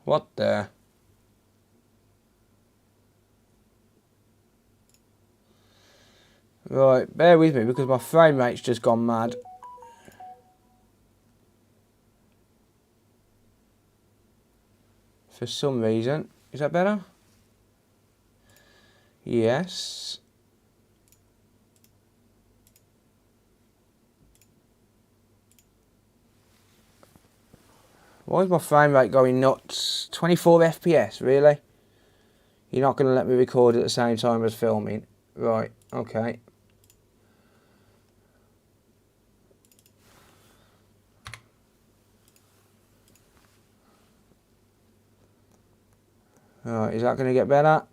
What the? Right, bear with me because my frame rate's just gone mad. For some reason. Is that better? Yes. Why is my frame rate going nuts? 24 FPS, really? You're not going to let me record at the same time as filming? Right, okay. Right, is that going to get better?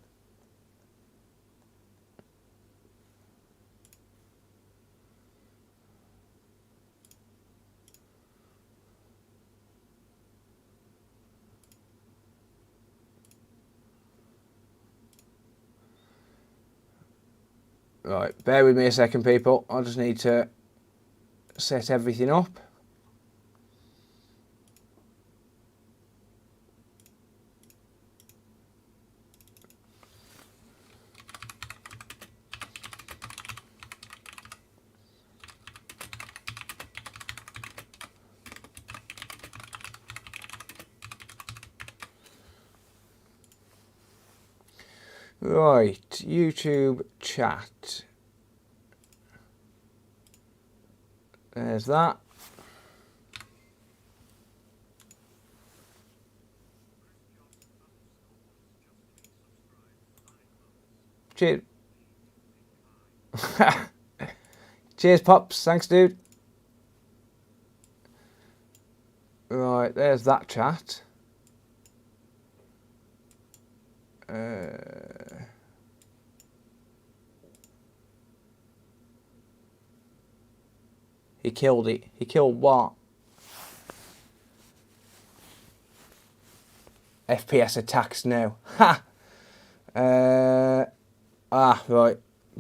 Right, bear with me a second, people. I just need to set everything up. Right, YouTube chat. There's that. Cheers. Cheers, Pops. Thanks, dude. Right, there's that chat. He killed it. He killed what? FPS attacks now. Ha! Right.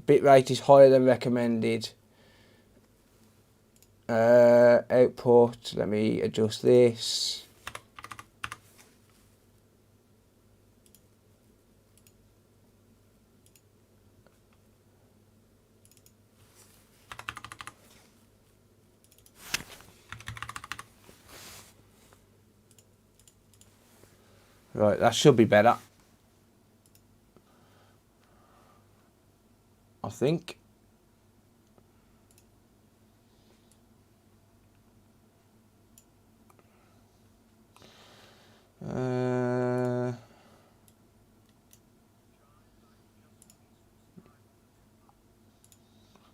Bitrate is higher than recommended. Output. Let me adjust this. Right, that should be better. I think.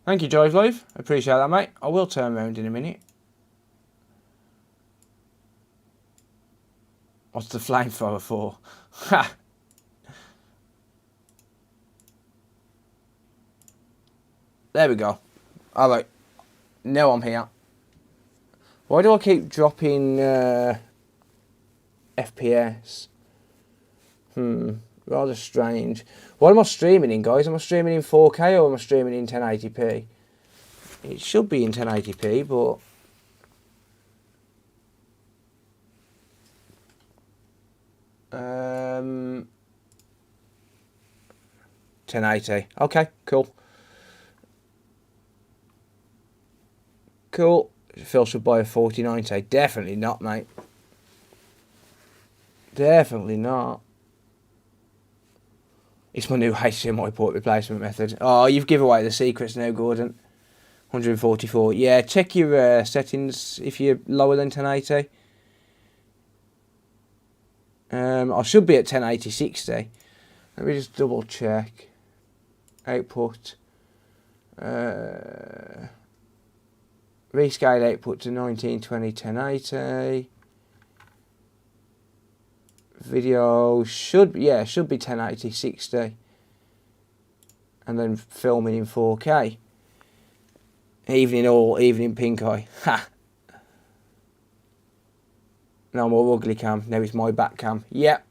Thank you, Jive Live. Appreciate that, mate. I will turn around in a minute. What's the flamethrower for? Ha! There we go. Alright. Now I'm here. Why do I keep dropping FPS? Rather strange. What am I streaming in, guys? Am I streaming in 4K or am I streaming in 1080p? It should be in 1080p, but... 1080. Okay, cool. Cool. Phil should buy a 4090. Definitely not, mate. Definitely not. It's my new HDMI port replacement method. Oh, you've given away the secrets now, Gordon. 144. Yeah, check your settings if you're lower than 1080. I should be at 1080 60. Let me just double check. Output. Rescale output to 1920 1080. Video should be 1080 60. And then filming in 4K. Evening pink eye. Ha! No more ugly cam. Now it's my back cam. Yep.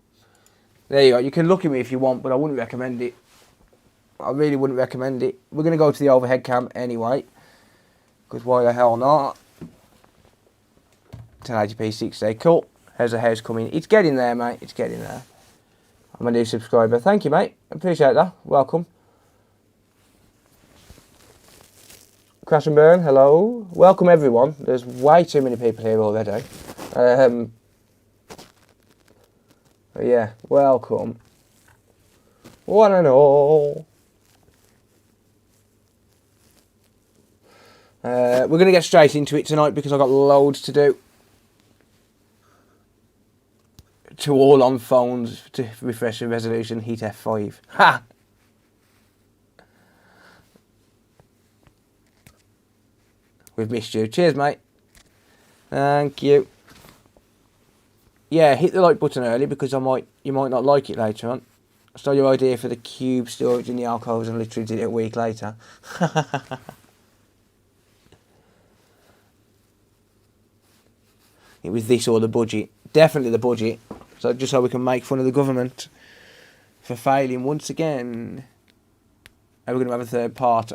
There you go. You can look at me if you want, but I wouldn't recommend it. I really wouldn't recommend it. We're going to go to the overhead cam anyway. Because why the hell not? 1080p 60. Cool. How's the house coming? It's getting there, mate. It's getting there. I'm a new subscriber. Thank you, mate. Appreciate that. Welcome. Crash and Burn, hello. Welcome, everyone. There's way too many people here already. Yeah, welcome. One and all. We're going to get straight into it tonight because I've got loads to do. To all on phones to refresh the resolution, hit F5. Ha! We've missed you. Cheers, mate. Thank you. Yeah, hit the like button early because you might not like it later on. I stole your idea for the cube storage in the alcoves and literally did it a week later. It was this or the budget. Definitely the budget. So just so we can make fun of the government for failing once again. Are we going to have a third part?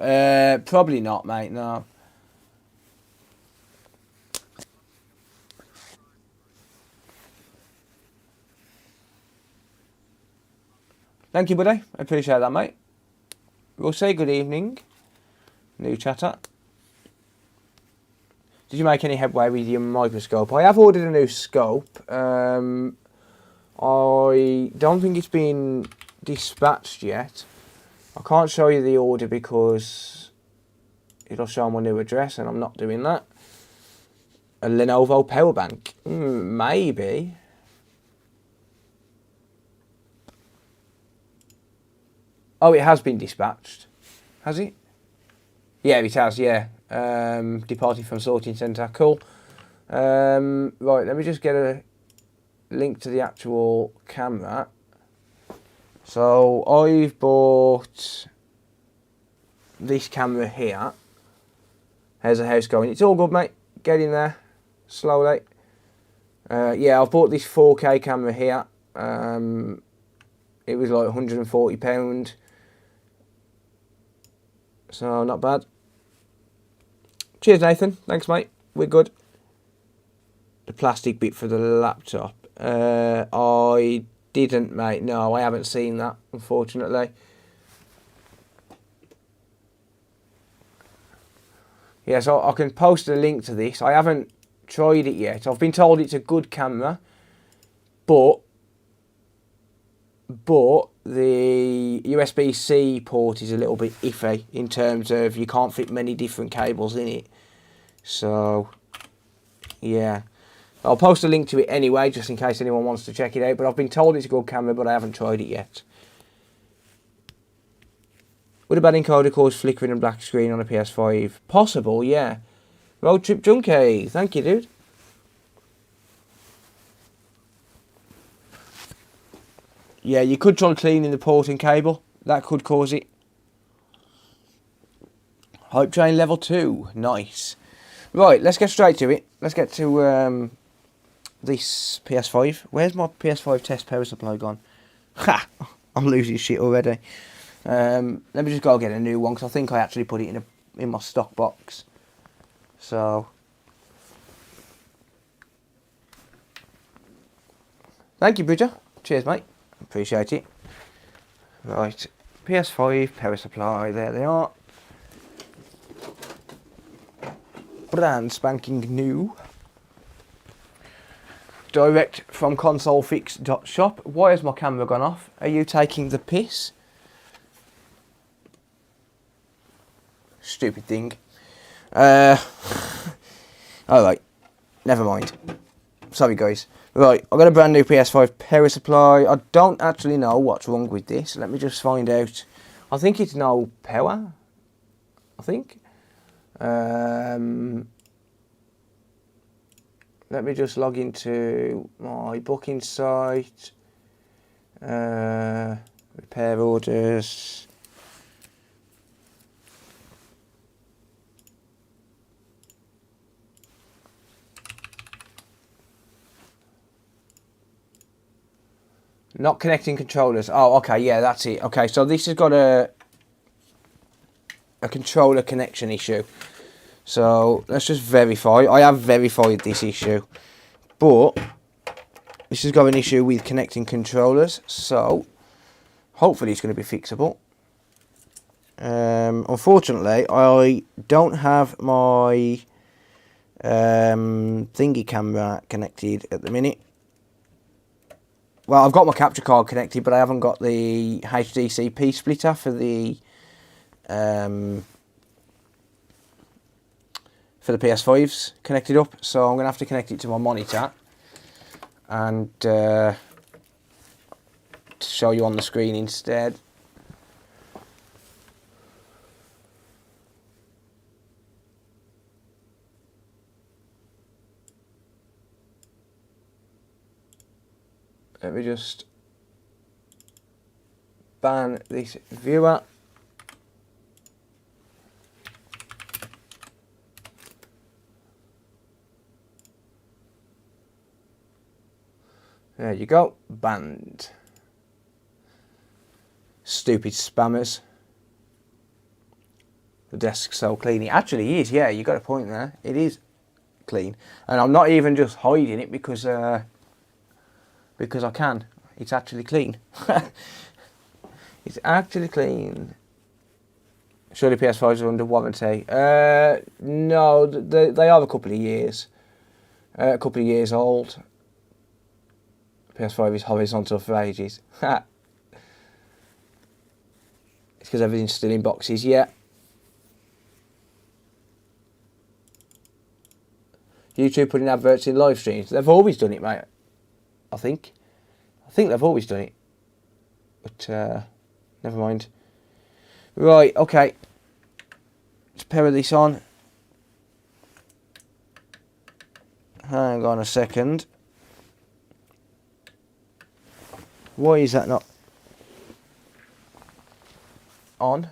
Probably not, mate, no. Thank you, buddy. I appreciate that, mate. We'll say good evening. New chatter. Did you make any headway with your microscope? I have ordered a new scope. I don't think it's been dispatched yet. I can't show you the order because it'll show my new address and I'm not doing that. A Lenovo power bank. Maybe. Oh, it has been dispatched. Has it? Yeah, it has, yeah. Departing from sorting centre. Cool. Right, let me just get a link to the actual camera. So I've bought this camera here. How's the house going? It's all good, mate. Getting there slowly. Yeah, I've bought this 4K camera here. It was like £140. So not bad. Cheers, Nathan. Thanks, mate. We're good. The plastic bit for the laptop. I didn't, mate. No, I haven't seen that, unfortunately. Yeah, so I can post a link to this. I haven't tried it yet. I've been told it's a good camera, but the USB-C port is a little bit iffy in terms of you can't fit many different cables in it. So, yeah. I'll post a link to it anyway, just in case anyone wants to check it out. But I've been told it's a good camera, but I haven't tried it yet. Would a bad encoder cause flickering and black screen on a PS5? Possible, yeah. Road Trip Junkie, thank you, dude. Yeah, you could try cleaning the port and cable. That could cause it. Hype Train level 2. Nice. Right, let's get straight to it. Let's get to this PS5. Where's my PS5 test power supply gone? Ha! I'm losing shit already. Let me just go get a new one, because I think I actually put it in my stock box. So... Thank you, Bridger. Cheers, mate. Appreciate it. Right, PS5 power supply, there they are. Brand spanking new. Direct from consolefix.shop. Why has my camera gone off? Are you taking the piss? Stupid thing. Alright, never mind. Sorry, guys. Right, I've got a brand new PS5 power supply. I don't actually know what's wrong with this. Let me just find out. I think it's no power. I think. Let me just log into my booking site. Repair orders. Not connecting controllers. Oh, okay, yeah, that's it. Okay, so this has got a controller connection issue. So let's just verify. I have verified this issue, but this has got an issue with connecting controllers, so hopefully it's going to be fixable. Unfortunately, I don't have my thingy camera connected at the minute. Well, I've got my capture card connected, but I haven't got the HDCP splitter for the PS5s connected up, so I'm going to have to connect it to my monitor and show you on the screen instead. Let me just ban this viewer. There you go, banned. Stupid spammers. The desk's so clean. It actually is, yeah, you got a point there. It is clean. And I'm not even just hiding it because I can. It's actually clean. It's actually clean. Surely PS5s are under warranty. No, they are a couple of years. A couple of years old. PS5 is horizontal for ages. It's because everything's still in boxes, yeah. YouTube putting adverts in live streams. They've always done it, mate. I think they've always done it. But, never mind. Right, okay. Let's pair this on. Hang on a second. Why is that not on?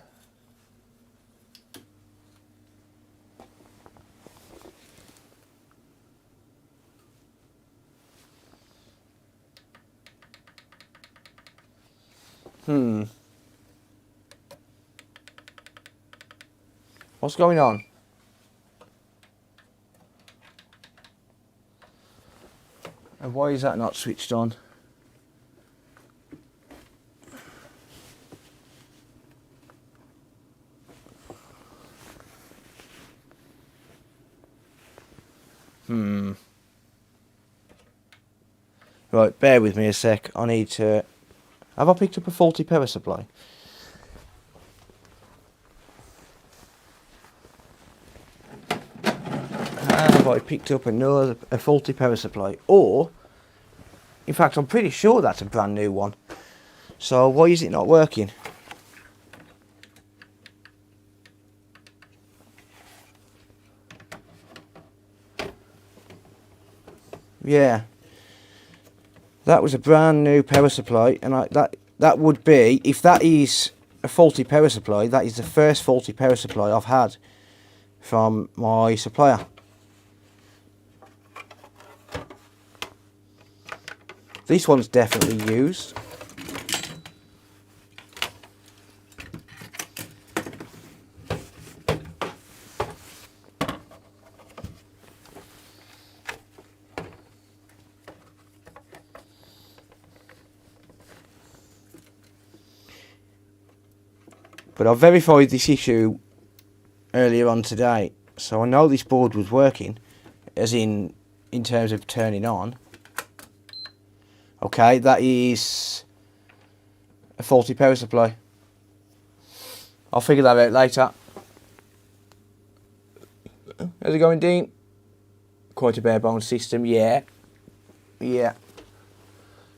What's going on? And why is that not switched on? Right, bear with me a sec. I need to... Have I picked up a faulty power supply? Have I picked up a faulty power supply? Or, in fact, I'm pretty sure that's a brand new one. So why is it not working? Yeah. That was a brand new power supply, and that would be, if that is a faulty power supply, that is the first faulty power supply I've had from my supplier. This one's definitely used. But I verified this issue earlier on today, so I know this board was working, as in terms of turning on. Okay, that is a faulty power supply. I'll figure that out later. How's it going, Dean? Quite a bare bones system, yeah. Yeah.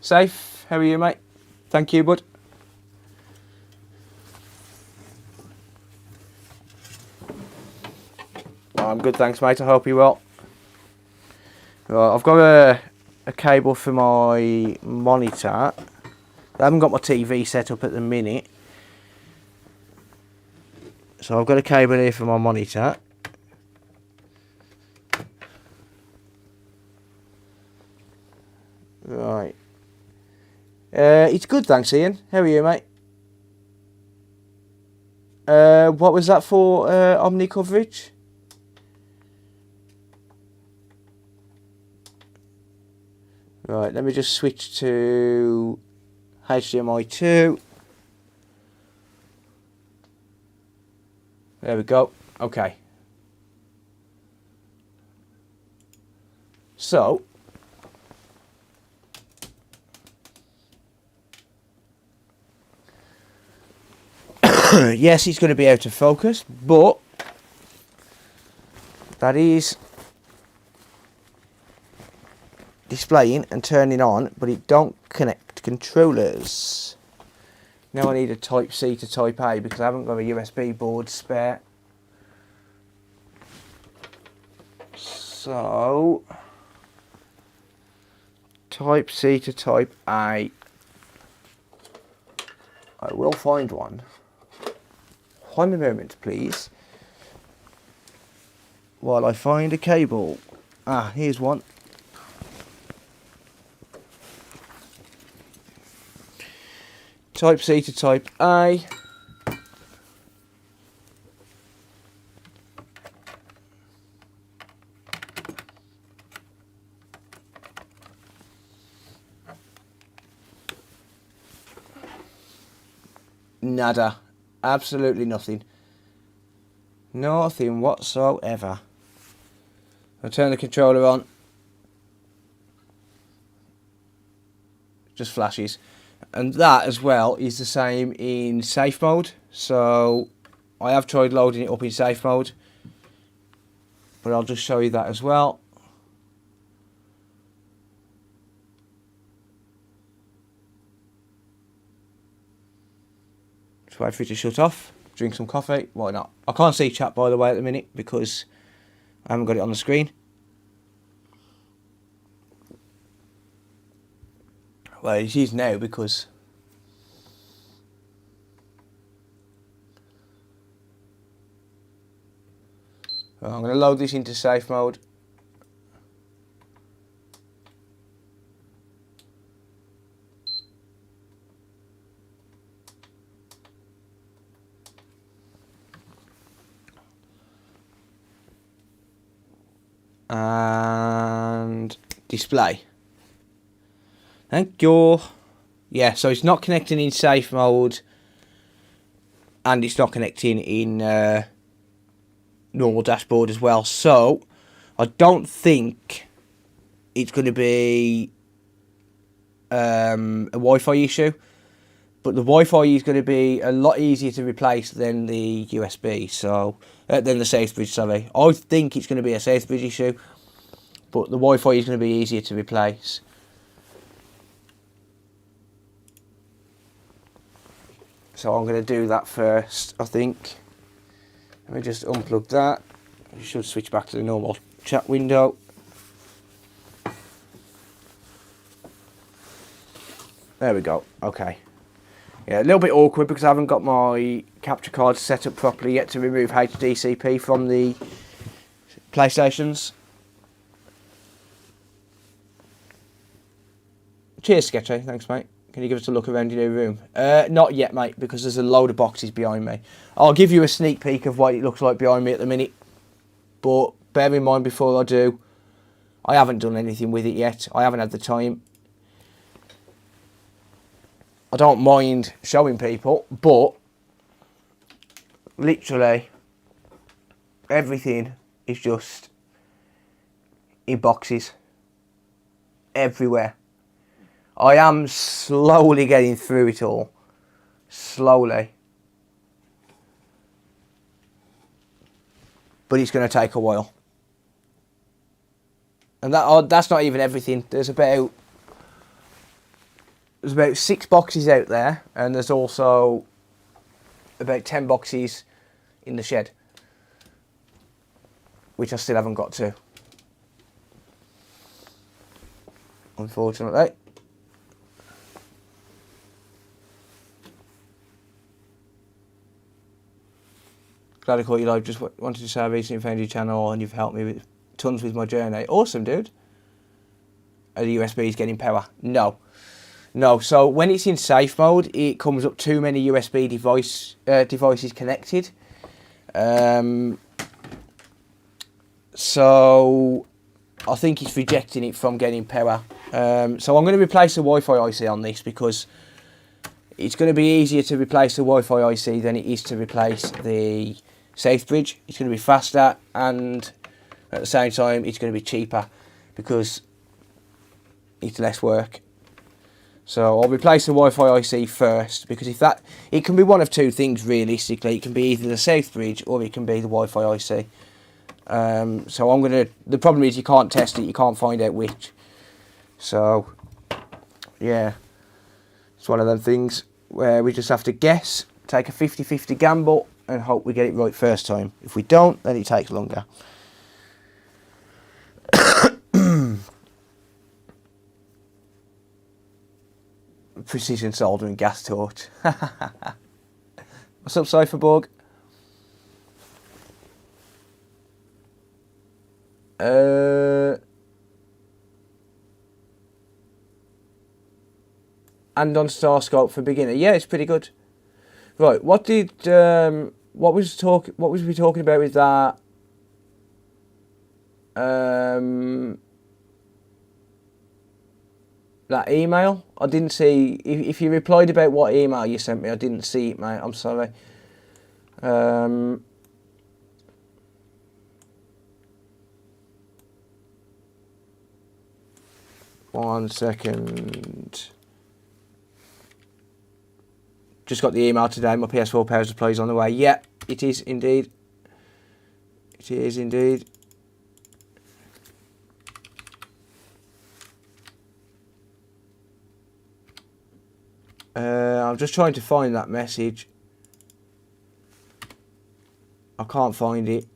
Safe, how are you, mate? Thank you, bud. I'm good, thanks, mate. I hope you're well. Right, I've got a cable for my monitor. I haven't got my TV set up at the minute. So I've got a cable here for my monitor. Right. It's good, thanks, Ian. How are you, mate? What was that for, Omni coverage? Right, let me just switch to HDMI 2. There we go. Okay. So, yes, it's going to be out of focus, but that is displaying and turning on, but it don't connect controllers. Now I need a Type C to Type A because I haven't got a USB board spare. So, Type C to Type A. I will find one. One moment, please. While I find a cable. Ah, here's one. Type C to Type A. Nada. Absolutely nothing. Nothing whatsoever. I'll turn the controller on. Just flashes. And that as well is the same in safe mode. So I have tried loading it up in safe mode, but I'll just show you that as well. Just wait for it to shut off. Drink some coffee. Why not? I can't see chat, by the way, at the minute because I haven't got it on the screen. Well, it is now because well, I'm going to load this into safe mode. And display. Thank you. Yeah, so it's not connecting in safe mode and it's not connecting in normal dashboard as well. So I don't think it's going to be a Wi-Fi issue, but the Wi-Fi is going to be a lot easier to replace than the USB. So than the Sainsbury's, sorry. I think it's going to be a Sainsbury's issue, but the Wi-Fi is going to be easier to replace. So I'm going to do that first, I think. Let me just unplug that. You should switch back to the normal chat window. There we go. Okay. Yeah, a little bit awkward because I haven't got my capture card set up properly yet to remove HDCP from the PlayStations. Cheers, Sketchy. Thanks, mate. Can you give us a look around your new room? Not yet, mate, because there's a load of boxes behind me. I'll give you a sneak peek of what it looks like behind me at the minute. But bear in mind before I do, I haven't done anything with it yet. I haven't had the time. I don't mind showing people, but literally everything is just in boxes everywhere. I am slowly getting through it all. Slowly. But it's going to take a while. And that's not even everything. There's about 6 boxes out there, and there's also about 10 boxes in the shed, which I still haven't got to, unfortunately. Glad I caught you live. Just wanted to say I recently found your channel and you've helped me with tons with my journey. Awesome, dude. Are the USBs getting power? No. No, so when it's in safe mode, it comes up too many USB devices connected. So I think it's rejecting it from getting power So I'm going to replace the Wi-Fi IC on this because it's going to be easier to replace the Wi-Fi IC than it is to replace the safe bridge. It's going to be faster, and at the same time it's going to be cheaper because it's less work. So I'll replace the Wi-Fi IC first, because it can be one of two things realistically. It can be either the safe bridge or it can be the Wi-Fi IC. So the problem is you can't test it, you can't find out which. So yeah, it's one of them things where we just have to guess, take a 50-50 gamble and hope we get it right first time. If we don't, then it takes longer. Precision soldering gas torch. What's up, Cypherborg? And on Starscope for beginner. Yeah, it's pretty good. Right, what was we talking about with that? That email? I didn't see. If you replied about what email you sent me, I didn't see it, mate. I'm sorry. 1 second. Just got the email today. My PS4 power supply is on the way. Yeah, it is indeed. It is indeed. I'm just trying to find that message. I can't find it.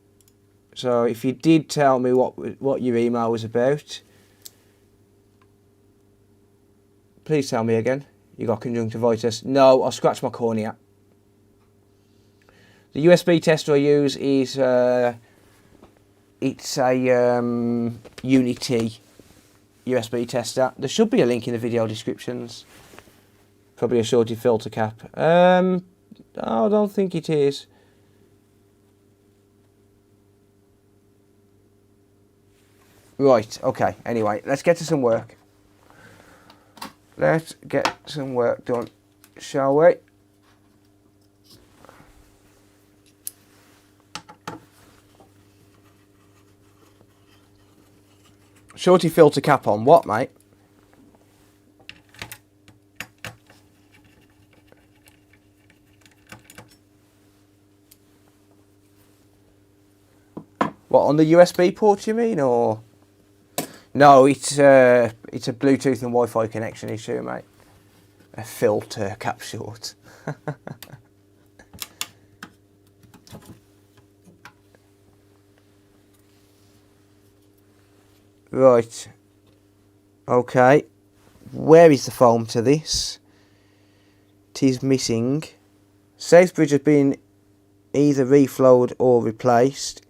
So if you did tell me what your email was about, please tell me again. You got conjunctivitis? No, I scratched my cornea. The USB tester I use is it's a Unity USB tester. There should be a link in the video descriptions. Probably a shorty filter cap. I don't think it is. Right, okay. Anyway, let's get to some work. Let's get some work done, shall we? Shorty filter cap on what, mate? What, on the USB port you mean, or? No, it's a Bluetooth and Wi-Fi connection issue, mate. A filter cap short. Right. Okay. Where is the foam to this? It is missing. Safe bridge has been either reflowed or replaced.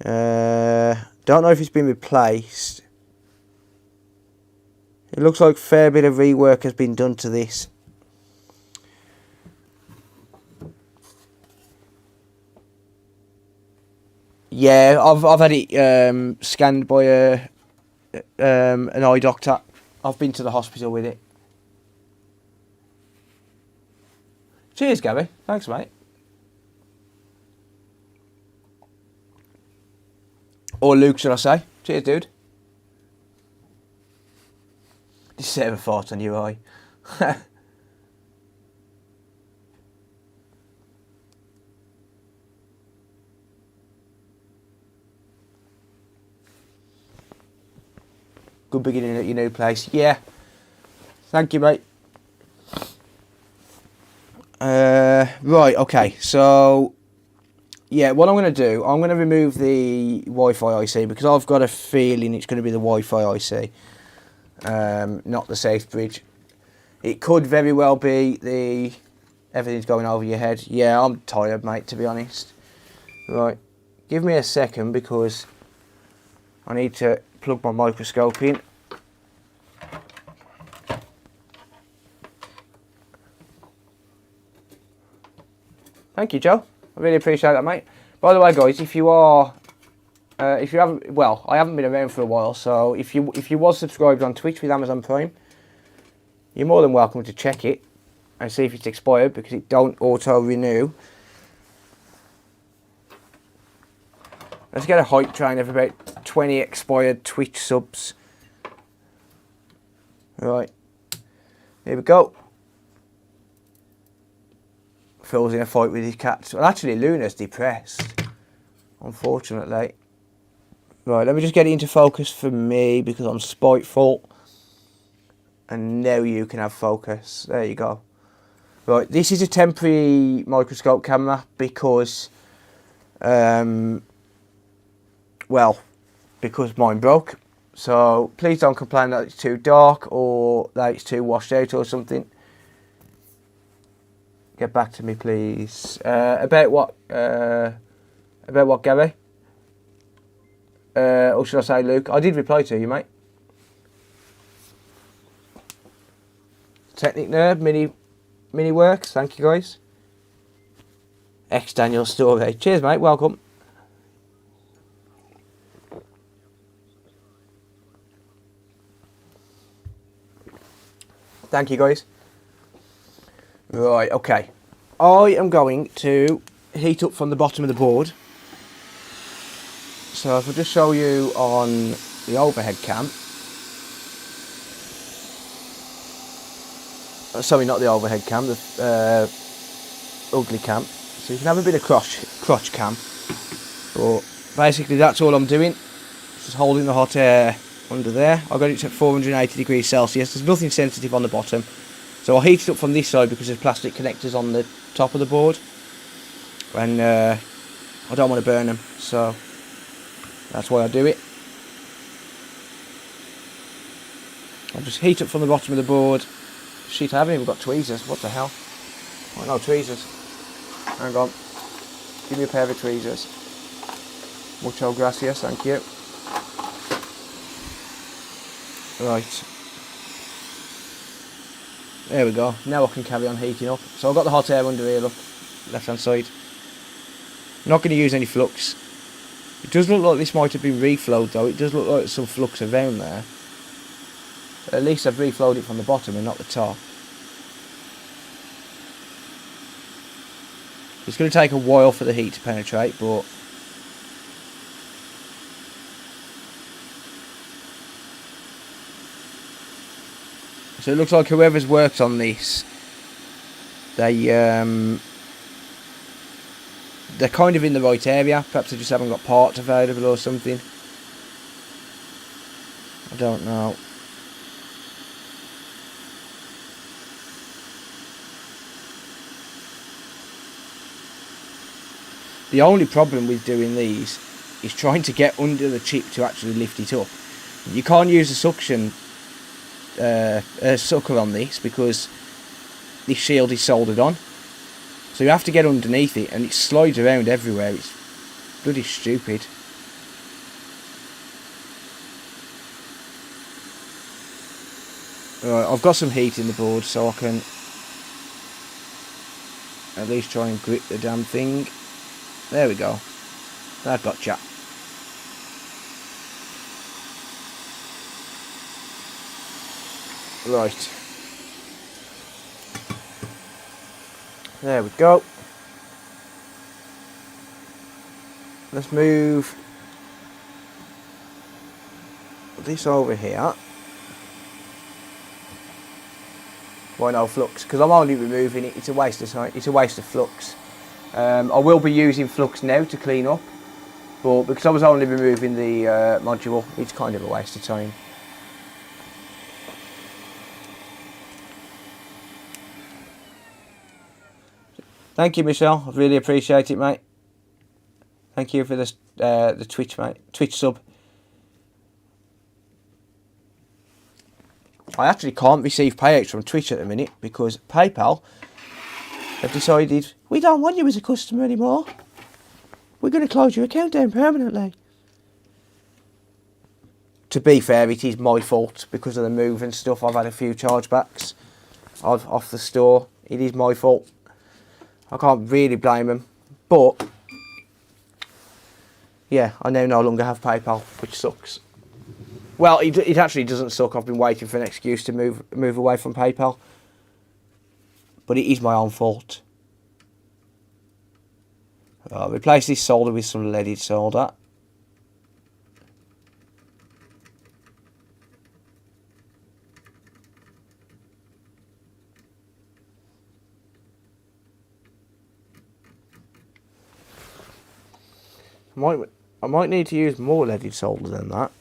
Don't know if it's been replaced. It looks like a fair bit of rework has been done to this. Yeah, I've had it scanned by an eye doctor. I've been to the hospital with it. Cheers, Gabby. Thanks, mate. Or Luke, should I say. Cheers, dude. Just set a fart on your eye. Good beginning at your new place. Yeah. Thank you, mate. Right, okay. So, yeah, what I'm going to do, I'm going to remove the Wi-Fi IC because I've got a feeling it's going to be the Wi-Fi IC, not the safe bridge. It could very well be everything's going over your head. Yeah, I'm tired, mate, to be honest. Right, give me a second because I need to plug my microscope in. Thank you, Joe. I really appreciate that, mate. By the way, guys, if you are If you haven't, well, I haven't been around for a while, so if you was subscribed on Twitch with Amazon Prime, you're more than welcome to check it and see if it's expired, because it don't auto renew. Let's get a hype train of about 20 expired Twitch subs. Right, here we go. Phil's in a fight with his cats. Well, actually, Luna's depressed, unfortunately. Right, let me just get it into focus for me, because I'm spiteful. And now you can have focus. There you go. Right, this is a temporary microscope camera because, well, because mine broke. So please don't complain that it's too dark or that it's too washed out or something. Get back to me, please. About what, Gary? Or should I say Luke? I did reply to you, mate. Technic Nerd, mini works, thank you guys. X Daniel Story. Cheers, mate, welcome. Thank you, guys. Right, okay. I am going to heat up from the bottom of the board. So if I just show you on the overhead cam. Sorry, not the overhead cam, the ugly cam. So you can have a bit of crotch cam. But basically that's all I'm doing. Just holding the hot air under there. I've got it at 480 degrees Celsius. There's nothing sensitive on the bottom. So I'll heat it up from this side because there's plastic connectors on the top of the board. And I don't want to burn them. So that's why I do it. I'll just heat up from the bottom of the board. Shit, I haven't even got tweezers. What the hell? Oh, no tweezers. Hang on. Give me a pair of tweezers. Mucho gracias, thank you. Right. There we go. Now I can carry on heating up. So I've got the hot air under here, look. Left hand side. I'm not going to use any flux. It does look like this might have been reflowed though. It does look like some flux around there. At least I've reflowed it from the bottom and not the top. It's going to take a while for the heat to penetrate, but so it looks like whoever's worked on this, they're kind of in the right area. Perhaps they just haven't got parts available or something. I don't know. The only problem with doing these is trying to get under the chip to actually lift it up. You can't use a suction sucker on this because this shield is soldered on. So you have to get underneath it and it slides around everywhere. It's bloody stupid. Right, I've got some heat in the board so I can at least try and grip the damn thing. There we go. That gotcha. Right. There we go. Let's move this over here. Why no flux? Because I'm only removing it. It's a waste of time. It's a waste of flux. I will be using flux now to clean up, but because I was only removing the module, it's kind of a waste of time. Thank you, Michelle. I really appreciate it, mate. Thank you for this, the Twitch, mate. Twitch sub. I actually can't receive payouts from Twitch at the minute because PayPal have decided we don't want you as a customer anymore. We're going to close your account down permanently. To be fair, it is my fault because of the move and stuff. I've had a few chargebacks off the store. It is my fault. I can't really blame them, but yeah, I now no longer have PayPal, which sucks. Well, it actually doesn't suck. I've been waiting for an excuse to move away from PayPal. But it is my own fault. I'll replace this solder with some leaded solder. I might need to use more leaded solder than that.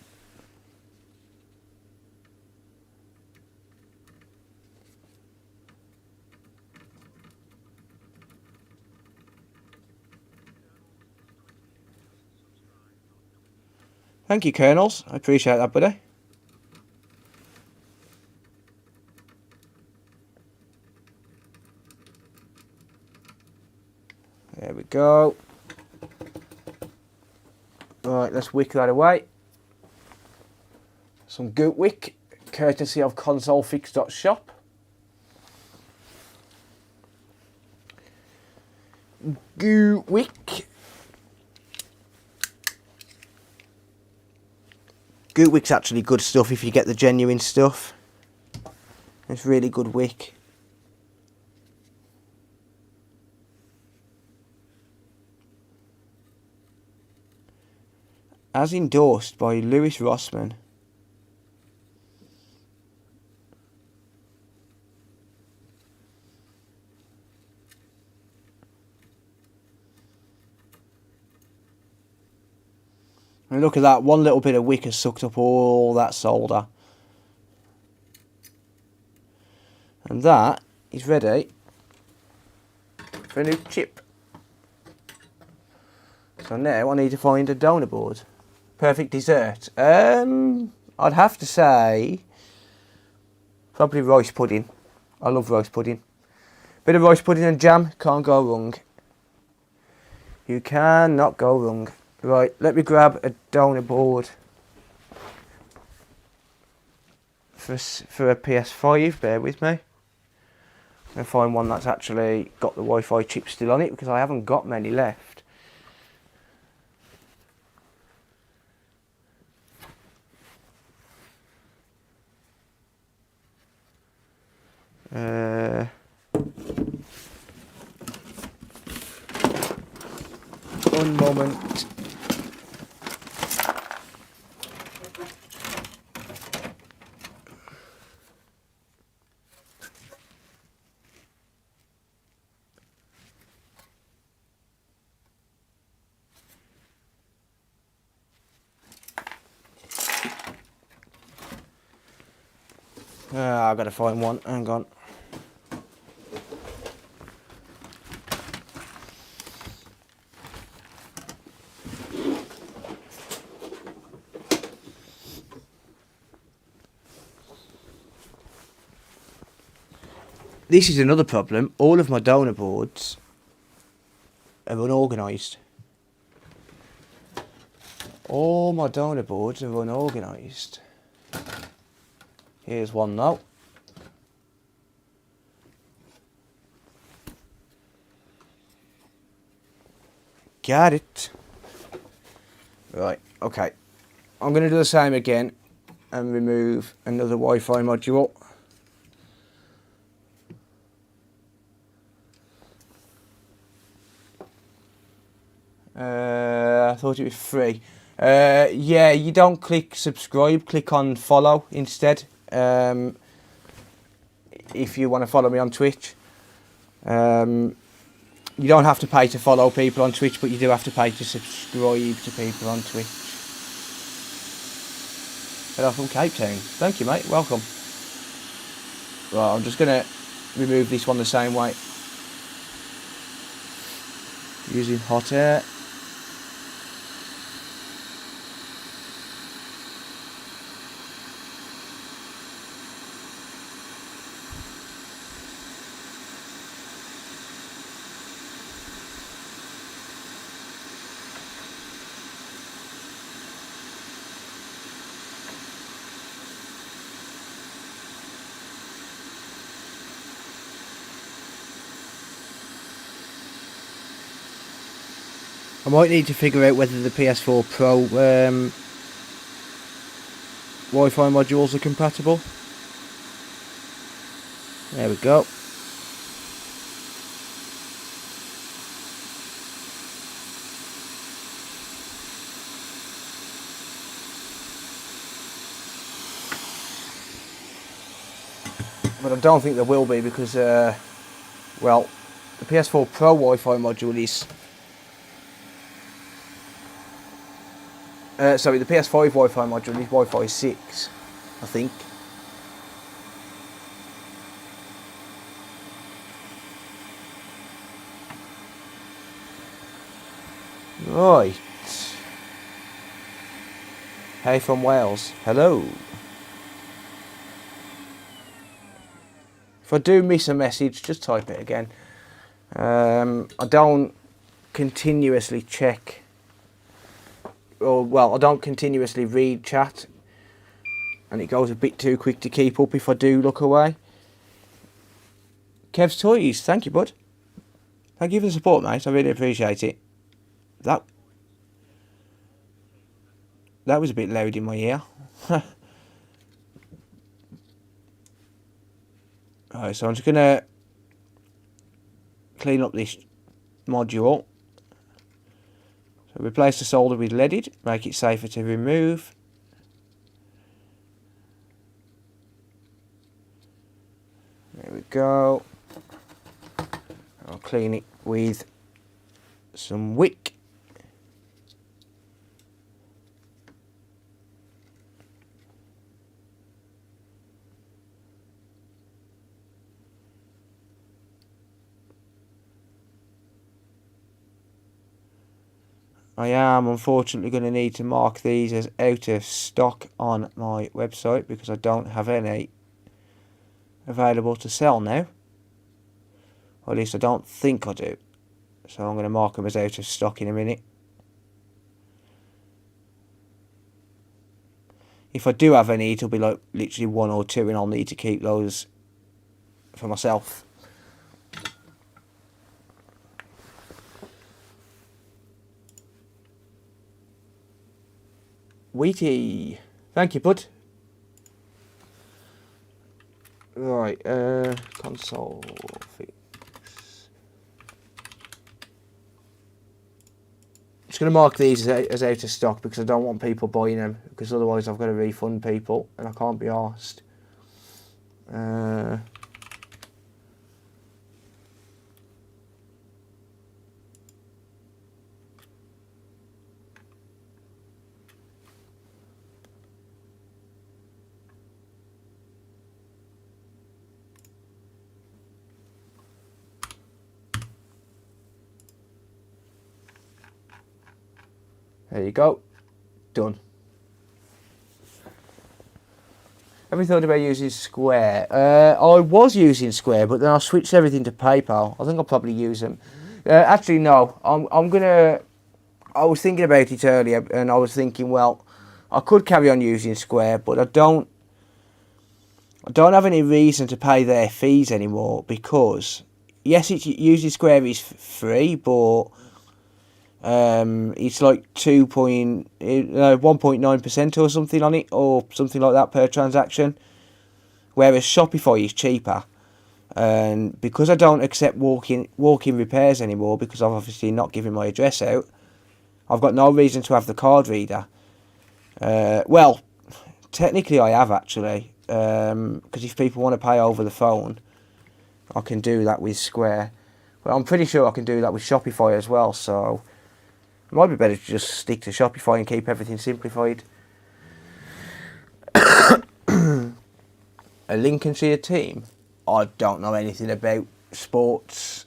Thank you, Colonels. I appreciate that, buddy. There we go. Right, let's wick that away. Some goat wick, courtesy of consolefix.shop. Goat wick. Goat wick's actually good stuff if you get the genuine stuff. It's really good wick. As endorsed by Lewis Rossman. And look at that, one little bit of wick has sucked up all that solder. And that is ready for a new chip. So now I need to find a donor board. Perfect dessert. I'd have to say probably rice pudding. I love rice pudding. Bit of rice pudding and jam, can't go wrong. You cannot go wrong. Right, let me grab a donor board for a PS5, bear with me. I'm going to find one that's actually got the Wi-Fi chip still on it because I haven't got many left. One moment. I've got to find one. Hang on. This is another problem. All of my donor boards are unorganised. All my donor boards are unorganised. Here's one though. Got it. Right, okay. I'm going to do the same again and remove another Wi-Fi module. I thought it was free. Yeah, you don't click subscribe, click on follow instead. If you want to follow me on Twitch. You don't have to pay to follow people on Twitch, but you do have to pay to subscribe to people on Twitch. Hello from Cape Town. Thank you, mate. Welcome. Right, I'm just going to remove this one the same way. Using hot air. I might need to figure out whether the PS4 Pro Wi-Fi modules are compatible. There we go. But I don't think there will be because, well, the PS4 Pro Wi-Fi module is... sorry, the PS5 Wi-Fi module is Wi-Fi 6, I think. Right. Hey from Wales. Hello. If I do miss a message, just type it again. I don't continuously check, or well, I don't continuously read chat, and it goes a bit too quick to keep up if I do look away. Kev's Toys, thank you, bud. Thank you for the support, mate. I really appreciate it. That was a bit loud in my ear. Alright, so I'm just going to clean up this module. So replace the solder with leaded, make it safer to remove. There we go. I'll clean it with some wick. I am unfortunately going to need to mark these as out of stock on my website because I don't have any available to sell now. Or at least I don't think I do. So I'm going to mark them as out of stock in a minute. If I do have any, it'll be like literally 1 or 2 and I'll need to keep those for myself. Wheaty, thank you, bud. Right, console fix. Just going to mark these as out of stock because I don't want people buying them, because otherwise I've got to refund people and I can't be arsed. There you go. Done. Have you thought about using Square? I was using Square, but then I switched everything to PayPal. I think I'll probably use them. Actually, no. I'm gonna. I was thinking about it earlier, and I was thinking, well, I could carry on using Square, but I don't have any reason to pay their fees anymore because, yes, using Square is free, but it's like 1.9% or something on it, or something like that per transaction, whereas Shopify is cheaper. And because I don't accept walk-in repairs anymore, because I've obviously not given my address out, I've got no reason to have the card reader. Well, technically I have actually, because if people want to pay over the phone, I can do that with Square. But I'm pretty sure I can do that with Shopify as well, so it might be better to just stick to Shopify and keep everything simplified. A Lincolnshire team? I don't know anything about sports,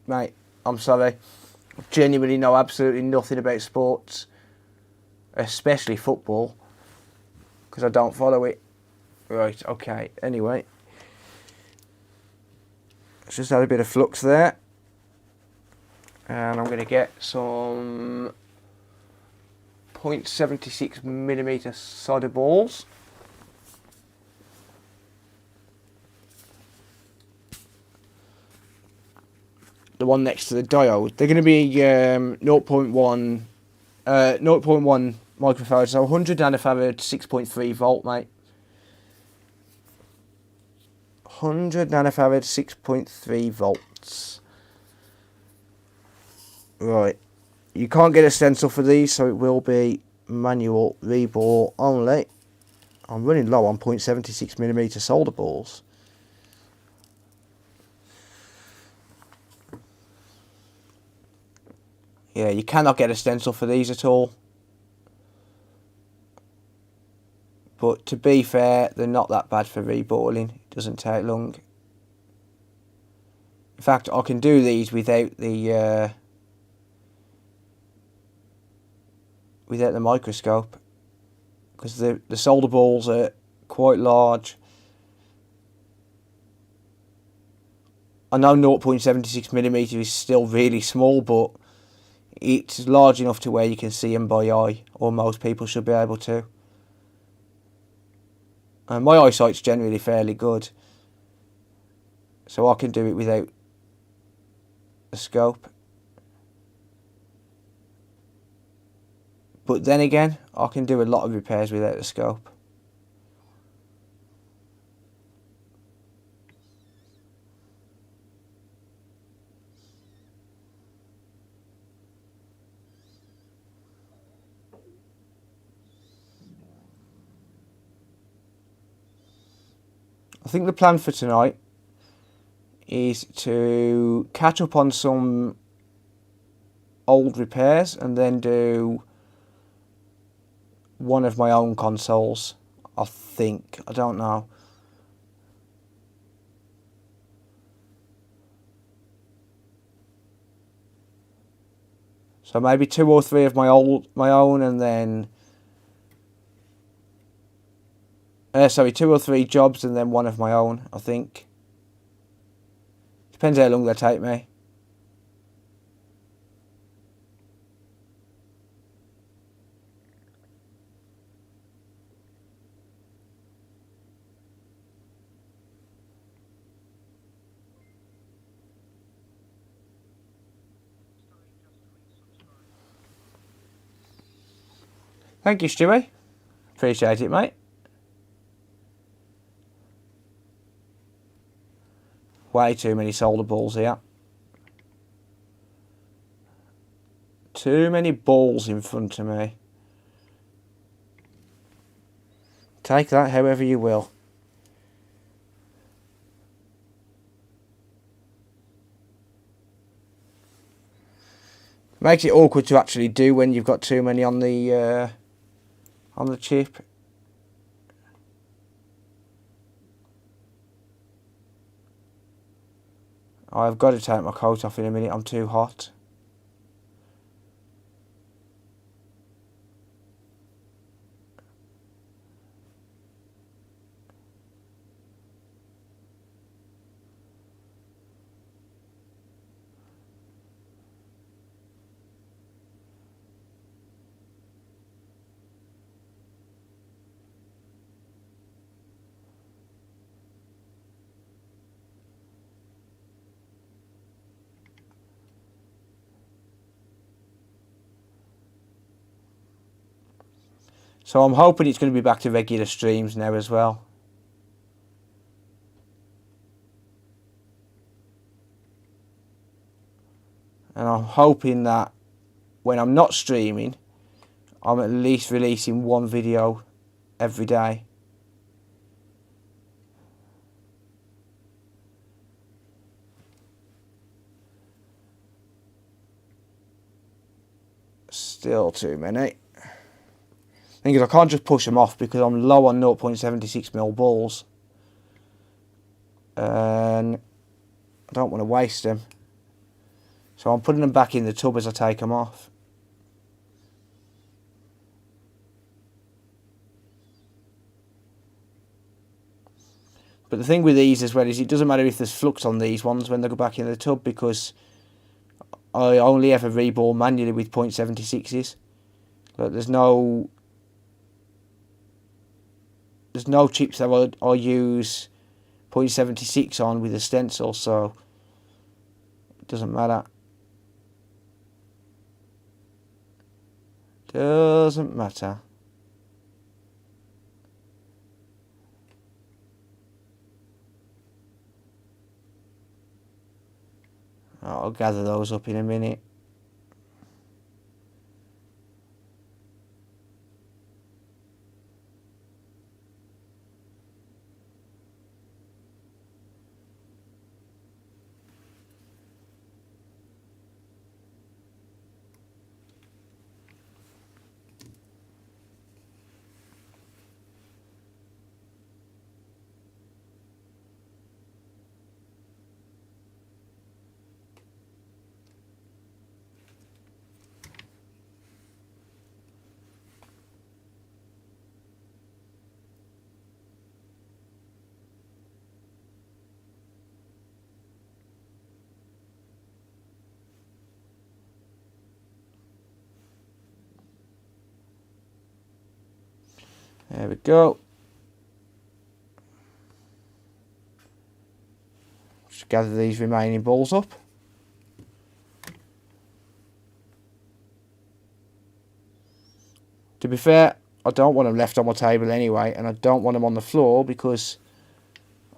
mate. I'm sorry. I genuinely know absolutely nothing about sports, especially football, because I don't follow it. Right, okay, anyway. Let's just add a bit of flux there. And I'm going to get some 0.76mm solder balls. The one next to the diode. They're going to be 0.1 microfarad, so 100 nanofarad, 6.3 volt, mate. 100 nanofarad, 6.3 volts. Right. You can't get a stencil for these, so it will be manual rebore only. I'm running low on 0.76mm solder balls. Yeah, you cannot get a stencil for these at all. But to be fair, they're not that bad for reballing. It doesn't take long. In fact, I can do these without the microscope, because the solder balls are quite large. I know 0.76mm is still really small, but it's large enough to where you can see them by eye, or most people should be able to. And my eyesight's generally fairly good, so I can do it without a scope. But then again, I can do a lot of repairs without a scope. I think the plan for tonight is to catch up on some old repairs and then do one of my own consoles. I think. I don't know. So maybe 2 or 3 of my own, and then 2 or 3 jobs and then one of my own, I think. Depends how long they take me. Thank you, Stewie. Appreciate it, mate. Way too many solder balls here. Too many balls in front of me. Take that however you will. Makes it awkward to actually do when you've got too many on the chip. I've got to take my coat off in a minute, I'm too hot. So I'm hoping it's going to be back to regular streams now as well. And I'm hoping that when I'm not streaming, I'm at least releasing one video every day. Still too many. Thing is, I can't just push them off because I'm low on 0.76mm balls. And I don't want to waste them. So I'm putting them back in the tub as I take them off. But the thing with these as well is it doesn't matter if there's flux on these ones when they go back in the tub, because I only ever rebore manually with 0.76s. Like there's no chips that I use 0.76 on with a stencil, so Doesn't matter. Doesn't matter. I'll gather those up in a minute. There we go. Just gather these remaining balls up. To be fair, I don't want them left on my table anyway, and I don't want them on the floor because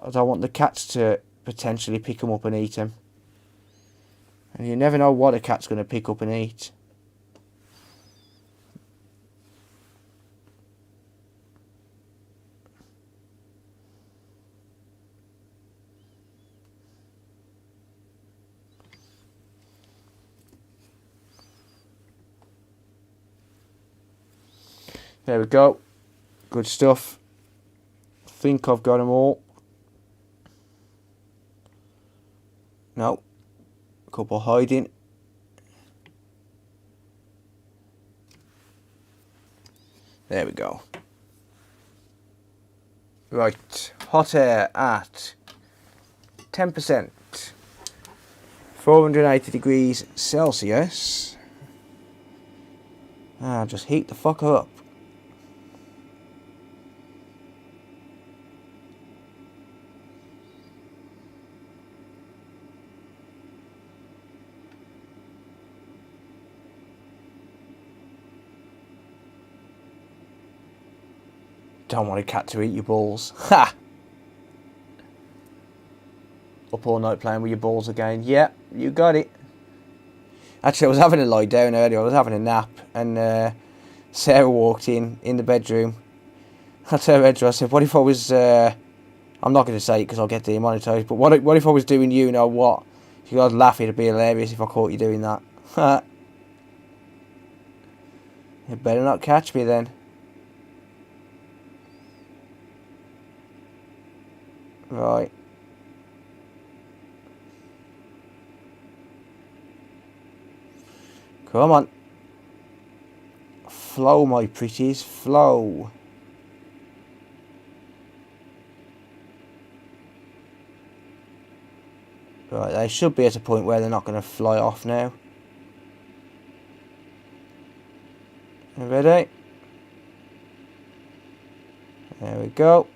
I don't want the cats to potentially pick them up and eat them. And you never know what a cat's going to pick up and eat. There we go. Good stuff. I think I've got them all. No. A couple hiding. There we go. Right. Hot air at 10%. 480 degrees Celsius. Just heat the fucker up. Don't want a cat to eat your balls. Ha! Up all night playing with your balls again. Yeah, you got it. Actually, I was having a lie down earlier. I was having a nap, and Sarah walked in the bedroom. I turned to her, I said, what if I was... I'm not going to say it because I'll get demonetised, but what if I was doing you know what? She goes, laughing, it'd be hilarious if I caught you doing that. You better not catch me then. Right. Come on. Flow, my pretties, flow. Right, they should be at a point where they're not going to fly off now. Ready? There we go.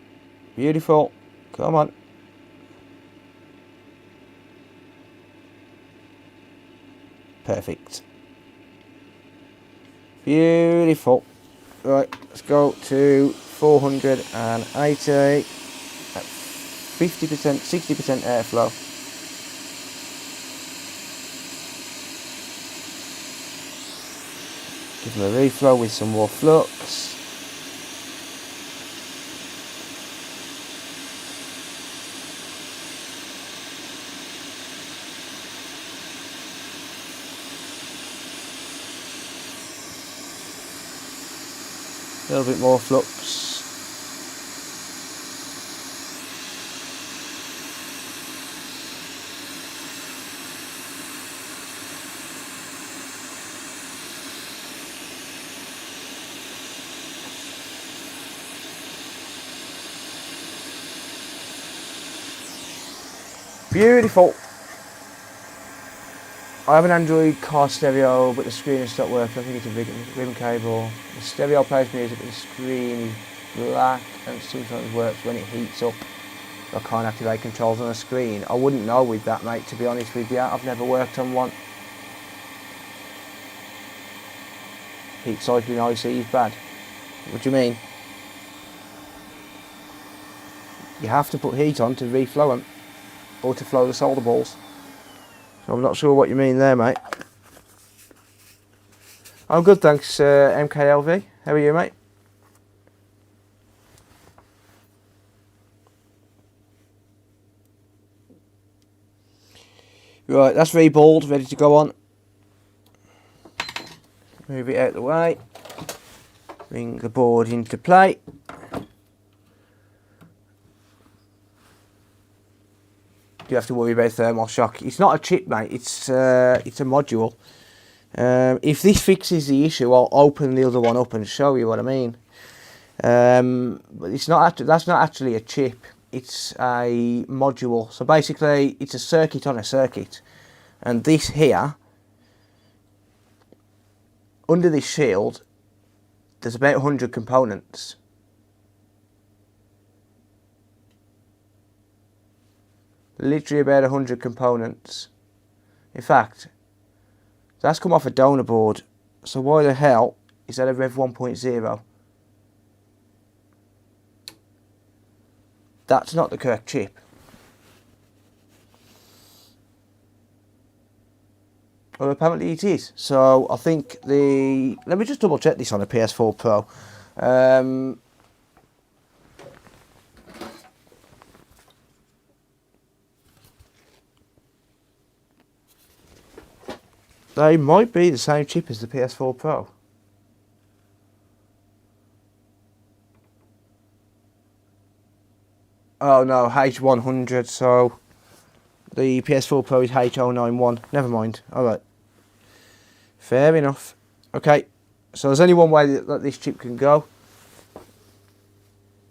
Beautiful. Come on. Perfect. Beautiful. Right, let's go to 480 at 50%, 60% airflow. Give them a reflow with some more flux. A little bit more flux. Beautiful. I have an Android car stereo, but the screen has stopped working. I think it's a ribbon cable. The stereo plays music, but the screen is black and sometimes works when it heats up. I can't activate controls on a screen. I wouldn't know with that, mate, to be honest with you. I've never worked on one. Heat cycling IC is bad. What do you mean? You have to put heat on to reflow them, or to flow the solder balls. So I'm not sure what you mean there, mate. I'm good, thanks, MKLV. How are you, mate? Right, that's reballed, ready to go on. Move it out of the way. Bring the board into play. You have to worry about thermal shock. It's not a chip, mate. It's a module. If this fixes the issue, I'll open the other one up and show you what I mean. But it's not. That's not actually a chip. It's a module. So basically, it's a circuit on a circuit, and this here, under this shield, there's about 100 components. Literally about 100 components. In fact, that's come off a donor board. So why the hell is that a Rev 1.0? That's not the correct chip. Well, apparently it is. So I think the... Let me just double check this on a PS4 Pro. They might be the same chip as the PS4 Pro. Oh no, H100, so the PS4 Pro is H091. Never mind. Alright. Fair enough. Okay, so there's only one way that this chip can go.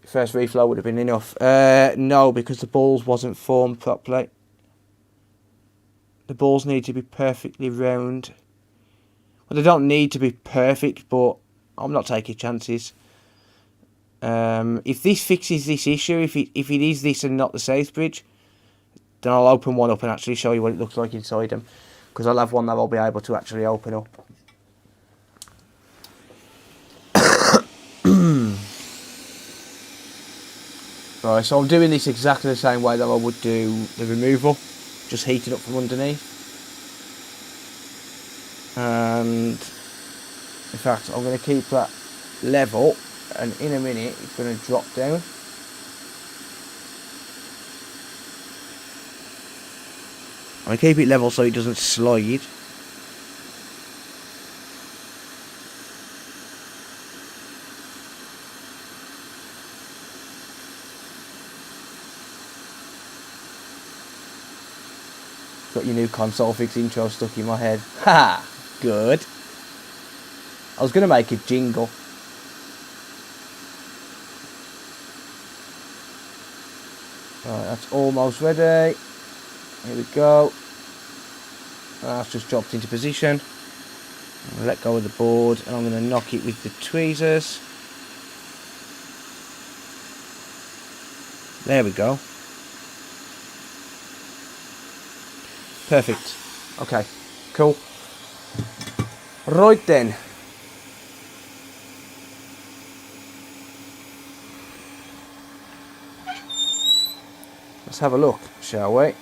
First reflow would have been enough. No, because the balls wasn't formed properly. The balls need to be perfectly round. Well, they don't need to be perfect, but I'm not taking chances. If this fixes this issue, if it is this and not the South Bridge, then I'll open one up and actually show you what it looks like inside them. Because I'll have one that I'll be able to actually open up. Right, so I'm doing this exactly the same way that I would do the removal. Just heat it up from underneath. And in fact, I'm going to keep that level, and in a minute it's going to drop down. I'm going to keep it level so it doesn't slide. Got your new console fix intro stuck in my head. Ha! Good. I was going to make a jingle. Right, that's almost ready. Here we go. That's just dropped into position. I'm going to let go of the board and I'm going to knock it with the tweezers. There we go. Perfect. Okay, cool. Right then. Let's have a look, shall we?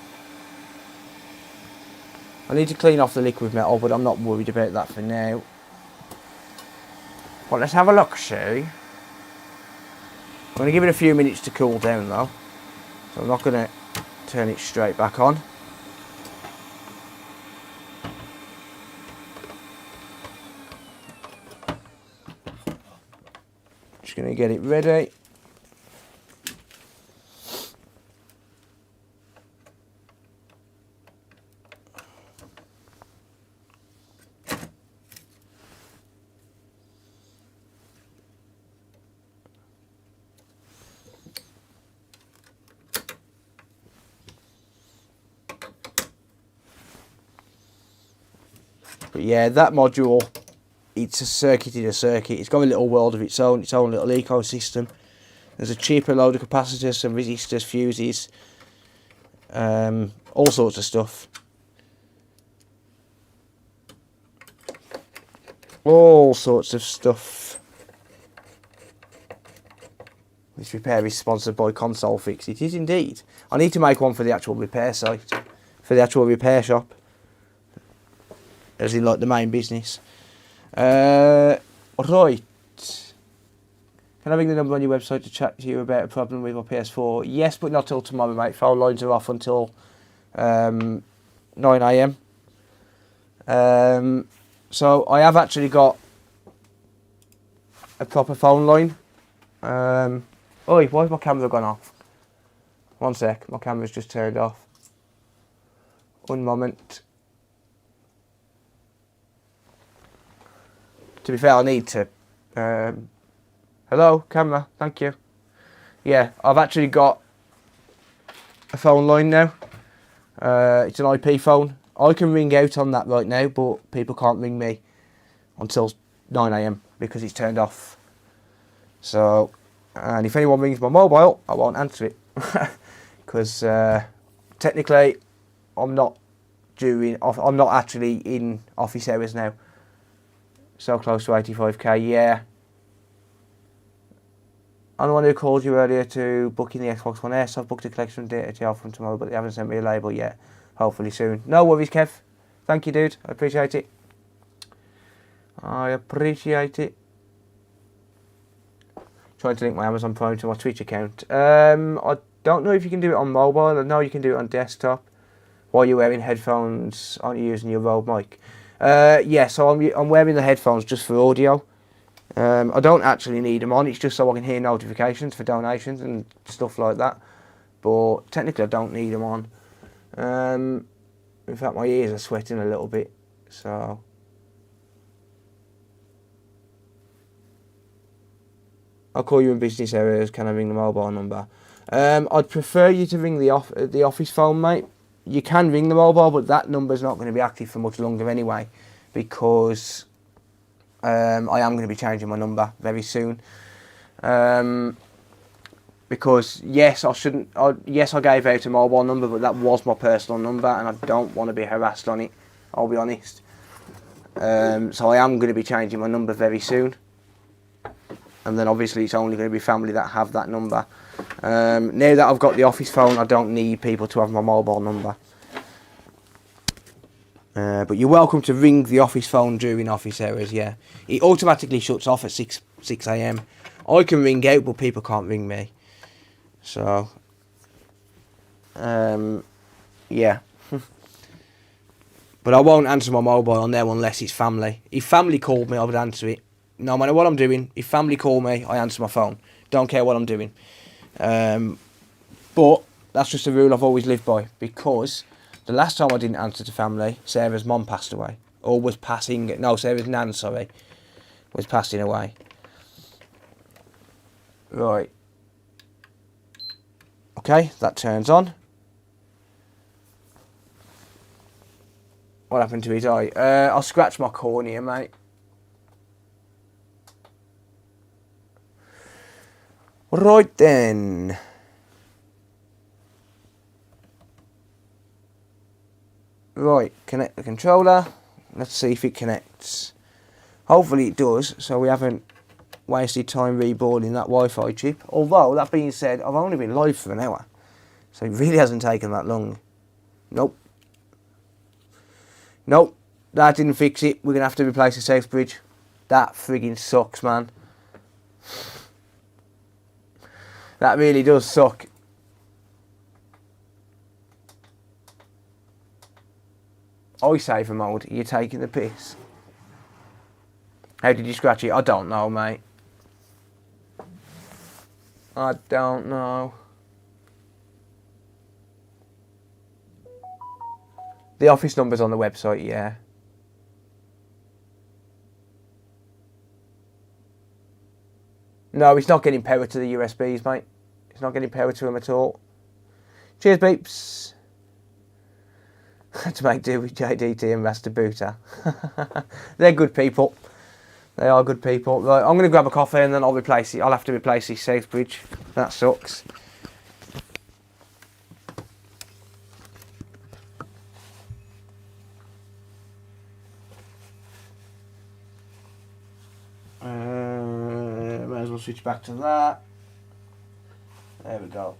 I need to clean off the liquid metal, but I'm not worried about that for now. Well, let's have a look, shall we? I'm going to give it a few minutes to cool down though. So I'm not going to turn it straight back on. Just going to get it ready. But yeah, that module, it's a circuit in a circuit. It's got a little world of its own little ecosystem. There's a cheaper load of capacitors, some resistors, fuses, all sorts of stuff. All sorts of stuff. This repair is sponsored by Console Fix. It is indeed. I need to make one for the actual repair site, for the actual repair shop, as in like the main business. Right. Can I ring the number on your website to chat to you about a problem with my PS4? Yes, but not till tomorrow, mate. Phone lines are off until 9 AM. So I have actually got a proper phone line. Oi, why's my camera gone off? One sec, my camera's just turned off. One moment. To be fair, I need to. Hello, camera, thank you. Yeah, I've actually got a phone line now. It's an IP phone. I can ring out on that right now, but people can't ring me until 9 AM because it's turned off. So, and if anyone rings my mobile, I won't answer it. Because technically, I'm not actually in office hours now. So close to 85k, yeah. I'm the one who called you earlier to book in the Xbox One S. I've booked a collection data to from tomorrow, but they haven't sent me a label yet. Hopefully soon. No worries, Kev. Thank you, dude. I appreciate it. I appreciate it. Trying to link my Amazon Prime to my Twitch account. I don't know if you can do it on mobile. I know you can do it on desktop while you're wearing headphones. Aren't you using your Rode mic? Yeah, so I'm wearing the headphones just for audio. I don't actually need them on. It's just so I can hear notifications for donations and stuff like that. But technically, I don't need them on. In fact, my ears are sweating a little bit. So. I'll call you in business areas. Can I ring the mobile number? I'd prefer you to ring the office phone, mate. You can ring the mobile, but that number's not going to be active for much longer anyway, because I am going to be changing my number very soon. Because yes, yes, I gave out a mobile number, but that was my personal number, and I don't want to be harassed on it. I'll be honest. So I am going to be changing my number very soon. And then obviously it's only going to be family that have that number. Now that I've got the office phone, I don't need people to have my mobile number. But you're welcome to ring the office phone during office hours, yeah. It automatically shuts off at 6 AM. I can ring out, but people can't ring me. So, yeah. But I won't answer my mobile now unless it's family. If family called me, I would answer it. No matter what I'm doing, if family call me, I answer my phone. Don't care what I'm doing. But that's just a rule I've always lived by, because the last time I didn't answer to family, Sarah's mum passed away. Or was passing... No, Sarah's nan, sorry. Was passing away. Right. Okay, that turns on. What happened to his eye? I'll scratch my cornea, mate. Right then. Right, connect the controller. Let's see if it connects. Hopefully it does, so we haven't wasted time reboarding that Wi-Fi chip. Although, that being said, I've only been live for an hour, so it really hasn't taken that long. Nope. Nope, that didn't fix it. We're going to have to replace the safe bridge. That frigging sucks, man. That really does suck. iSaver mode, you're taking the piss. How did you scratch it? I don't know, mate. I don't know. The office number's on the website, yeah. No, it's not getting power to the USBs, mate. It's not getting power to them at all. Cheers, beeps. To make do with JDT and Master Booter. They're good people. They are good people. Right, I'm going to grab a coffee and then I'll replace it. I'll have to replace this south bridge. That sucks. Might as well switch back to that. There we go.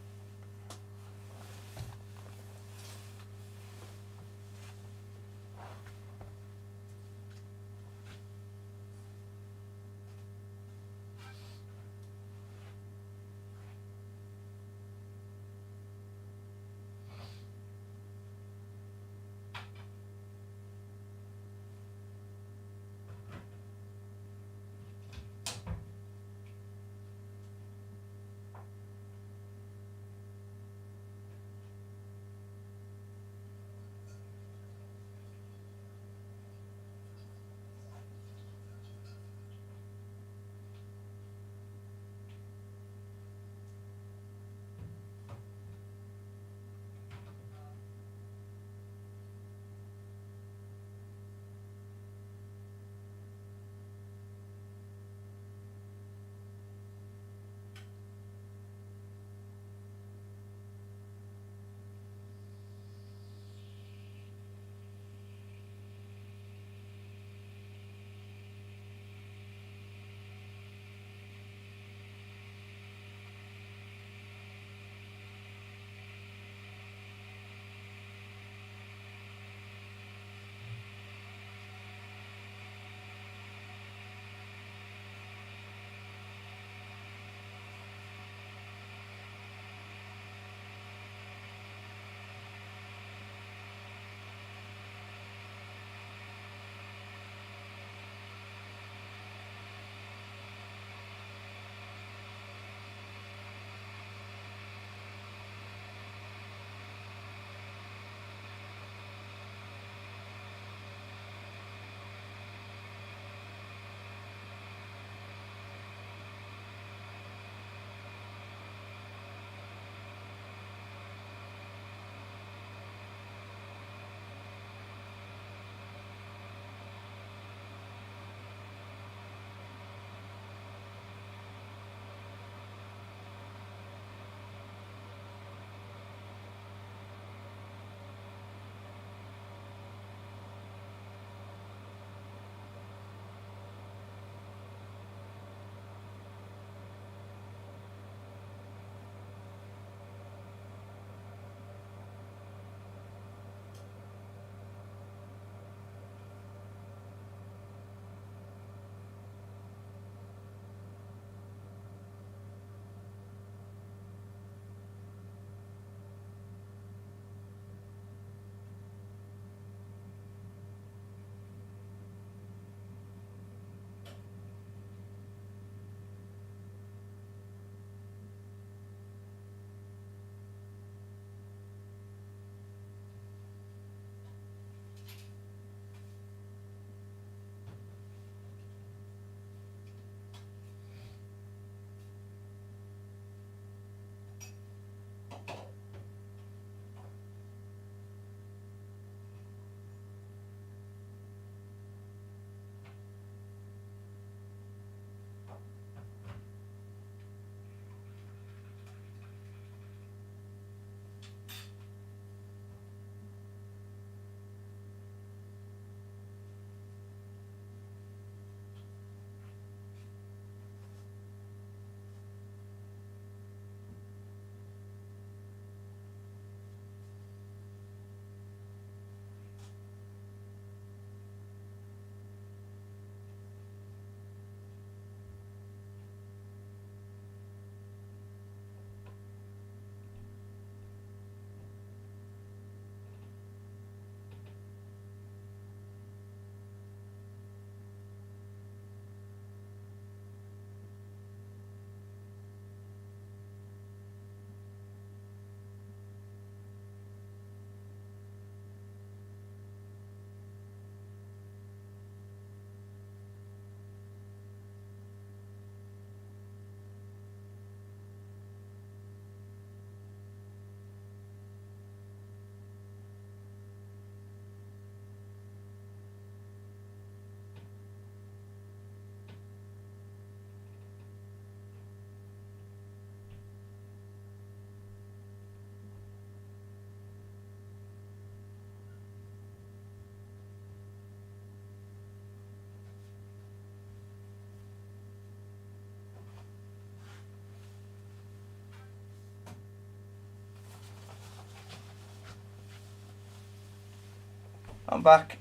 I'm back.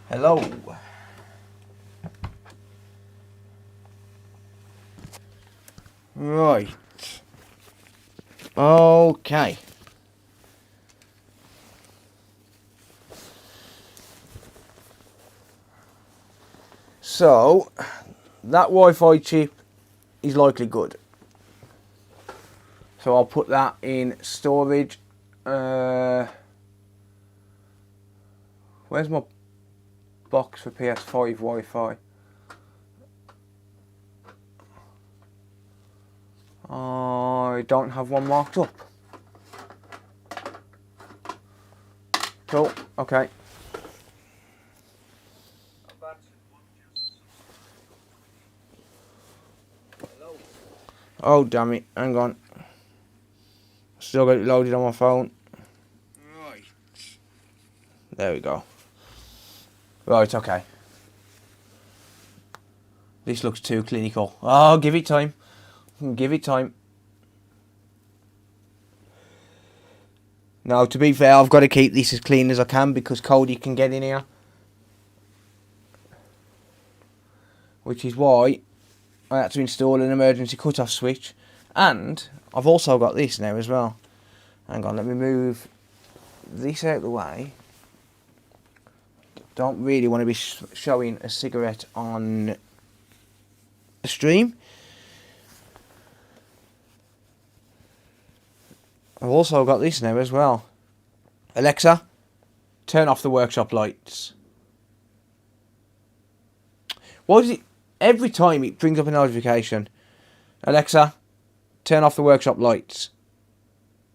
Hello. Right. Okay. So, that Wi-Fi chip is likely good. So I'll put that in storage. Where's my box for PS5 Wi-Fi? I don't have one marked up. Cool, okay. Oh damn it, hang on. Still got it loaded on my phone. Right. There we go. Right, okay. This looks too clinical. Oh, give it time. Give it time. Now, to be fair, I've got to keep this as clean as I can because Cody can get in here. Which is why I had to install an emergency cut-off switch. And I've also got this now as well. Hang on, let me move this out of the way. Don't really want to be showing a cigarette on the stream. I've also got this now as well. Alexa, turn off the workshop lights. Why does it... Every time it brings up a notification. Alexa, turn off the workshop lights.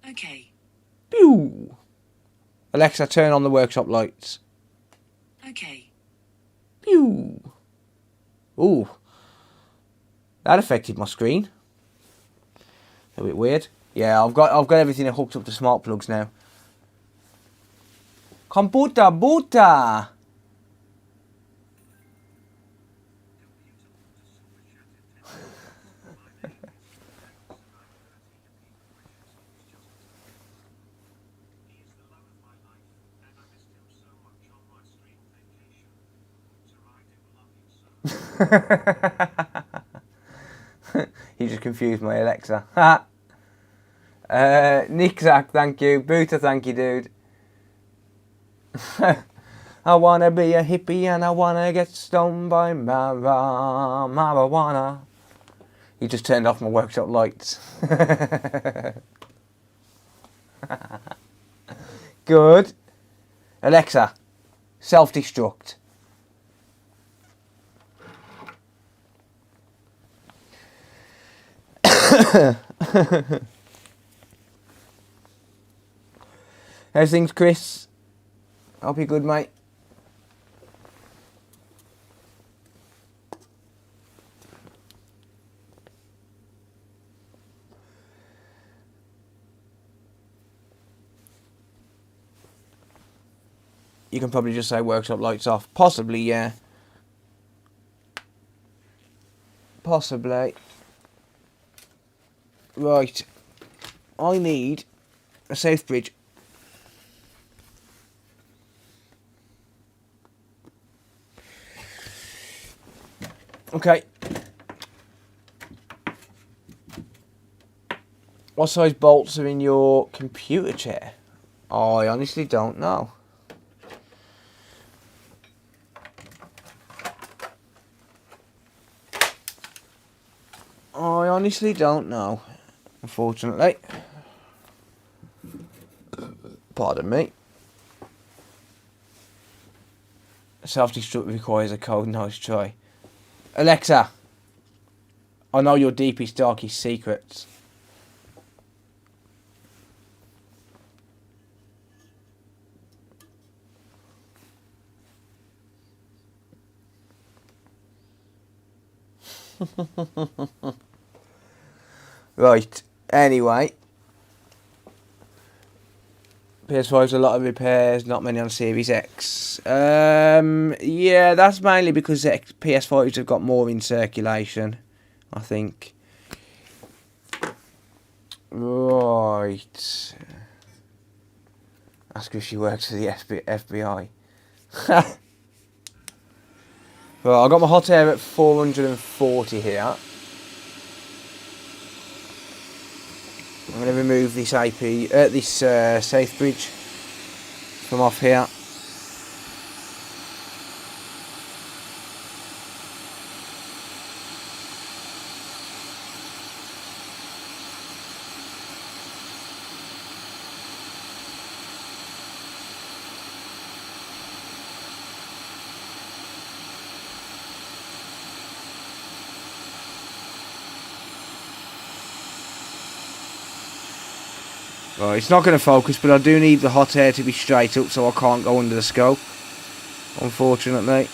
Okay. Pew! Alexa, turn on the workshop lights. Okay. Pew! Ooh. That affected my screen. A bit weird. Yeah, I've got everything hooked up to smart plugs now. Computer buta. You just confused my Alexa. Nick Zach, thank you. Buta, thank you, dude. I wanna be a hippie and I wanna get stoned by marijuana. He just turned off my workshop lights. Good. Alexa, self-destruct. How's things, Chris? Hope you're good, mate. You can probably just say workshop lights off. Possibly, yeah. Possibly. Right. I need a safe bridge. Okay. What size bolts are in your computer chair? I honestly don't know. I honestly don't know, unfortunately. Pardon me. Self-destruct requires a code. Nice try. Alexa, I know your deepest, darkest secrets. Right, anyway. PS5's a lot of repairs, not many on Series X. Yeah, that's mainly because PS5s have got more in circulation, I think. Right. Ask her if she works for the FBI. Well, I got my hot air at 440 here. I'm going to remove this safe bridge from off here. Right, it's not going to focus, but I do need the hot air to be straight up so I can't go under the scope, unfortunately.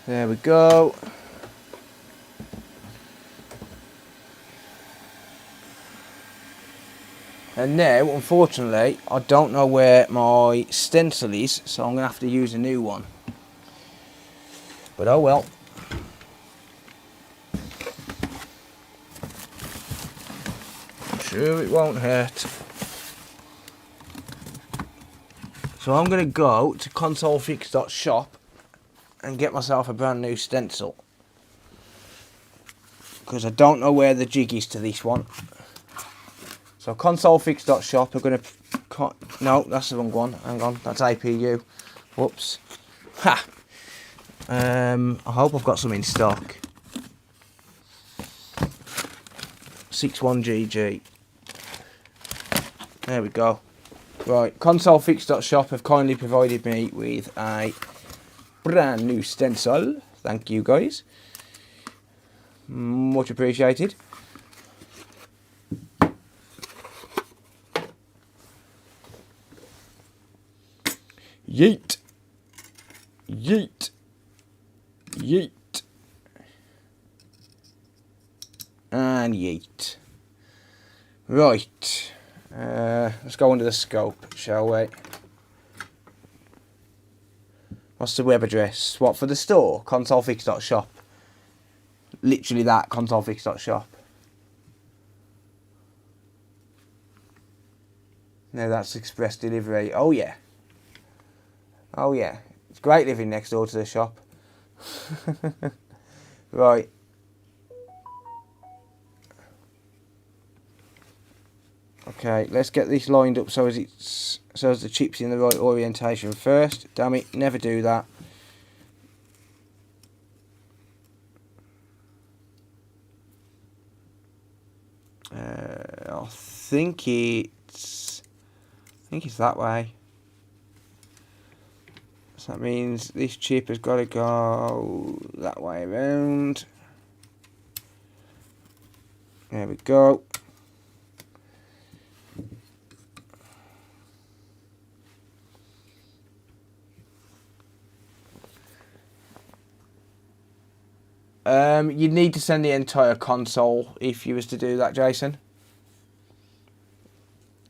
There we go. And now, unfortunately, I don't know where my stencil is, so I'm going to have to use a new one. But oh well. I'm sure it won't hurt. So I'm going to go to consolefix.shop and get myself a brand new stencil. Because I don't know where the jig is to this one. So consolefix.shop, I'm going to... No, that's the wrong one. Hang on, that's APU. Whoops. Ha! I hope I've got some in stock. 61GG. There we go. Right, consolefix.shop have kindly provided me with a brand new stencil. Thank you guys. Much appreciated. Yeet. Yeet. Yeet. And yeet. Right. Let's go under the scope, shall we? What's the web address? What, for the store? Consolefix.shop. Literally that, consolefix.shop. No, that's express delivery. Oh yeah. Oh yeah. It's great living next door to the shop. Right. Okay, let's get this lined up so as the chip's in the right orientation first. Damn it, never do that. I think it's that way. So that means this chip has got to go that way around. There we go. You'd need to send the entire console if you was to do that, Jason.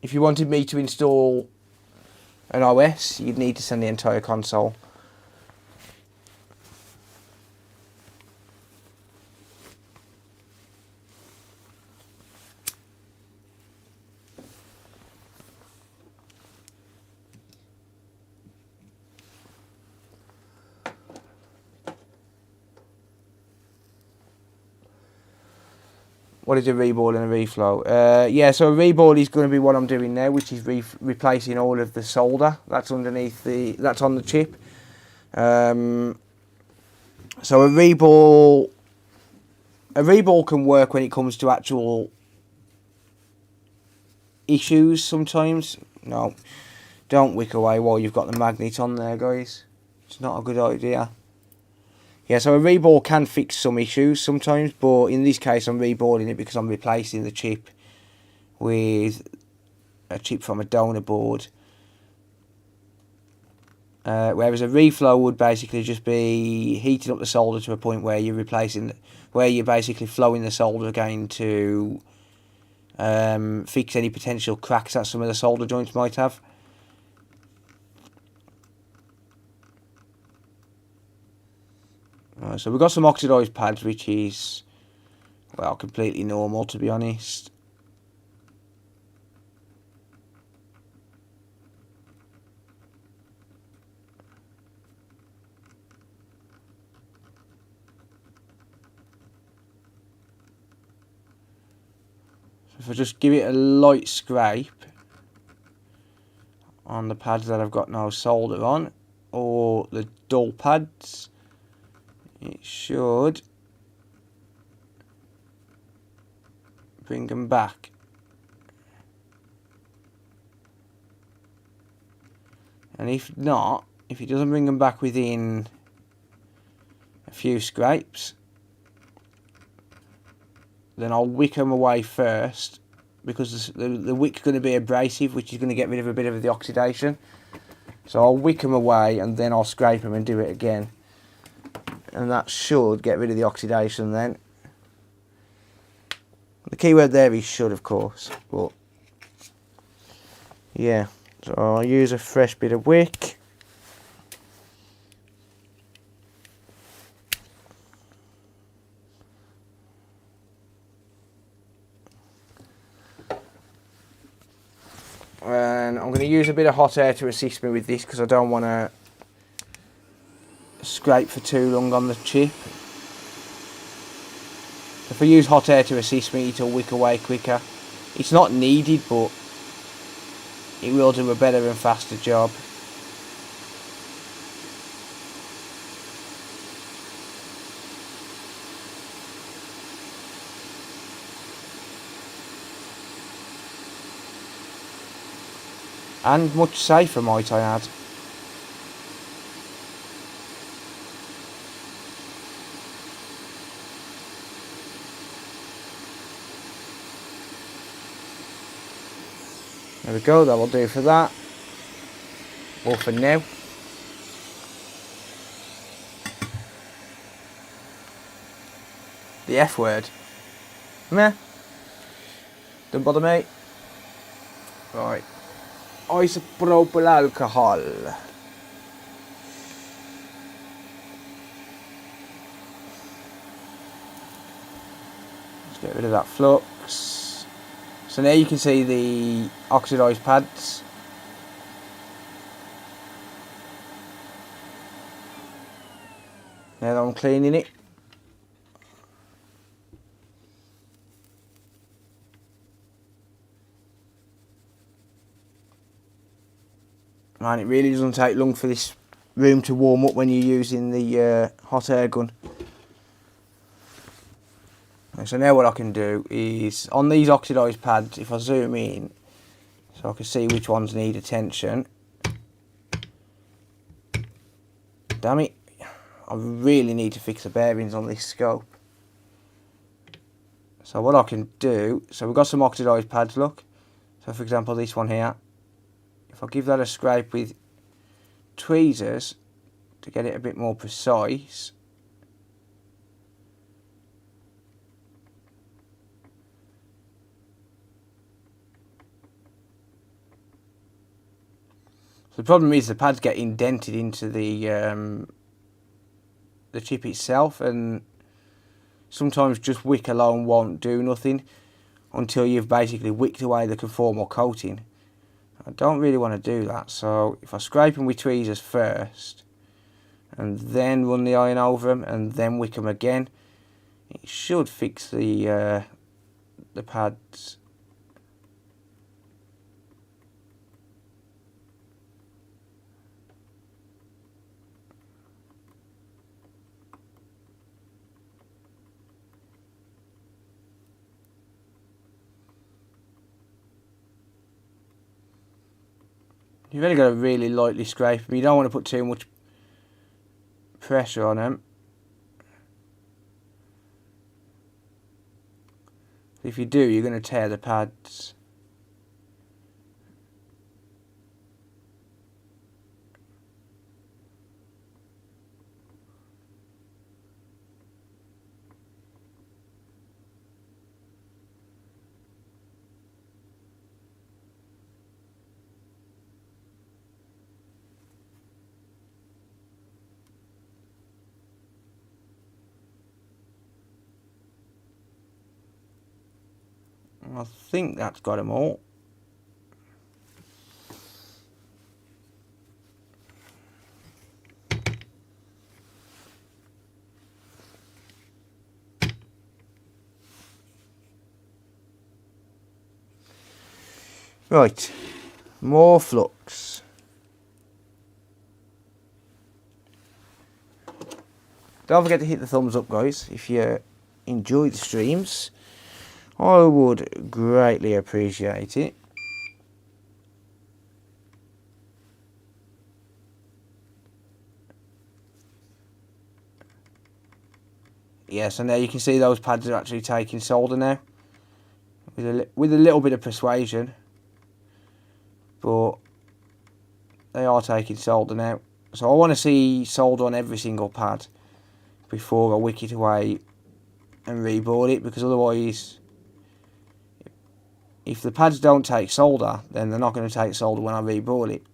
If you wanted me to install an OS, you'd need to send the entire console. What is a reball and a reflow? Yeah, so a reball is going to be what I'm doing now, which is replacing all of the solder that's underneath that's on the chip. So a reball can work when it comes to actual issues sometimes. No, don't wick away while you've got the magnet on there, guys. It's not a good idea. Yeah, so a reball can fix some issues sometimes, but in this case I'm reballing it because I'm replacing the chip with a chip from a donor board. Whereas a reflow would basically just be heating up the solder to a point where you're basically flowing the solder again to fix any potential cracks that some of the solder joints might have. So we've got some oxidised pads, which is, well, completely normal, to be honest. So if I just give it a light scrape on the pads that I've got no solder on, or the dull pads, it should bring them back. And if not, if it doesn't bring them back within a few scrapes, then I'll wick them away first, because the wick's going to be abrasive, which is going to get rid of a bit of the oxidation. So I'll wick them away and then I'll scrape them and do it again. And that should get rid of the oxidation then. The keyword there is should, of course, but yeah. So I'll use a fresh bit of wick. And I'm going to use a bit of hot air to assist me with this, because I don't want to scrape for too long on the chip. If I use hot air to assist me, it'll wick away quicker. It's not needed, but it will do a better and faster job. And much safer, might I add. There we go, that'll do for that. Or for now. The F word. Meh. Don't bother me. Right. Isopropyl alcohol. Let's get rid of that flux. So now you can see the oxidised pads. Now that I'm cleaning it. And it really doesn't take long for this room to warm up when you're using the hot air gun. And so now what I can do is, on these oxidised pads, if I zoom in, so I can see which ones need attention. Damn it, I really need to fix the bearings on this scope. So what I can do, so we've got some oxidised pads, look. So for example this one here, if I give that a scrape with tweezers to get it a bit more precise, the problem is the pads get indented into the chip itself, and sometimes just wick alone won't do nothing until you've basically wicked away the conformal coating. I don't really want to do that, so if I scrape them with tweezers first and then run the iron over them and then wick them again, it should fix the pads. You've only got to really lightly scrape them. You don't want to put too much pressure on them. If you do, you're going to tear the pads. I think that's got them all. Right, more flux. Don't forget to hit the thumbs up, guys, if you enjoy the streams. I would greatly appreciate it. Yes, and there you can see those pads are actually taking solder now. With a little bit of persuasion. But they are taking solder now. So I want to see solder on every single pad before I wick it away and reboard it, because otherwise, if the pads don't take solder, then they're not going to take solder when I reboard it.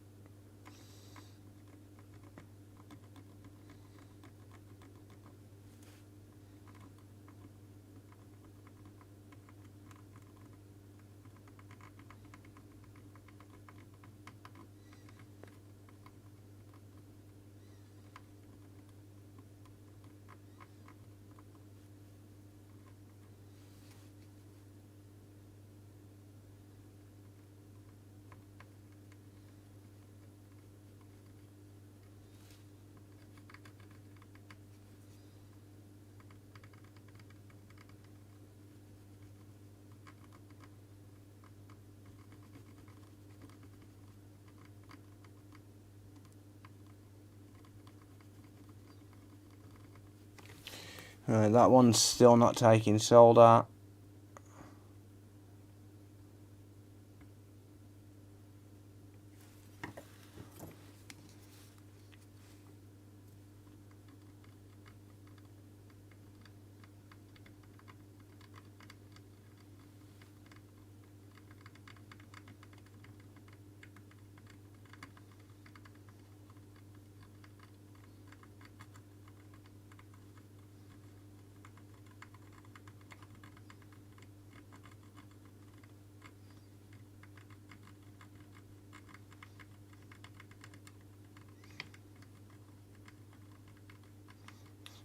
Right, that one's still not taking solder.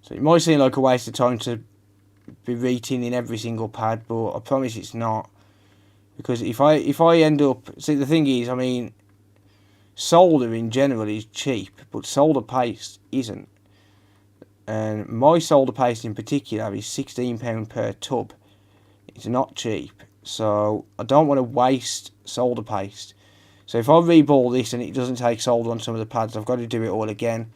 So it might seem like a waste of time to be retinning every single pad, but I promise it's not. Because if I end up... See, the thing is, I mean, solder in general is cheap, but solder paste isn't. And my solder paste in particular is £16 per tub. It's not cheap. So I don't want to waste solder paste. So if I reball this and it doesn't take solder on some of the pads, I've got to do it all again.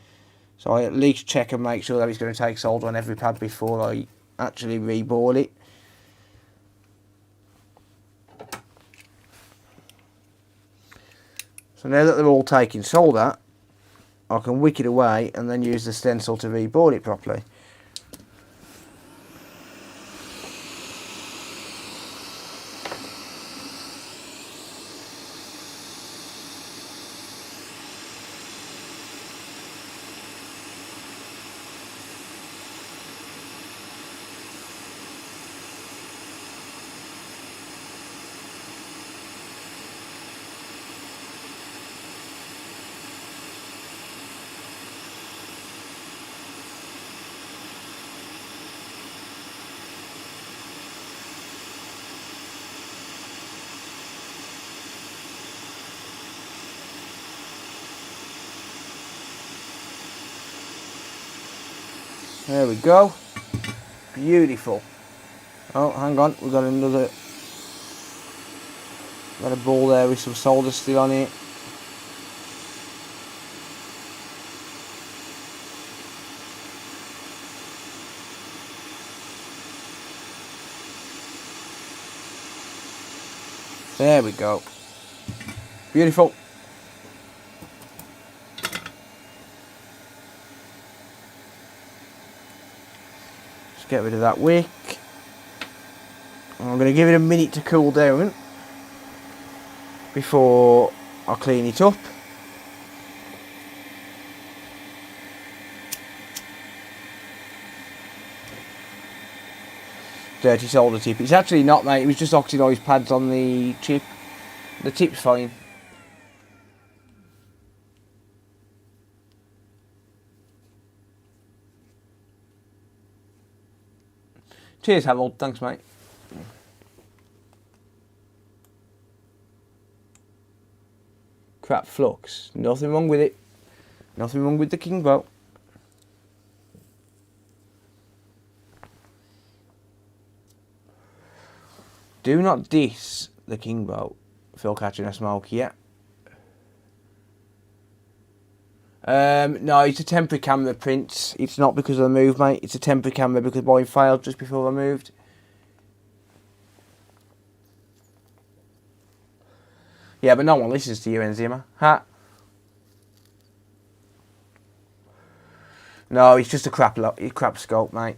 So I at least check and make sure that it's going to take solder on every pad before I actually reball it. So now that they're all taking solder, I can wick it away and then use the stencil to reball it properly. There we go. Beautiful. Oh, hang on. We've got another... Got a ball there with some solder still on it. There we go. Beautiful. Just get rid of that wick. I'm going to give it a minute to cool down before I clean it up. Dirty solder tip. It's actually not, mate. It was just oxidised pads on the chip. The tip's fine. Cheers, Harold. Thanks, mate. Crap flux. Nothing wrong with it. Nothing wrong with the king boat. Do not diss the king boat. Phil catching a smoke, yeah. No, it's a temporary camera, Prince. It's not because of the move, mate. It's a temporary camera because mine failed just before I moved. Yeah, but no one listens to you, Enzima. Ha. No, it's just a crap scope, mate.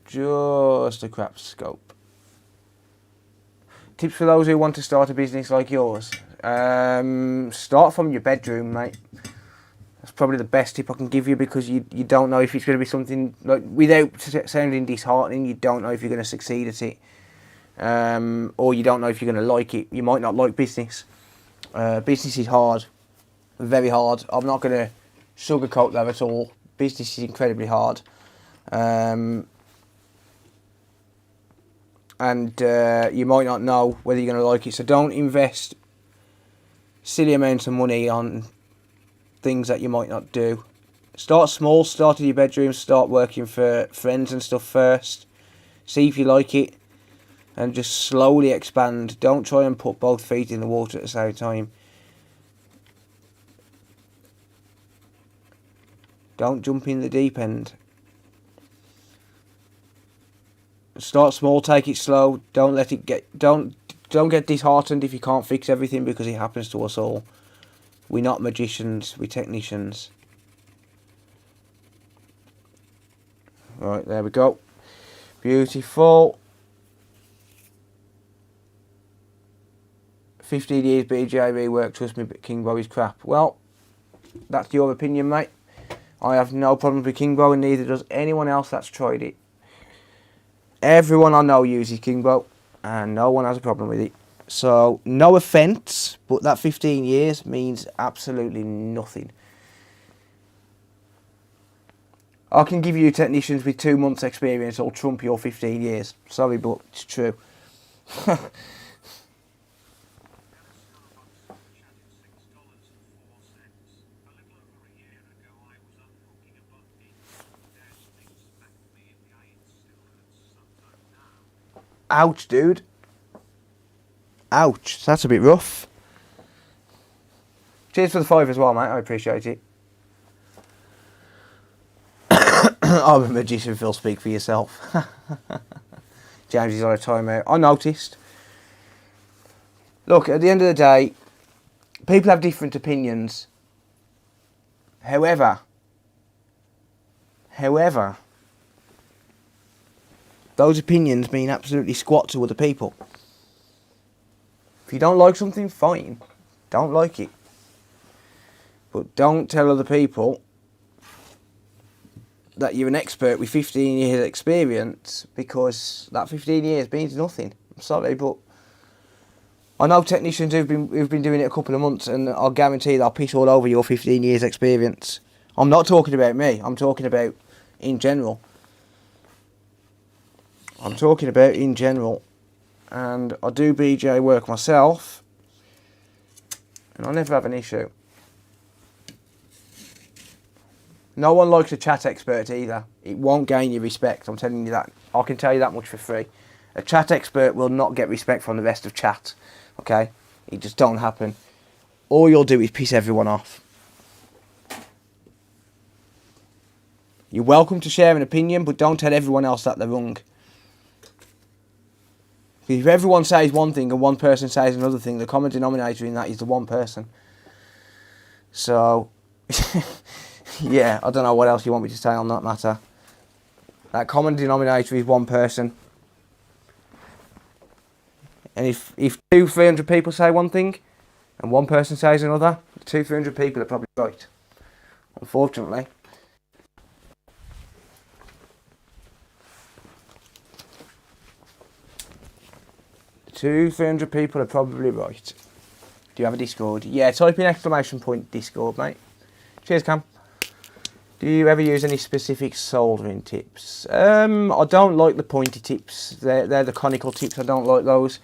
Just a crap scope. Tips for those who want to start a business like yours. Start from your bedroom, mate. That's probably the best tip I can give you because you don't know if it's going to be something, like, without sounding disheartening, you don't know if you're going to succeed at it. Or you don't know if you're going to like it. You might not like business. Business is hard. Very hard. I'm not going to sugarcoat that at all. Business is incredibly hard. And you might not know whether you're going to like it. So don't invest silly amounts of money on things that you might not do. Start small. Start in your bedroom. Start working for friends and stuff first. See if you like it. And just slowly expand. Don't try and put both feet in the water at the same time. Don't jump in the deep end. Start small, take it slow. Don't let it don't get disheartened if you can't fix everything, because it happens to us all. We're not magicians, we're technicians. Right, there we go. Beautiful. 15 years BJV work, trust me, but King Bow is crap. Well, that's your opinion, mate. I have no problem with King Bow, and neither does anyone else that's tried it. Everyone I know uses King Bow, and no one has a problem with it. So, no offence, but that 15 years means absolutely nothing. I can give you technicians with 2 months experience who'll trump your 15 years. Sorry, but it's true. Ouch, dude. Ouch. That's a bit rough. Cheers for the 5 as well, mate. I appreciate it. I'm a magician, Phil. Speak for yourself. James is on a timeout. I noticed. Look, at the end of the day, people have different opinions. However, those opinions mean absolutely squat to other people. If you don't like something, fine. Don't like it. But don't tell other people that you're an expert with 15 years experience, because that 15 years means nothing. I'm sorry, but I know technicians who've been doing it a couple of months, and I'll guarantee they'll piss all over your 15 years experience. I'm not talking about me. I'm talking about in general. I'm talking about in general. And I do BJ work myself, and I never have an issue. No one likes a chat expert either. It won't gain you respect, I'm telling you that. I can tell you that much for free. A chat expert will not get respect from the rest of chat. Okay? It just don't happen. All you'll do is piss everyone off. You're welcome to share an opinion, but don't tell everyone else that they're wrong. If everyone says one thing and one person says another thing, the common denominator in that is the one person. So, yeah, I don't know what else you want me to say on that matter. That common denominator is one person. And if 200-300 people say one thing and one person says another, the 200-300 people are probably right. Unfortunately. 200-300 people are probably right. Do you have a Discord? Yeah, type in ! Discord, mate. Cheers, Cam. Do you ever use any specific soldering tips? I don't like the pointy tips. They're the conical tips. I don't like those.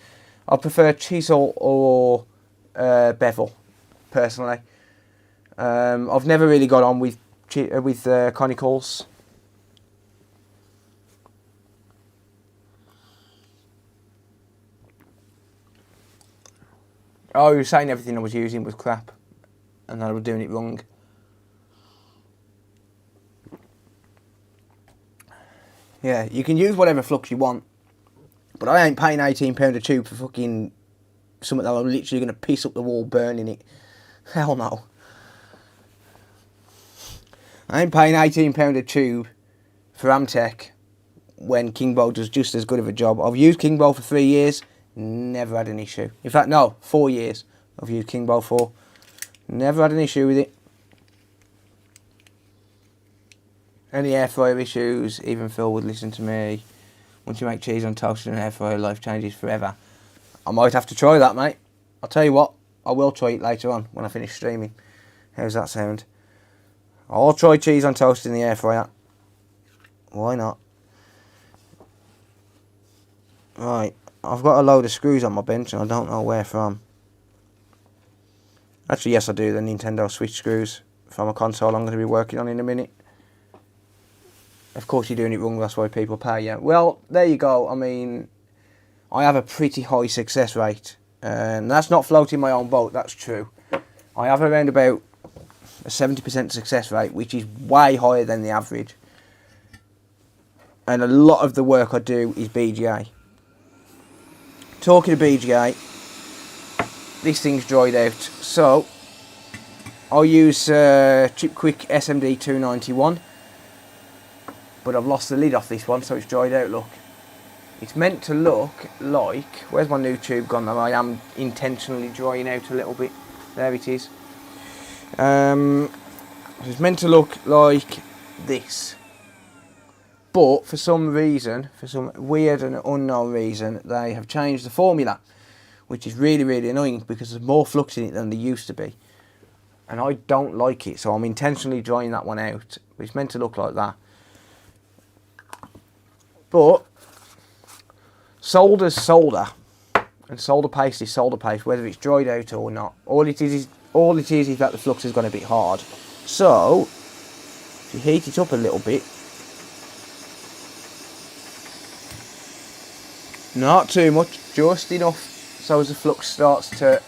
I prefer chisel or bevel, personally. I've never really got on with conicals. Oh, you were saying everything I was using was crap, and that I was doing it wrong. Yeah, you can use whatever flux you want, but I ain't paying £18 a tube for fucking something that I'm literally going to piss up the wall burning it. Hell no. I ain't paying £18 a tube for Amtech when Kingbo does just as good of a job. I've used Kingbo for 3 years, never had an issue. In fact, no, 4 years I've used Kingbo for. Never had an issue with it. Any air fryer issues, even Phil would listen to me. Once you make cheese on toast in an air fryer, life changes forever. I might have to try that, mate. I'll tell you what, I will try it later on when I finish streaming. How's that sound? I'll try cheese on toast in the air fryer. Why not? Right, I've got a load of screws on my bench and I don't know where from. Actually, yes I do, the Nintendo Switch screws from a console I'm going to be working on in a minute. Of course you're doing it wrong, that's why people pay you. Well, there you go. I mean, I have a pretty high success rate. And that's not floating my own boat, that's true. I have around about a 70% success rate, which is way higher than the average. And a lot of the work I do is BGA. Talking of BGA, this thing's dried out. So, I'll use Chipquick SMD 291. But I've lost the lid off this one, so it's dried out, look. It's meant to look like... Where's my new tube gone though? I am intentionally drying out a little bit. There it is. It's meant to look like this. But for some reason, for some weird and unknown reason, they have changed the formula. Which is really, really annoying because there's more flux in it than there used to be. And I don't like it, so I'm intentionally drying that one out. It's meant to look like that. But solder's solder, and solder paste is solder paste, whether it's dried out or not. All it is that the flux has gone a bit hard. So if you heat it up a little bit, not too much, just enough so as the flux starts to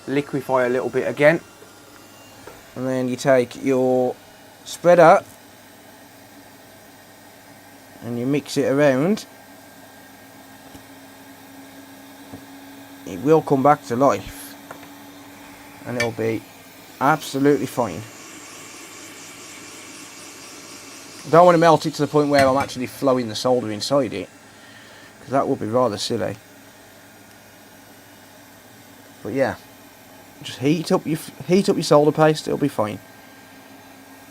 liquefy a little bit again, and then you take your spreader and you mix it around, it will come back to life and it'll be absolutely fine. I don't want to melt it to the point where I'm actually flowing the solder inside it, because that would be rather silly. But yeah, just heat up your solder paste, it'll be fine.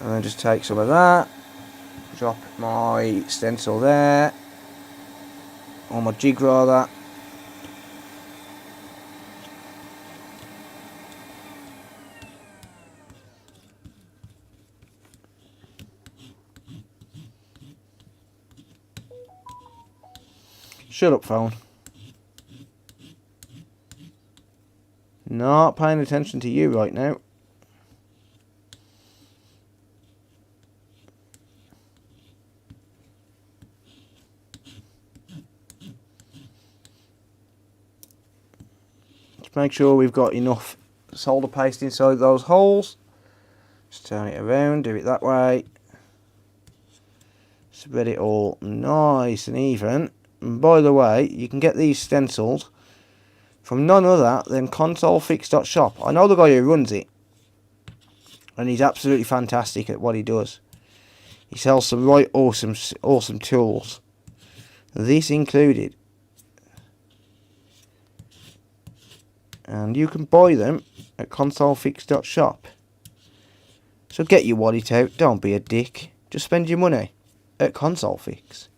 And then just take some of that, drop my stencil there, or my jig rather. Shut up, phone. Not paying attention to you right now. Make sure we've got enough solder paste inside those holes. Just turn it around, do it that way. Spread it all nice and even. And by the way, you can get these stenciled from none other than consolefix.shop. I know the guy who runs it, and he's absolutely fantastic at what he does. He sells some right awesome tools, this included. And you can buy them at consolefix.shop. So get your wallet out, don't be a dick. Just spend your money at ConsoleFix.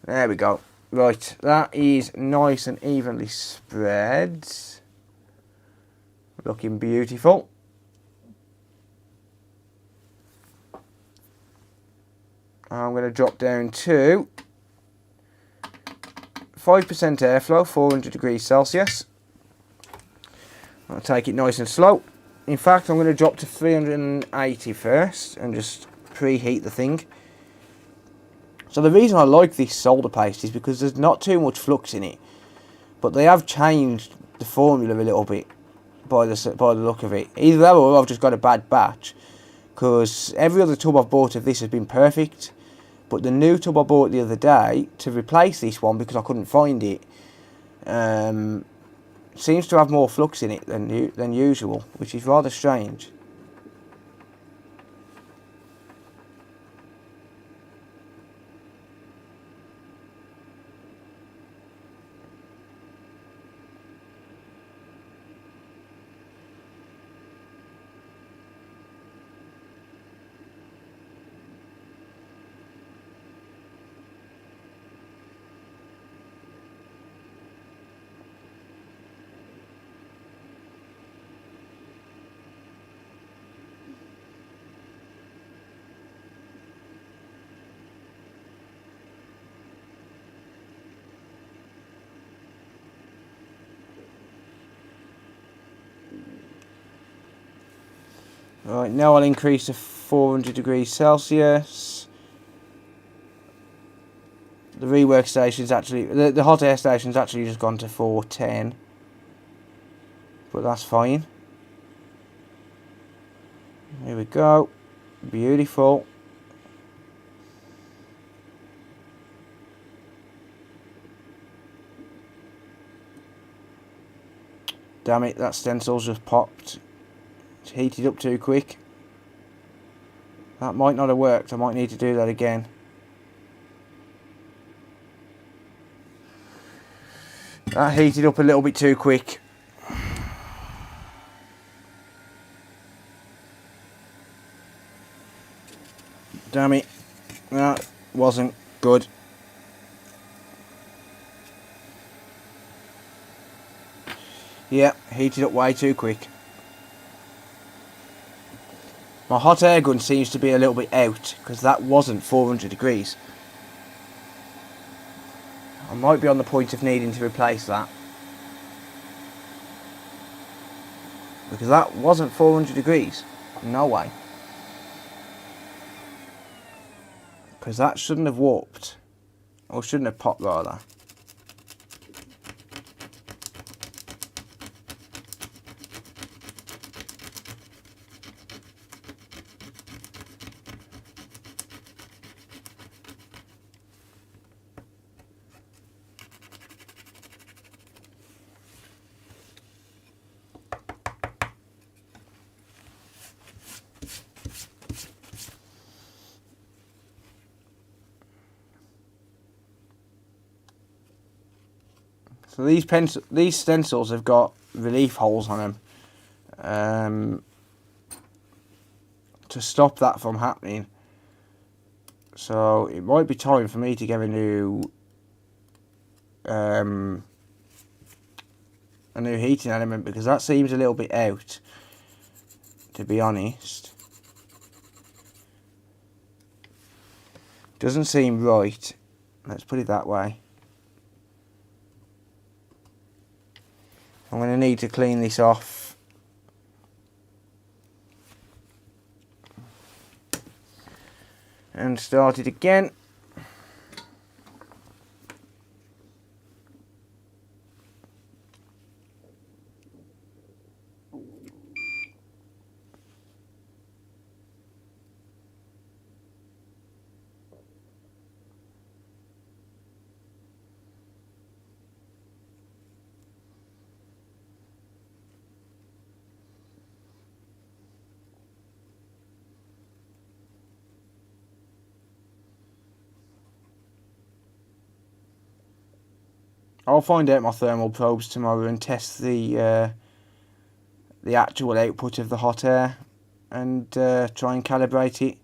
There we go. Right, that is nice and evenly spread. Looking beautiful. I'm going to drop down to 5% airflow, 400 degrees Celsius. I'll take it nice and slow. In fact, I'm going to drop to 380 first and just preheat the thing. So the reason I like this solder paste is because there's not too much flux in it, but they have changed the formula a little bit by the look of it. Either that or I've just got a bad batch, because every other tub I've bought of this has been perfect. But the new tub I bought the other day to replace this one, because I couldn't find it, seems to have more flux in it than usual, which is rather strange. Right, now I'll increase to 400 degrees Celsius. The rework station's actually, the hot air station's actually just gone to 410. But that's fine. Here we go. Beautiful. Damn it, that stencil's just popped. It's heated up too quick. That might not have worked. I might need to do that again. That heated up a little bit too quick. Damn it. That wasn't good. Yeah, heated up way too quick. My hot air gun seems to be a little bit out, because that wasn't 400 degrees. I might be on the point of needing to replace that, because that wasn't 400 degrees. No way. Because that shouldn't have warped. Or shouldn't have popped, rather. So these stencils have got relief holes on them to stop that from happening. So it might be time for me to get a new heating element, because that seems a little bit out, to be honest. Doesn't seem right. Let's put it that way. I'm going to need to clean this off. And start it again. I'll find out my thermal probes tomorrow and test the actual output of the hot air and try and calibrate it.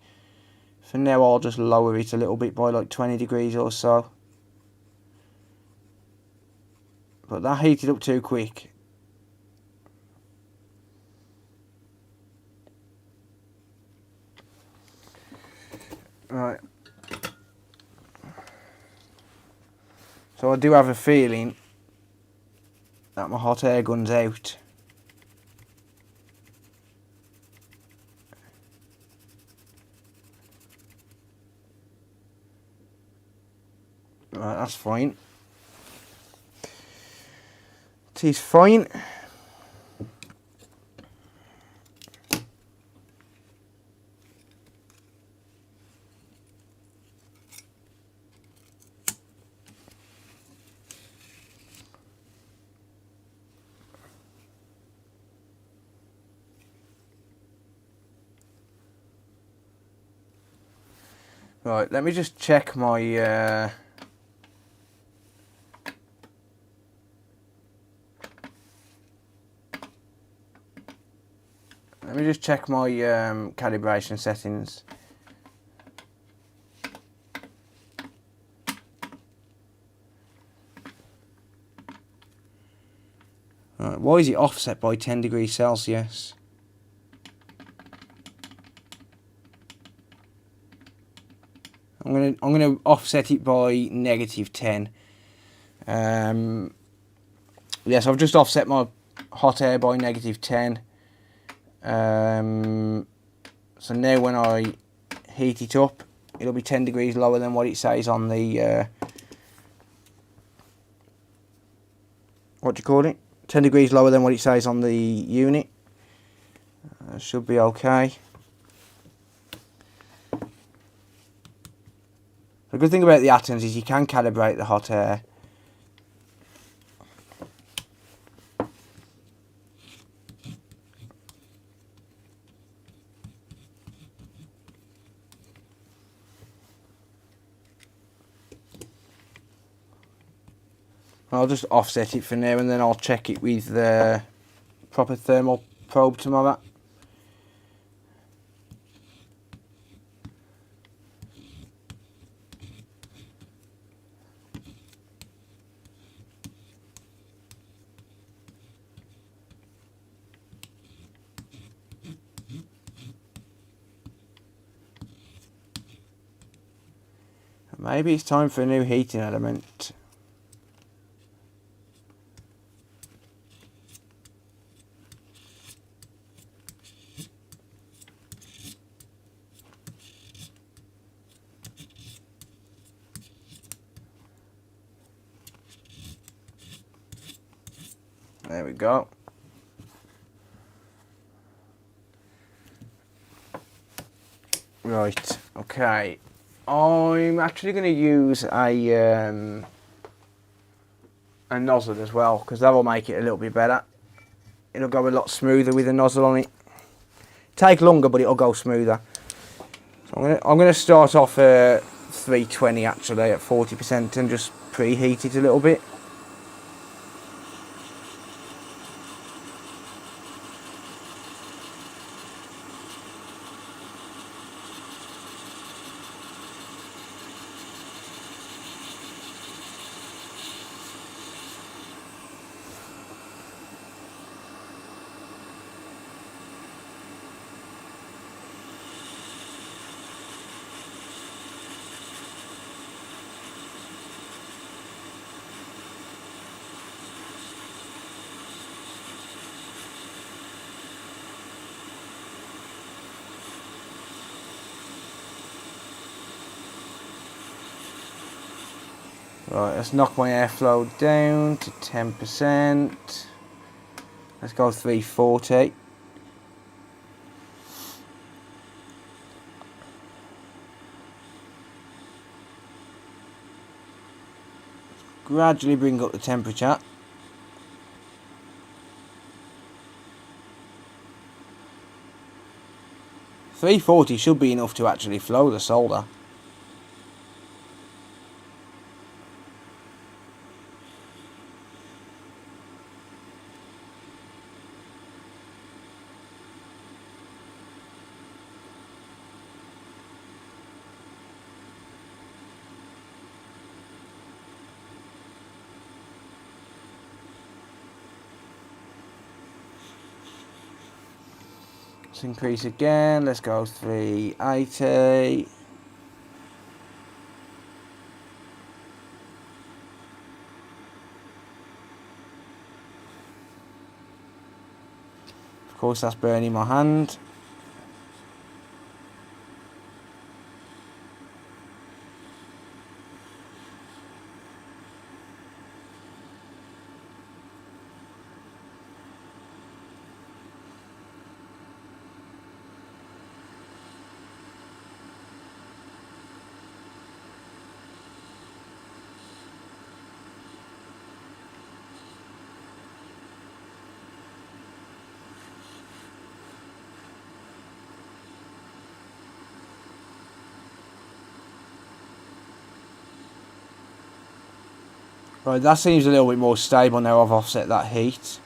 For now I'll just lower it a little bit by like 20 degrees or so. But that heated up too quick. Right. So I do have a feeling that my hot air gun's out. Right, that's fine. It is fine. Right, let me just check my calibration settings. Right, why is it offset by 10 degrees Celsius? I'm gonna offset it by -10. Yes, I've just offset my hot air by -10. So now when I heat it up, it'll be 10 degrees lower than what it says on the what do you call it? 10 degrees lower than what it says on the unit. Should be okay. The good thing about the atoms is you can calibrate the hot air. I'll just offset it for now and then I'll check it with the proper thermal probe tomorrow. Maybe it's time for a new heating element. There we go. Right, okay. I'm actually going to use a nozzle as well, because that will make it a little bit better. It'll go a lot smoother with a nozzle on it. Take longer, but it'll go smoother. So I'm gonna start off at 320 actually at 40% and just preheat it a little bit. Right, let's knock my airflow down to 10%. Let's go 340. Gradually bring up the temperature. $340 should be enough to actually flow the solder. Let's increase again. Let's go 380. Of course, that's burning my hand. Right, that seems a little bit more stable now I've offset that heat.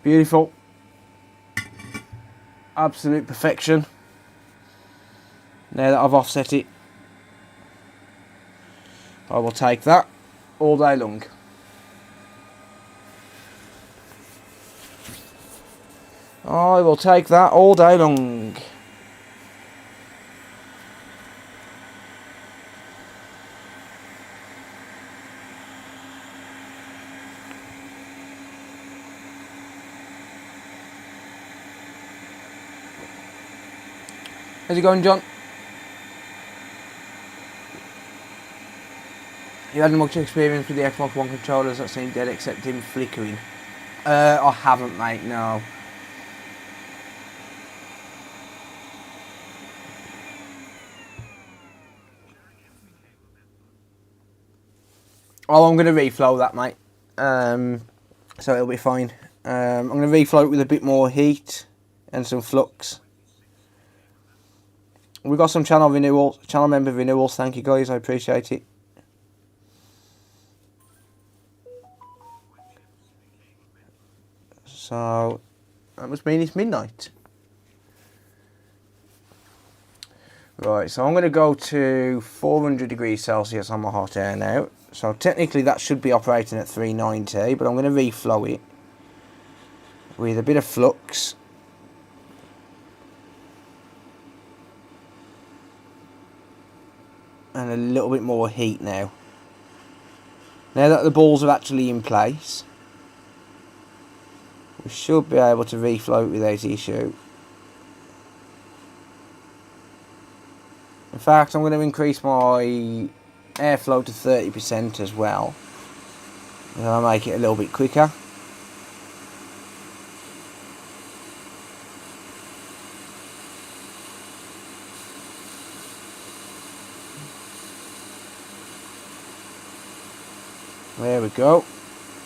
Beautiful. Absolute perfection. Now that I've offset it, I will take that all day long. I will take that all day long. How's it going, John? You had much experience with the Xbox One controllers that seem dead except him flickering? I haven't, mate, no. Oh, I'm going to reflow that, mate. So it'll be fine. I'm going to reflow it with a bit more heat and some flux. We got some channel member renewals. Thank you, guys. I appreciate it. So that must mean it's midnight. Right, so I'm going to go to 400 degrees Celsius on my hot air now. So technically that should be operating at 390, but I'm going to reflow it with a bit of flux. And a little bit more heat now. Now that the balls are actually in place, we should be able to reflow it without issue. In fact, I'm going to increase my airflow to 30% as well. And I'll make it a little bit quicker. There we go.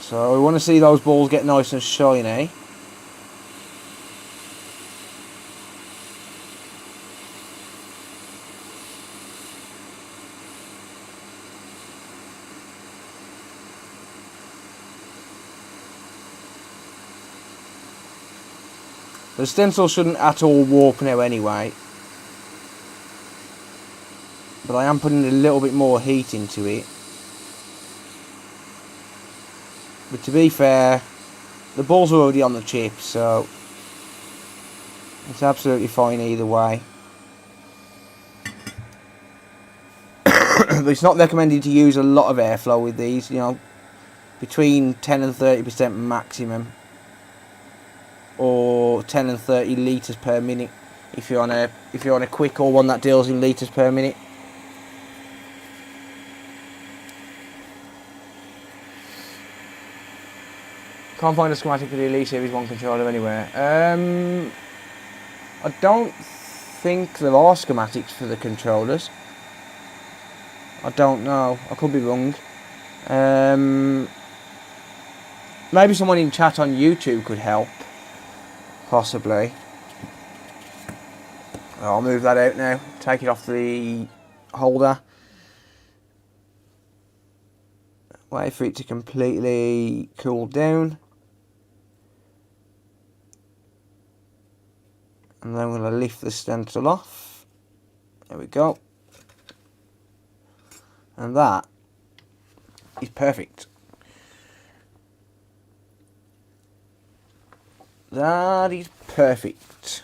So we want to see those balls get nice and shiny. The stencil shouldn't at all warp now anyway. But I am putting a little bit more heat into it. But to be fair, the balls are already on the chip, so it's absolutely fine either way. But it's not recommended to use a lot of airflow with these, you know, between 10 and 30% maximum, or 10 and 30 litres per minute if you're on a quick or one that deals in litres per minute. Can't find a schematic for the Elite Series 1 controller anywhere. I don't think there are schematics for the controllers. I don't know. I could be wrong. Maybe someone in chat on YouTube could help. Possibly. I'll move that out now. Take it off the holder. Wait for it to completely cool down. And then I'm going to lift the stencil off. There we go. And that is perfect. That is perfect.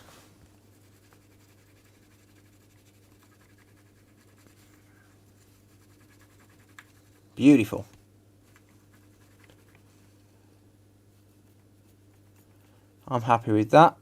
Beautiful. I'm happy with that.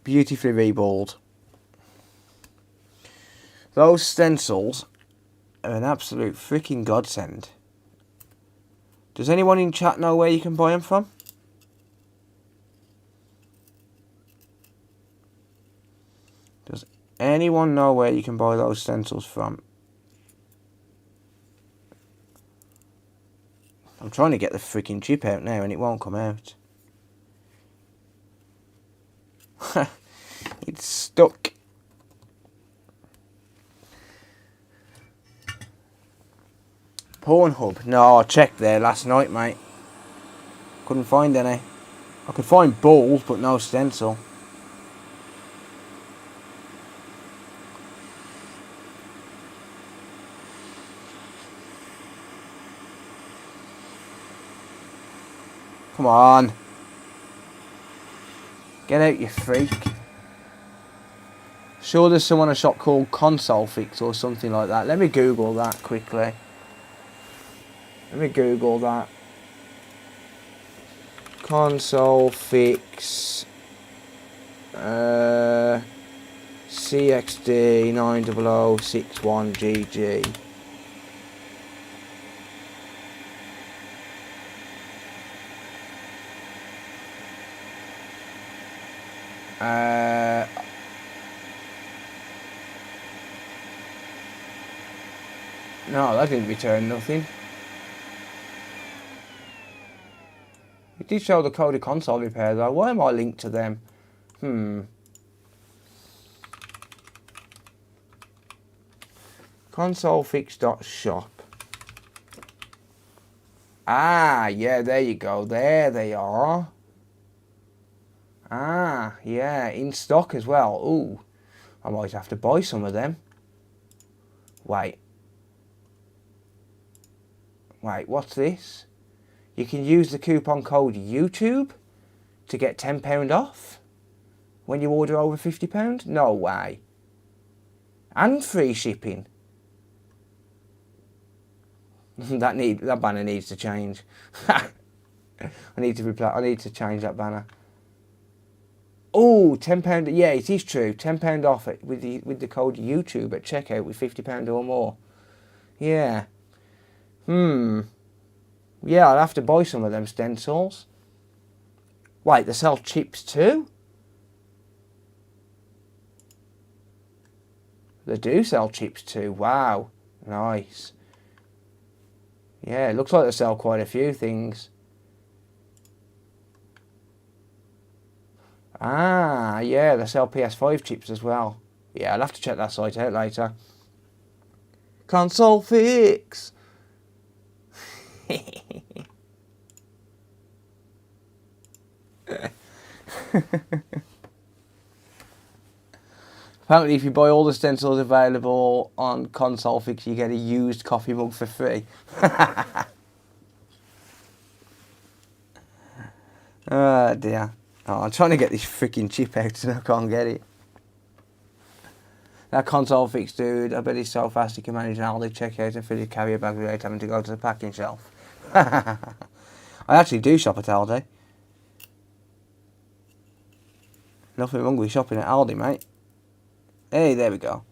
Beautifully reballed. Those stencils are an absolute freaking godsend. Does anyone in chat know where you can buy them from? Does anyone know where you can buy those stencils from? I'm trying to get the freaking chip out now and it won't come out. It's stuck. Pornhub. No, I checked there last night, mate. Couldn't find any. I could find balls, but no stencil. Come on. Get out, you freak. Sure there's someone in a shop called Console Fix or something like that. Let me Google that quickly. Let me Google that. Console Fix. CXD 90061GG. No, that didn't return nothing. It did show the code of console repair though. Why am I linked to them? Consolefix.shop. Ah, yeah, there you go. There they are. Ah, yeah, in stock as well. Ooh, I might have to buy some of them. Wait, what's this? You can use the coupon code YouTube to get £10 off when you order over £50? No way. And free shipping. That banner needs to change. I need to change that banner. Oh, £10. Yeah, it is true. £10 off it with the code YouTube at checkout with £50 or more. Yeah. Yeah, I'll have to buy some of them stencils. Wait, they sell chips too? They do sell chips too. Wow. Nice. Yeah, it looks like they sell quite a few things. Ah, yeah, they sell PS5 chips as well. Yeah, I'll have to check that site out later. Console fix. Apparently, if you buy all the stencils available on Console Fix, you get a used coffee mug for free. Oh dear. Oh, I'm trying to get this freaking chip out and I can't get it. That Console Fix dude, I bet he's so fast he can manage an Aldi checkout and fill his carrier bag without having to go to the packing shelf. I actually do shop at Aldi. Nothing wrong with shopping at Aldi, mate. Hey, there we go.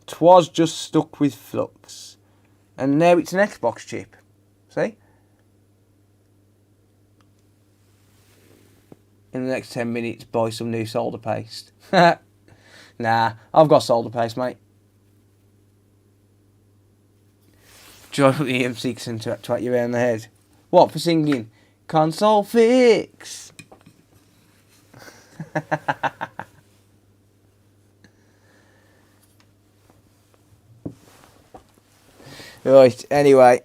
'Twas just stuck with flux. And now it's an Xbox chip. See? In the next 10 minutes, buy some new solder paste. Nah, I've got solder paste, mate. Drive up the EM6 and twat you around the head. What, for singing? Console fix! Right, anyway.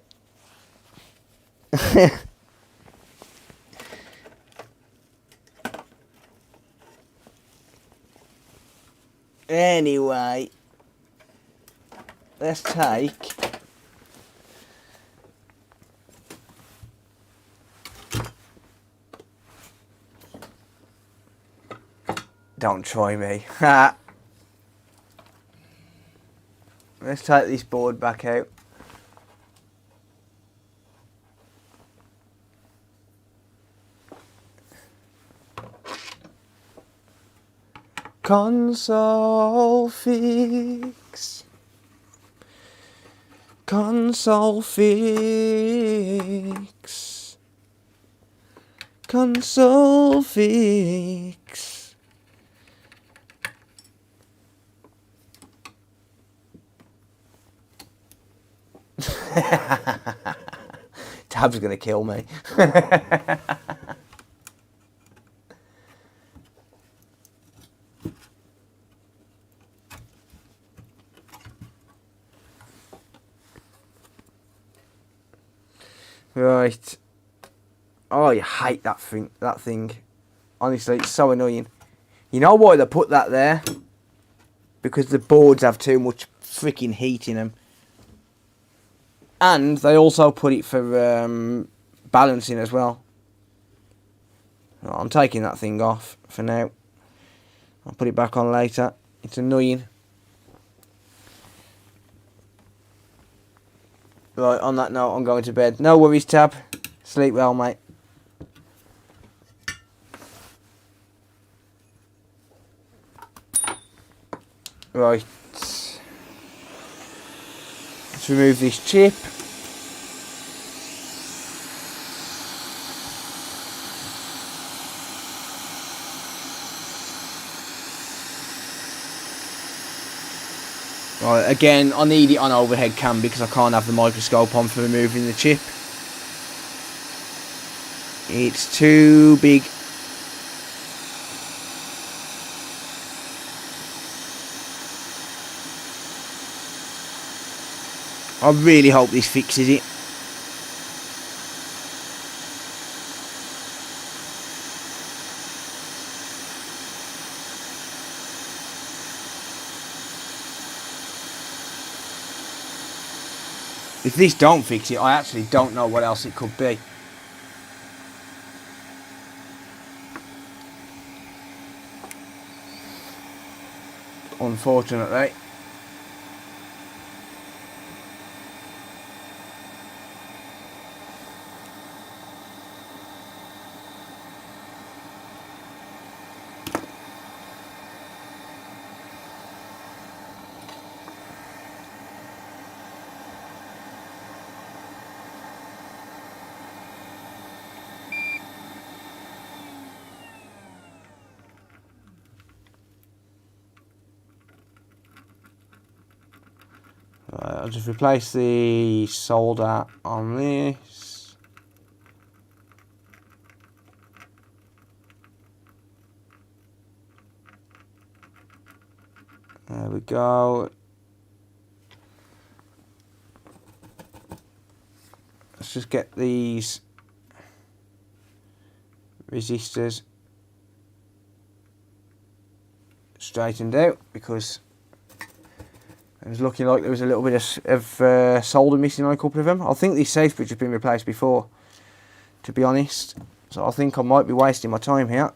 Anyway. Let's take... Don't try me. Let's take this board back out. Console fix. Console fix. Console fix. Tab's gonna kill me. Right. Oh, you hate that thing. That thing. Honestly, it's so annoying. You know why they put that there? Because the boards have too much freaking heat in them. And they also put it for balancing as well. I'm taking that thing off for now. I'll put it back on later. It's annoying. Right, on that note, I'm going to bed. No worries, Tab. Sleep well, mate. Right. Let's remove this chip. Right, again, I need it on overhead cam because I can't have the microscope on for removing the chip. It's too big. I really hope this fixes it. If this don't fix it, I actually don't know what else it could be. Unfortunately. I'll just replace the solder on this. There we go. Let's just get these resistors straightened out, because it was looking like there was a little bit of solder missing on a couple of them. I think these safe bridge have been replaced before, to be honest, so I think I might be wasting my time here.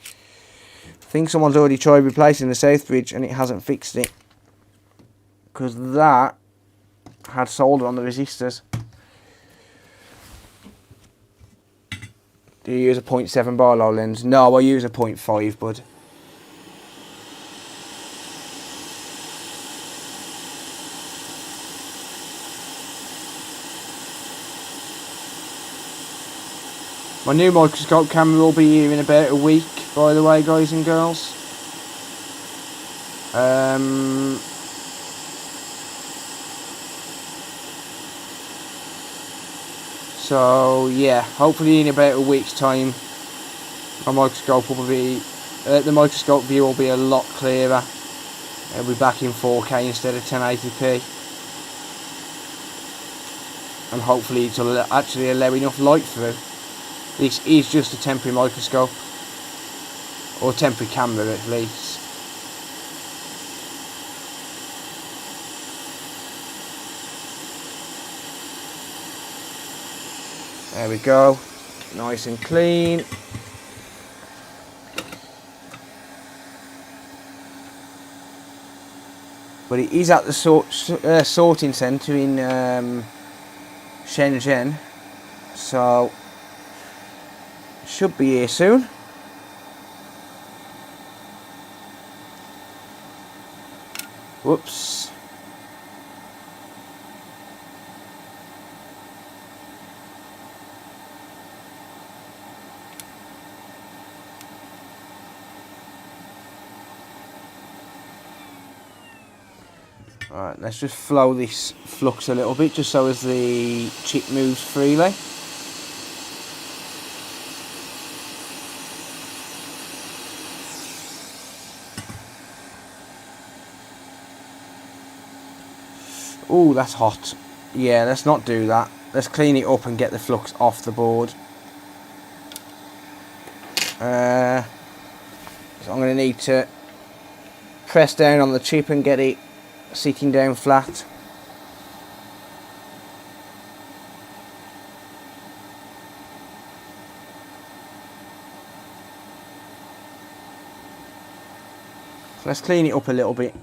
I think someone's already tried replacing the safe bridge and it hasn't fixed it, because that had solder on the resistors. Do you use a 0.7 Barlow lens? No, I use a 0.5, bud. My new microscope camera will be here in about a week, by the way, guys and girls. So yeah, hopefully in about a week's time, my microscope will be, the microscope view will be a lot clearer. It'll be back in 4K instead of 1080p, and hopefully it'll actually allow enough light through. This is just a temporary microscope, or temporary camera at least. There we go, nice and clean. But it is at the sorting centre in Shenzhen, so should be here soon. Whoops. Alright, let's just flow this flux a little bit, just so as the chip moves freely. Oh, that's hot. Yeah, let's not do that. Let's clean it up and get the flux off the board. So I'm going to need to press down on the chip and get it sitting down flat. So let's clean it up a little bit.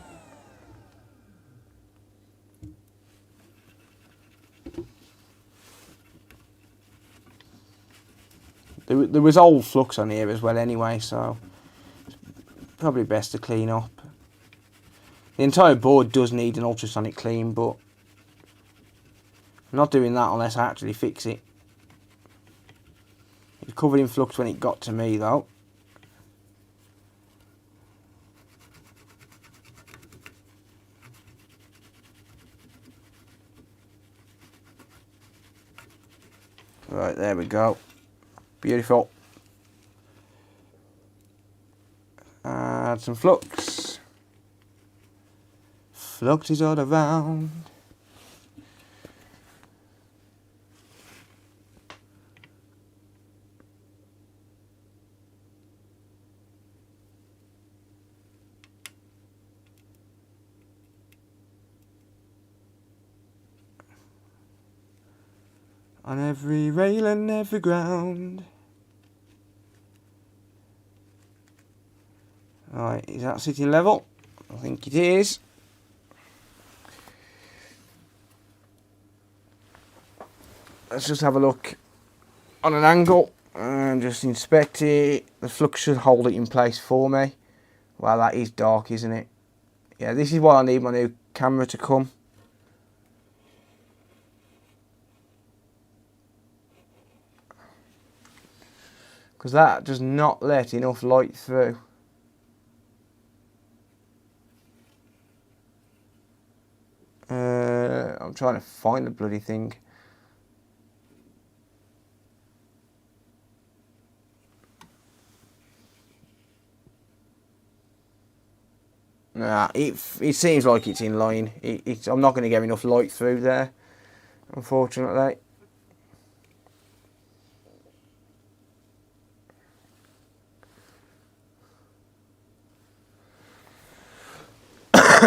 There was old flux on here as well anyway, so it's probably best to clean up. The entire board does need an ultrasonic clean, but I'm not doing that unless I actually fix it. It was covered in flux when it got to me though. Right, there we go. Beautiful. Add some flux. Flux is all around. On every rail and every ground. Right, is that sitting level? I think it is. Let's just have a look on an angle and just inspect it. The flux should hold it in place for me. Wow, that is dark, isn't it? Yeah, this is why I need my new camera to come. Because that does not let enough light through. I'm trying to find the bloody thing. Nah, it seems like it's in line. I'm not going to get enough light through there, unfortunately.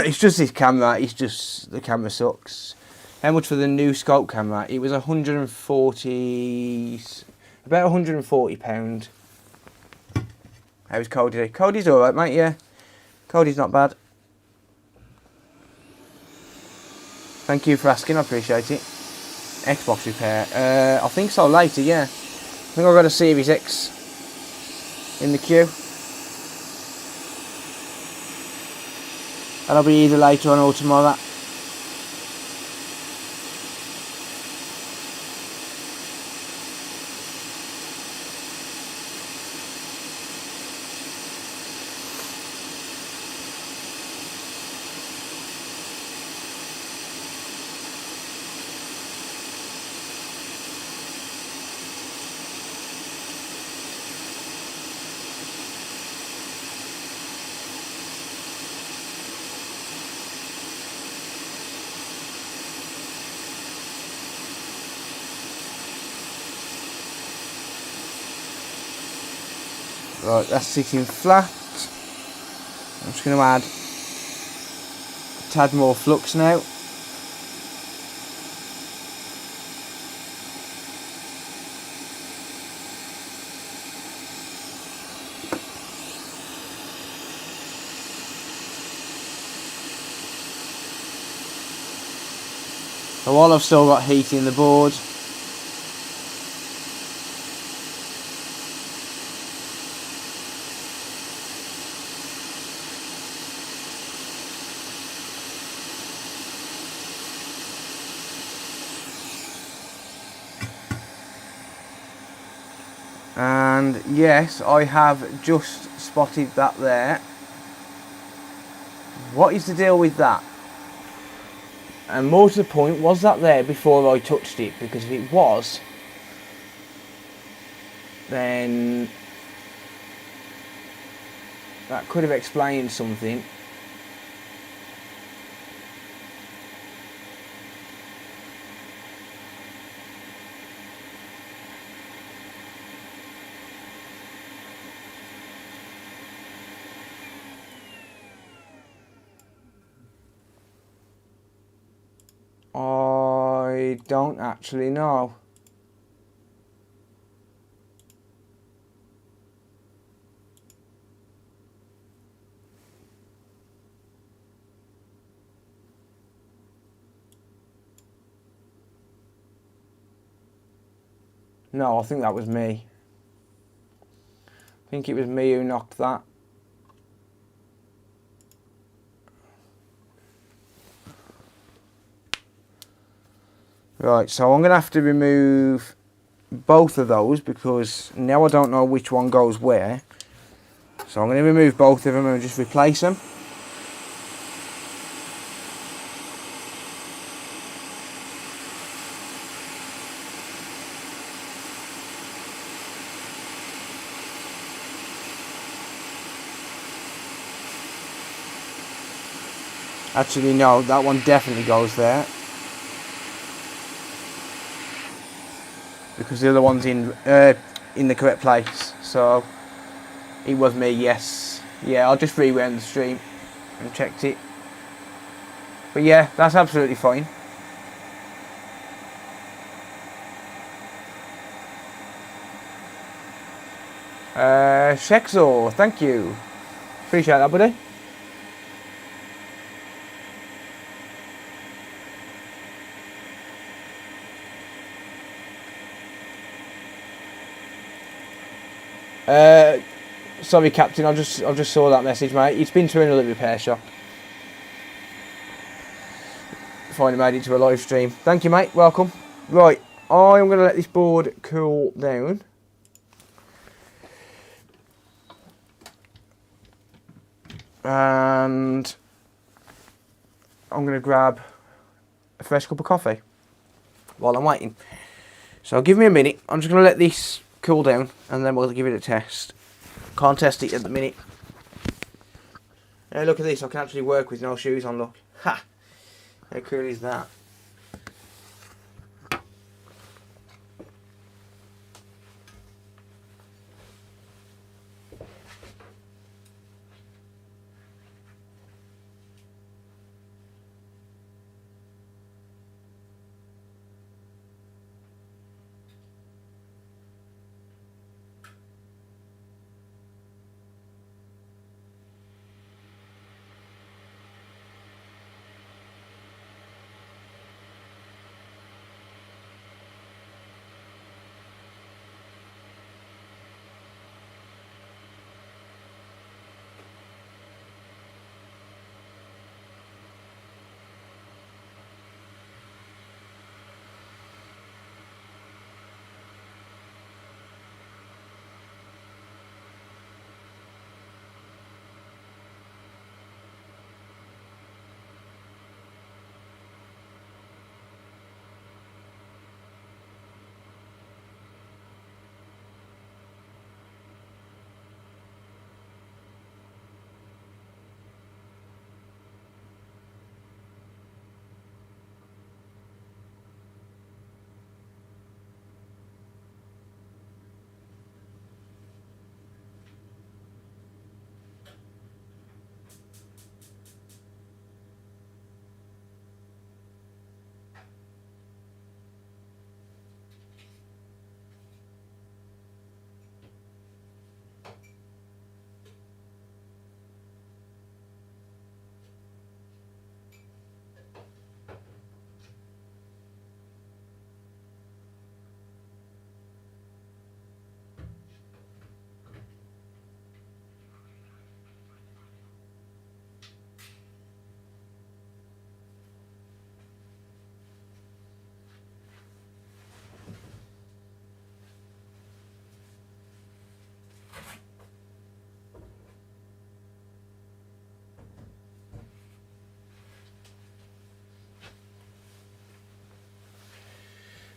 It's just this camera. It's just the camera sucks. How much for the new scope camera? It was 140, about £140. How's Cody? Cody's all right, mate. Yeah, Cody's not bad. Thank you for asking. I appreciate it. Xbox repair. I think so. Later, yeah. I think I've got a Series X in the queue. That'll be either later on or tomorrow. Right, that's sitting flat. I'm just going to add a tad more flux now. So while I've still got heat in the board, and yes, I have just spotted that there. What is the deal with that? And more to the point, was that there before I touched it? Because if it was, then that could have explained something. I don't actually know. No, I think that was me. I think it was me who knocked that. Right, so I'm going to have to remove both of those because now I don't know which one goes where. So I'm going to remove both of them and just replace them. Actually, no, that one definitely goes there. Because the other one's in the correct place. So it was me, yes. Yeah, I'll just rewound the stream and checked it. But yeah, that's absolutely fine. Shexor, thank you. Appreciate that, buddy. Sorry, Captain. I just saw that message, mate. It's been to another repair shop. Finally made it to a live stream. Thank you, mate. Welcome. Right, I'm going to let this board cool down. And I'm going to grab a fresh cup of coffee while I'm waiting. So give me a minute. I'm just going to let this cool down and then we'll give it a test. Can't test it at the minute. Hey, look at this. I can actually work with no shoes on, look. Ha! How cool is that?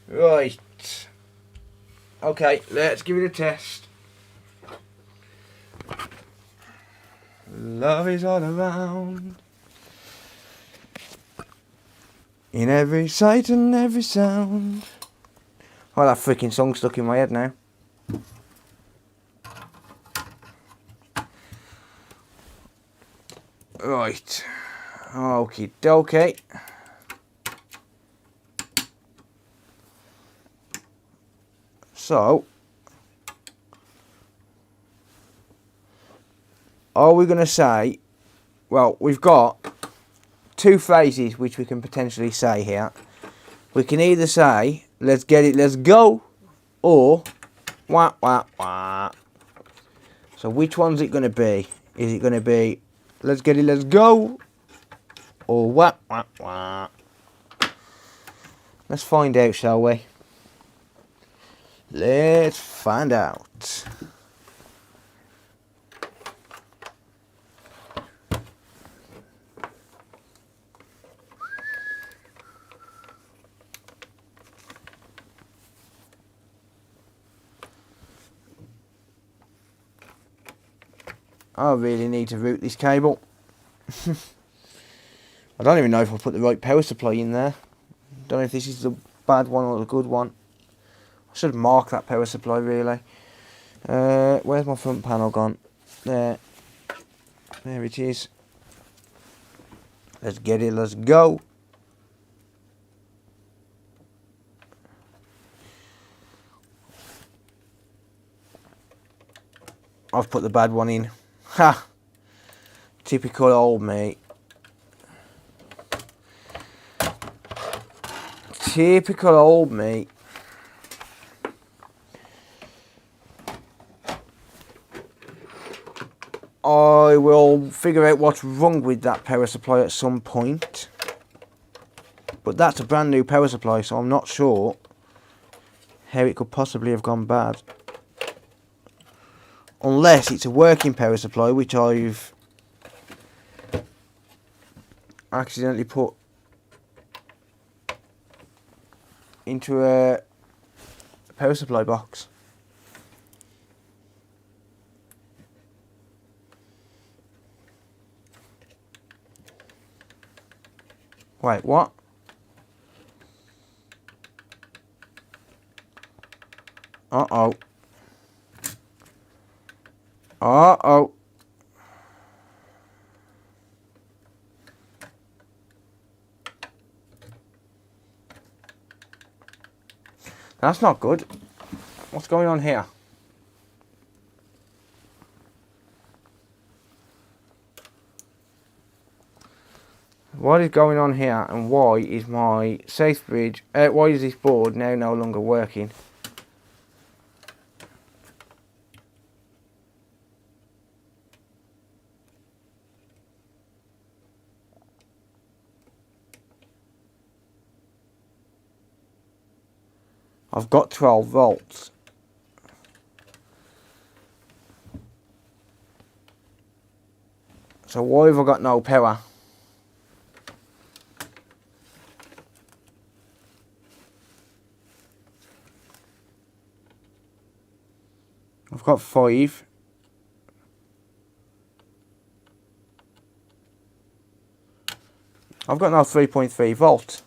Right. Okay, let's give it a test. Love is all around, in every sight and every sound. Oh, that freaking song's stuck in my head now. Right. Okie dokie. So, are we going to say, well, we've got two phrases which we can potentially say here. We can either say, let's get it, let's go, or, wah, wah, wah. So which one's it going to be? Is it going to be, let's get it, let's go, or wah, wah, wah? Let's find out, shall we? Let's find out. I really need to route this cable. I don't even know if I put the right power supply in there. Don't know if this is the bad one or the good one. I should mark that power supply really. Where's my front panel gone? There. There it is. Let's get it, let's go. I've put the bad one in. Ha! Typical old mate. Typical old mate. I will figure out what's wrong with that power supply at some point. But that's a brand new power supply, so I'm not sure how it could possibly have gone bad. Unless it's a working power supply, which I've accidentally put into a power supply box. Wait, what? Uh-oh. Uh-oh. That's not good. What's going on here? What is going on here, and why is my safe bridge, why is this board now no longer working? I've got 12 volts. So why have I got no power? I've got 5. I've got no 3.3 volt.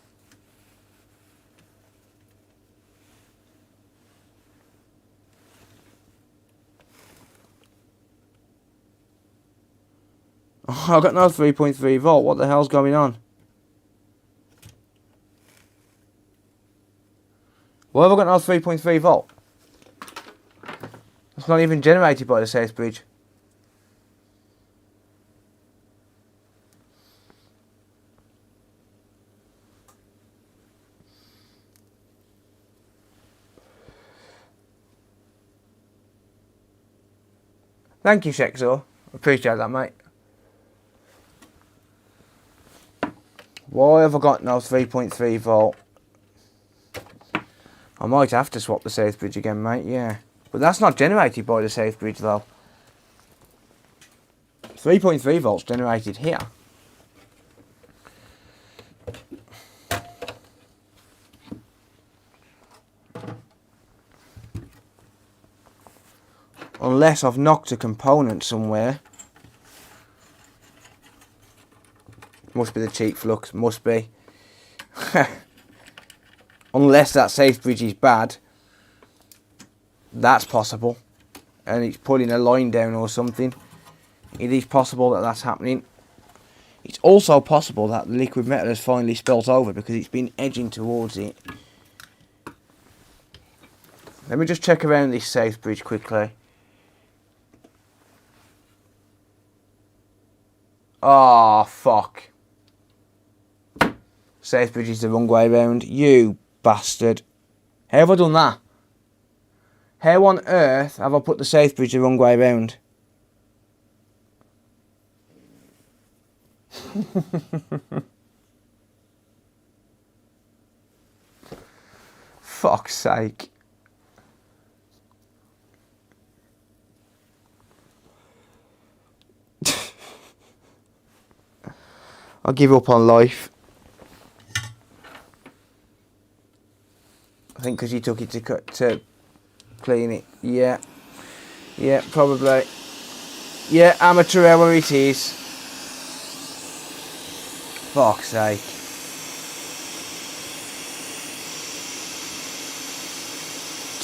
I've got no 3.3 volt. What the hell's going on? Why have I got no 3.3 volt? It's not even generated by the safe bridge. Thank you, Shexor. Appreciate that, mate. Why have I got no 3.3 volt? I might have to swap the safe bridge again, mate, yeah. But that's not generated by the safe bridge, though. 3.3 volts generated here. Unless I've knocked a component somewhere. Must be the cheap flux, must be. Unless that safe bridge is bad. That's possible. And it's pulling a line down or something. It is possible that that's happening. It's also possible that the liquid metal has finally spilt over because it's been edging towards it. Let me just check around this safe bridge quickly. Oh, fuck. Safe bridge is the wrong way round. You bastard. How have I done that? How on earth have I put the safe bridge the wrong way round? Fuck's sake. I'll give up on life. I think because you took it to clean it. Yeah. Yeah, probably. Yeah, amateur hour it is. Fuck's sake.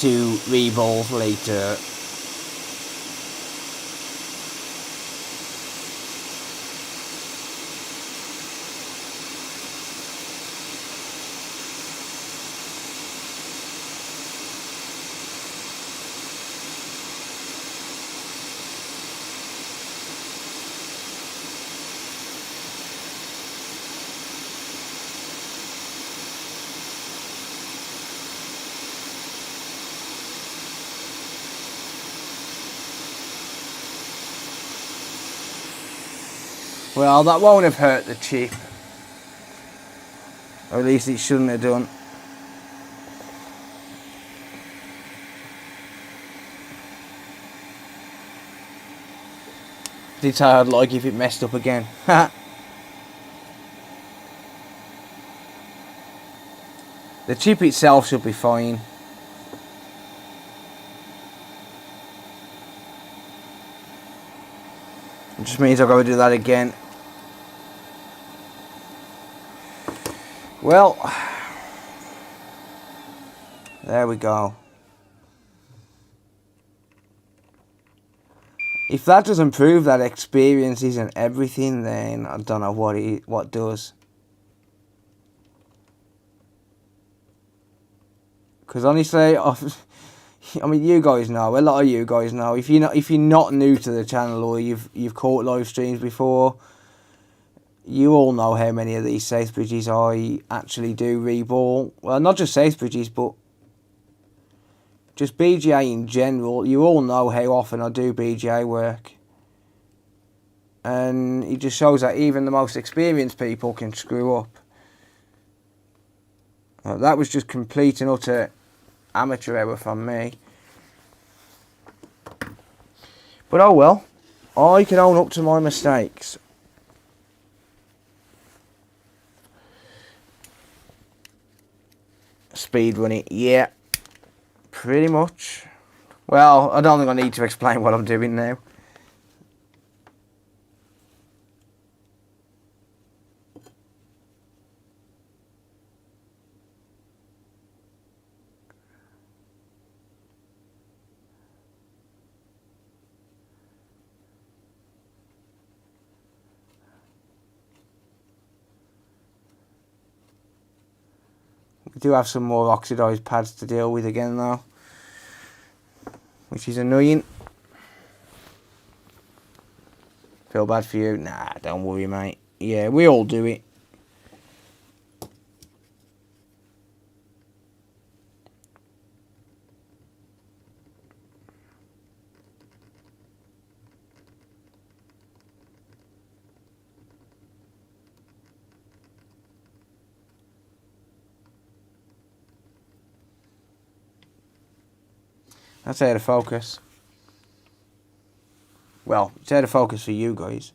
Two reballs later. Well, that won't have hurt the chip. Or at least it shouldn't have done. It's hard like if it messed up again. The chip itself should be fine. It just means I've got to do that again. Well, there we go. If that doesn't prove that experience isn't everything, then I don't know what does. Because honestly, I mean, you guys know. A lot of you guys know. If you're not new to the channel or you've caught live streams before, you all know how many of these safe bridges I actually do reball. Well, not just safe bridges, but just BGA in general. You all know how often I do BGA work. And it just shows that even the most experienced people can screw up. That was just complete and utter amateur error from me. But oh well. I can own up to my mistakes. Speedrun it, yeah, pretty much. Well, I don't think I need to explain what I'm doing now. We do have some more oxidized pads to deal with again though, which is annoying. Feel bad for you? Nah, don't worry mate. Yeah, we all do it. That's out of focus. Well, it's out of focus for you guys.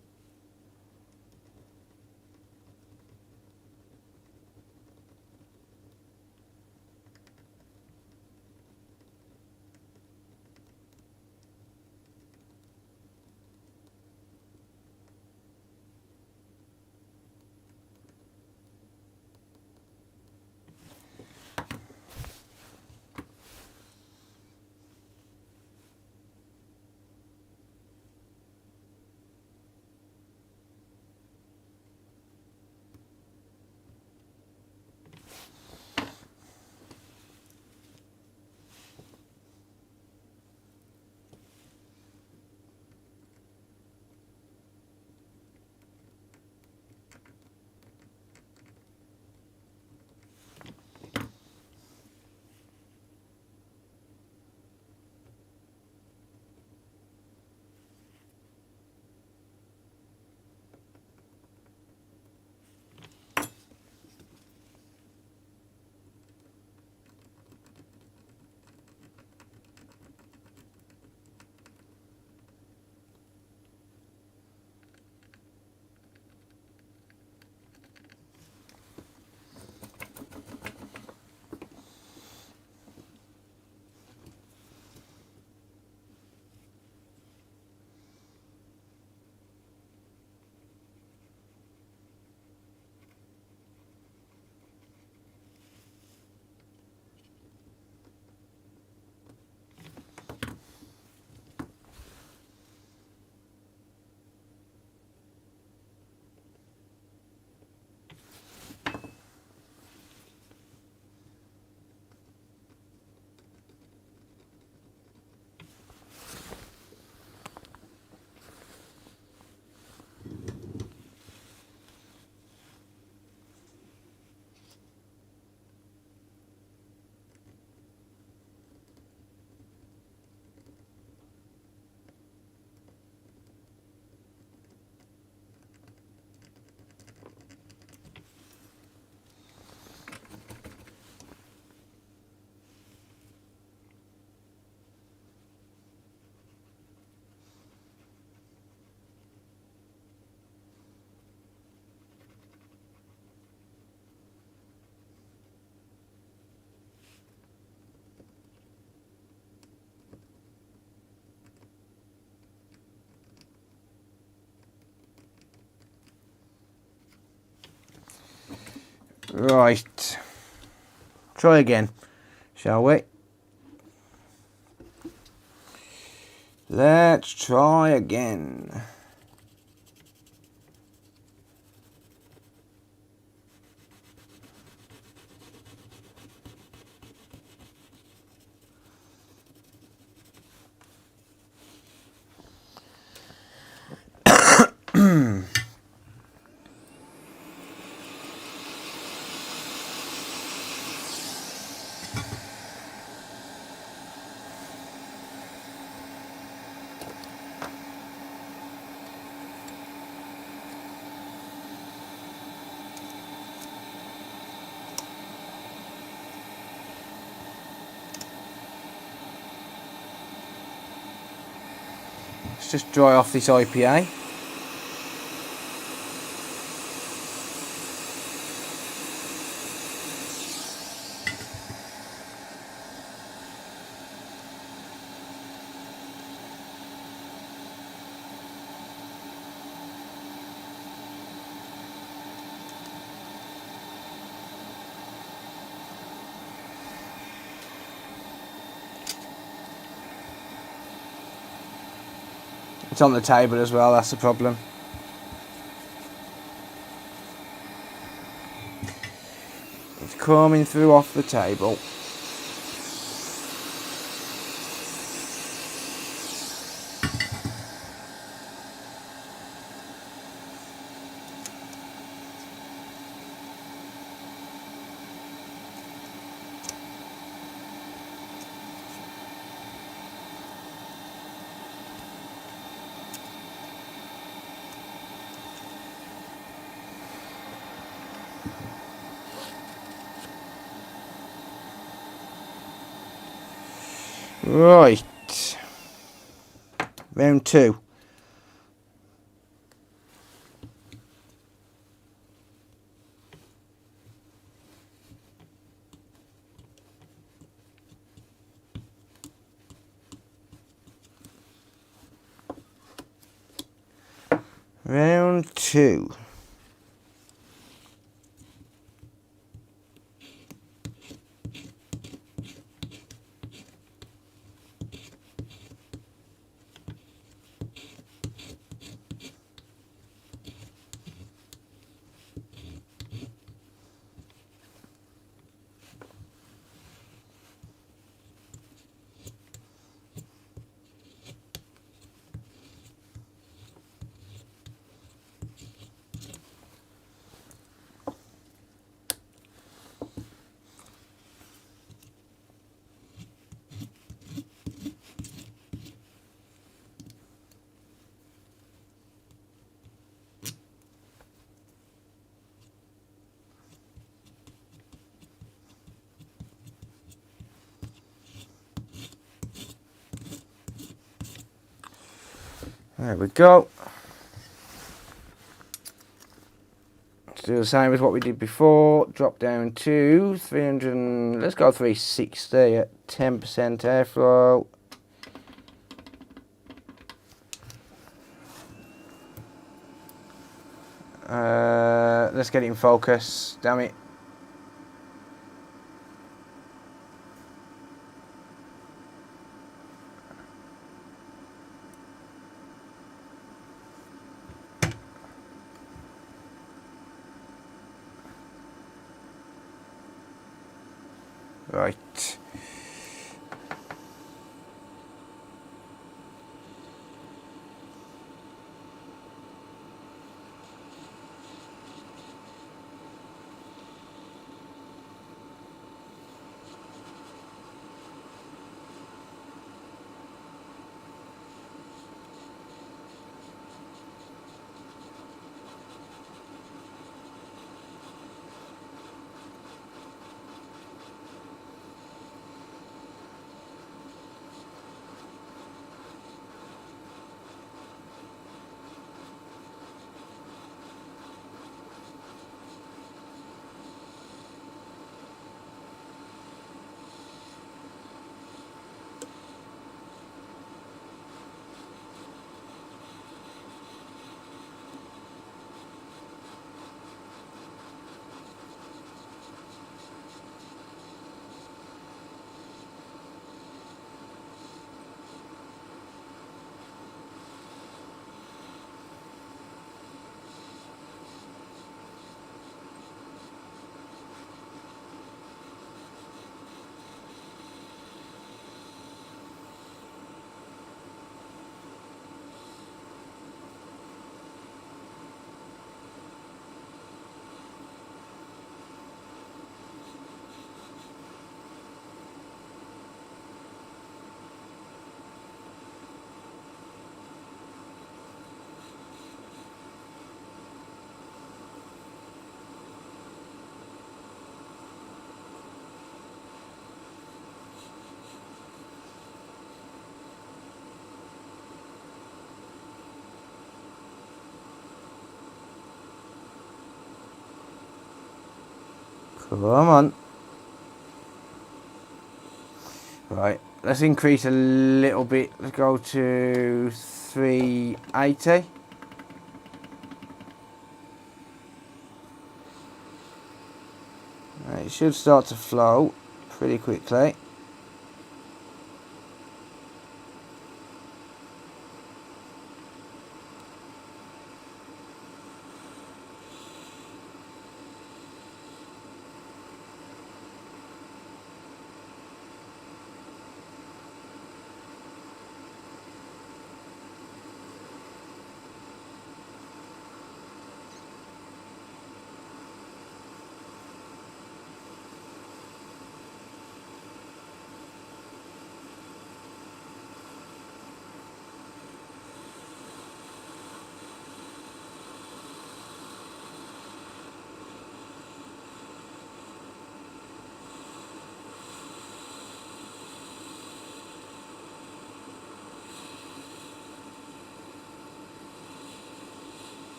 Right. Try again, shall we? Let's try again. Let's just dry off this IPA. It's on the table as well, that's the problem. It's coming through off the table. Right. Round 2. Round 2. There we go. Let's do the same as what we did before. Drop down to 300. Let's go 360 at 10% airflow. Let's get it in focus. Damn it. Right. Come on. Right, let's increase a little bit. Let's go to 380. Right, it should start to flow pretty quickly.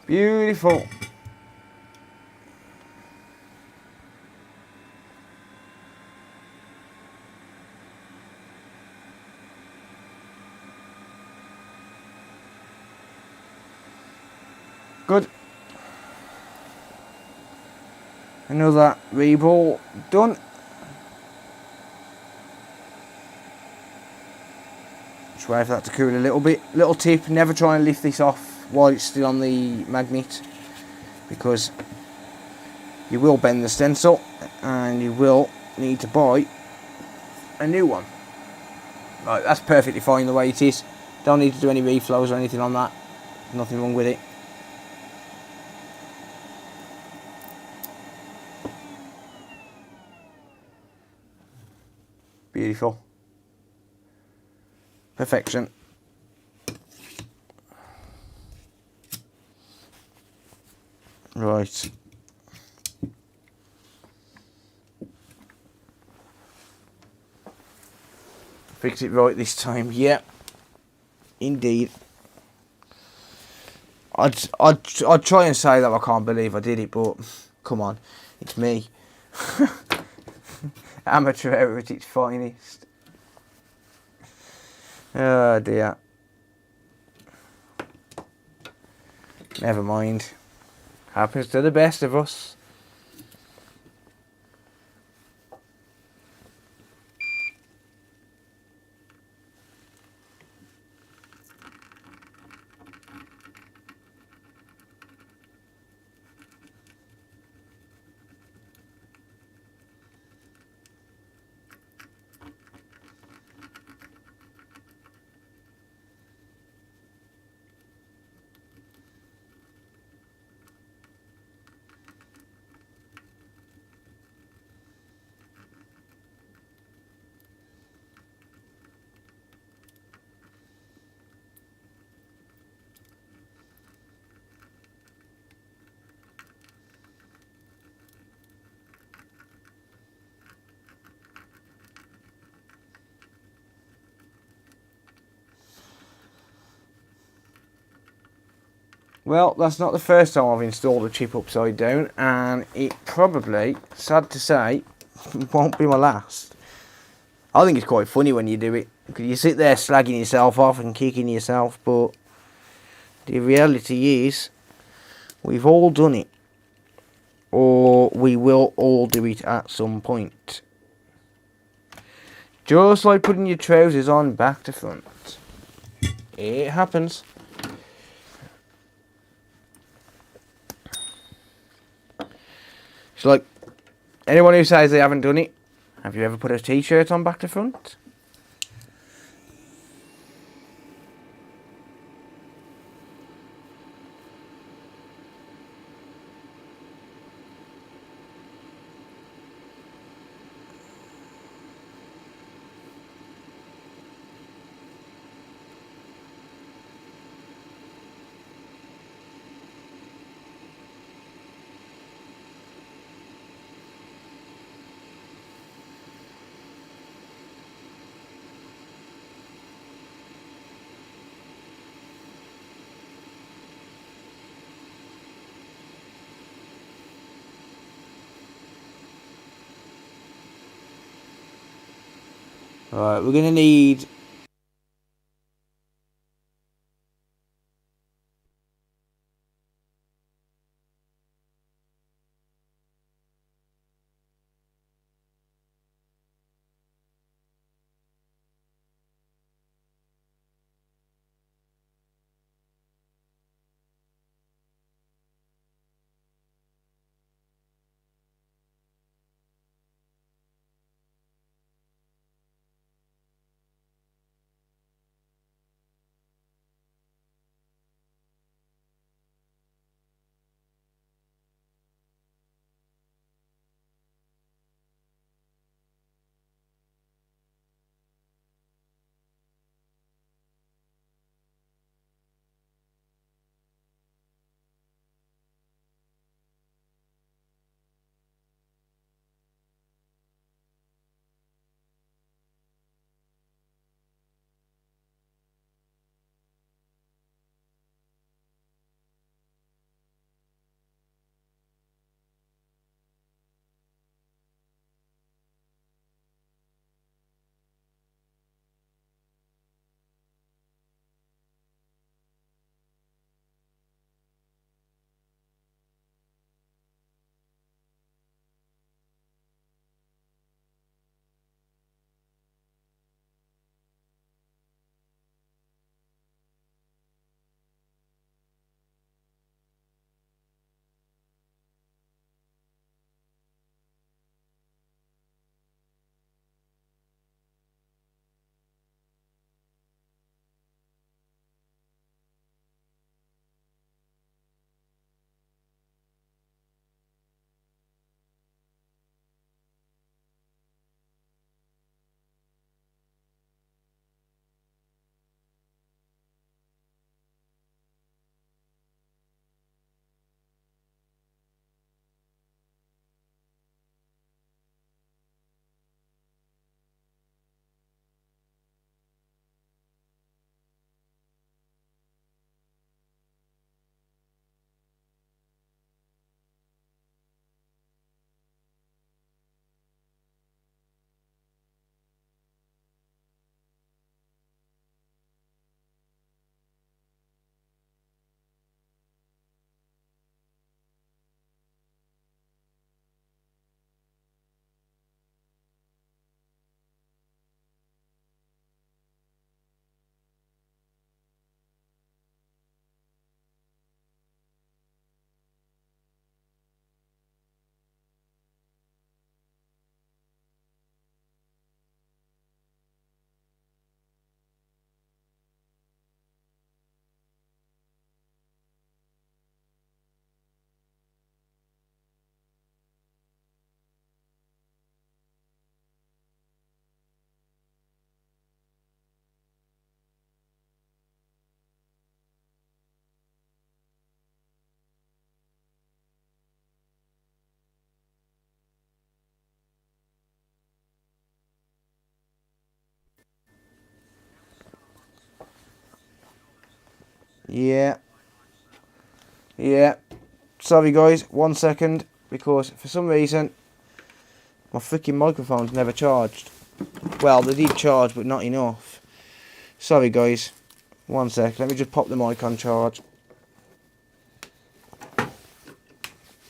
Beautiful. Good. Another reball done. Just wait for that to cool a little bit. Little tip, never try and lift this off while it's still on the magnet, because you will bend the stencil and you will need to buy a new one. Right, that's perfectly fine the way it is. Don't need to do any reflows or anything on that. Nothing wrong with it. Beautiful. Perfection. Right. Fix it right this time. Yeah. Indeed. I'd try and say that I can't believe I did it, but come on, it's me. Amateur hour at its finest. Oh dear. Never mind. Happens to the best of us. Well, that's not the first time I've installed a chip upside down, and it probably, sad to say, won't be my last. I think it's quite funny when you do it, because you sit there slagging yourself off and kicking yourself, but the reality is, we've all done it, or we will all do it at some point. Just like putting your trousers on back to front. It happens. It's like, anyone who says they haven't done it, have you ever put a t-shirt on back to front? Alright, we're going to need... Yeah. Yeah. Sorry guys, 1 second, because for some reason my freaking microphone's never charged. Well, they did charge, but not enough. Sorry guys, 1 sec, let me just pop the mic on charge.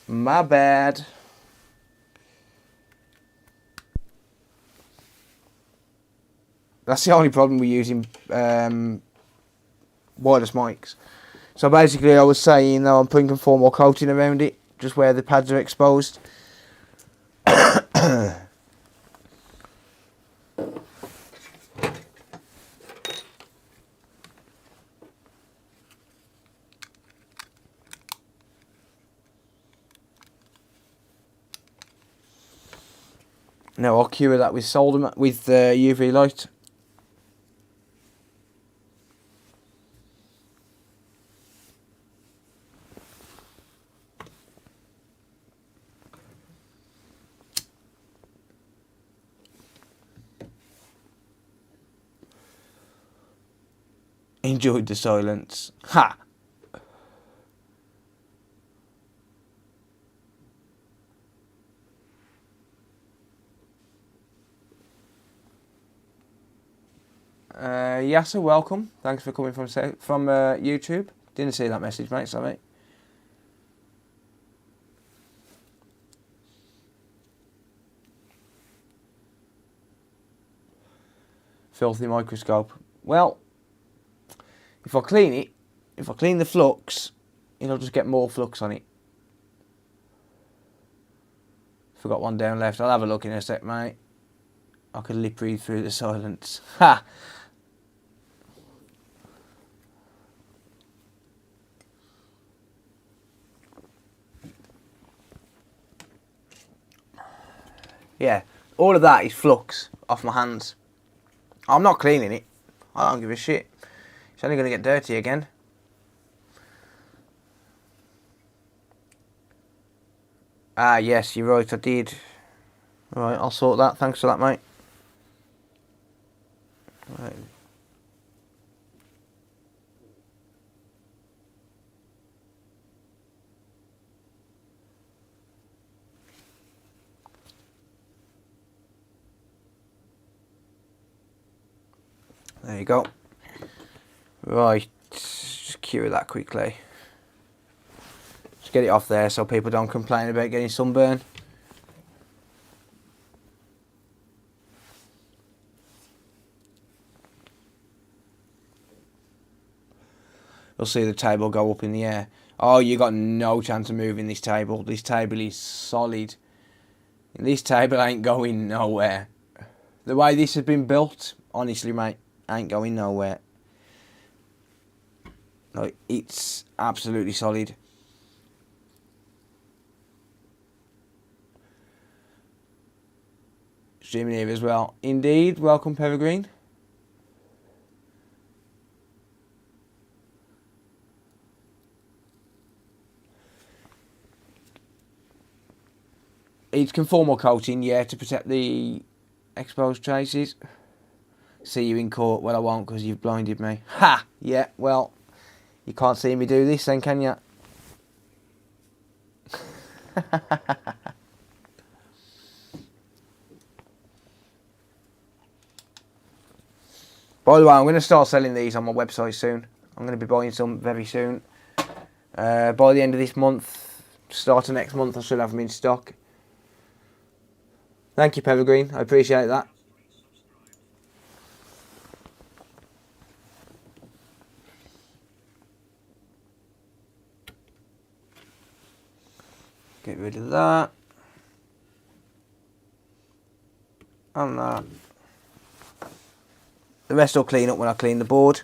My bad. That's the only problem with using wireless mics. So basically I was saying, I'm putting conformal coating around it, just where the pads are exposed. No, I'll cure that with solder with UV light. Enjoyed the silence. Ha! Yasser, welcome. Thanks for coming from YouTube. Didn't see that message, mate. Sorry. Filthy microscope. Well, if I clean the flux, it'll just get more flux on it. Forgot one down left. I'll have a look in a sec, mate. I could lip read through the silence. Ha! Yeah, all of that is flux off my hands. I'm not cleaning it. I don't give a shit. It's only going to get dirty again. Ah, yes, you're right, I did. Right, I'll sort that. Thanks for that, mate. Right. There you go. Right, just cure that quickly. Just get it off there so people don't complain about getting sunburn. You'll see the table go up in the air. Oh, you got no chance of moving this table. This table is solid. This table ain't going nowhere. The way this has been built, honestly, mate, ain't going nowhere. Like, it's absolutely solid. Streaming here as well. Indeed, welcome, Peregrine. It's conformal coating, yeah, to protect the exposed traces. See you in court. Well, I won't because you've blinded me. Ha! Yeah, well, you can't see me do this then, can you? By the way, I'm going to start selling these on my website soon. I'm going to be buying some very soon. By the end of this month, start of next month, I should have them in stock. Thank you, Peregrine. I appreciate that. Get rid of that. And that. The rest will clean up when I clean the board.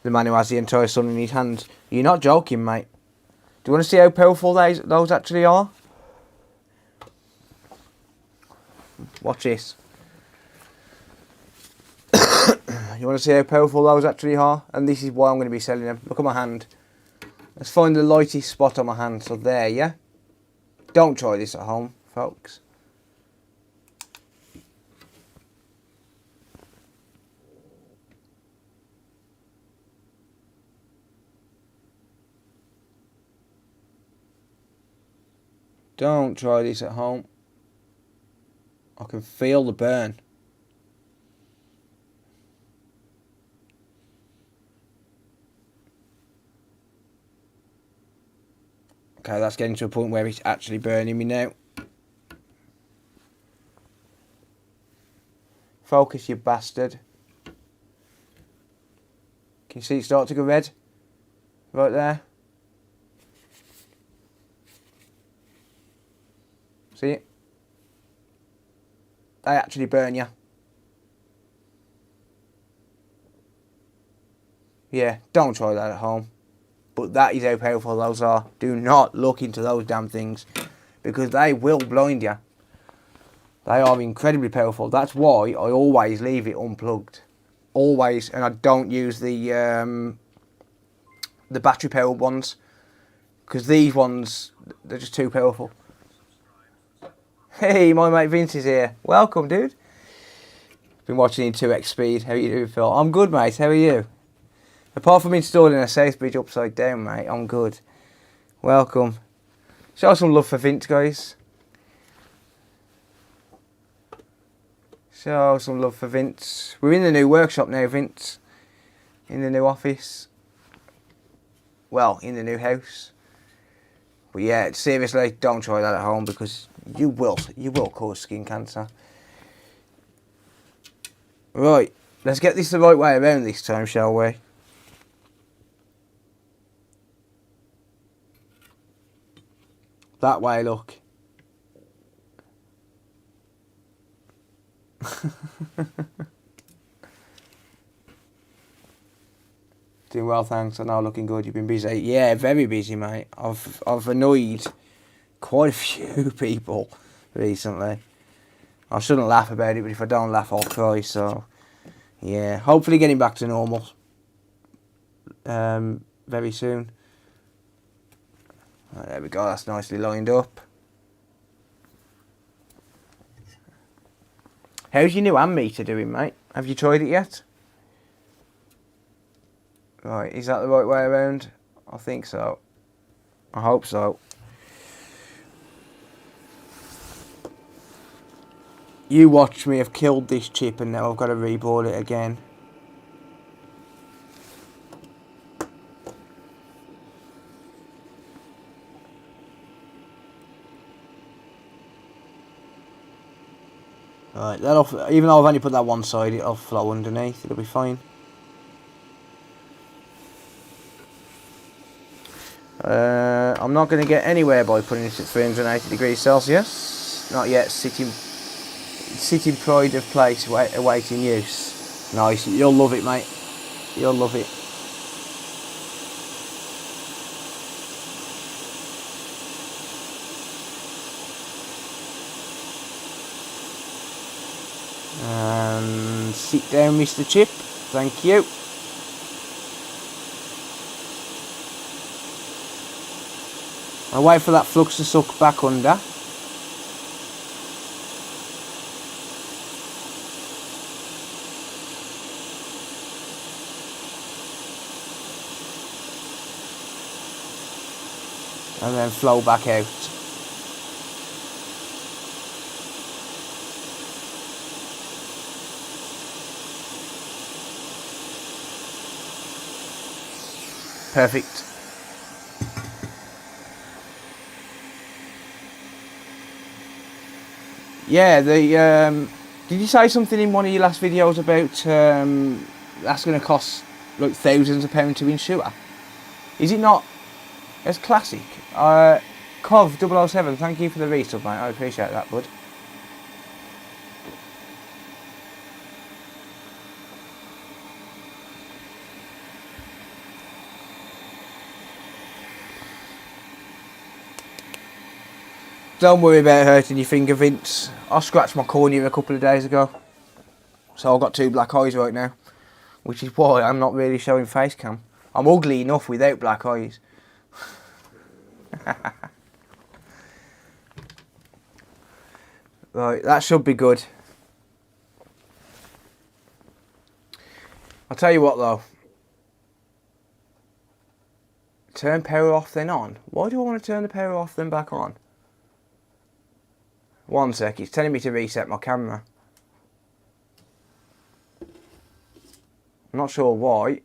The man who has the entire sun in his hands. You're not joking, mate. Do you want to see how powerful those actually are? Watch this. You want to see how powerful those actually are? And this is why I'm going to be selling them. Look at my hand. Let's find the lightest spot on my hand. So there, yeah? Don't try this at home, folks. Don't try this at home. I can feel the burn. Okay, that's getting to a point where it's actually burning me now. Focus, you bastard. Can you see it start to go red? Right there. See it? They actually burn you. Yeah, don't try that at home. But that is how powerful those are. Do not look into those damn things, because they will blind you. They are incredibly powerful. That's why I always leave it unplugged. Always. And I don't use the battery powered ones, because these ones, they're just too powerful. Hey, my mate Vince is here. Welcome, dude. Been watching in 2x speed. How you doing, Phil? I'm good, mate. How are you? Apart from installing a Southbridge upside down, mate, I'm good. Welcome. Show some love for Vince, guys. Show some love for Vince. We're in the new workshop now, Vince. In the new office. Well, in the new house. But yeah, seriously, don't try that at home, because you will cause skin cancer. Right, let's get this the right way around this time, shall we? That way, look. Doing well, thanks. I know, looking good. You've been busy. Yeah, very busy, mate. I've annoyed quite a few people recently. I shouldn't laugh about it, but if I don't laugh, I'll cry. So, yeah, hopefully getting back to normal very soon. Right, there we go. That's nicely lined up. How's your new ammeter doing, mate? Have you tried it yet? Right, is that the right way around? I think so. I hope so. You watch me have killed this chip, and now I've got to reboard it again. Right, even though I've only put that one side, it'll flow underneath. It'll be fine. I'm not going to get anywhere by putting it at 380 degrees Celsius. Not yet. Sitting pride of place, awaiting use. Nice. You'll love it, mate. You'll love it. And sit down, Mr. Chip. Thank you. I'll wait for that flux to suck back under. And then flow back out. Perfect. Yeah, did you say something in one of your last videos about that's going to cost like thousands of pounds to insure? Is it not? It's classic. Cov007, thank you for the resub, mate. I appreciate that, bud. Don't worry about hurting your finger, Vince. I scratched my cornea a couple of days ago, so I've got 2 black eyes right now, which is why I'm not really showing face cam. I'm ugly enough without black eyes. Right, that should be good. I'll tell you what though. Turn power off then on. Why do I want to turn the power off then back on? One sec, it's telling me to reset my camera. I'm not sure why.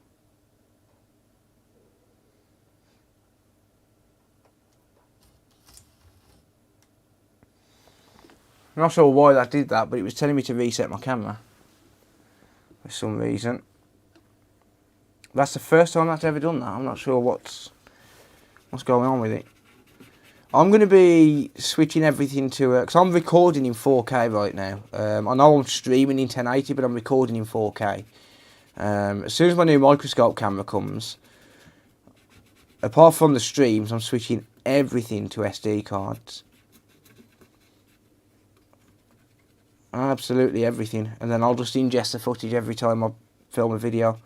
I'm not sure why that did that, but it was telling me to reset my camera. for some reason. That's the first time that's ever done that. I'm not sure what's going on with it. I'm going to be switching everything to, because I'm recording in 4K right now. I know I'm streaming in 1080, but I'm recording in 4K. As soon as my new microscope camera comes, apart from the streams, I'm switching everything to SD cards. Absolutely everything. And then I'll just ingest the footage every time I film a video.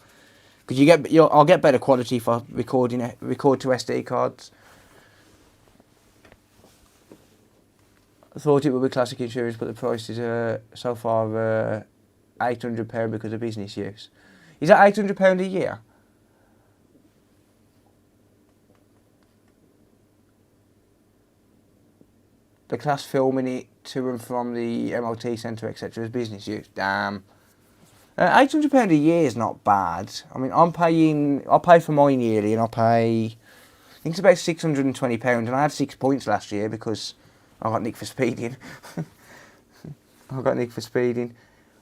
Because I'll get better quality if I record to SD cards. I thought it would be classic insurance, but the price is so far £800 because of business use. Is that £800 a year? The class filming it to and from the MOT centre, etc. is business use. Damn. £800 a year is not bad. I mean, I pay for mine yearly, and I think it's about £620, and I had 6 points last year because I got nicked for speeding.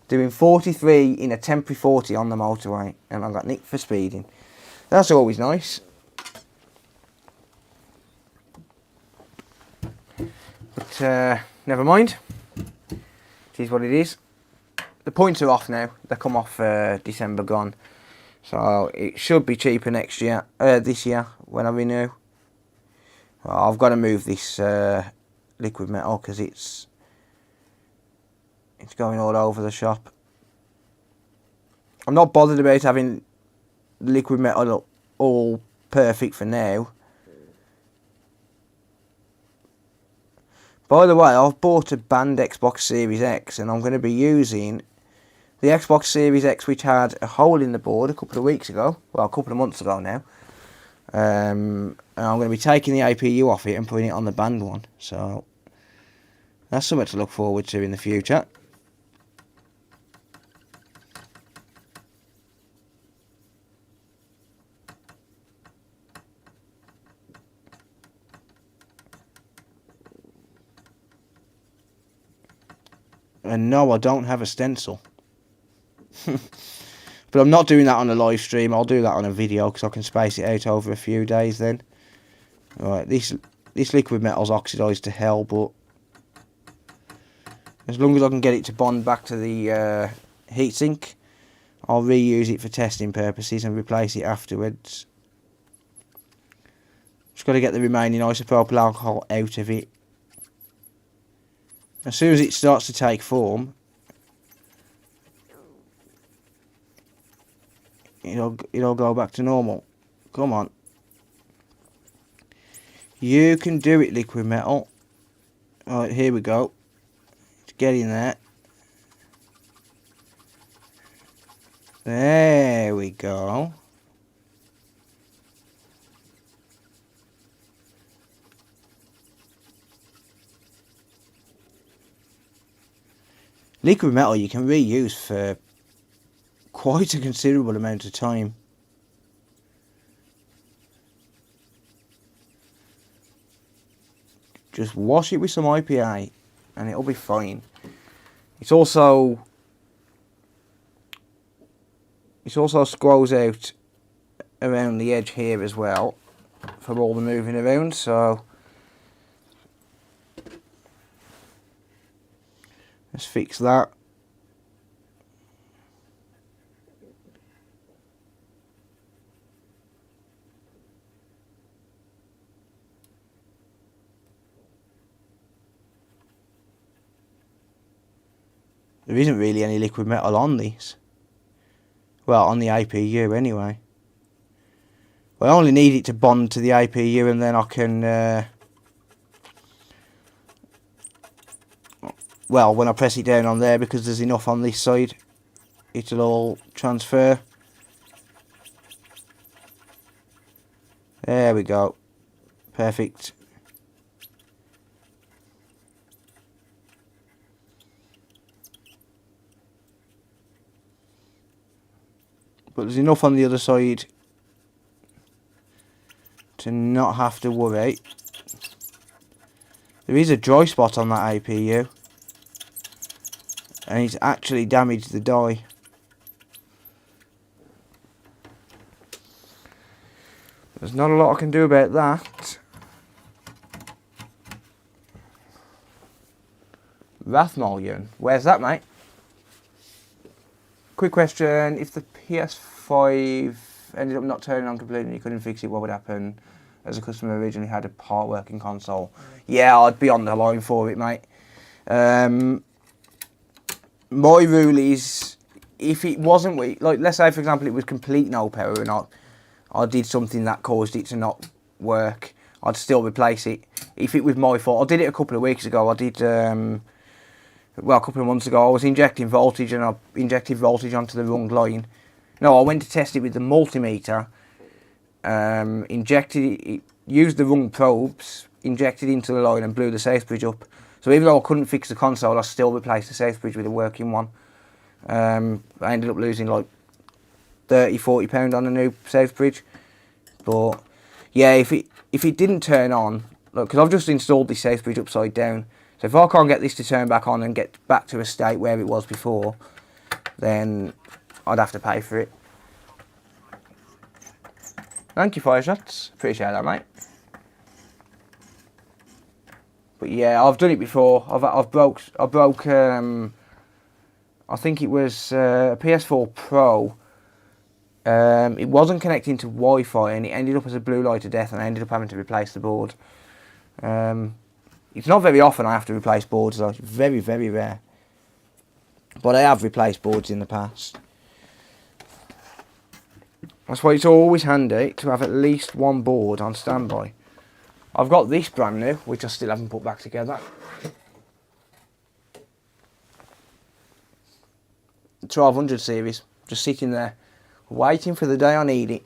Doing 43 in a temporary 40 on the motorway, and I got nicked for speeding. That's always nice. But never mind. It is what it is. The points are off now. They come off December gone. So it should be cheaper next year. This year when I renew. Well, I've got to move this liquid metal because it's going all over the shop. I'm not bothered about having liquid metal all perfect for now. By the way, I've bought a banned Xbox Series X, and I'm going to be using the Xbox Series X, which had a hole in the board a couple of weeks ago. Well, a couple of months ago now. And I'm going to be taking the APU off it and putting it on the banned one. So that's something to look forward to in the future. And no, I don't have a stencil. But I'm not doing that on a live stream. I'll do that on a video because I can space it out over a few days then. Alright, this liquid metal's oxidised to hell, but as long as I can get it to bond back to the heatsink, I'll reuse it for testing purposes and replace it afterwards. Just got to get the remaining isopropyl alcohol out of it. As soon as it starts to take form, it'll go back to normal. Come on. You can do it, liquid metal. Alright, here we go. It's getting there. There we go. Liquid metal you can reuse for quite a considerable amount of time. Just wash it with some IPA and it'll be fine. It also scrolls out around the edge here as well for all the moving around, so let's fix that. There isn't really any liquid metal on these. Well, on the APU anyway. Well, I only need it to bond to the APU and then I can... well, when I press it down on there, because there's enough on this side, it'll all transfer. There we go. Perfect. But there's enough on the other side to not have to worry. There is a dry spot on that APU, and it's actually damaged the die. There's not a lot I can do about that. Rathmalion, where's that, mate? Quick question, if the PS5 ended up not turning on completely and you couldn't fix it, what would happen? As a customer originally had a part working console. Yeah, I'd be on the line for it, mate. My rule is, if it wasn't weak, like let's say for example it was complete no power and I did something that caused it to not work, I'd still replace it. If it was my fault, I did it a couple of weeks ago. I did, well, a couple of months ago, I was injecting voltage and I injected voltage onto the wrong line. No, I went to test it with the multimeter, injected it, used the wrong probes, injected into the line and blew the safe bridge up. So even though I couldn't fix the console, I still replaced the safe bridge with a working one. I ended up losing like £30–40 on a new safe bridge. But yeah, if it didn't turn on, look, because I've just installed this safe bridge upside down. So if I can't get this to turn back on and get back to a state where it was before, then I'd have to pay for it. Thank you, Fire Shots. Appreciate that, mate. But yeah, I've done it before. I broke. I think it was a PS4 Pro. It wasn't connecting to Wi-Fi, and it ended up as a blue light to death, and I ended up having to replace the board. It's not very often I have to replace boards, though. It's very, very rare. But I have replaced boards in the past. That's why it's always handy to have at least one board on standby. I've got this brand new, which I still haven't put back together. 1200 series, just sitting there, waiting for the day I need it.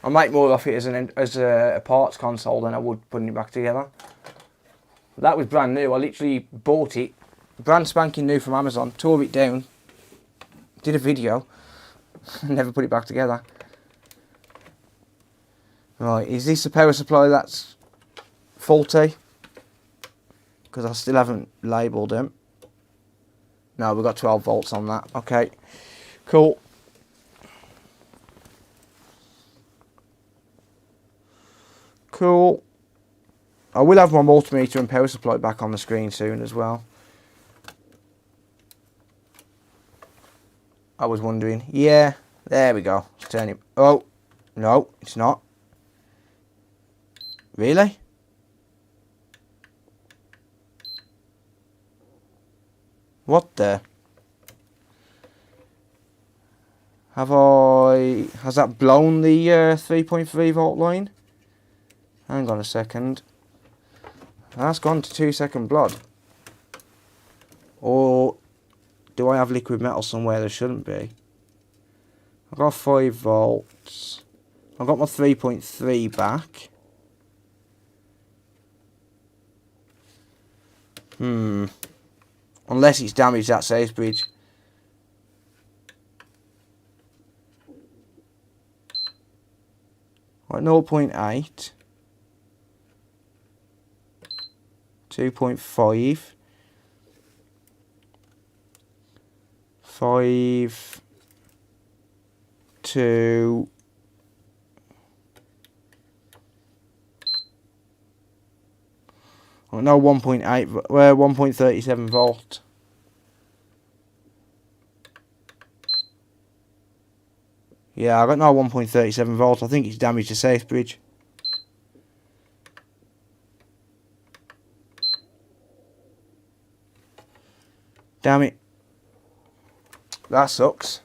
I make more of it as a parts console than I would putting it back together. That was brand new. I literally bought it, brand spanking new from Amazon, tore it down, did a video, and never put it back together. Right, is this the power supply that's faulty? Because I still haven't labelled them. No, we've got 12 volts on that. Okay, cool. Cool. I will have my multimeter and power supply back on the screen soon as well. I was wondering. Yeah, there we go. Let's turn it. Oh, no, it's not. Really? What the? Has that blown the 3.3 volt line? Hang on a second. That's gone to 2-second blood. Or do I have liquid metal somewhere there shouldn't be? I've got 5 volts. I've got my 3.3 back. Unless it's damaged that safe bridge. Right, 0.8. 2.5. 5. 2. Oh, no, 1.8, 1.37 volt. Yeah, I got no 1.37 volt. I think it's damaged the safe bridge. Damn it. That sucks.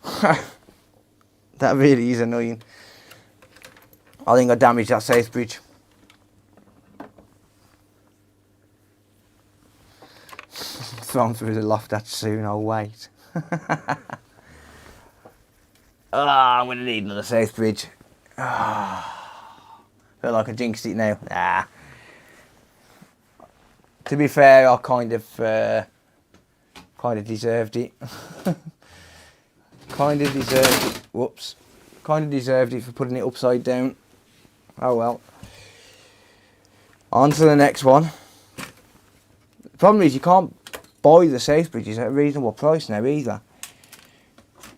That really is annoying. I think I damaged that safe bridge. Thrown through the loft that soon, I'll wait. I'm going to need another safe bridge. Feel like I jinxed it now. Nah. To be fair, I kind of deserved it. Kind of deserved it. Whoops. Kind of deserved it for putting it upside down. Oh well. On to the next one. The problem is you can't buy the safe bridges at a reasonable price now either.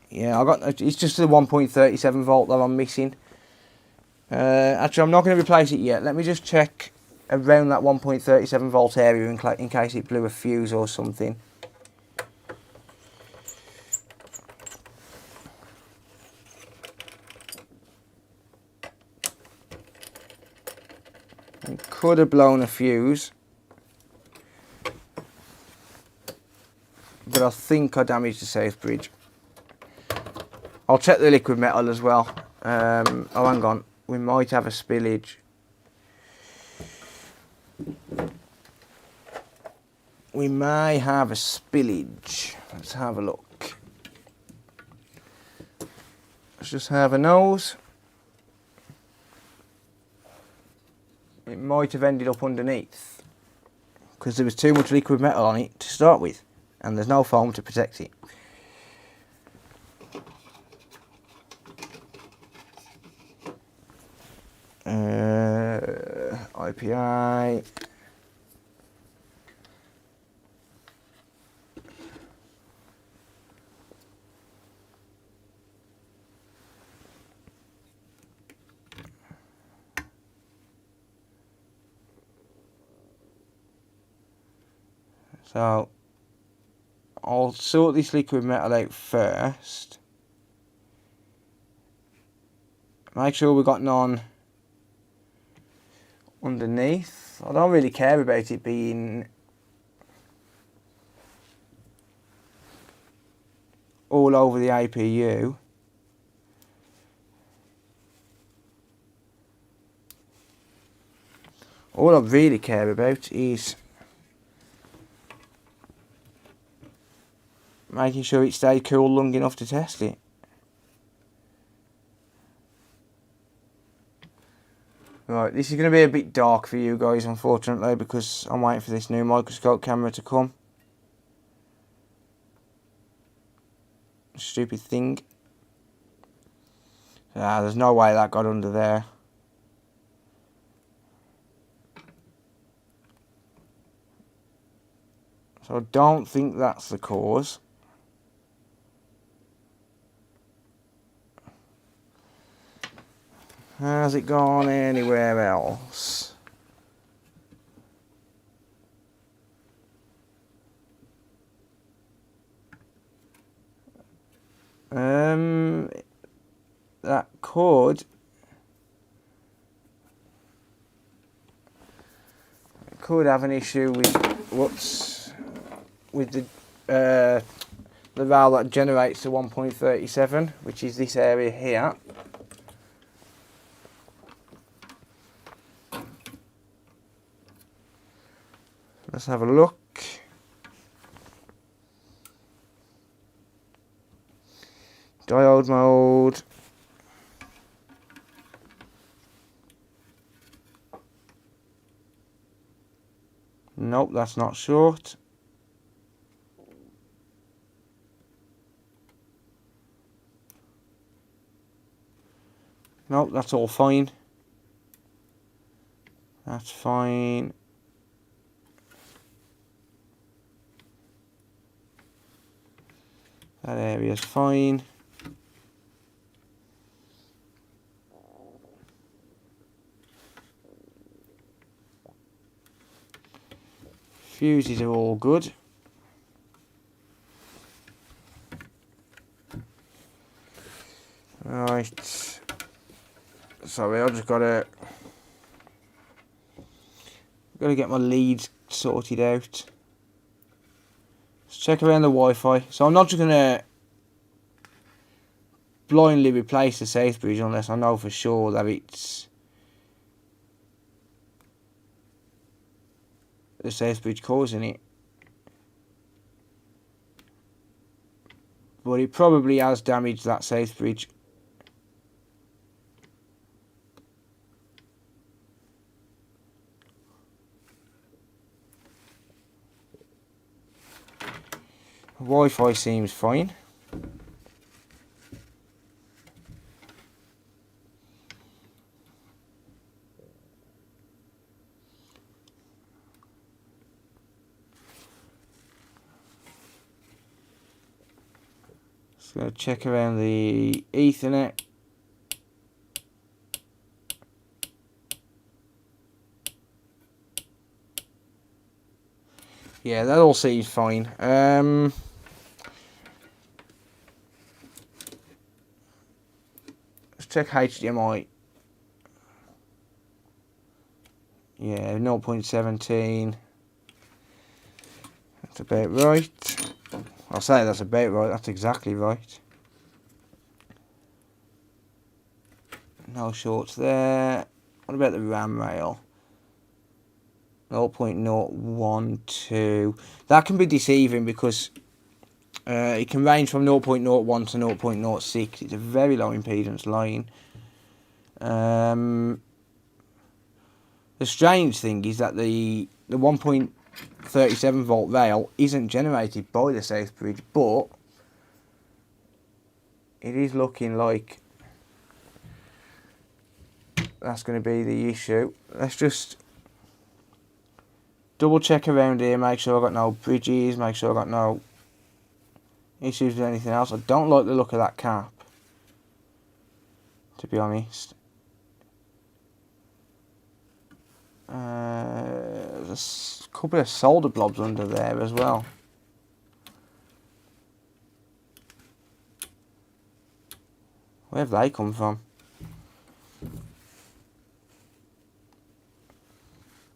Yeah, it's just the 1.37 volt that I'm missing. Actually, I'm not going to replace it yet. Let me just check around that 1.37 volt area in case it blew a fuse or something. It could have blown a fuse, but I think I damaged the safe bridge. I'll check the liquid metal as well. Oh, hang on. We might have a spillage. We may have a spillage. Let's have a look. Let's just have a nose. It might have ended up underneath because there was too much liquid metal on it to start with, and there's no foam to protect it. IPI. So I'll sort this liquid metal out first. Make sure we've got none underneath. I don't really care about it being all over the APU. All I really care about is making sure it stayed cool long enough to test it. Right, this is going to be a bit dark for you guys, unfortunately, because I'm waiting for this new microscope camera to come. Stupid thing. There's no way that got under there. So I don't think that's the cause. Has it gone anywhere else? That could have an issue with the valve that generates the 1.37, which is this area here. Let's have a look. Diode mode. Nope, that's not short. Nope, that's all fine. That's fine. That area's fine. Fuses are all good. Right. Sorry, I just gotta get my leads sorted out. Let's check around the Wi-Fi. So I'm not just gonna blindly replace the safe bridge unless I know for sure that it's the safe bridge causing it. But it probably has damaged that safe bridge. Wi-Fi seems fine. Just going to check around the Ethernet. Yeah, that all seems fine. Let's check HDMI. Yeah, 0.17. That's about right. I'll say that's about right. That's exactly right. No shorts there. What about the RAM rail? 0.012. That can be deceiving because it can range from 0.01 to 0.06. It's a very low impedance line. The strange thing is that the 1.37 volt rail isn't generated by the South Bridge, but it is looking like that's going to be the issue. Let's just double check around here, make sure I've got no bridges, make sure I've got no issues with anything else. I don't like the look of that cap, to be honest. There's a couple of solder blobs under there as well. Where have they come from?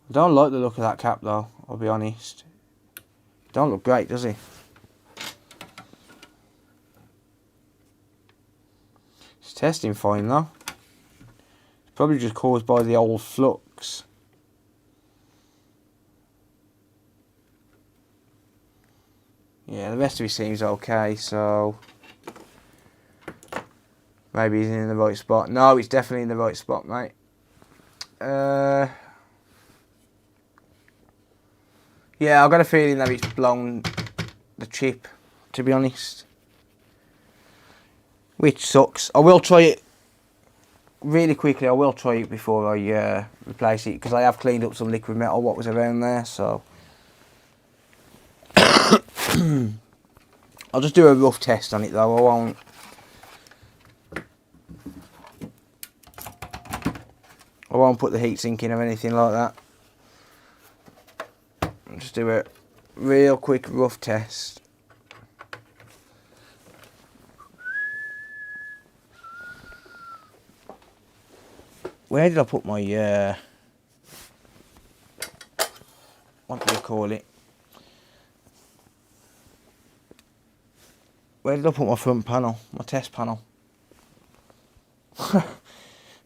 I don't like the look of that cap though, I'll be honest. Don't look great, does he? It's testing fine though. It's probably just caused by the old flux. Yeah, the rest of it seems okay, so maybe he's in the right spot. No, he's definitely in the right spot, mate. Yeah, I've got a feeling that it's blown the chip, to be honest. Which sucks. I will try it really quickly. I will try it before I replace it, because I have cleaned up some liquid metal what was around there, so I'll just do a rough test on it though. I won't put the heatsink in or anything like that. I'll just do a real quick rough test. Where did I put my what do you call it? Where did I put my front panel? My test panel. I've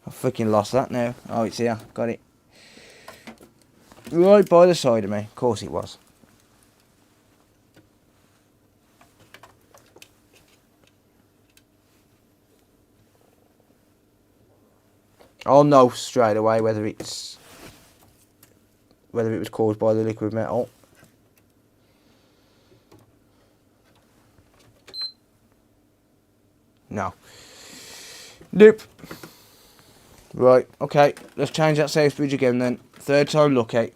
freaking lost that now. Oh, it's here. Got it. Right by the side of me. Of course it was. I'll know straight away whether it was caused by the liquid metal. No. Nope. Right, okay. Let's change that South Bridge again then. Third time lucky.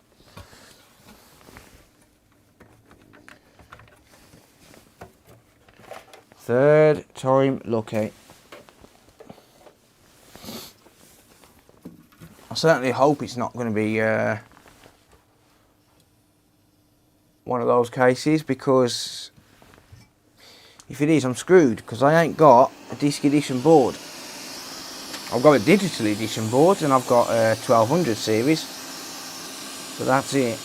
Third time lucky. I certainly hope it's not going to be one of those cases, because if it is, I'm screwed, because I ain't got a disc edition board. I've got a digital edition board and I've got a 1200 series, so that's it.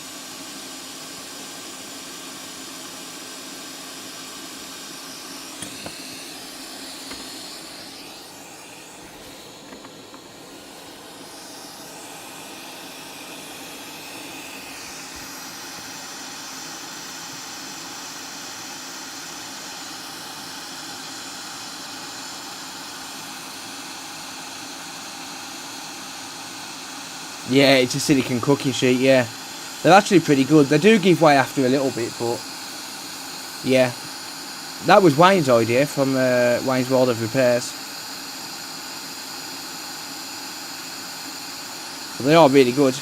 Yeah, it's a silicon cooking sheet, yeah. They're actually pretty good. They do give way after a little bit, but yeah. That was Wayne's idea from Wayne's World of Repairs. But they are really good.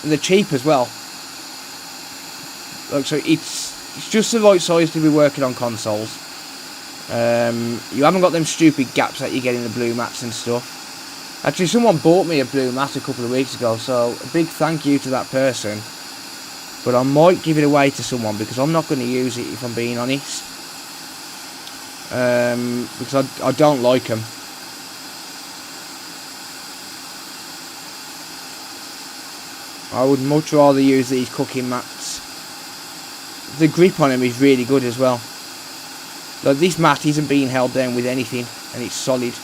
And they're cheap as well. Like, so it's just the right size to be working on consoles. You haven't got them stupid gaps that you get in the blue mats and stuff. Actually, someone bought me a blue mat a couple of weeks ago, so a big thank you to that person. But I might give it away to someone because I'm not going to use it if I'm being honest. Because I don't like them. I would much rather use these cooking mats. The grip on them is really good as well. Like, this mat isn't being held down with anything and it's solid.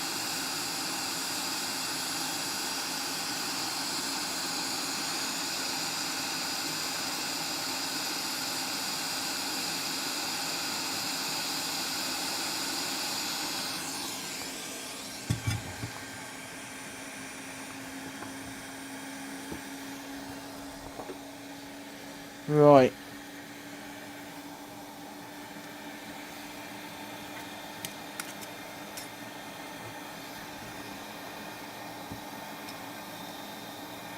Right.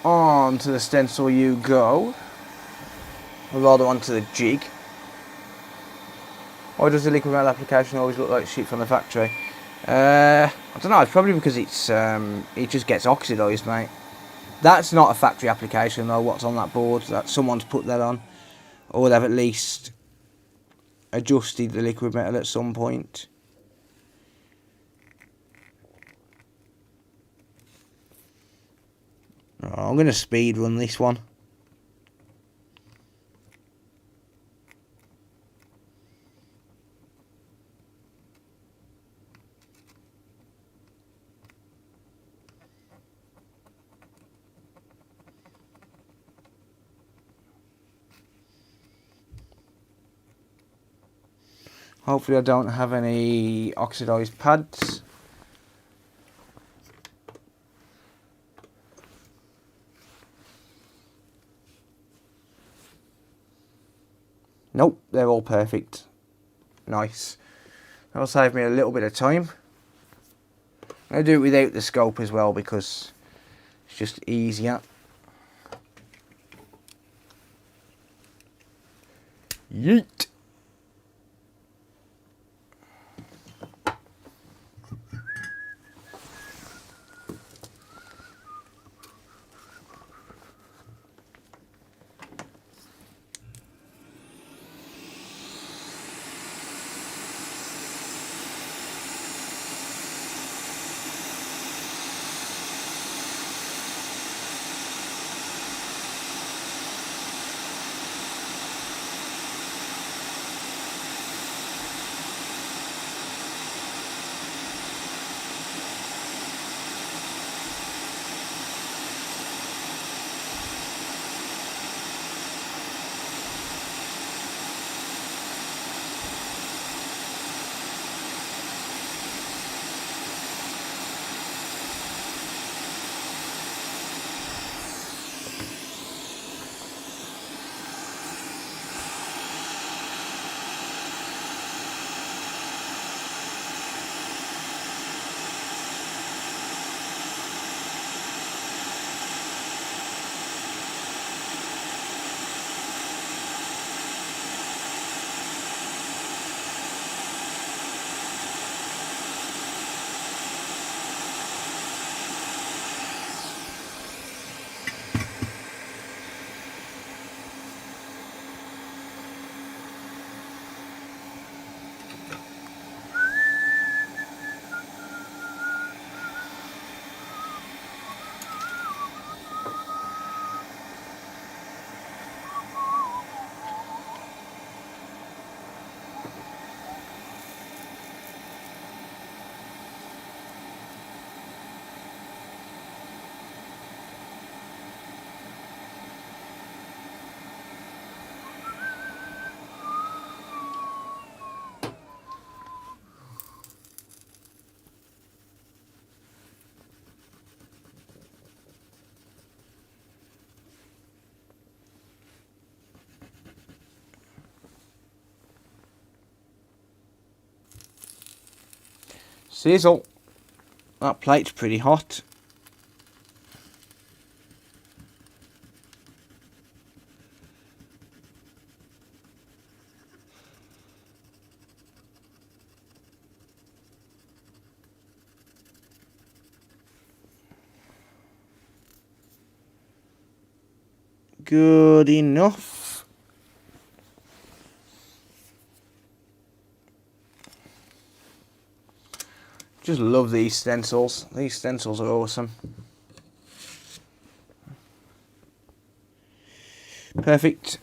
On to the stencil you go. Or rather onto the jig. Why does the liquid metal application always look like shit from the factory? I don't know, it's probably because it's it just gets oxidised, mate. That's not a factory application though, what's on that board. That someone's put that on. Or they've at least adjusted the liquid metal at some point. Oh, I'm going to speed run this one. Hopefully I don't have any oxidised pads. Nope, they're all perfect. Nice. That'll save me a little bit of time. I'll do it without the scope as well because it's just easier. Yeet. Sizzle. That plate's pretty hot. Good enough. Just love these stencils. These stencils are awesome. Perfect.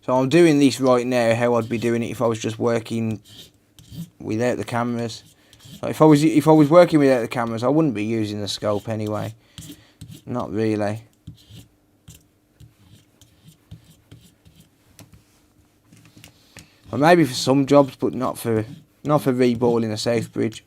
So I'm doing this right now how I'd be doing it if I was just working without the cameras. Like if I was working without the cameras, I wouldn't be using the scope anyway. Not really. Or maybe for some jobs, but not for reballing a safe bridge.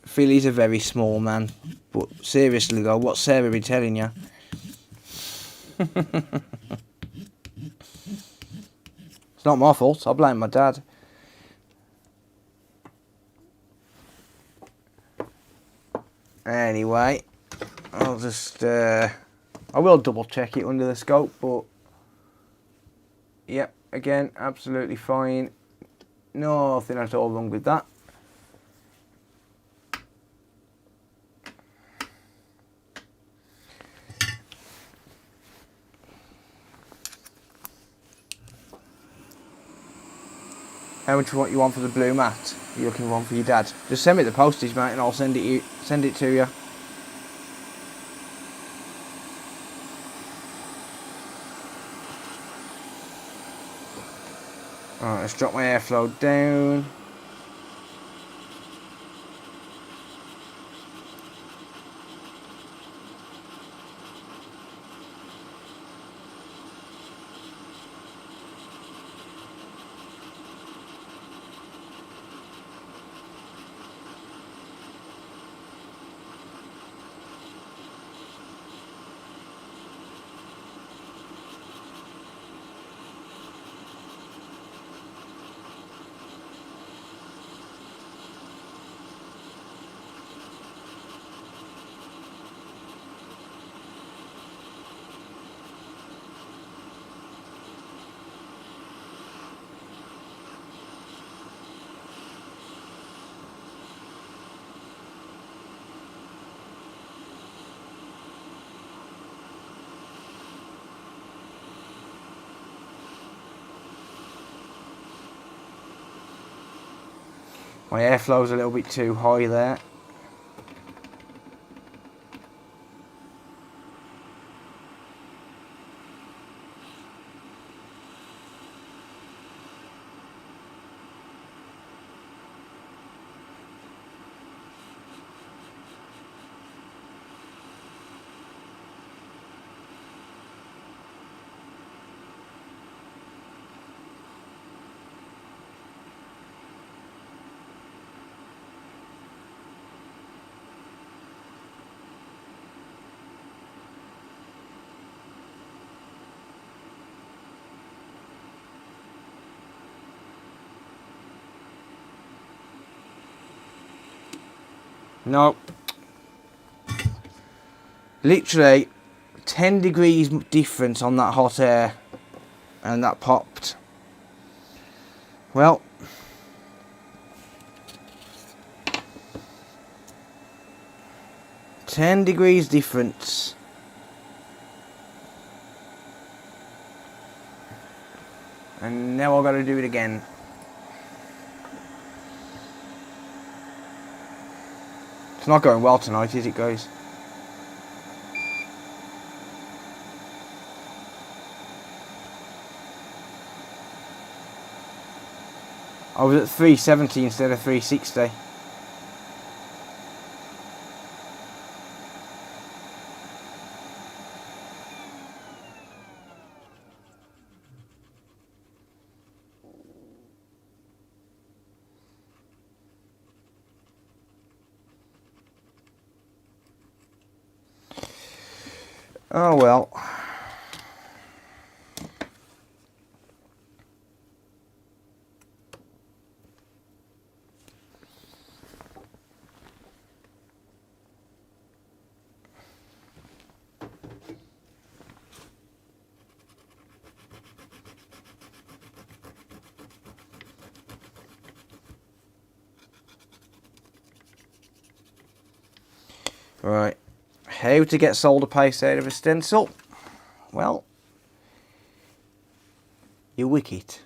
Philly's a very small man, but seriously though, what's Sarah been telling you? It's not my fault, I blame my dad. Anyway, I'll just, I will double check it under the scope, but, yep, again, absolutely fine. Nothing at all wrong with that. How much you want for the blue mat? You're looking for one for your dad? Just send me the postage, mate, and I'll send it to you. Alright, let's drop my airflow down. My airflow's a little bit too high there. No. Literally 10 degrees difference on that hot air, and that popped. Well, ten degrees difference. And now I've got to do it again. It's not going well tonight, is it, guys? I was at 370 instead of 360. Oh well. Right, how to get solder paste out of a stencil? Well, you wick it.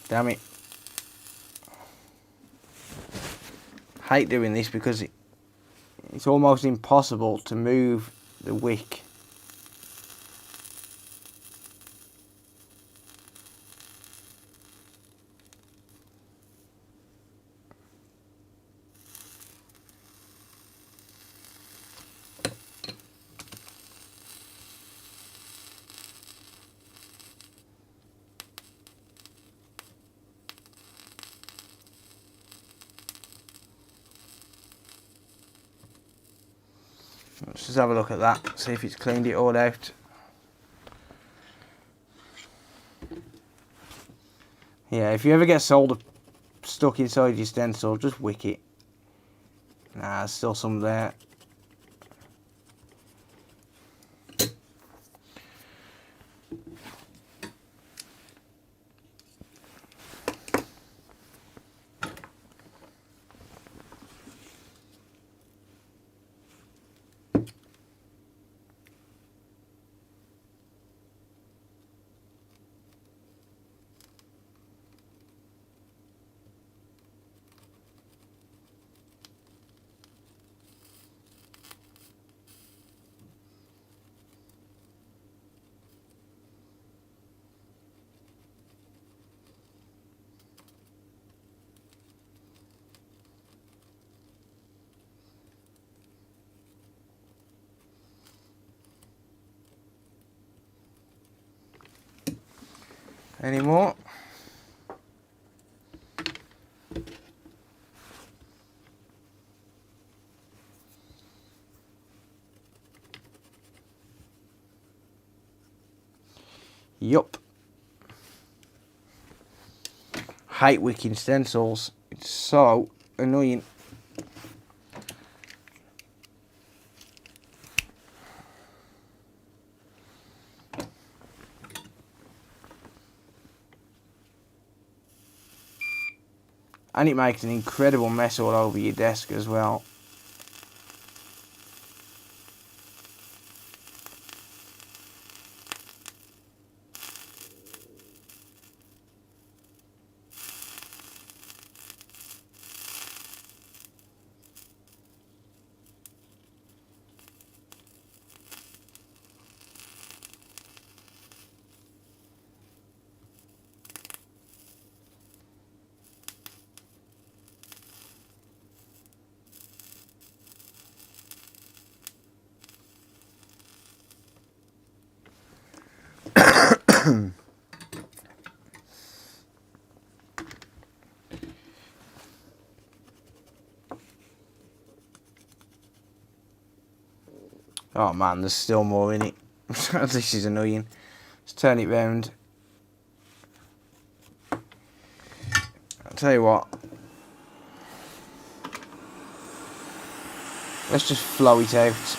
Damn it. Hate doing this because it's almost impossible to move the wick. Let's just have a look at that, see if it's cleaned it all out. Yeah, if you ever get solder stuck inside your stencil, just wick it. Nah, there's still some there. Any more? Yup. Hate wicking stencils. It's so annoying. And it makes an incredible mess all over your desk as well. Oh man, there's still more in it. This is annoying. Let's turn it round. I'll tell you what. Let's just flow it out.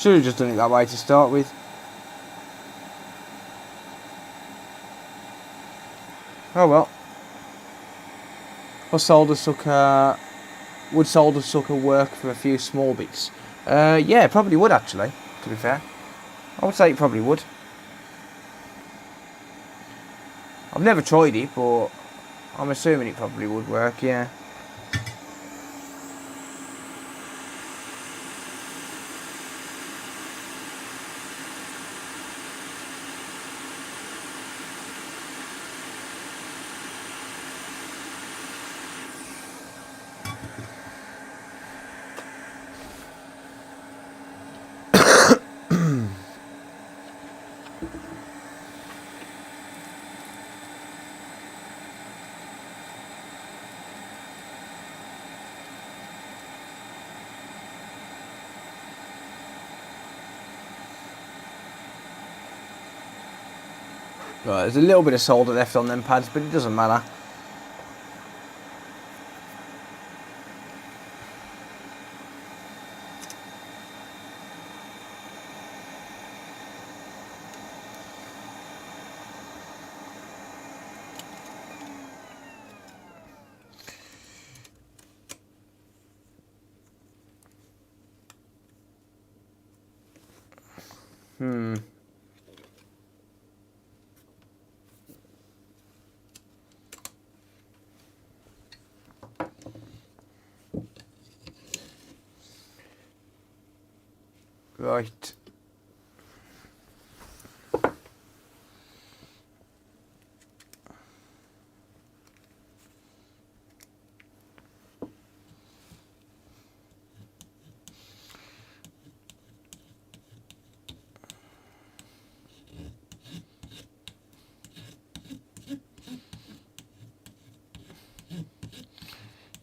Should have just done it that way to start with. Oh well. Or solder sucker. Would solder sucker work for a few small bits? Yeah, it probably would actually, to be fair. I would say it probably would. I've never tried it, but I'm assuming it probably would work, yeah. Right, there's a little bit of solder left on them pads, but it doesn't matter. Right.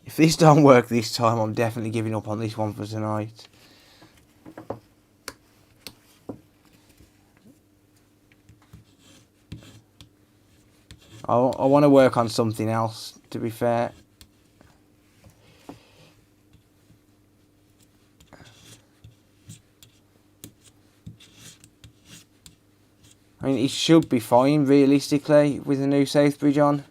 If this don't work this time, I'm definitely giving up on this one for tonight. I want to work on something else, to be fair. I mean, it should be fine, realistically, with the new South Bridge on.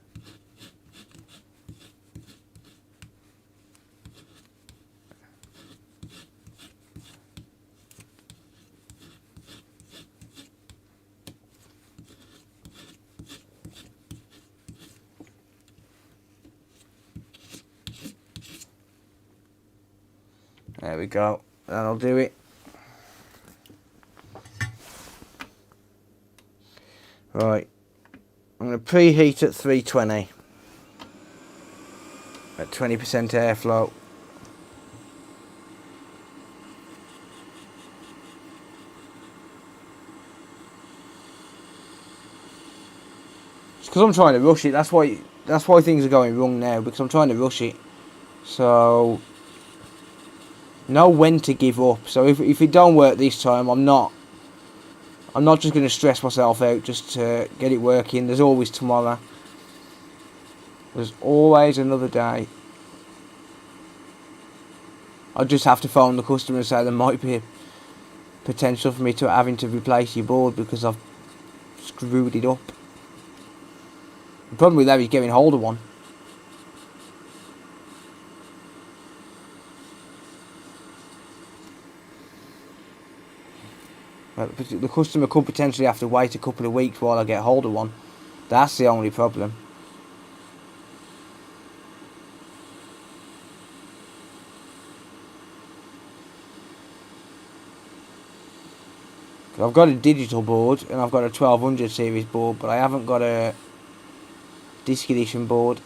There we go. That'll do it. Right. I'm going to preheat at 320. At 20% airflow. It's because I'm trying to rush it. That's why things are going wrong now, because I'm trying to rush it. So know when to give up. So if it don't work this time, I'm not just going to stress myself out just to get it working. There's always tomorrow. There's always another day. I just have to phone the customer and say there might be a potential for me to having to replace your board because I've screwed it up. The problem with that is getting hold of one. The customer could potentially have to wait a couple of weeks while I get hold of one. That's the only problem. I've got a digital board and I've got a 1200 series board, but I haven't got a disc edition board.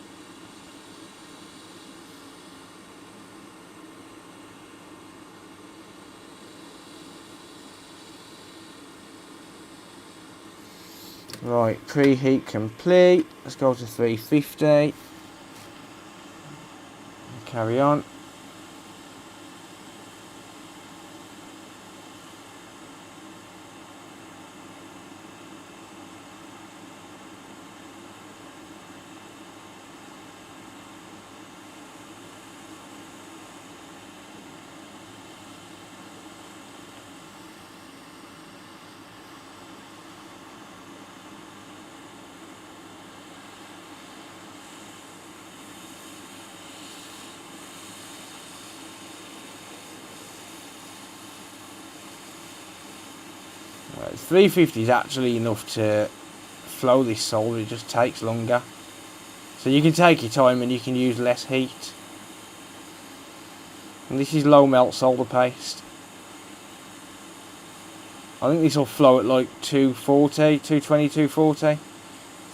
Right, preheat complete. Let's go to 350. Carry on. 350 is actually enough to flow this solder, it just takes longer. So you can take your time and you can use less heat. And this is low melt solder paste. I think this will flow at like 240, 220, 240.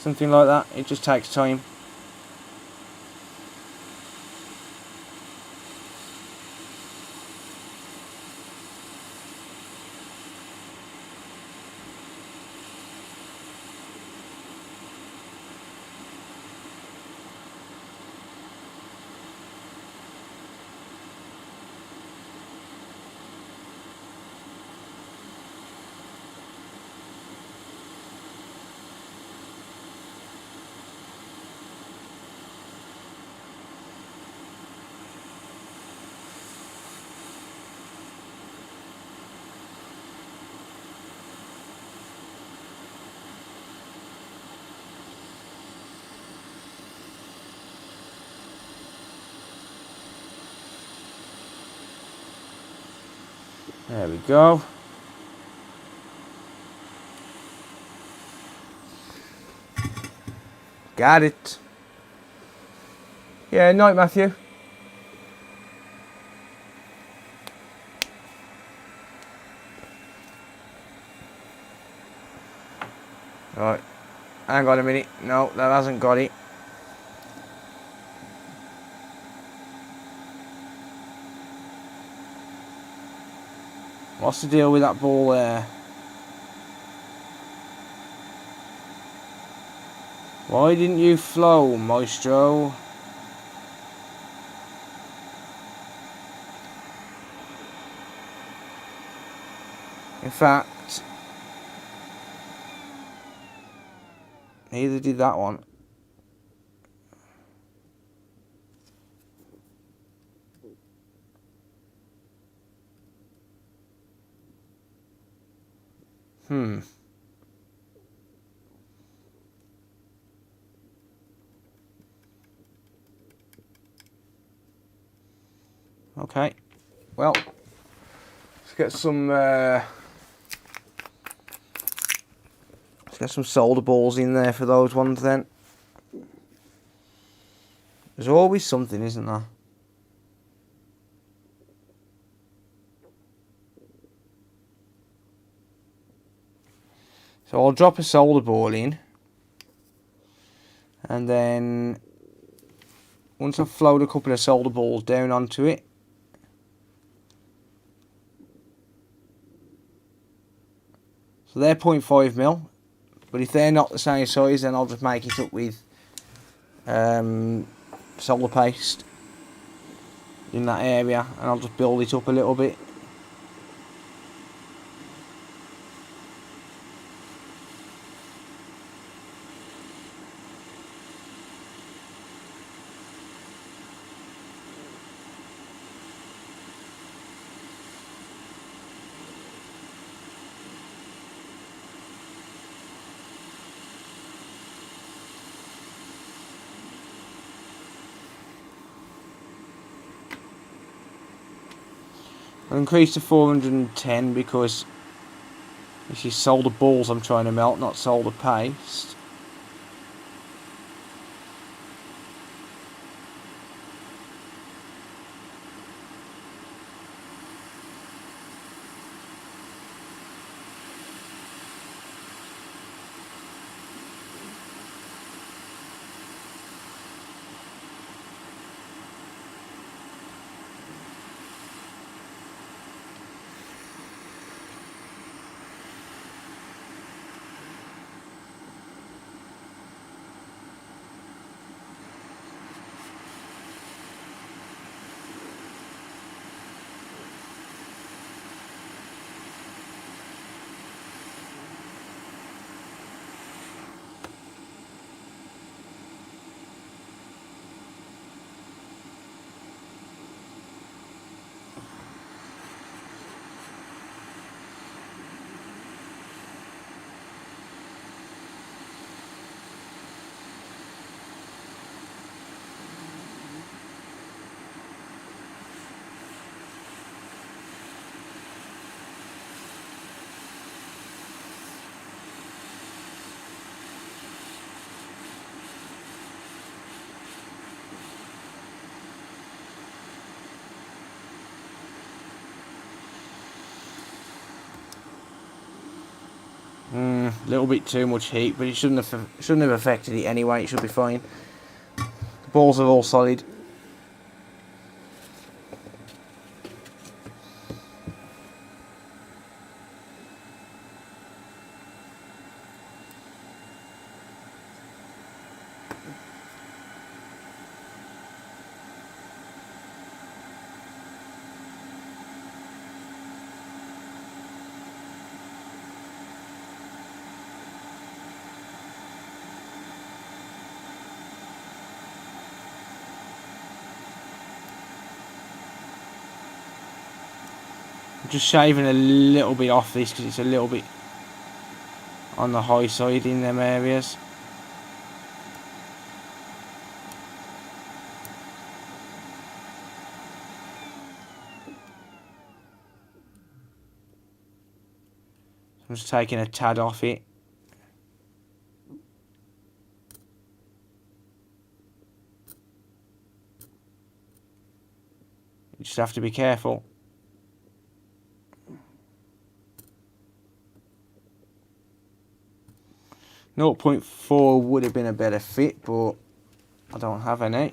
Something like that. It just takes time. There we go. Got it. Yeah, night, Matthew. Right. Hang on a minute. No, that hasn't got it. What's the deal with that ball there? Why didn't you flow, Maestro? In fact, neither did that one. Okay. Well, let's get some solder balls in there for those ones then. There's always something, isn't there? So I'll drop a solder ball in, and then once I've flowed a couple of solder balls down onto it, so they're 0.5mm, but if they're not the same size, then I'll just make it up with solder paste in that area, and I'll just build it up a little bit. I'll increase to 410 because this is solder balls I'm trying to melt, not solder paste. A little bit too much heat, but it shouldn't have affected it anyway. It should be fine. The balls are all solid. I'm just shaving a little bit off this because it's a little bit on the high side in them areas. I'm just taking a tad off it. You just have to be careful. .4 would have been a better fit, but I don't have any.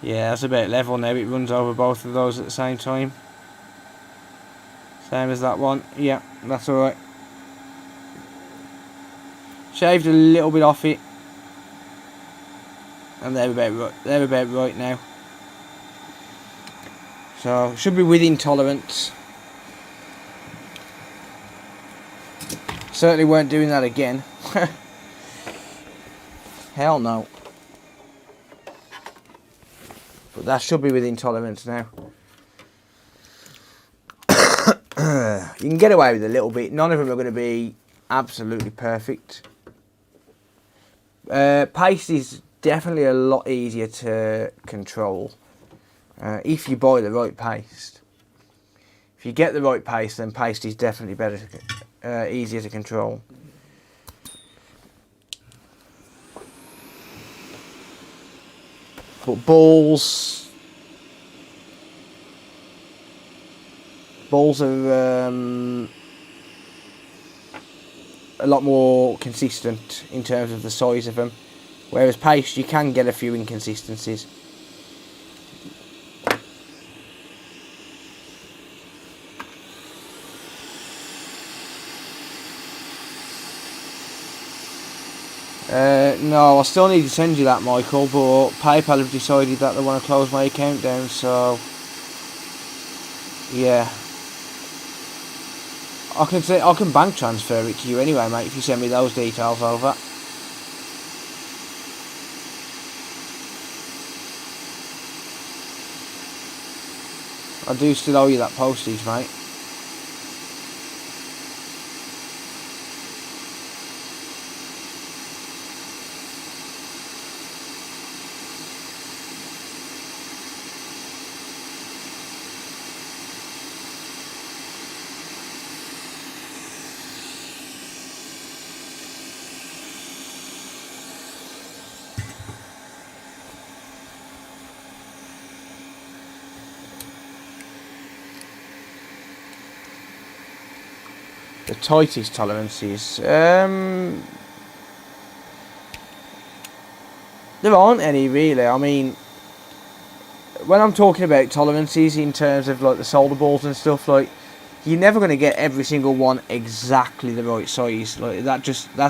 Yeah, that's about level now. It runs over both of those at the same time. Same as that one. Yeah, that's alright. Shaved a little bit off it. And they're about right now. So, should be within tolerance. Certainly weren't doing that again. Hell no. But that should be within tolerance now. You can get away with a little bit. None of them are going to be absolutely perfect. Paste is definitely a lot easier to control if you buy the right paste. If you get the right paste, then paste is definitely better, easier to control. But balls are a lot more consistent in terms of the size of them, whereas paste you can get a few inconsistencies. No, I still need to send you that, Michael, but PayPal have decided that they want to close my account down, so yeah. I can bank transfer it to you anyway, mate, if you send me those details over. I do still owe you that postage, mate. The tightest tolerances. There aren't any really. I mean, when I'm talking about tolerances in terms of like the solder balls and stuff, like you're never going to get every single one exactly the right size. Like that's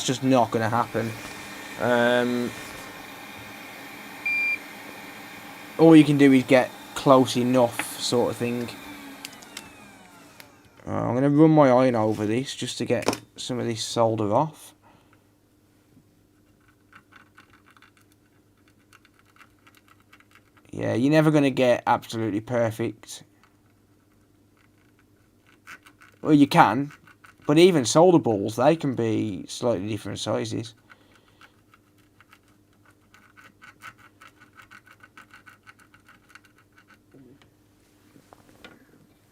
just not going to happen. All you can do is get close enough, sort of thing. I'm going to run my iron over this just to get some of this solder off. Yeah, you're never going to get absolutely perfect. Well, you can, But even solder balls, they can be slightly different sizes.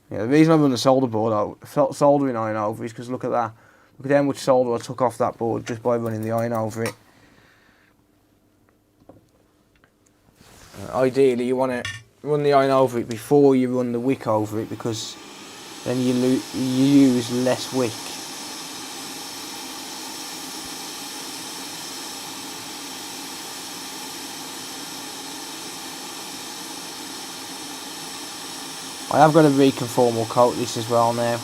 Yeah, the reason I run the solder board, soldering iron over, is because look at that. Look at how much solder I took off that board just by running the iron over it. Ideally, you want to run the iron over it before you run the wick over it, because then you use less wick. I have got to reconformal coat this as well now.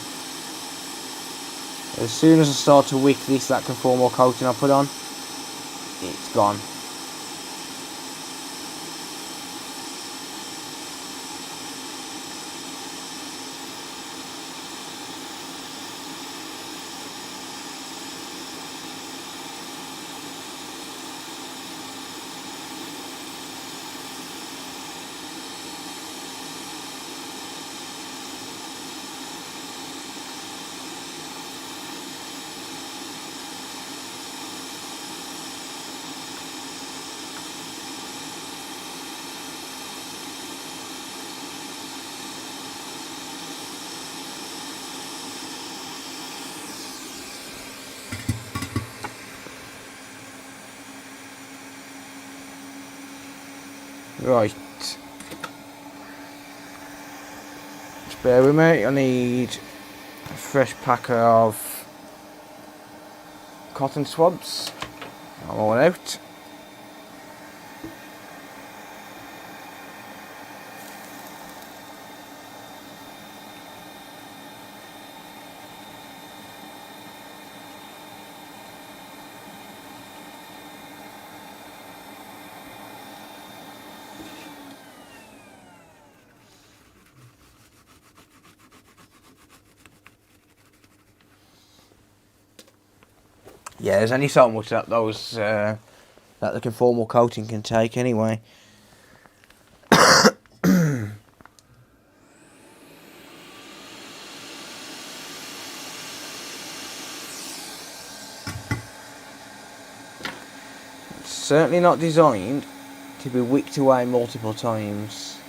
As soon as I start to wick this, that conformal coating I put on, it's gone. Right. Just bear with me, I need a fresh pack of cotton swabs. I'm all out. Yeah, there's only so much that those that the conformal coating can take anyway. It's certainly not designed to be wicked away multiple times.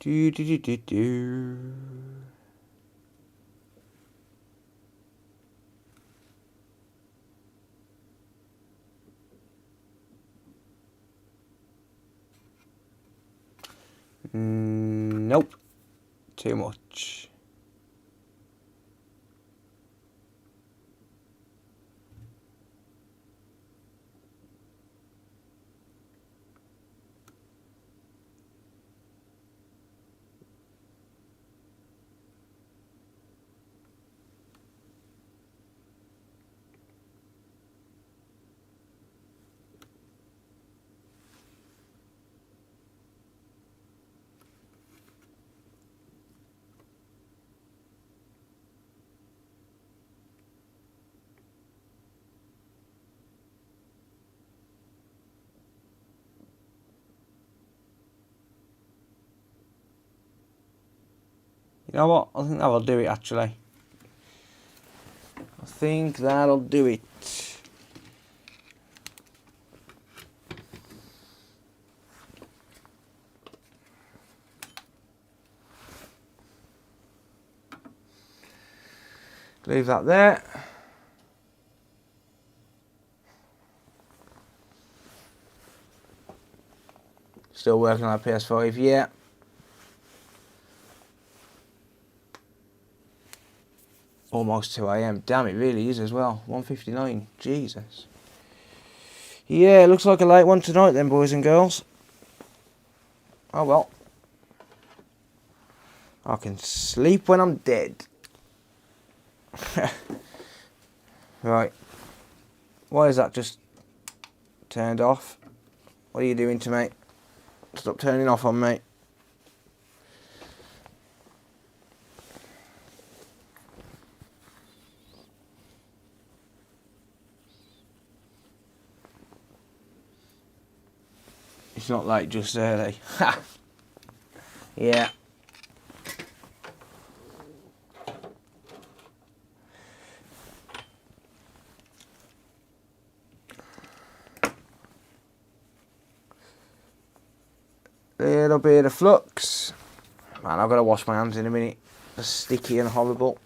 Do do do do do. Nope. Too much. You know what? I think that'll do it actually. I think that'll do it. Leave that there. Still working on a PS5, yeah. Almost 2 AM. Damn, it really is as well. 1:59. Jesus. Yeah, looks like a late one tonight then, boys and girls. Oh well. I can sleep when I'm dead. Right. Why is that just turned off? What are you doing to me? Stop turning off on me. It's not like just early. Ha! Yeah. Little bit of flux. Man, I've got to wash my hands in a minute. They're sticky and horrible.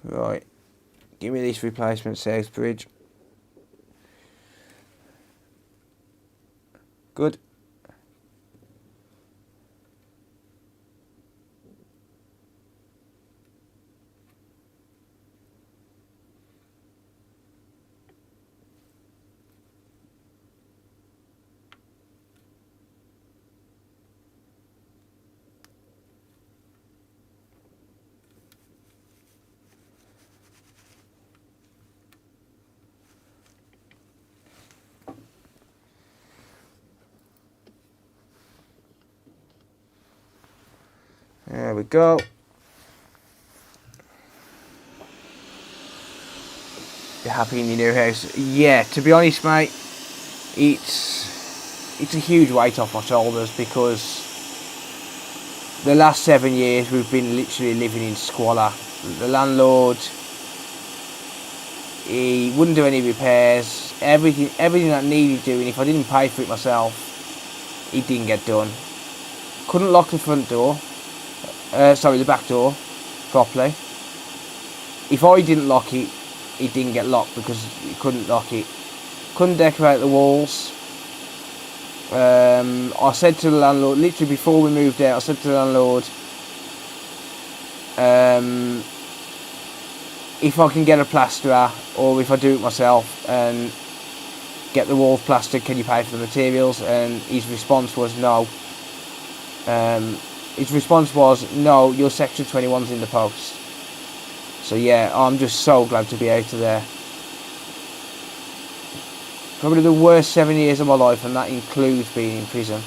Right. Give me this replacement south bridge. Good. There we go. You're happy in your new house? Yeah, to be honest, mate, it's a huge weight off my shoulders because the last 7 years we've been literally living in squalor. The landlord, he wouldn't do any repairs. Everything that needed doing, if I didn't pay for it myself, it didn't get done. Couldn't lock the front door. The back door properly. If I didn't lock it, it didn't get locked because you couldn't lock it. Couldn't decorate the walls. I said to the landlord, literally before we moved out, I said to the landlord, if I can get a plasterer or if I do it myself and get the walls plastered, can you pay for the materials? And his response was no. His response was, no, your section 21's in the post. So yeah, I'm just so glad to be out of there. Probably the worst 7 years of my life, and that includes being in prison.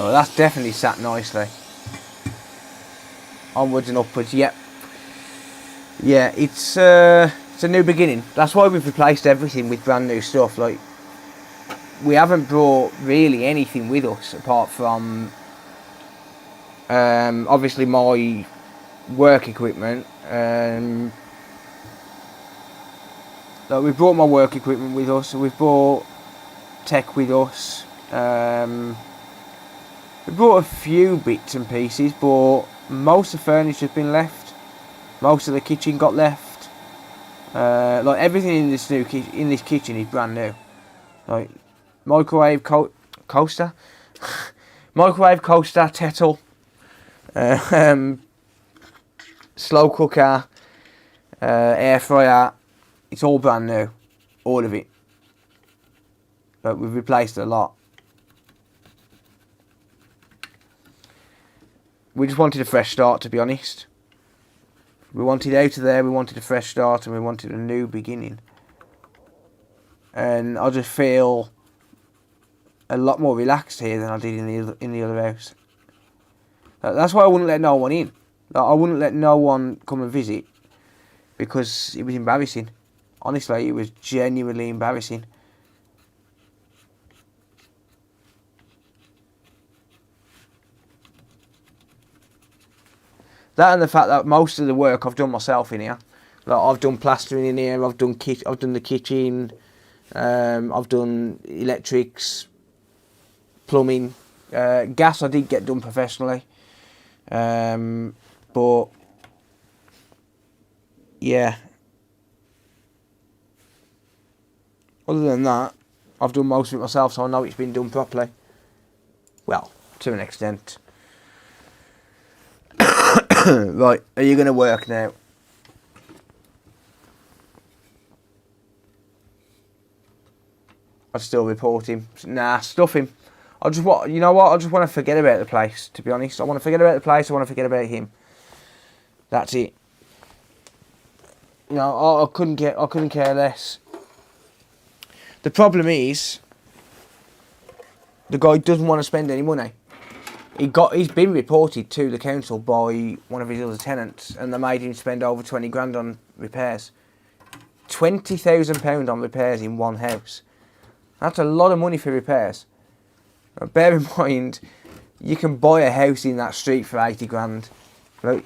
Oh, that's definitely sat nicely. Onwards and upwards, yep. Yeah, it's a new beginning. That's why we've replaced everything with brand new stuff. Like, we haven't brought really anything with us apart from obviously my work equipment. Like, we brought my work equipment with us. We've brought tech with us. We brought a few bits and pieces, but most of the furniture's been left. Most of the kitchen got left. Like, everything in this kitchen is brand new. Like, microwave coaster, microwave coaster, kettle, slow cooker, air fryer. It's all brand new, all of it. But we've replaced a lot. We just wanted a fresh start, to be honest. We wanted out of there, we wanted a fresh start, and we wanted a new beginning. And I just feel a lot more relaxed here than I did in the other house. That's why I wouldn't let no one in. Like, I wouldn't let no one come and visit because it was embarrassing. Honestly, it was genuinely embarrassing. That and the fact that most of the work I've done myself in here. Like, I've done plastering in here. I've done the kitchen. I've done electrics, plumbing, gas. I did get done professionally, but yeah. Other than that, I've done most of it myself, so I know it's been done properly. Well, to an extent. Right, are you going to work now? I'd still report him. Nah, stuff him. I just want, you know what? I just want to forget about the place. To be honest, I want to forget about the place. I want to forget about him. That's it. You know, I couldn't care less. The problem is, the guy doesn't want to spend any money. He's been reported to the council by one of his other tenants, and they made him spend over 20 grand on repairs. £20,000 on repairs in one house. That's a lot of money for repairs. Now, bear in mind, you can buy a house in that street for 80 grand. Right?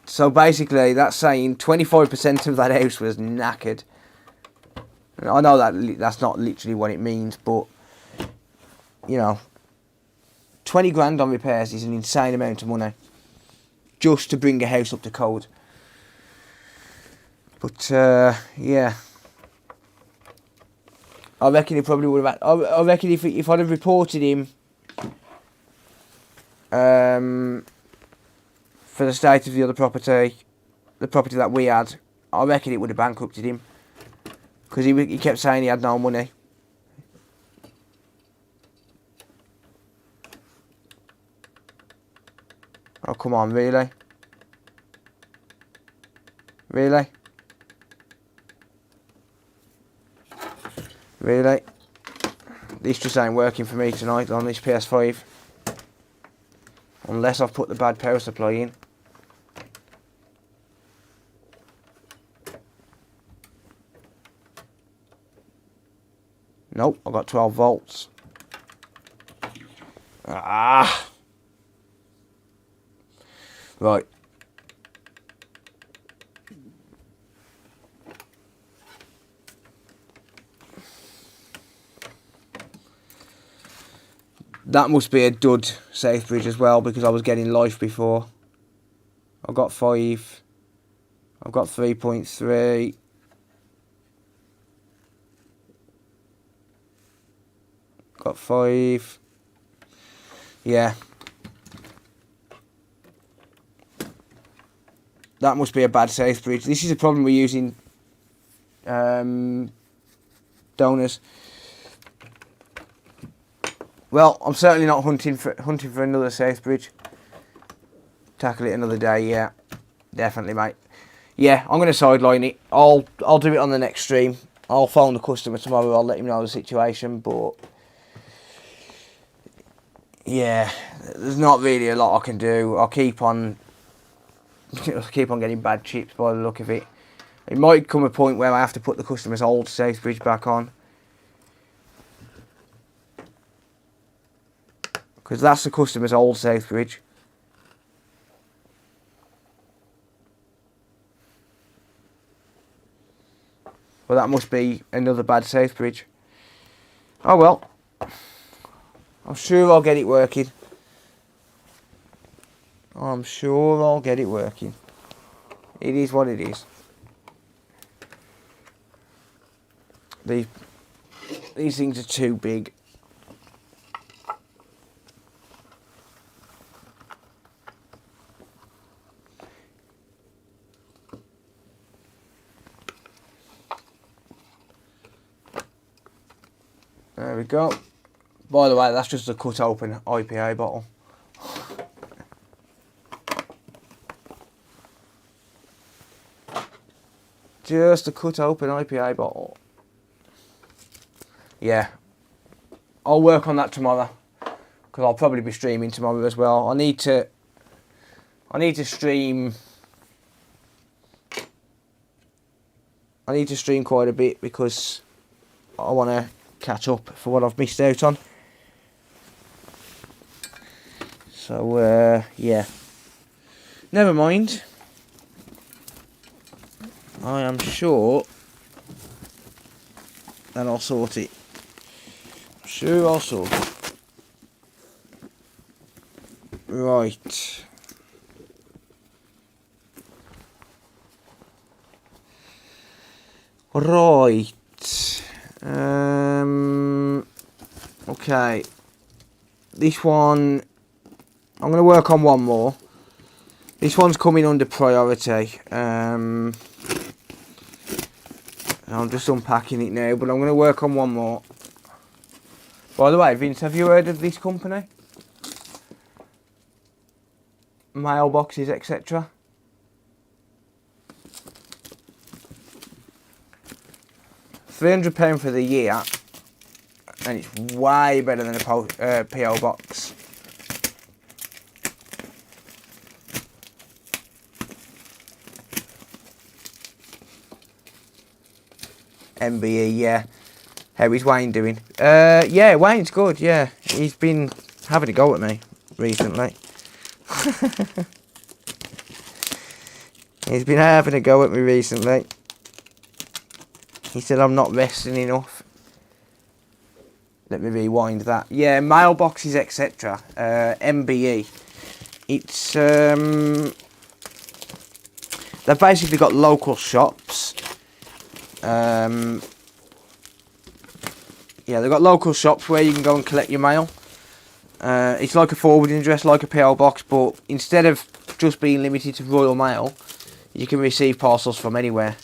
So basically, that's saying 25% of that house was knackered. And I know that's not literally what it means, but, you know, 20 grand on repairs is an insane amount of money just to bring a house up to code. But, yeah. I reckon he probably would have. I reckon if I'd have reported him for the state of the other property, the property that we had, I reckon it would have bankrupted him. Because he kept saying he had no money. Oh, come on, really? Really? Really? This just ain't working for me tonight on this PS5. Unless I've put the bad power supply in. Nope, I've got 12 volts. Ah! Right. That must be a dud safe bridge as well, because I was getting life before. I've got 5. I've got 3.3. Got 5. Yeah. That must be a bad safe bridge. This is a problem we're using donors. Well, I'm certainly not hunting for another safe bridge. Tackle it another day, yeah. Definitely, mate. Yeah, I'm gonna sideline it. I'll do it on the next stream. I'll phone the customer tomorrow, I'll let him know the situation, but yeah, there's not really a lot I can do. I'll keep on getting bad chips by the look of it. It might come a point where I have to put the customer's old safe bridge back on. Because that's the customer's old safe bridge. Well, that must be another bad safe bridge. Oh well. I'm sure I'll get it working. I'm sure I'll get it working. It is what it is. These things are too big. There we go. By the way, that's just a cut open IPA bottle. Just a cut open IPA bottle. Yeah. I'll work on that tomorrow. Because I'll probably be streaming tomorrow as well. I need to stream. I need to stream quite a bit because I want to catch up for what I've missed out on. So, yeah. Never mind. I am sure that I'll sort it. Sure, I'll sort it. Right. Right. Okay. this one, I'm going to work on one more. This one's coming under priority. I'm just unpacking it now, but I'm going to work on one more. By the way, Vince, have you heard of this company? Mailboxes, etc. £300 for the year, and it's way better than a PO box. MBE, yeah. How is Wayne doing? Yeah, Wayne's good, yeah. He's been having a go at me recently. He's been having a go at me recently. He said I'm not resting enough. Let me rewind that. Yeah, mailboxes, etc. MBE. It's they've basically got local shops. Yeah, they've got local shops where you can go and collect your mail. It's like a forwarding address, like a PO box, but instead of just being limited to Royal Mail, you can receive parcels from anywhere,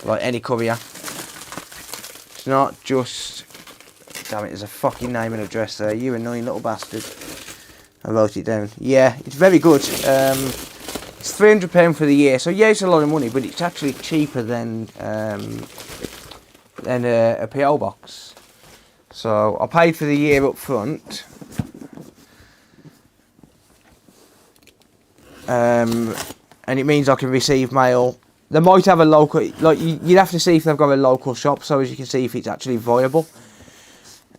like any courier. It's not just... Damn it, there's a fucking name and address there, you annoying little bastard. I wrote it down. Yeah, it's very good. It's £300 for the year, so yeah, it's a lot of money, but it's actually cheaper than a PO box. So I paid for the year up front. And it means I can receive mail. They might have a local, like you'd have to see if they've got a local shop, so as you can see if it's actually viable.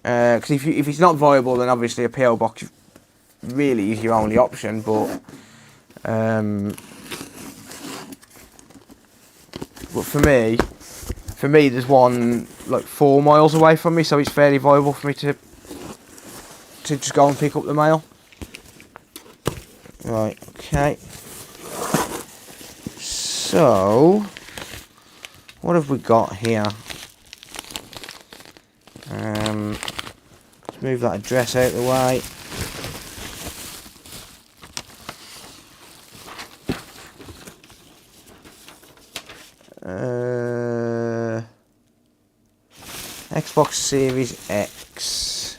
Because if it's not viable, then obviously a PO box really is your only option. But for me, there's one like 4 miles away from me, so it's fairly viable for me to just go and pick up the mail. Right, okay. So, what have we got here? Let's move that address out of the way. Xbox Series X.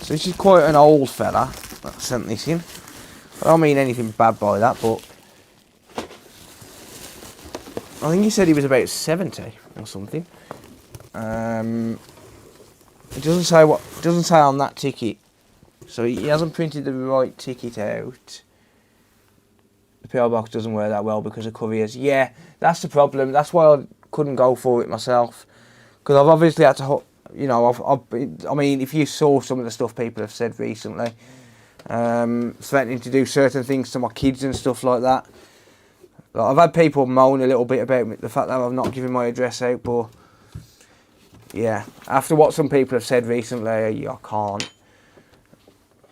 So this is quite an old fella that sent this in. I don't mean anything bad by that, but I think he said he was about 70 or something. It doesn't say what. It doesn't say on that ticket, so he hasn't printed the right ticket out. The PO box doesn't work that well because of couriers. Yeah, that's the problem. That's why I couldn't go for it myself, because I've obviously had to. You know, I mean, if you saw some of the stuff people have said recently, threatening to do certain things to my kids and stuff like that. Like, I've had people moan a little bit about the fact that I've not given my address out, but yeah, after what some people have said recently, I can't.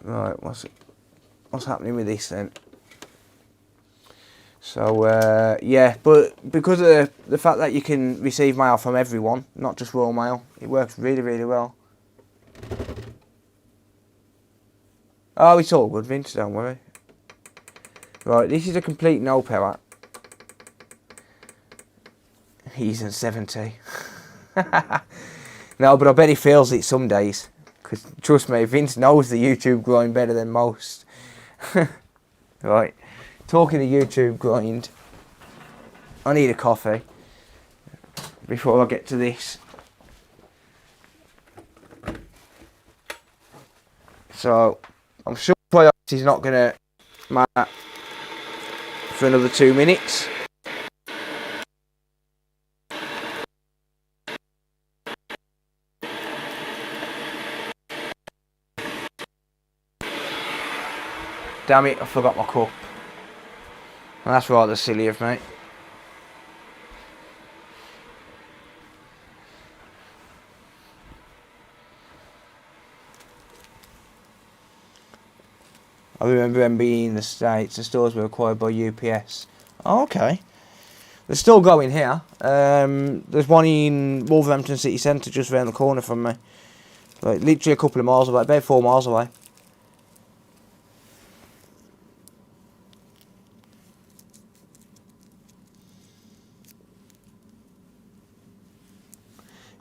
Right, what's happening with this then? So yeah, but because of the fact that you can receive mail from everyone, not just Royal Mail, it works really, really well. Oh, it's all good, Vince, don't worry. Right, this is a complete no power. He's in 70. No, but I bet he feels it some days. Because, trust me, Vince knows the YouTube grind better than most. Right, talking of YouTube grind, I need a coffee before I get to this. So, I'm sure he's not going to matter for another 2 minutes. Damn it, I forgot my cup. Well, that's rather silly of me. I remember them being in the States. The stores were acquired by UPS. Oh, okay. They're still going here. There's one in Wolverhampton City Centre just round the corner from me. Like, literally a couple of miles away, about 4 miles away.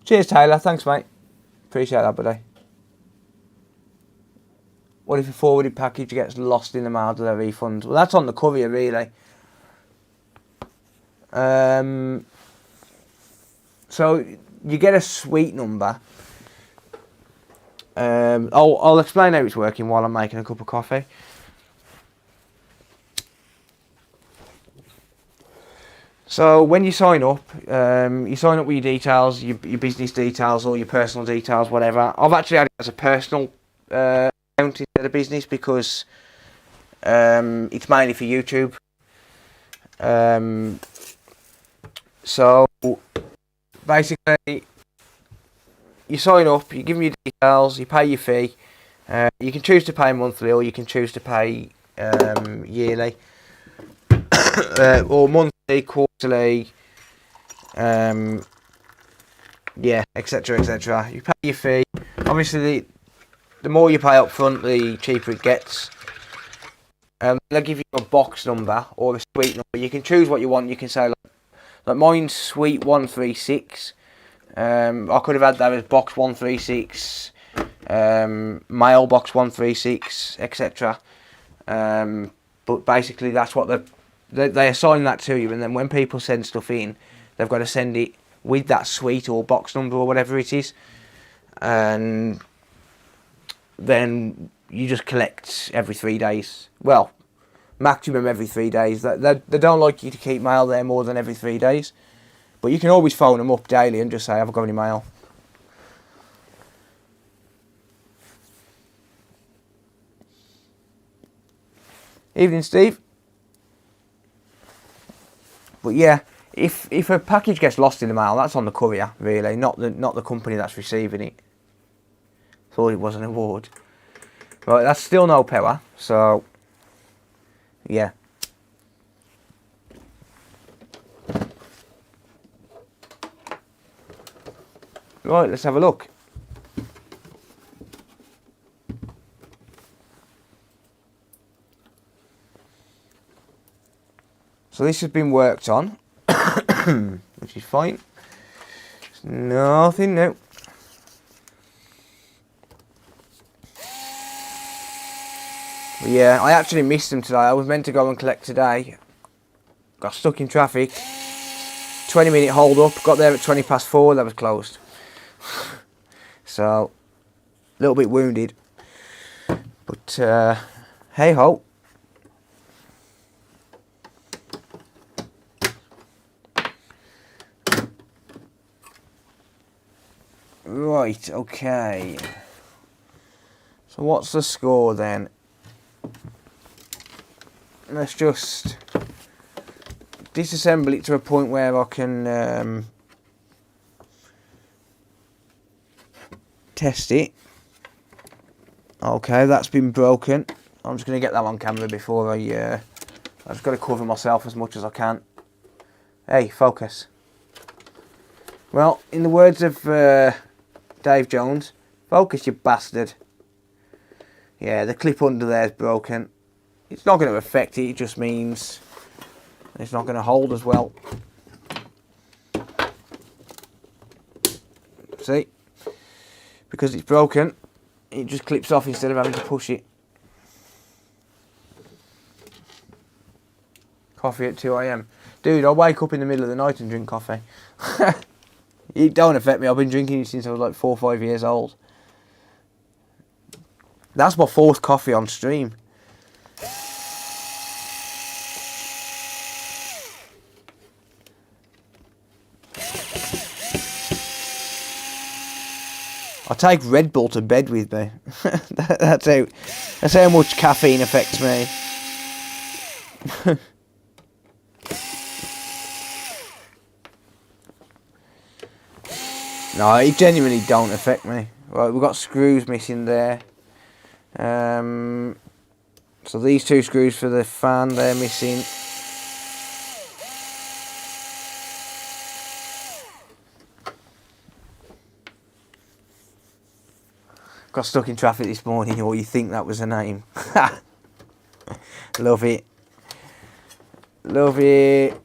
Cheers, Taylor. Thanks, mate. Appreciate that, buddy. What if a forwarded package gets lost in the mail to their refund? Well, that's on the courier, really. So you get a suite number. I'll explain how it's working while I'm making a cup of coffee. So when you sign up with your details, your business details or your personal details, whatever. I've actually had it as a personal account instead of business because it's mainly for YouTube. So basically, you sign up, you give them your details, you pay your fee. You can choose to pay monthly or you can choose to pay yearly. Or monthly, quarterly, yeah, etc, etc. You pay your fee. Obviously, the more you pay up front, the cheaper it gets. They'll give you a box number or a suite number. You can choose what you want. You can say, like mine's suite 136. I could have had that as box 136, mailbox 136, etc. But basically, that's what they assign that to you, and then when people send stuff in, they've got to send it with that suite or box number or whatever it is, and then you just collect every 3 days. Well, maximum every 3 days. They don't like you to keep mail there more than every 3 days, but you can always phone them up daily and just say, "Have I got any mail?" Evening, Steve. But yeah, if a package gets lost in the mail, that's on the courier, really, not the company that's receiving it. Thought it was an award. Right, that's still no power, so yeah. Right, let's have a look. So this has been worked on, which is fine. There's nothing new. But yeah, I actually missed them today. I was meant to go and collect today. Got stuck in traffic. 20-minute hold up. Got there at 4:20. That was closed. So, a little bit wounded. But hey ho. Right, okay. So what's the score then? Let's just disassemble it to a point where I can test it. Okay, that's been broken. I'm just going to get that on camera before I've just got to cover myself as much as I can. Hey, focus. Well, in the words of Dave Jones, focus, you bastard. Yeah, the clip under there is broken. It's not going to affect it, it just means it's not going to hold as well. See? Because it's broken, it just clips off instead of having to push it. Coffee at 2 AM. Dude, I wake up in the middle of the night and drink coffee. It don't affect me. I've been drinking it since I was like 4 or 5 years old. That's my 4th coffee on stream. I take Red Bull to bed with me. that's how much caffeine affects me. No, it genuinely don't affect me. Right, we've got screws missing there. So these 2 screws for the fan, they're missing. Got stuck in traffic this morning, or you think that was a name. Love it. Love it.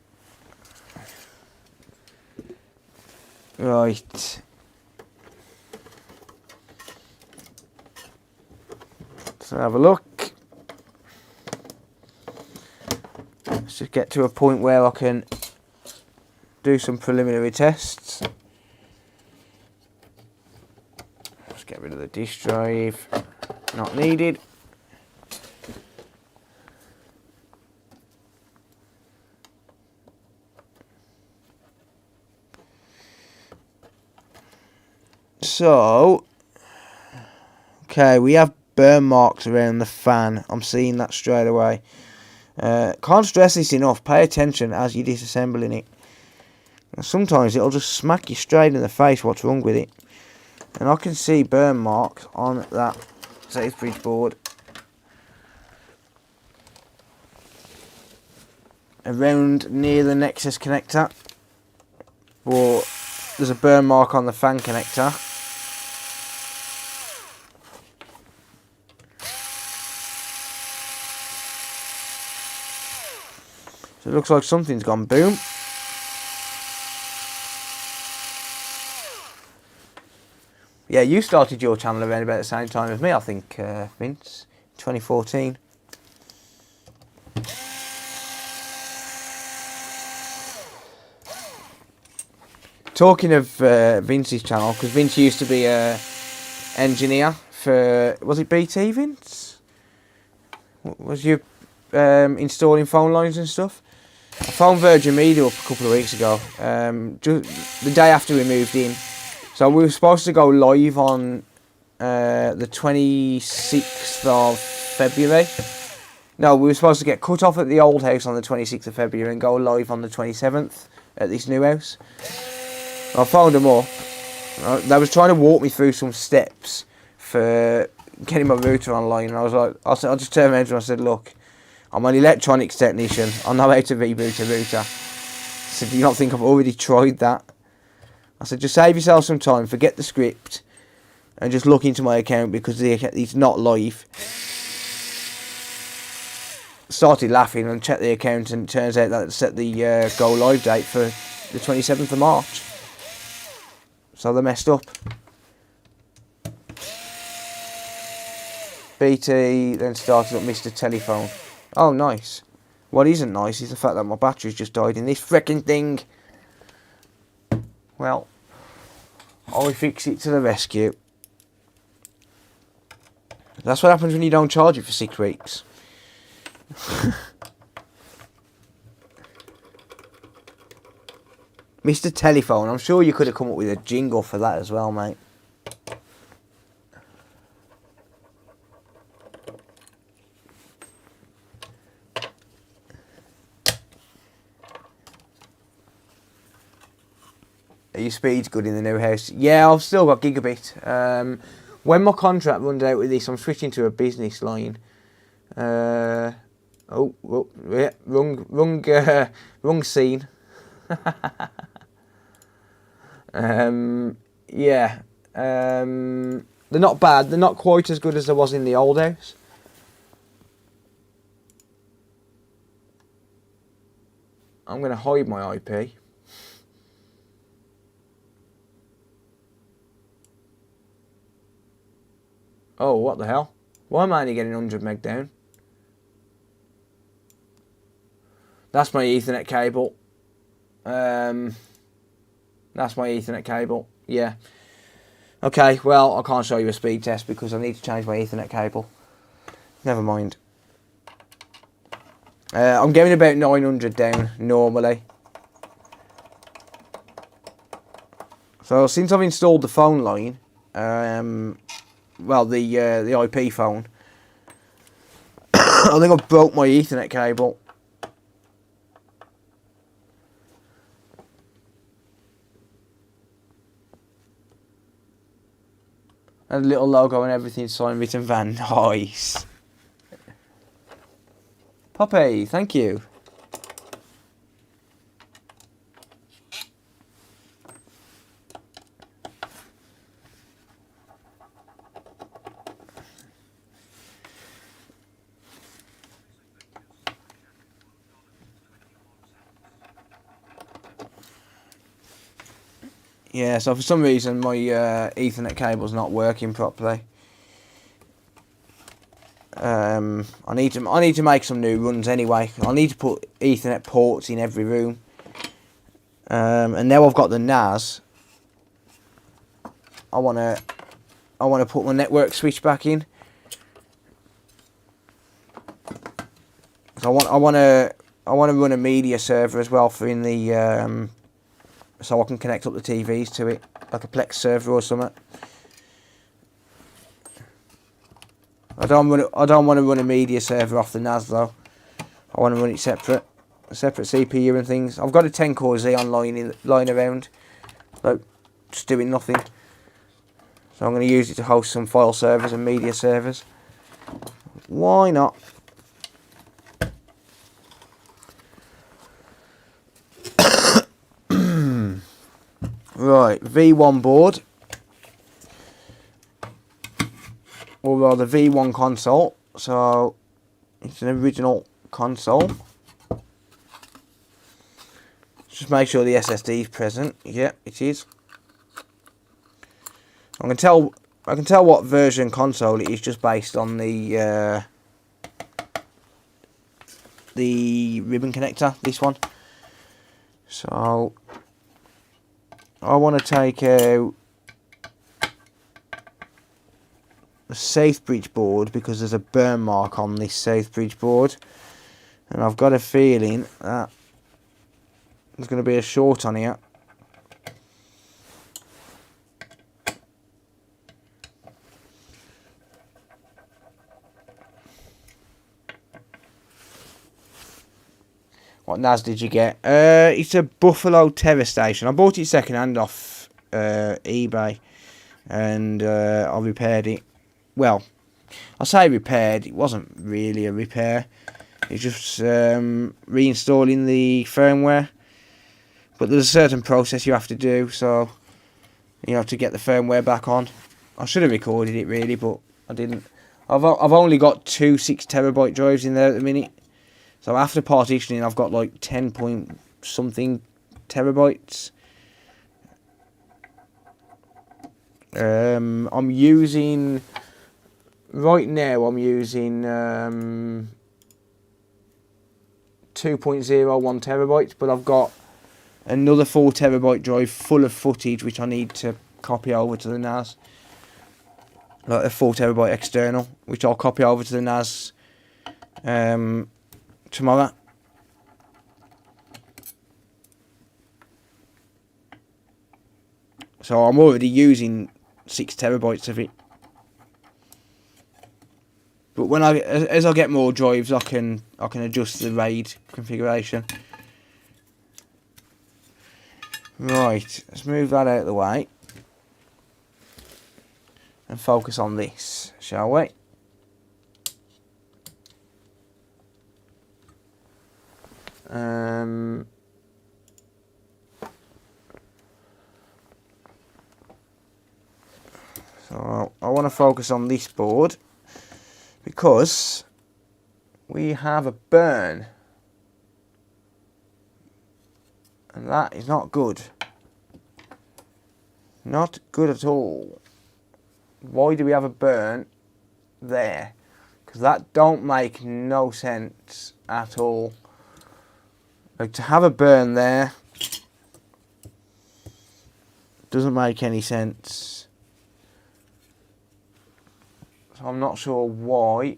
Right. Let's have a look. Let's just get to a point where I can do some preliminary tests. Let's get rid of the disk drive. Not needed. So, okay, we have burn marks around the fan. I'm seeing that straight away. Can't stress this enough. Pay attention as you're disassembling it. Sometimes it'll just smack you straight in the face what's wrong with it. And I can see burn marks on that Safebridge board around near the Nexus connector. But there's a burn mark on the fan connector. So it looks like something's gone boom. Yeah, you started your channel around about the same time as me, I think, Vince, 2014. Talking of Vince's channel, because Vince used to be an engineer for, was it BT, Vince? Was you installing phone lines and stuff? I phoned Virgin Media up a couple of weeks ago, just the day after we moved in. So we were supposed to go live on the 26th of February. No, we were supposed to get cut off at the old house on the 26th of February and go live on the 27th at this new house. I phoned them up. They was trying to walk me through some steps for getting my router online. And I just turned around and I said, look, I'm an electronics technician. I know how to reboot a router. I said, do you not think I've already tried that? I said, just save yourself some time, forget the script, and just look into my account because it's not live. Started laughing and checked the account, and it turns out that it set the go live date for the 27th of March. So they messed up. BT then started up Mr. Telephone. Oh, nice. What isn't nice is the fact that my battery's just died in this frickin' thing. Well, I'll fix it to the rescue. That's what happens when you don't charge it for 6 weeks. Mr. Telephone, I'm sure you could have come up with a jingle for that as well, mate. Are your speeds good in the new house? Yeah, I've still got gigabit. When my contract runs out with this, I'm switching to a business line. Yeah, wrong scene. Yeah, they're not bad. They're not quite as good as there was in the old house. I'm going to hide my IP. Oh, what the hell? Why am I only getting 100 meg down? That's my Ethernet cable. That's my Ethernet cable. Yeah. Okay, well, I can't show you a speed test because I need to change my Ethernet cable. Never mind. I'm getting about 900 down normally. So since I've installed the phone line, well, the IP phone, I think I've broke my Ethernet cable. And a little logo and everything, signed, written, Van. Nice. Poppy, thank you. Yeah, so for some reason my Ethernet cable's not working properly. I need to make some new runs anyway. I need to put Ethernet ports in every room. And now I've got the NAS. I wanna put my network switch back in. So I wanna run a media server as well for in the so I can connect up the TVs to it, like a Plex server or something. I don't want to run a media server off the NAS though. I want to run it separate, a separate CPU and things. I've got a 10 core Xeon lying around, like just doing nothing. So I'm going to use it to host some file servers and media servers. Why not? Right, V1 board. Or rather V1 console. So it's an original console. Just make sure the SSD is present. Yeah, it is. I can tell what version console it is just based on the ribbon connector, this one. So I want to take out the Southbridge board because there's a burn mark on this Southbridge board, and I've got a feeling that there's going to be a short on here. What NAS did you get? It's a Buffalo Terra station. I bought it second hand off eBay, and I repaired it. Well, I say repaired, it wasn't really a repair. It's just reinstalling the firmware. But there's a certain process you have to do, so you have to get the firmware back on. I should have recorded it really, but I didn't. I've only got two 6 terabyte drives in there at the minute. So after partitioning, I've got like 10 point something terabytes. I'm using right now. I'm using 2.01 terabytes, but I've got another 4 terabyte drive full of footage which I need to copy over to the NAS. Like a 4 terabyte external, which I'll copy over to the NAS tomorrow. So I'm already using 6 terabytes of it. But when as I get more drives, I can adjust the RAID configuration. Right, let's move that out of the way and focus on this, shall we? So I want to focus on this board because we have a burn, and that is not good. Not good at all. Why do we have a burn there? Because that don't make no sense at all. Like, to have a burn there doesn't make any sense. So I'm not sure why.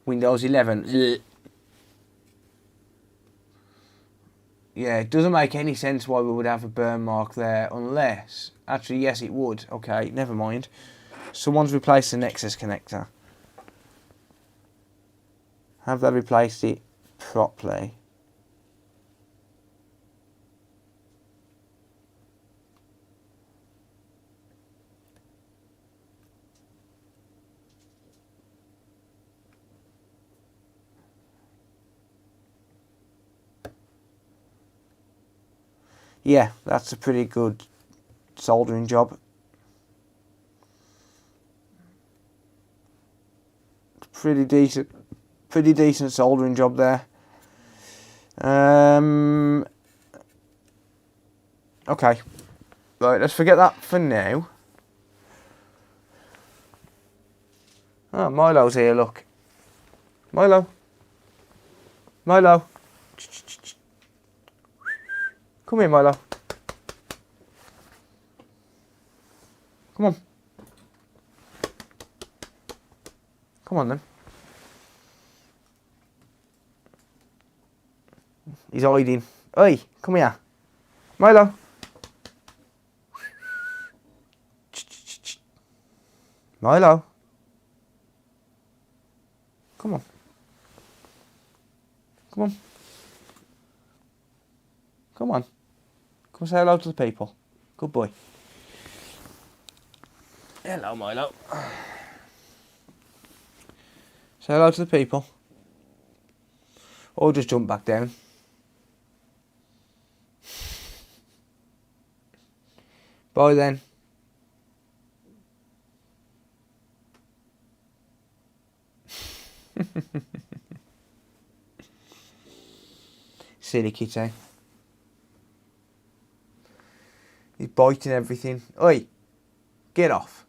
Windows 11. Ugh. Yeah, it doesn't make any sense why we would have a burn mark there, unless... Actually, yes, it would. Okay, never mind. Someone's replaced the Nexus connector. Have they replaced it properly? Yeah, that's a pretty good soldering job. Pretty decent soldering job there. Okay. Right, let's forget that for now. Oh, Milo's here, look. Milo. Milo. Come here, Milo. Come on. Come on, then. He's hiding. Oi, come here. Milo. Milo. Come on. Come on. Come on. Come say hello to the people. Good boy. Hello, Milo. Say hello to the people. Or just jump back down. Bye then. Silly kitty. He's biting everything. Oi! Get off.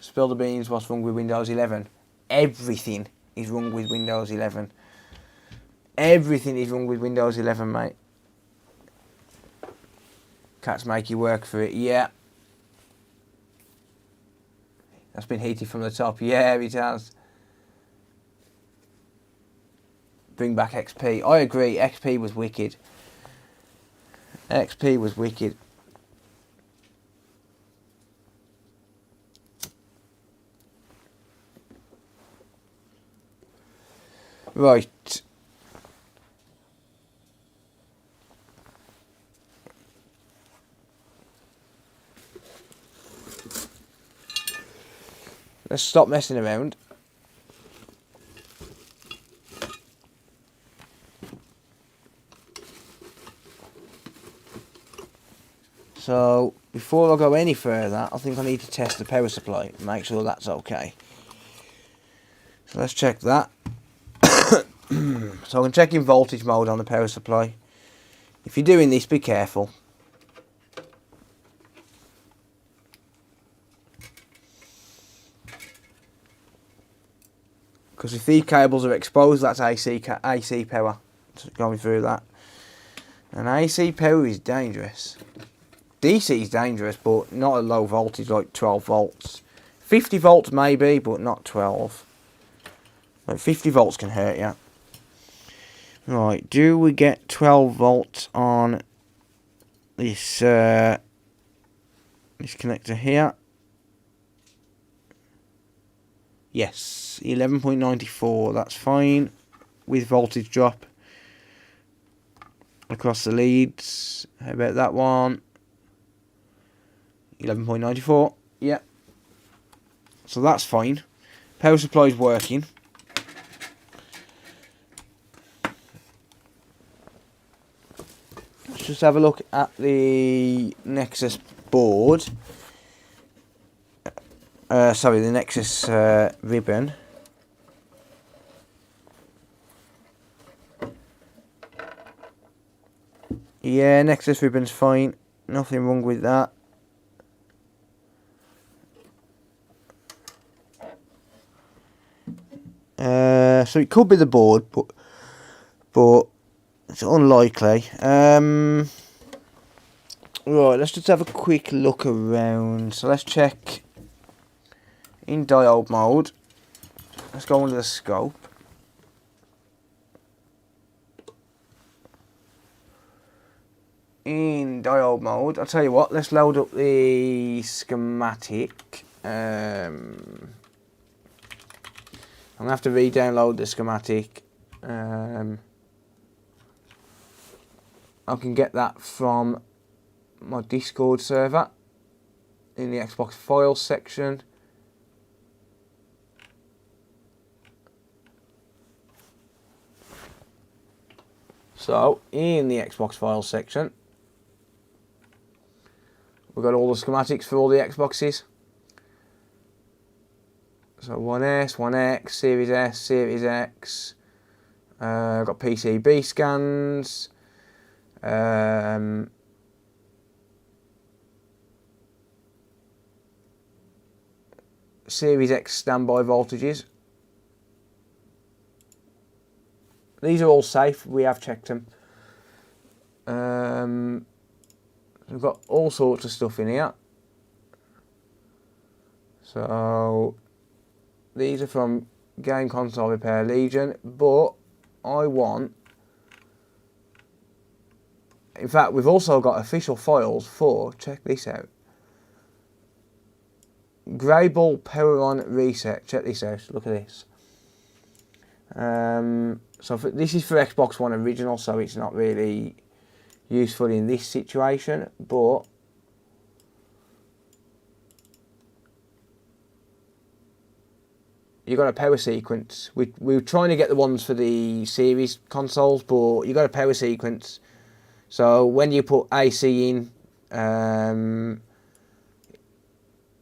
Spill the beans, what's wrong with Windows 11? Everything is wrong with Windows 11. Everything is wrong with Windows 11, mate. Cats make you work for it, yeah. That's been heated from the top, yeah, it has. Bring back XP. I agree, XP was wicked. XP was wicked. Right. Let's stop messing around. So, before I go any further, I think I need to test the power supply and make sure that's okay. So let's check that. So I'm checking voltage mode on the power supply. If you're doing this, be careful. Because if these cables are exposed, that's AC power going through that. And AC power is dangerous. DC is dangerous, but not at low voltage like 12 volts. 50 volts maybe, but not 12. Like 50 volts can hurt you. Right, do we get 12 volts on this this connector here? Yes, 11.94, that's fine. With voltage drop across the leads. How about that one? 11.94, yeah. So that's fine. Power supply is working. Let's just have a look at the Nexus board. Sorry, the Nexus ribbon. Yeah, Nexus ribbon's fine. Nothing wrong with that. So it could be the board, but it's unlikely. Right, let's just have a quick look around. So let's check in diode mode. Let's go under the scope. In diode mode, I'll tell you what, let's load up the schematic. I'm going to have to re-download the schematic. I can get that from my Discord server in the Xbox files section. So, in the Xbox files section, we've got all the schematics for all the Xboxes. So So 1S, 1X, Series S, Series X. Got PCB scans. Series X standby voltages. These are all safe. We have checked them. We've got all sorts of stuff in here. So these are from Game Console Repair Legion, but I want... In fact, we've also got official files for, check this out, Grable Power On Reset. Check this out, look at this. This is for Xbox One original, so it's not really useful in this situation, but you got a power sequence. We were trying to get the ones for the series consoles, but you got a power sequence. So when you put AC in,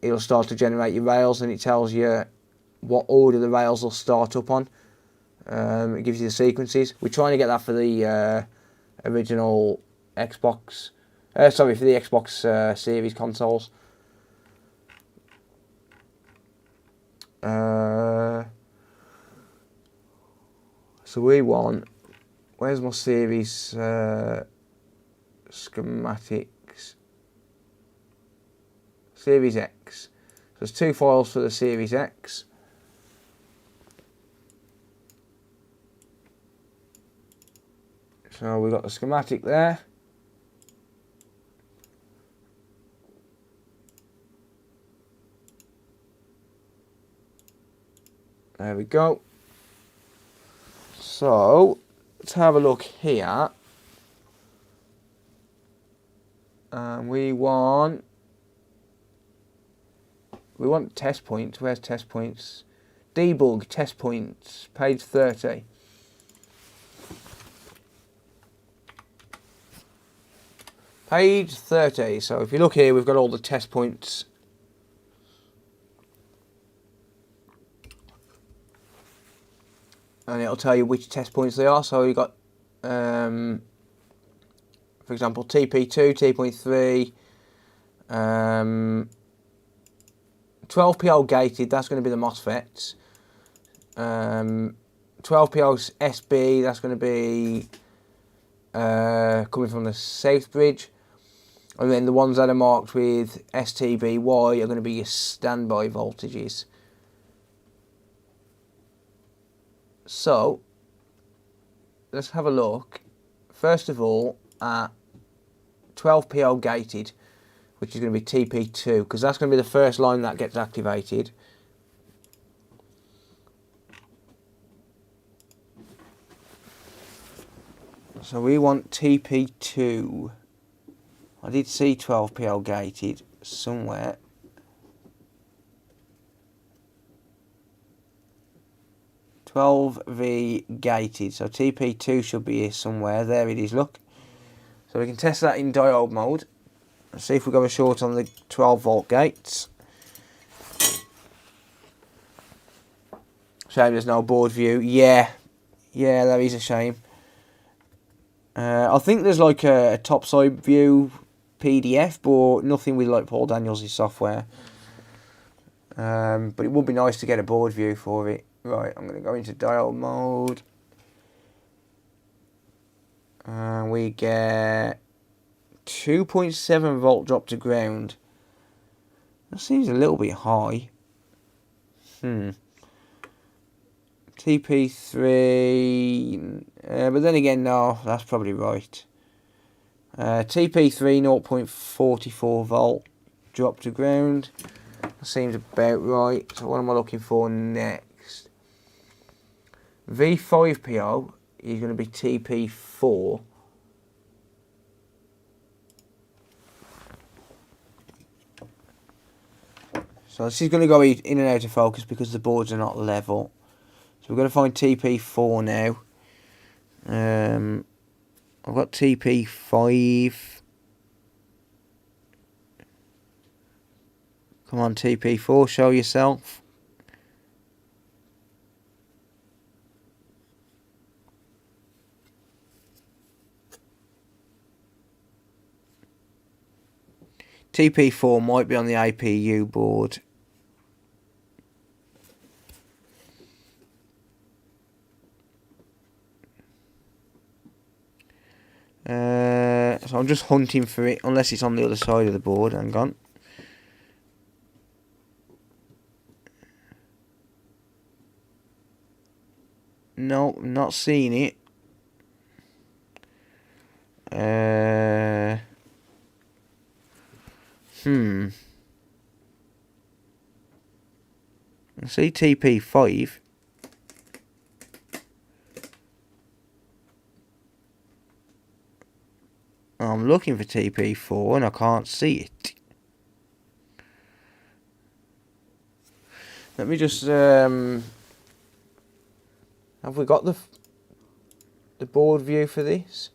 it'll start to generate your rails, and it tells you what order the rails will start up on. It gives you the sequences. We're trying to get that for the original Xbox. For the Xbox Series consoles. So we want... Where's my Series schematics? Series X. So there's 2 files for the Series X. So we've got the schematic there. There we go. So let's have a look here. We want test points. Where's test points? Debug test points, page 30. Page 30. So if you look here, we've got all the test points. And it'll tell you which test points they are. So you've got, for example, TP2, T.3, 12PO gated, that's going to be the MOSFETs. 12PO SB, that's going to be coming from the safe bridge. And then the ones that are marked with STBY are going to be your standby voltages. So, let's have a look, first of all, at 12PO gated, which is going to be TP2, because that's going to be the first line that gets activated. So we want TP2. I did see 12PO gated somewhere. V gated, so TP2 should be here somewhere. There it is, look. So we can test that in diode mode. Let's see if we go a short on the 12 volt gates. Shame there's no board view. Yeah, that is a shame. I think there's like a top side view PDF, but nothing with like Paul Daniels' software. But it would be nice to get a board view for it. Right, I'm going to go into diode mode. And we get 2.7 volt drop to ground. That seems a little bit high. TP3, but then again, no, that's probably right. TP3 0.44 volt drop to ground. That seems about right. So what am I looking for next? V5PO is going to be TP4. So this is going to go in and out of focus because the boards are not level. So we're going to find TP4 now. I've got TP5. Come on, TP4, show yourself. TP4 might be on the APU board. So I'm just hunting for it, unless it's on the other side of the board. Hang on. No, not seeing it. I see TP5. I'm looking for TP4 and I can't see it. Let me just have we got the board view for this?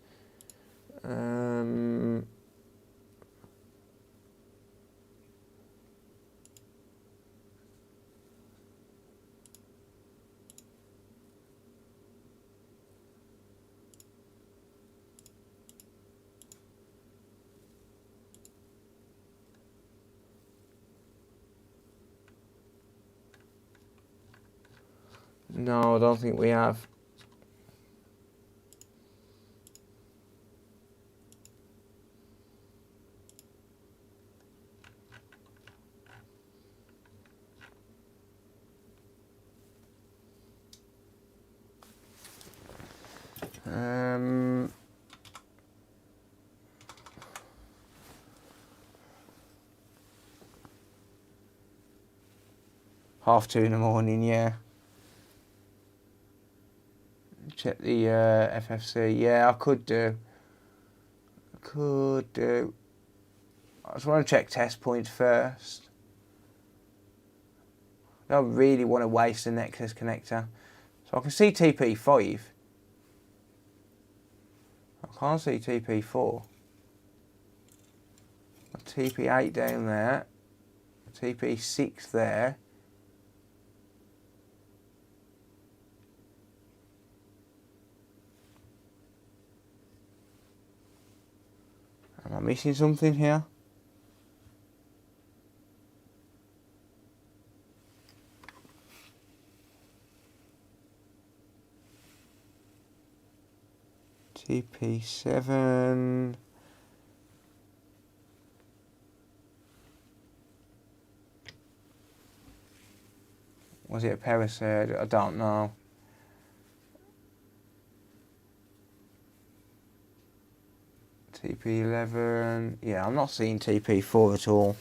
No, I don't think we have. Half 2 in the morning, yeah. Check the FFC. Yeah, I could do. I just want to check test points first. I don't really want to waste the Nexus connector. So I can see TP5. I can't see TP4. TP8 down there. TP6 there. Am I missing something here? TP7. Was it a Pericid? I don't know. TP11. Yeah, I'm not seeing TP4 at all.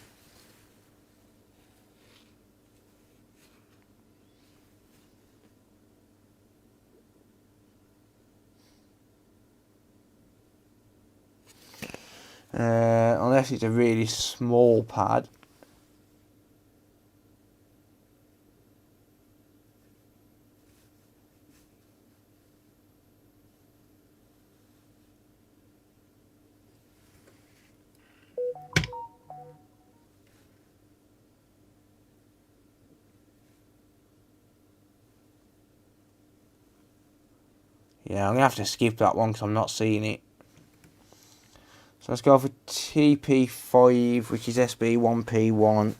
Unless it's a really small pad. Yeah, I'm going to have to skip that one because I'm not seeing it. So let's go for TP5, which is SB1P1.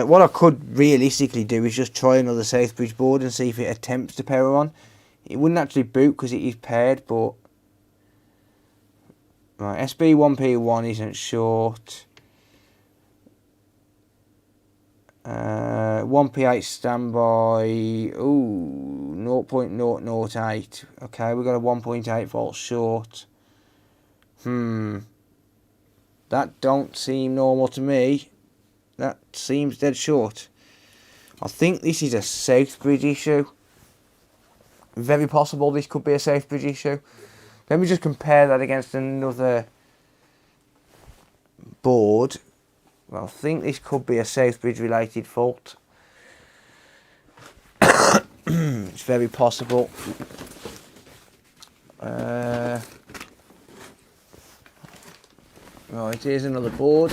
What I could realistically do is just try another Southbridge board and see if it attempts to power on. It wouldn't actually boot because it is paired, but... Right, SB1P1 isn't short. 1P8 standby. Ooh, 0.008. Okay, we've got a 1.8 volt short. That don't seem normal to me. That seems dead short. I think this is a Southbridge issue. Very possible this could be a Southbridge issue. Let me just compare that against another board. Well, I think this could be a Southbridge related fault. It's very possible. Right, here's another board.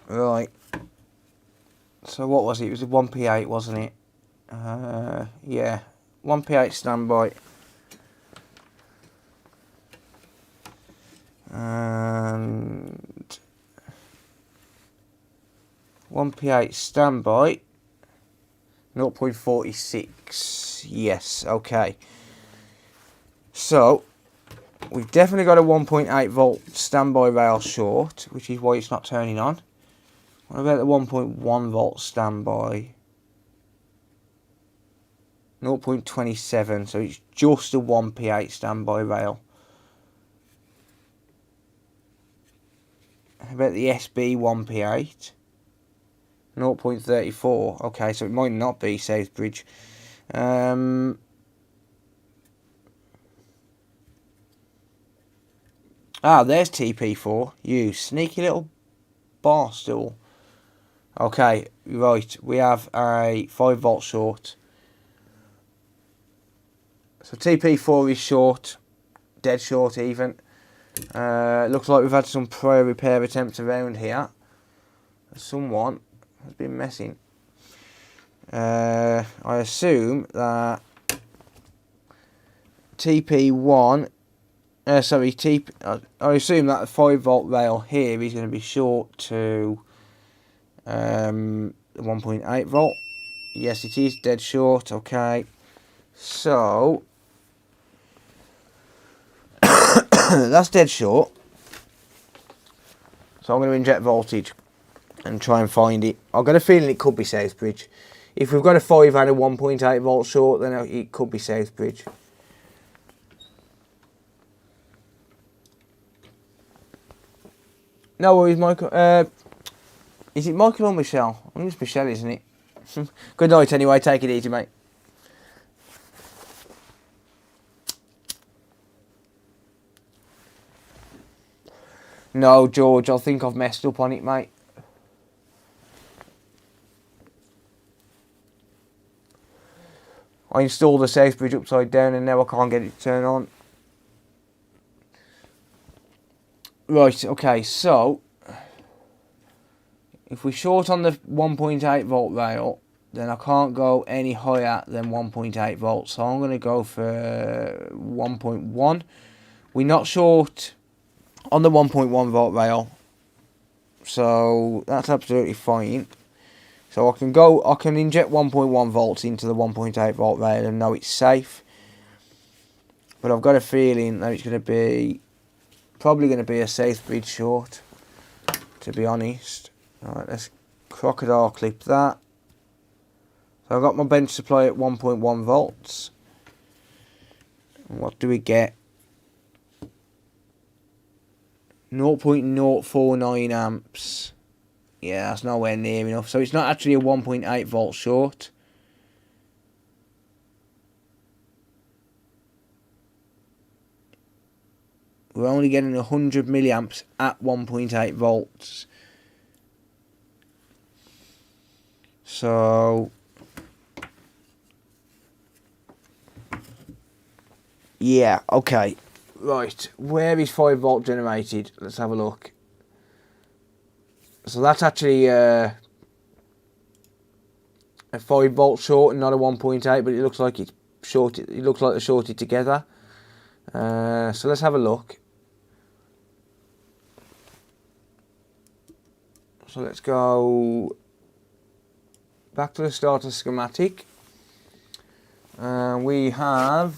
Right. So So what was it? It was a 1p8, wasn't it? Yeah, 1p8 standby. And 1p8 standby. 0.46. Yes, okay. So we've definitely got a 1.8 volt standby rail short, which is why it's not turning on. What about the 1.1 volt standby? 0.27, so it's just a 1p8 standby rail. How about the SB 1p8? 0.34. Okay, so it might not be Southbridge. There's TP4. You sneaky little barstool. Okay, right. We have a 5 volt short. So TP4 is short. Dead short even. Looks like we've had some prior repair attempts around here. Someone has been messing. I assume that TP1, I assume that the 5 volt rail here is going to be short to 1.8 volt. Yes, it is dead short. Okay, so that's dead short. So I'm going to inject voltage and try and find it. I've got a feeling it could be Southbridge. If we've got a 5 and a 1.8 volt short, then it could be Southbridge. No worries, Michael. Is it Michael or Michelle? I think it's Michelle, isn't it? Good night anyway. Take it easy, mate. No, George, I think I've messed up on it, mate. I installed the Southbridge upside down and now I can't get it to turn on. Right, okay, so if we short on the 1.8 volt rail, then I can't go any higher than 1.8 volts. So I'm going to go for 1.1. We're not short on the 1.1 volt rail, so that's absolutely fine. So I can inject 1.1 volts into the 1.8 volt rail and know it's safe. But I've got a feeling that it's probably going to be a Southbridge short, to be honest. Alright, let's crocodile clip that. So I've got my bench supply at 1.1 volts. And what do we get? 0.049 amps. Yeah, that's nowhere near enough. So it's not actually a 1.8 volt short. We're only getting 100 milliamps at 1.8 volts. So yeah, okay. Right, where is 5 volt generated? Let's have a look. So that's actually a 5 volt short and not a 1.8, but it looks like it's shorted. It looks like they're shorted together. So let's have a look. So let's go back to the starter schematic. We have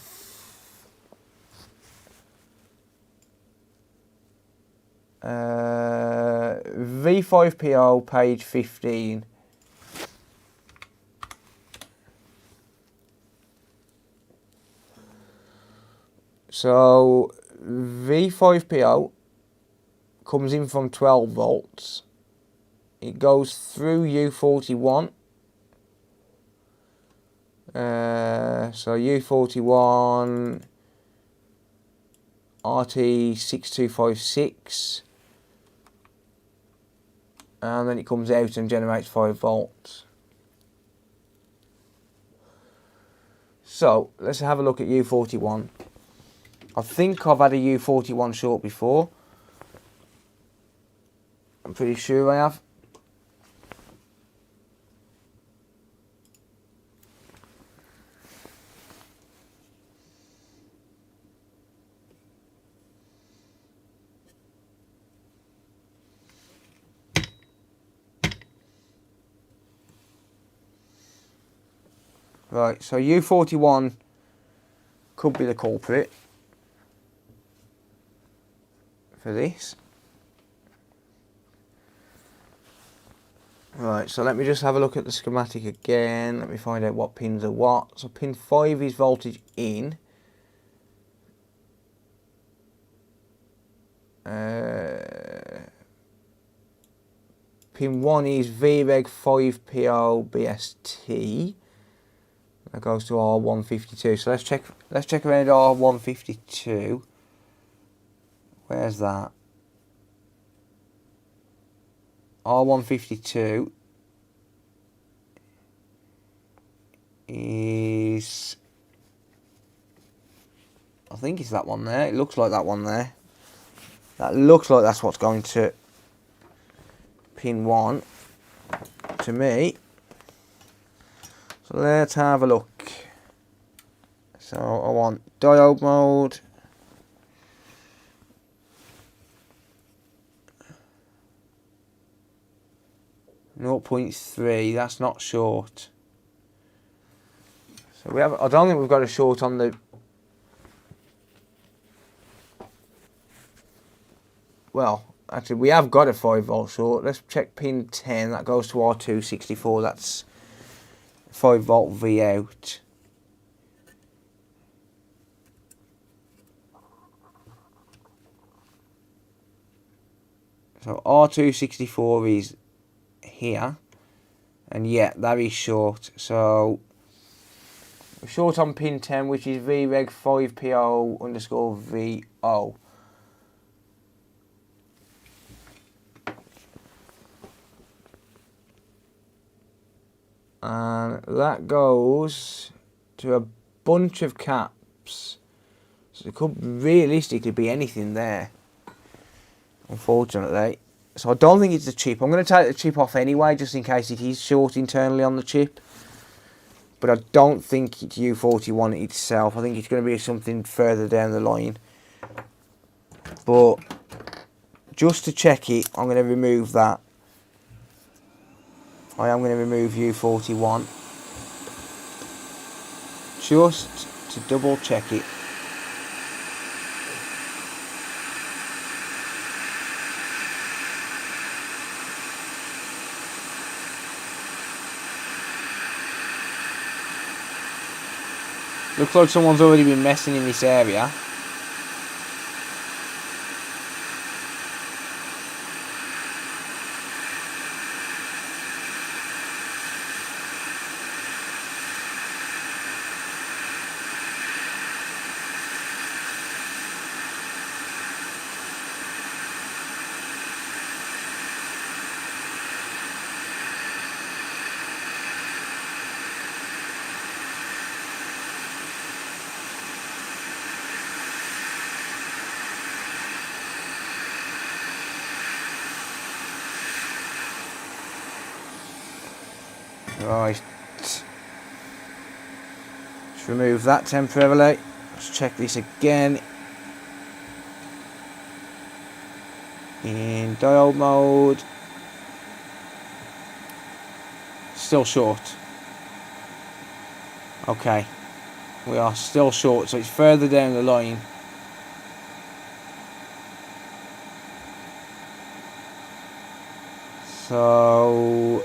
V5PO page 15. So V5PO comes in from 12 volts. It goes through U41. So U41 RT6256, and then it comes out and generates 5 volts. So let's have a look at U41. I think I've had a U41 short before. I'm pretty sure I have. Right, so U41 could be the culprit for this. Right, so let me just have a look at the schematic again. Let me find out what pins are what. So pin 5 is voltage in. Pin 1 is VREG 5PO BST. That goes to R152. So let's check around R152. Where's that? R152 is, I think it's that one there. It looks like that one there. That looks like that's what's going to pin 1 to me. So let's have a look. So I want diode mode. .3, that's not short. So we have, I don't think we've got a short on the, well, actually we have got a 5 volt short. Let's check pin 10, that goes to R264, that's 5 volt V out. So R264 is here, and yeah, that is short. So we're short on pin 10, which is VREG 5PO underscore VO. And that goes to a bunch of caps. So it could realistically be anything there, unfortunately. So I don't think it's the chip. I'm going to take the chip off anyway, just in case it is short internally on the chip. But I don't think it's U41 itself. I think it's going to be something further down the line. But just to check it, I'm going to remove that. I am going to remove U41. Just to double check it. Looks like someone's already been messing in this area. Right, let's remove that temporarily. Let's check this again. In diode mode. Still short. Okay, we are still short, so it's further down the line. So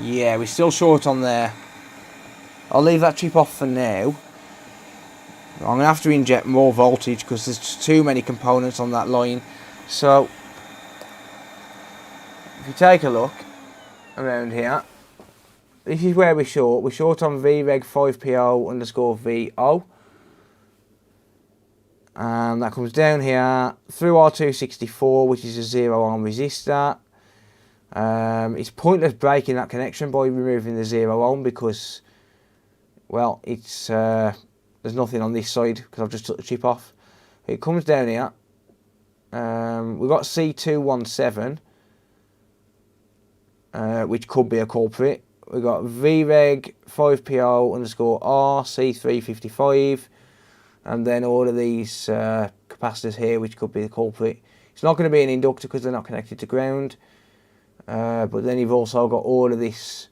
yeah, we're still short on there. I'll leave that chip off for now. I'm going to have to inject more voltage because there's just too many components on that line. So if you take a look around here, this is where we're short. We're short on VREG 5PO underscore VO. And that comes down here through R264, which is a 0 ohm resistor. It's pointless breaking that connection by removing the 0 ohm because, well, it's there's nothing on this side because I've just took the chip off. It comes down here. We've got C217, which could be a culprit. We've got VREG 5PO underscore R C355, and then all of these capacitors here, which could be the culprit. It's not going to be an inductor because they're not connected to ground. but then you've also got all of this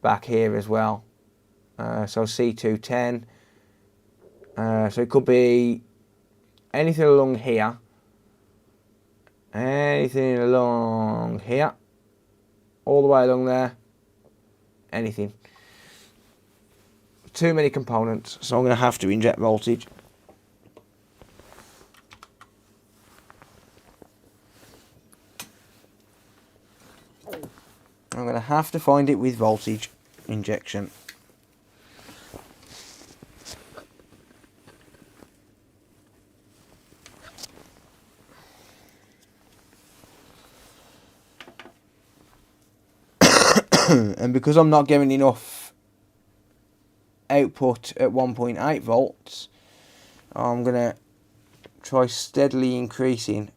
back here as well. So C210. So it could be anything along here. Anything along here. All the way along there. Anything. Too many components, so I'm going to have to inject voltage. I'm going to have to find it with voltage injection. And because I'm not getting enough output at 1.8 volts, I'm going to try steadily increasing.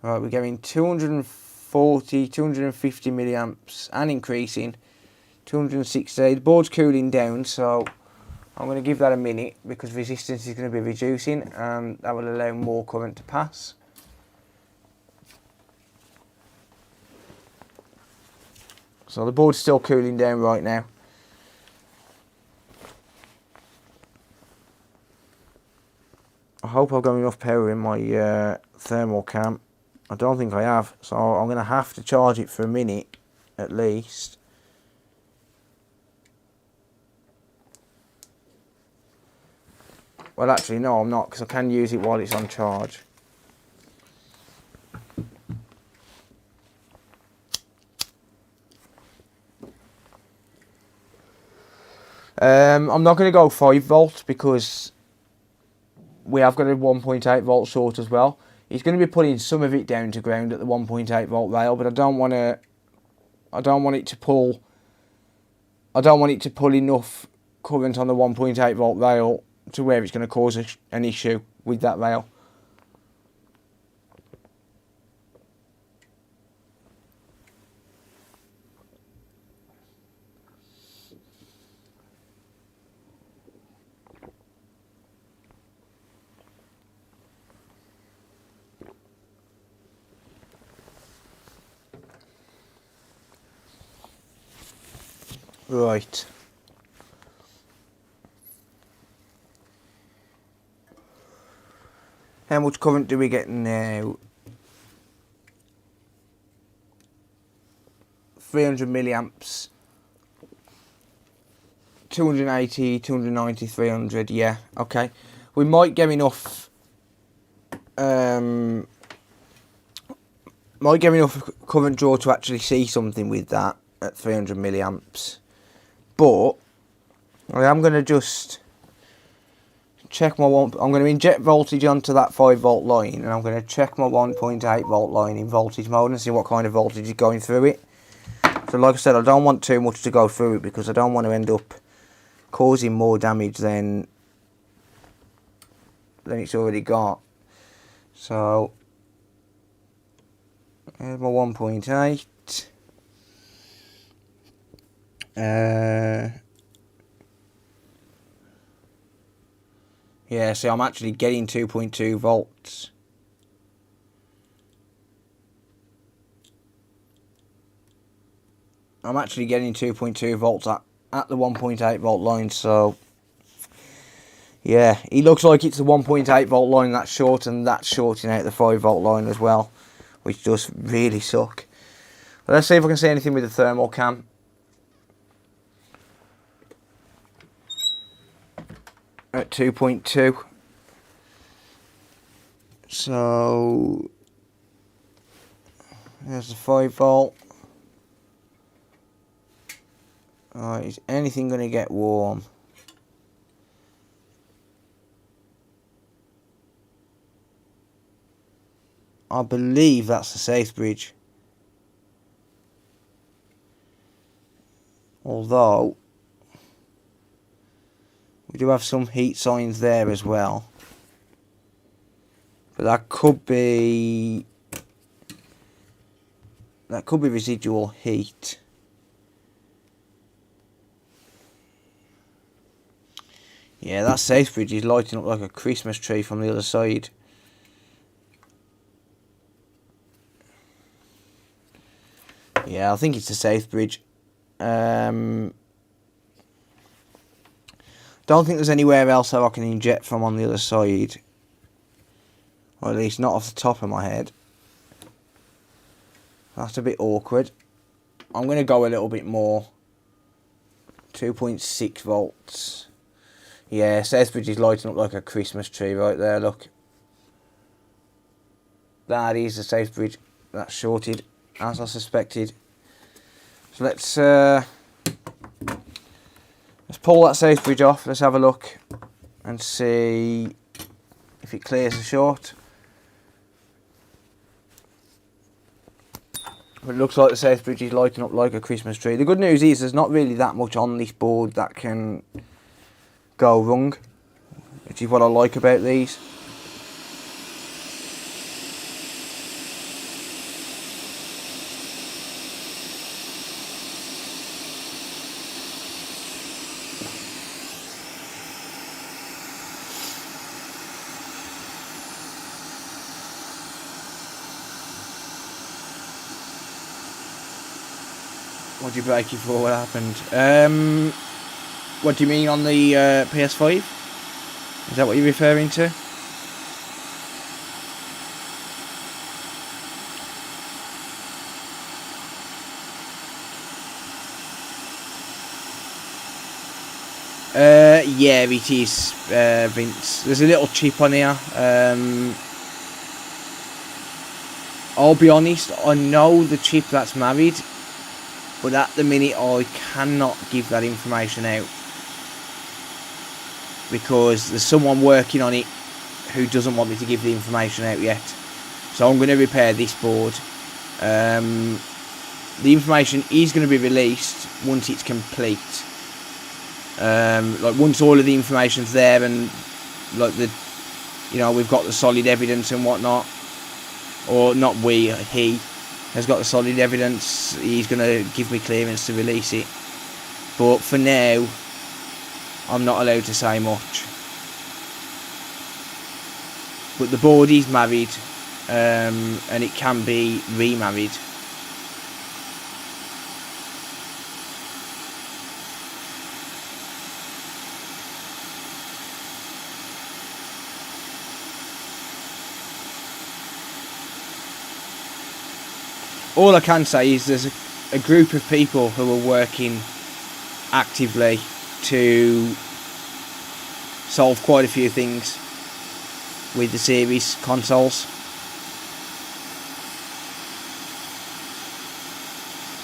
Right, we're getting 240, 250 milliamps and increasing. 260. The board's cooling down, so I'm going to give that a minute because resistance is going to be reducing and that will allow more current to pass. So the board's still cooling down right now. I hope I've got enough power in my thermal cam. I don't think I have, so I'm going to have to charge it for a minute at least. Well, actually, no, I'm not, because I can use it while it's on charge. I'm not going to go 5 volts because we have got a 1.8 volt short as well. He's going to be putting some of it down to ground at the 1.8 volt rail, but I don't want it to pull enough current on the 1.8 volt rail to where it's going to cause an issue with that rail. Right. How much current do we get now? 300 milliamps. 280, 290, 300, yeah, okay. We might get enough current draw to actually see something with that at 300 milliamps. But I am going to just check my I'm going to inject voltage onto that 5 volt line, and I'm going to check my 1.8 volt line in voltage mode and see what kind of voltage is going through it. So like I said, I don't want too much to go through it because I don't want to end up causing more damage than it's already got. So here's my 1.8. Yeah, see, I'm actually getting 2.2 volts. I'm actually getting 2.2 volts at the 1.8 volt line, so yeah, it looks like it's the 1.8 volt line that's short, and that's shorting out the 5 volt line as well, which does really suck. But let's see if I can see anything with the thermal cam. At 2.2. So there's the 5 volt. Alright, is anything going to get warm? I believe that's the safe bridge. Although we do have some heat signs there as well. But that could be residual heat. Yeah, that safe bridge is lighting up like a Christmas tree from the other side. Yeah, I think it's the south bridge. Don't think there's anywhere else that I can inject from on the other side. Or at least not off the top of my head. That's a bit awkward. I'm going to go a little bit more. 2.6 volts. Yeah, Southbridge is lighting up like a Christmas tree right there, look. That is the Southbridge. That's shorted, as I suspected. So let's pull that Southbridge off. Let's have a look and see if it clears the short. But it looks like the Southbridge is lighting up like a Christmas tree. The good news is there's not really that much on this board that can go wrong, which is what I like about these. What do you break it for? What happened? What do you mean on the PS5? Is that what you're referring to? Yeah, it is, Vince. There's a little chip on here. I'll be honest, I know the chip that's married, but at the minute I cannot give that information out because there's someone working on it who doesn't want me to give the information out yet. So I'm going to repair this board. The information is going to be released once it's complete. Like once all of the information's there and like we've got the solid evidence and whatnot, or not we, he has got the solid evidence, he's going to give me clearance to release it. But for now, I'm not allowed to say much. But the board is married, and it can be remarried. All I can say is there's a group of people who are working actively to solve quite a few things with the series consoles.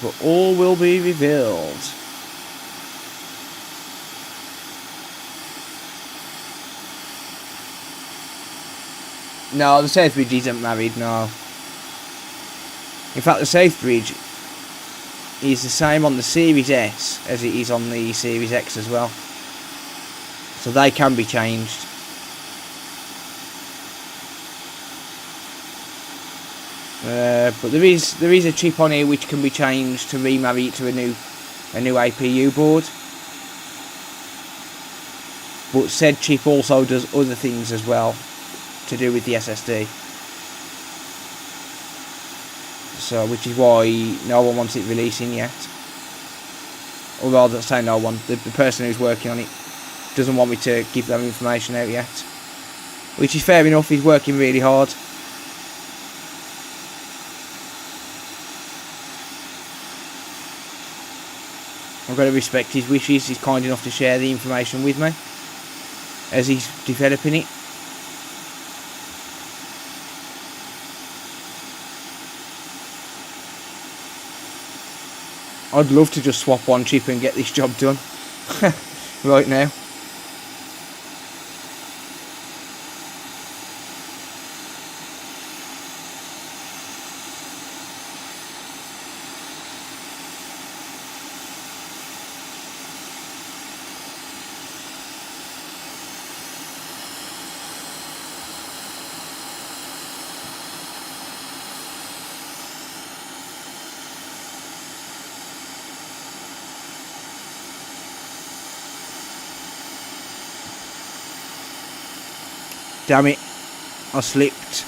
But all will be revealed. No, the Southbridge isn't married, no. In fact, the Southbridge is the same on the Series S as it is on the Series X as well. So they can be changed. But there is a chip on here which can be changed to remarry it to a new APU board. But said chip also does other things as well to do with the SSD. So, which is why no one wants it releasing yet. Or rather, say no one. The person who's working on it doesn't want me to give that information out yet. Which is fair enough, he's working really hard. I've got to respect his wishes. He's kind enough to share the information with me as he's developing it. I'd love to just swap one chip and get this job done right now. Damn it, I slipped.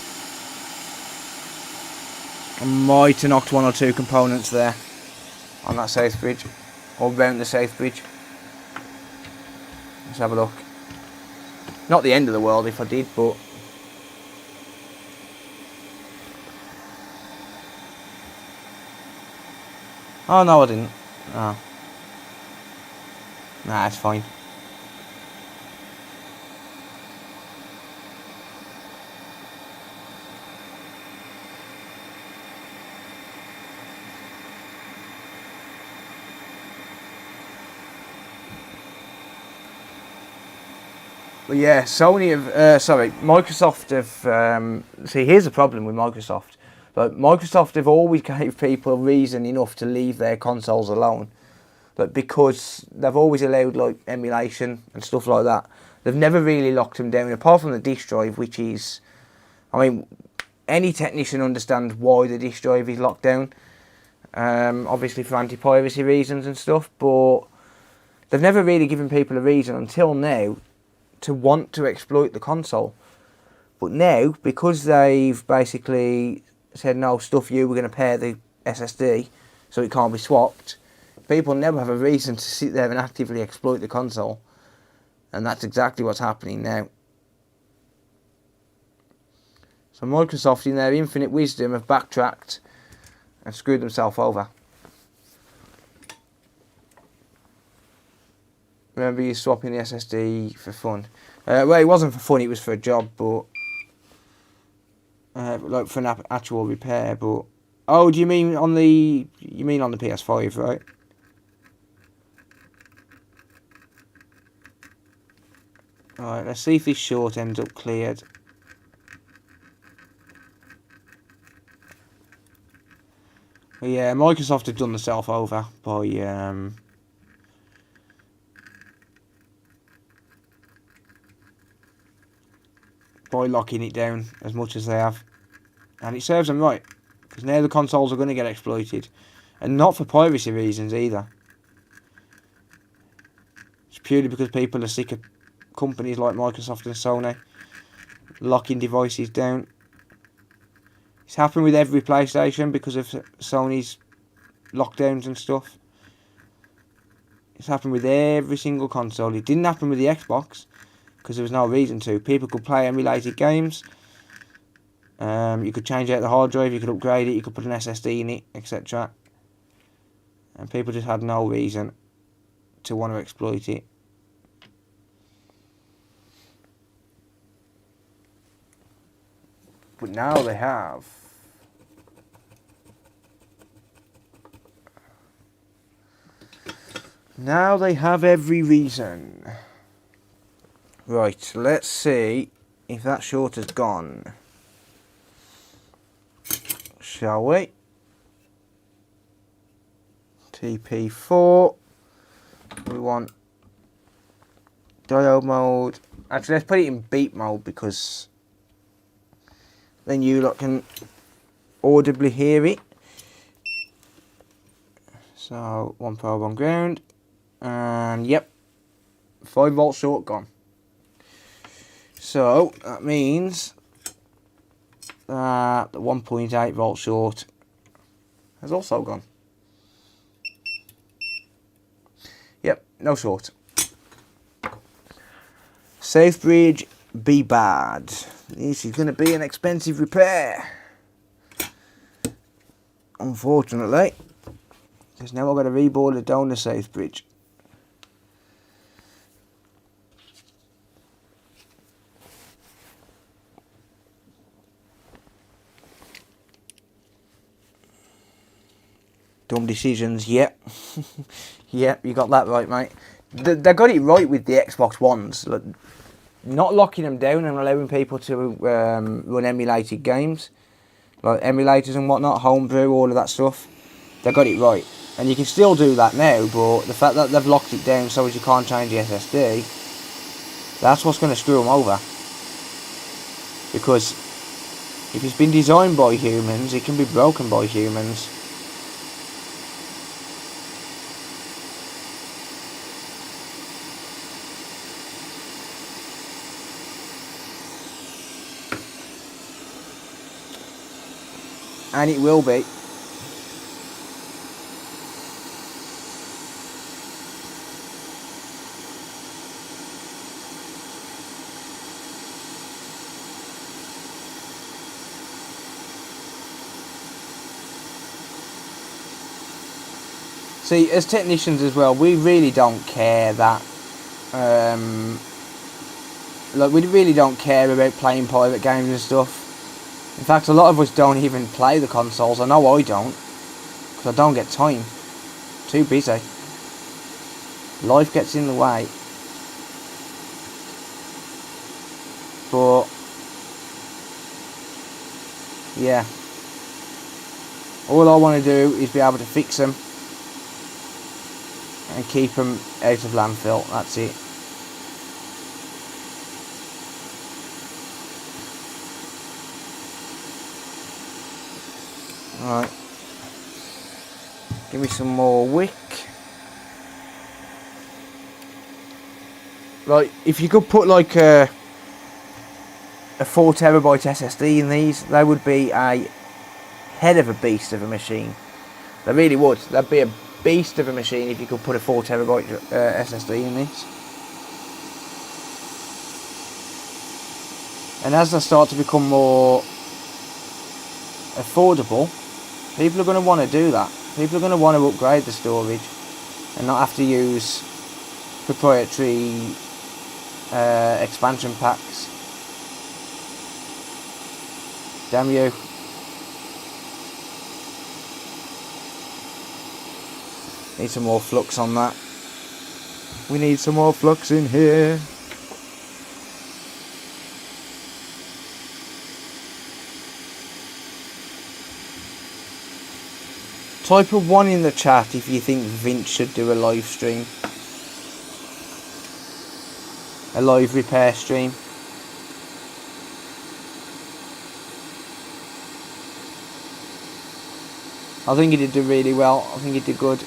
I might have knocked one or two components there on that south bridge, or round the south bridge. Let's have a look. Not the end of the world if I did, but oh no, I didn't. Oh. Nah, it's fine. But yeah, Microsoft have, see, here's the problem with Microsoft. But Microsoft have always gave people reason enough to leave their consoles alone. But because they've always allowed like emulation and stuff like that, they've never really locked them down, apart from the disk drive, which is, I mean, any technician understands why the disk drive is locked down. Obviously for anti-piracy reasons and stuff, but they've never really given people a reason until now to want to exploit the console. But now, because they've basically said, no, stuff you, we're going to pair the SSD so it can't be swapped, people never have a reason to sit there and actively exploit the console. And that's exactly what's happening now. So Microsoft, in their infinite wisdom, have backtracked and screwed themselves over. Remember, you're swapping the SSD for fun. Well, it wasn't for fun, it was for a job, but like for an actual repair. But oh, do you mean on the PS5, right? Alright, let's see if this short ends up cleared. But yeah, Microsoft have done themselves over by locking it down as much as they have. And it serves them right, because now the consoles are going to get exploited. And not for piracy reasons either. It's purely because people are sick of companies like Microsoft and Sony locking devices down. It's happened with every PlayStation because of Sony's lockdowns and stuff. It's happened with every single console. It didn't happen with the Xbox because there was no reason to. People could play emulated games. You could change out the hard drive, you could upgrade it, you could put an SSD in it, etc. And people just had no reason to want to exploit it. But now they have. Now they have every reason. Right, let's see if that short has gone. Shall we? TP4. We want diode mode. Actually, let's put it in beep mode because then you lot can audibly hear it. So 1 probe on ground, and yep, 5 volt short gone. So that means that the 1.8 volt short has also gone. Yep, no short. Safe bridge, be bad. This is going to be an expensive repair. Unfortunately, because now I've got to reboard the donor safe bridge. Dumb decisions, yep. Yep, you got that right, mate. They got it right with the Xbox Ones. Not locking them down and allowing people to run emulated games. Like emulators and whatnot, homebrew, all of that stuff. They got it right. And you can still do that now, but the fact that they've locked it down so as you can't change the SSD, that's what's going to screw them over. Because if it's been designed by humans, it can be broken by humans. And it will be. See, as technicians as well, we really don't care that, like, we really don't care about playing private games and stuff. In fact, a lot of us don't even play the consoles. I know I don't, because I don't get time. Too busy. Life gets in the way. But, yeah. All I want to do is be able to fix them and keep them out of landfill. That's it. Alright. Give me some more wick. Right, if you could put like a 4TB SSD in these, they would be a head of a beast of a machine. They really would. That'd be a beast of a machine if you could put a 4TB SSD in this. And as they start to become more affordable, people are going to want to do that. People are going to want to upgrade the storage and not have to use proprietary expansion packs. Damn you. Need some more flux on that. We need some more flux in here. Type a 1 in the chat if you think Vince should do a live stream. A live repair stream. I think he did do really well. I think he did good.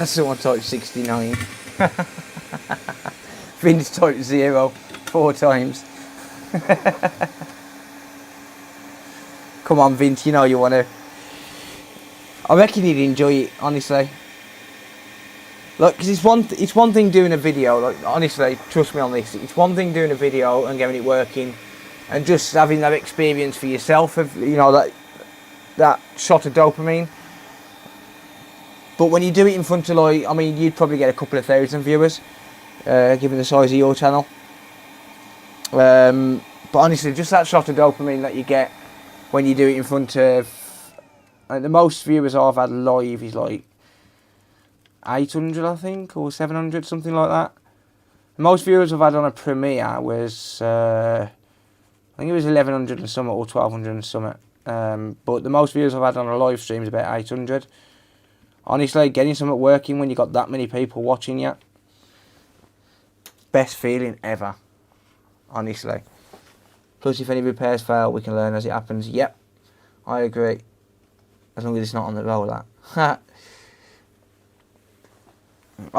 Someone typed 69. Vince typed 0 4 times. Come on, Vince, you know you want to. I reckon he'd enjoy it, honestly. Look, because it's one thing doing a video. Like, honestly, trust me on this. It's one thing doing a video and getting it working, and just having that experience for yourself of, you know, that shot of dopamine. But when you do it in front of, like, I mean, you'd probably get a couple of thousand viewers, given the size of your channel. But honestly, just that shot of dopamine that you get when you do it in front of, the most viewers I've had live is like 800, I think, or 700, something like that. The most viewers I've had on a premiere was, I think it was 1100 and something, or 1200 and something. But the most viewers I've had on a live stream is about 800. Honestly, getting something working when you got that many people watching you, best feeling ever. Honestly. Plus, if any repairs fail, we can learn as it happens. Yep, I agree. As long as it's not on the roller. I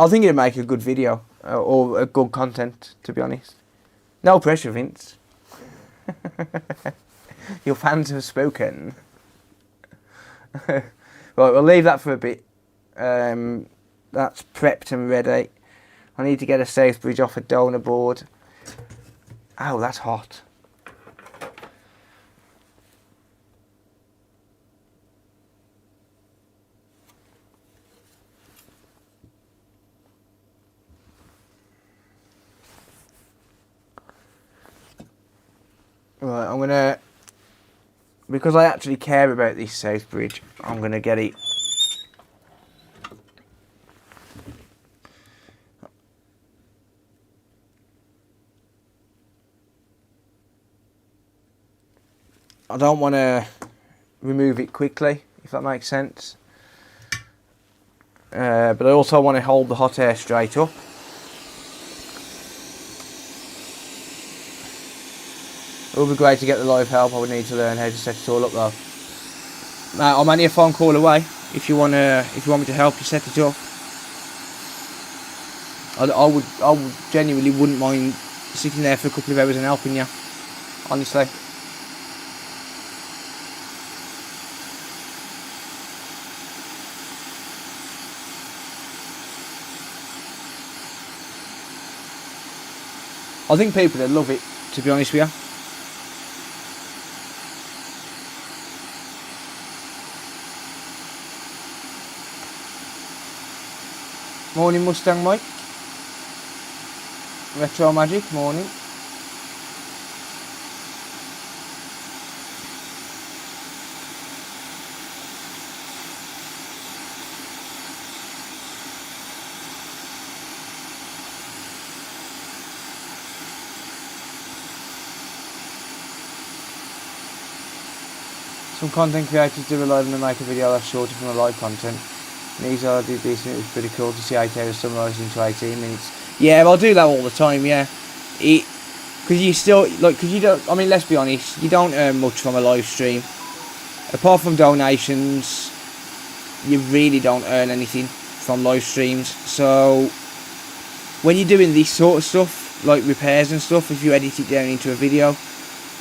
think it'd make a good video, or a good content, to be honest. No pressure, Vince. Your fans have spoken. Right, we'll leave that for a bit. That's prepped and ready. I need to get a safe bridge off a donor board. Ow, that's hot. Right, I'm gonna, because I actually care about this safe bridge, I'm gonna get it. I don't want to remove it quickly, if that makes sense. But I also want to hold the hot air straight up. It would be great to get the live help. I would need to learn how to set it all up though. Now, I'm only a phone call away. If you want me to help you set it up, I would genuinely wouldn't mind sitting there for a couple of hours and helping you. Honestly. I think people would love it, to be honest with you. Morning Mustang Mike. Retro Magic, morning. Some content creators do a live and they make a video that's shorter from the live content. These are decent. It was pretty cool to see 8 hours summarised into 18 minutes. Yeah, I'll do that all the time. Yeah, because you still because you don't. I mean, let's be honest. You don't earn much from a live stream, apart from donations. You really don't earn anything from live streams. So when you're doing this sort of stuff, like repairs and stuff, if you edit it down into a video,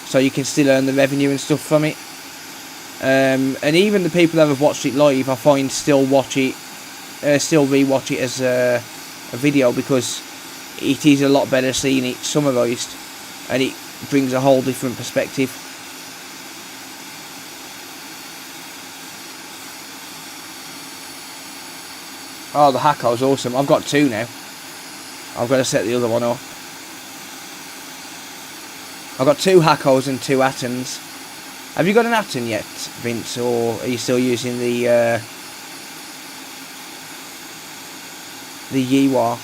so you can still earn the revenue and stuff from it. And even the people that have watched it live, I find still rewatch it as a video, because it is a lot better seeing it summarised, and it brings a whole different perspective. Oh, the Hacko's awesome. I've got 2 now. I've got to set the other one up. I've got 2 Hackos and 2 Attons. Have you got an Atten yet, Vince, or are you still using the Yiwa?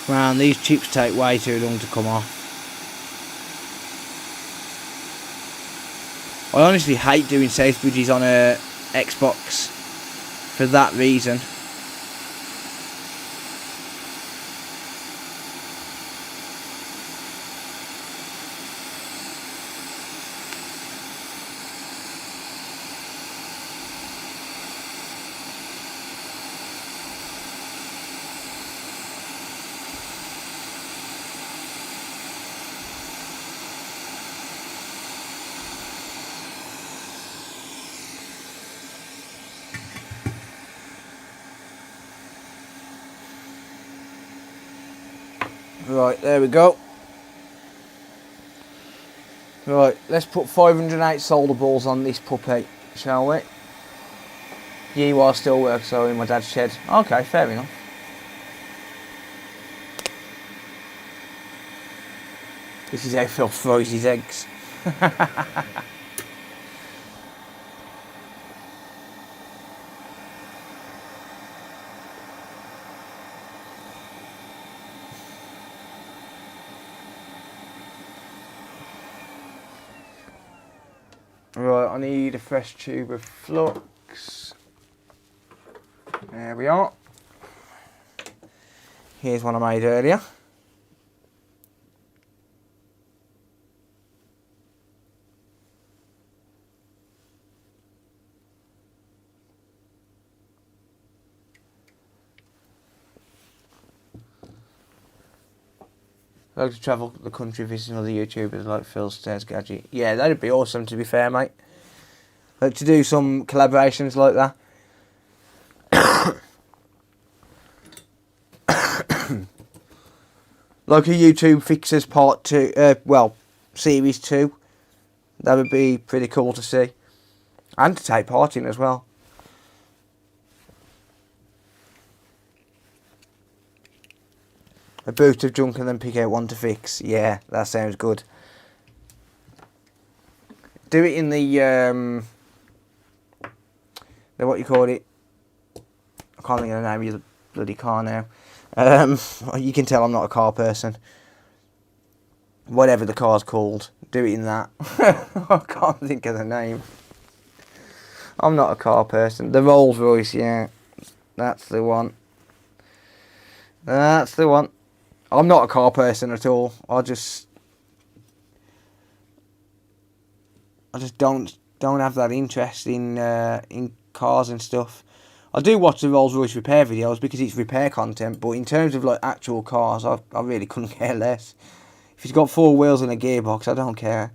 Man, these chips take way too long to come off. I honestly hate doing safe bridges on a Xbox for that reason. Right, there we go. Right, let's put 508 solder balls on this puppy, shall we? Yiwa still works, so in my dad's shed. Okay, fair enough. This is how Phil fries his eggs. Right, I need a fresh tube of flux. There we are. Here's one I made earlier. I'd like to travel the country visiting other YouTubers like Phil Stairs Gadget. Yeah, that'd be awesome, to be fair, mate. Like to do some collaborations like that. Like a YouTube Fixers Part 2, Series 2. That would be pretty cool to see. And to take part in as well. A boot of junk and then pick out one to fix. Yeah, that sounds good. Do it in the what you call it? I can't think of the name of the bloody car now. You can tell I'm not a car person. Whatever the car's called, do it in that. I can't think of the name. I'm not a car person. The Rolls Royce, yeah. That's the one. That's the one. I'm not a car person at all. I just don't have that interest in cars and stuff. I do watch the Rolls Royce repair videos because it's repair content, but in terms of like actual cars, I really couldn't care less. If it's got 4 wheels and a gearbox, I don't care.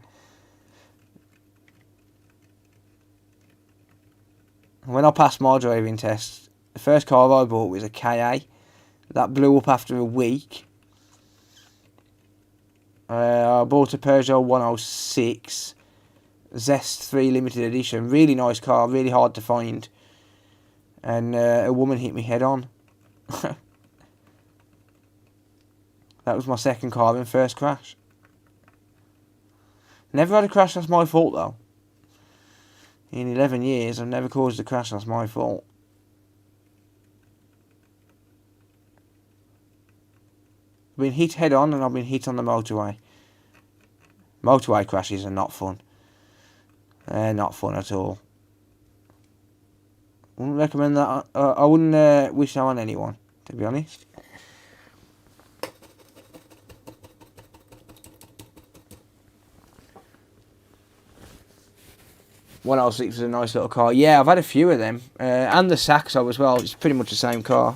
When I passed my driving test, the first car I bought was a KA. That blew up after a week. I bought a Peugeot 106 Zest 3 limited edition. Really nice car, really hard to find. And a woman hit me head on. That was my second car and first crash. Never had a crash that's my fault though. In 11 years, I've never caused a crash that's my fault. I've been hit head on and I've been hit on the motorway. Motorway crashes are not fun. They're not fun at all. Wouldn't recommend that. I wouldn't wish that on anyone, to be honest. One else was a nice little car. Yeah, I've had a few of them, and the Saxo as well. It's pretty much the same car.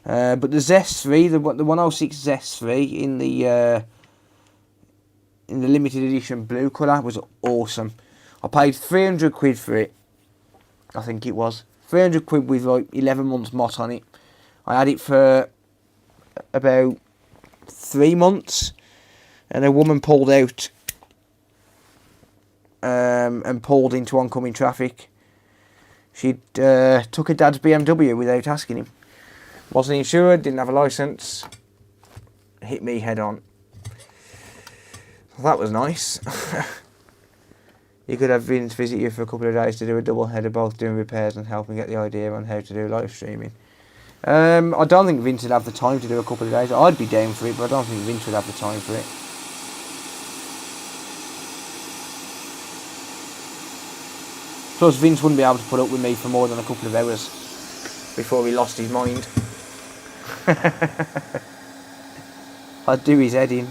But the Zest 3, the 106 Zest 3 in the limited edition blue colour was awesome. I paid 300 quid for it. I think it was 300 quid with like 11 months MOT on it. I had it for about 3 months, and a woman pulled out and pulled into oncoming traffic. She took her dad's BMW without asking him. Wasn't insured, didn't have a licence. Hit me head on. That was nice. You could have Vince visit you for a couple of days to do a double header, both doing repairs and helping get the idea on how to do live streaming. I don't think Vince would have the time to do a couple of days. I'd be down for it, but I don't think Vince would have the time for it. Plus, Vince wouldn't be able to put up with me for more than a couple of hours before he lost his mind. I'd do his head in.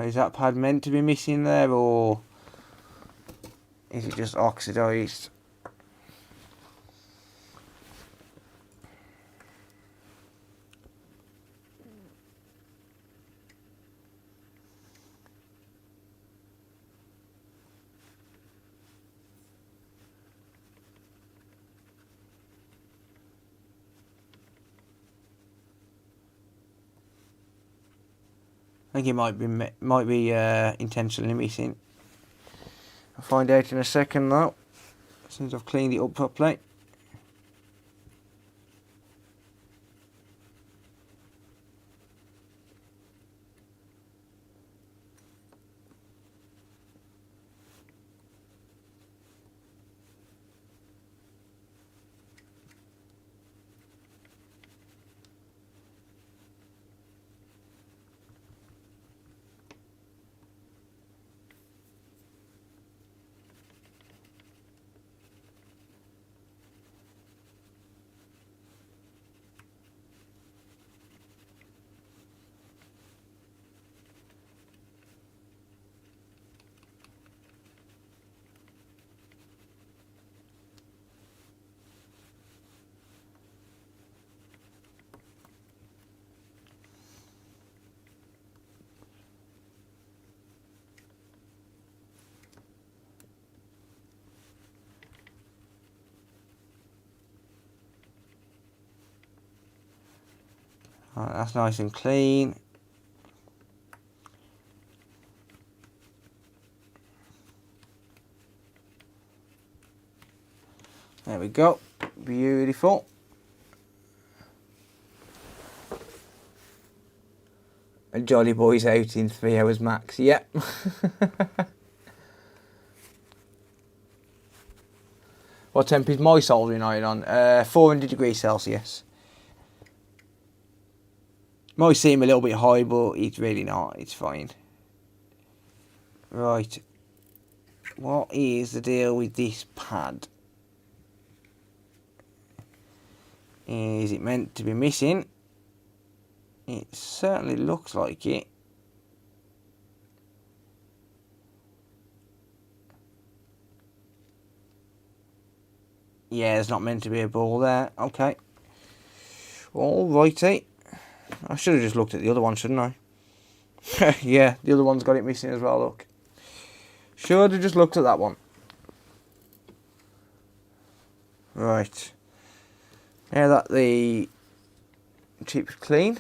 Is that pad meant to be missing there, or is it just oxidised? I think it might be intentionally missing. I'll find out in a second though, as soon as I've cleaned it up properly. Right, that's nice and clean. There we go. Beautiful. A Jolly Boy's out in 3 hours max. Yep. What temp is my soldering iron on? 400 degrees Celsius. Might seem a little bit high, but it's really not. It's fine. Right. What is the deal with this pad? Is it meant to be missing? It certainly looks like it. Yeah, there's not meant to be a ball there. Okay. Alrighty. I should have just looked at the other one, shouldn't I? Yeah, the other one's got it missing as well, look. Should have just looked at that one. Right. Now that the chip's clean.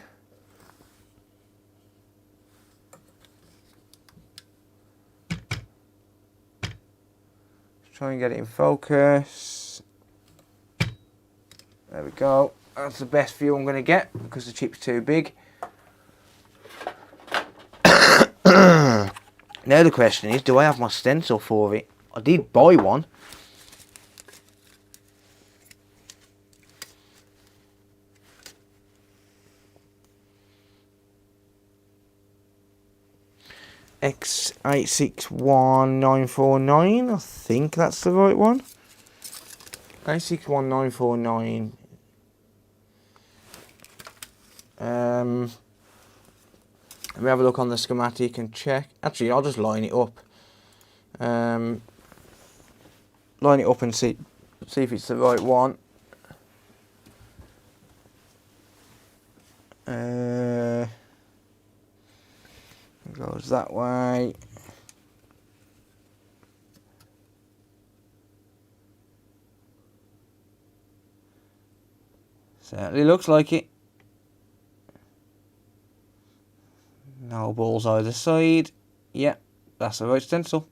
Try and get it in focus. There we go. That's the best view I'm going to get because the chip's too big. Now the question is, do I have my stencil for it? I did buy one. X861949, I think that's the right one. 861949. Let me have a look on the schematic and check. Actually, I'll just line it up. Line it up and see if it's the right one. It goes that way. Certainly looks like it. No balls either side. Yeah, that's the right stencil.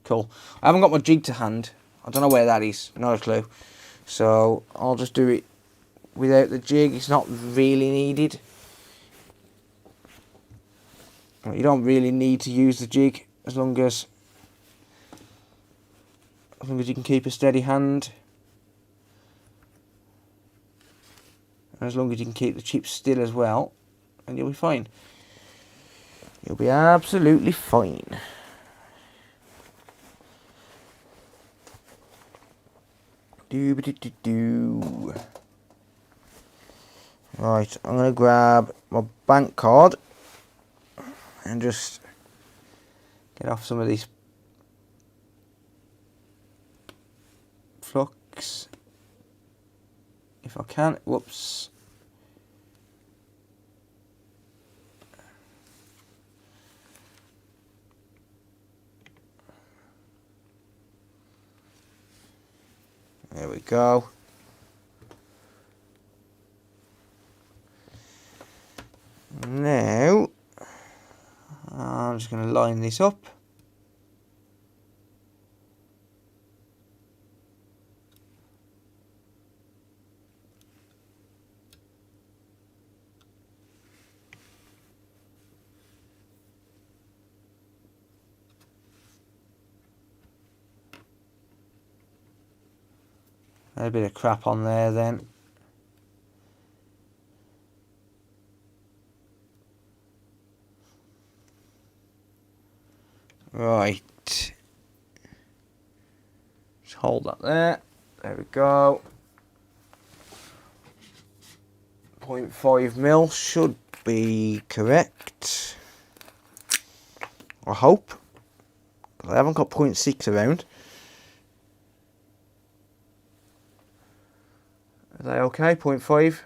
Cool. I haven't got my jig to hand. I don't know where that is. Not a clue. So I'll just do it without the jig. It's not really needed. You don't really need to use the jig as long as you can keep a steady hand. And as long as you can keep the chip still as well, and you'll be fine. You'll be absolutely fine. Do. Right, I'm going to grab my bank card and just get off some of these flux if I can. Whoops. There we go. Now, I'm just going to line this up. A bit of crap on there then. Right. Just hold that there. There we go. 0.5 mil should be correct. I hope. I haven't got 0.6 around. Are they okay? 0.5.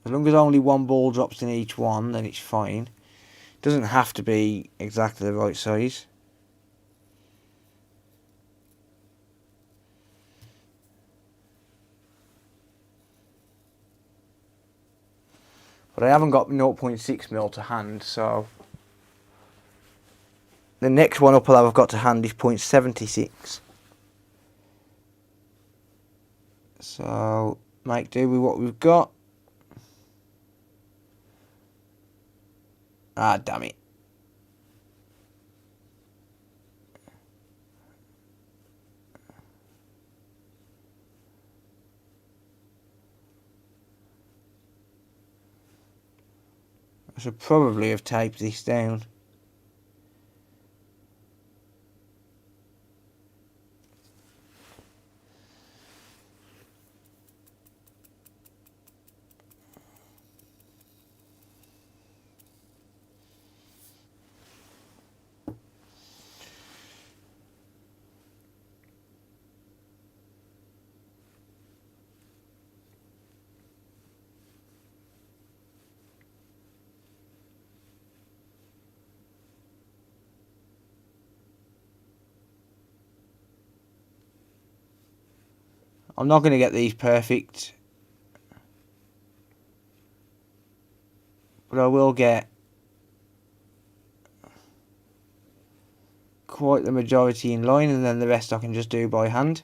As long as only one ball drops in each one, then it's fine. It doesn't have to be exactly the right size. But I haven't got 0.6 mil to hand, so the next one up I've got to hand is 0.76. So make do with what we've got. Ah, damn it. I should probably have taped this down. I'm not going to get these perfect, but I will get quite the majority in line, and then the rest I can just do by hand.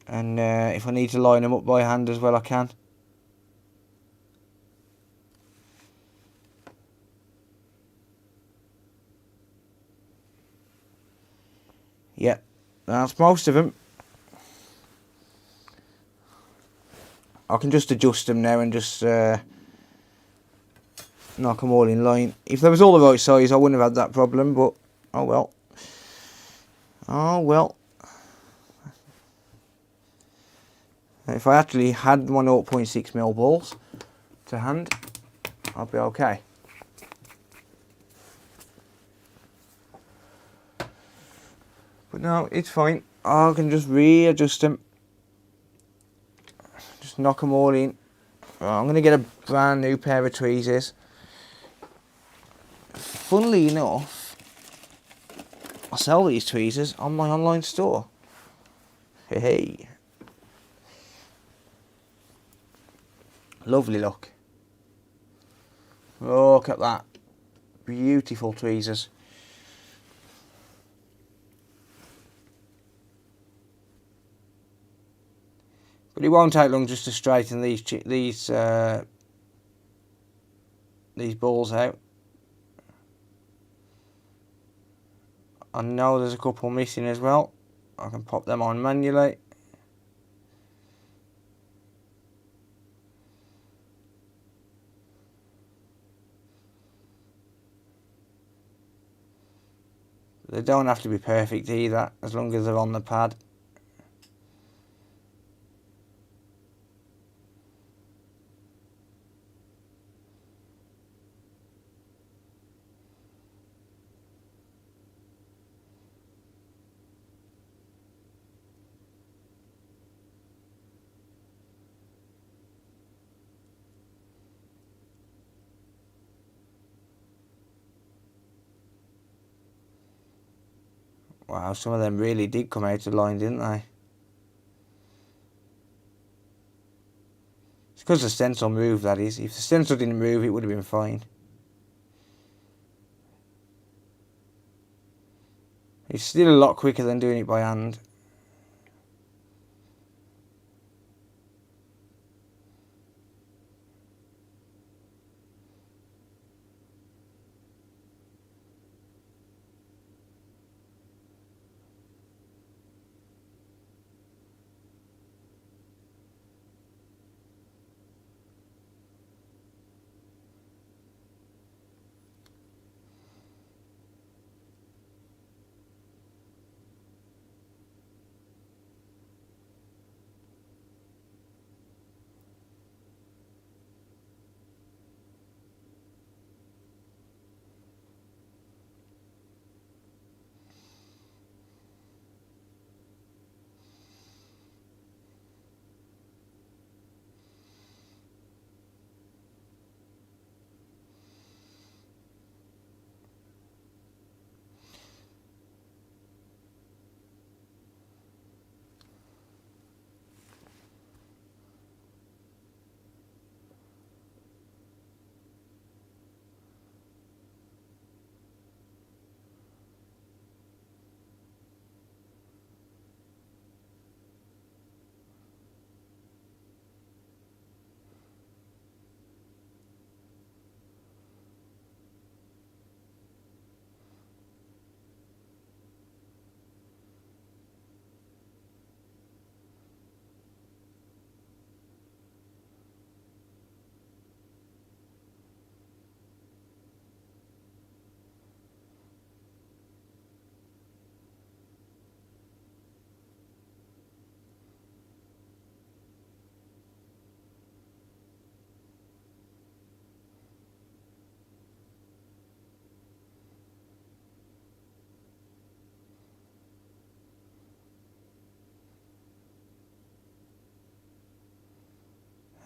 And if I need to line them up by hand as well, I can. Yep, that's most of them. I can just adjust them now and just knock them all in line. If there was all the right size, I wouldn't have had that problem, but oh well. Oh well. If I actually had my 0.6 mil balls to hand, I'll be okay. But no, it's fine. I can just readjust them. Just knock them all in. I'm going to get a brand new pair of tweezers. Funnily enough, I sell these tweezers on my online store. Hey. Lovely look. Look at that. Beautiful tweezers. But it won't take long just to straighten these balls out. I know there's a couple missing as well. I can pop them on manually. They don't have to be perfect either, as long as they're on the pad. Wow, some of them really did come out of line, didn't they? It's because the stencil moved, that is. If the stencil didn't move, it would have been fine. It's still a lot quicker than doing it by hand.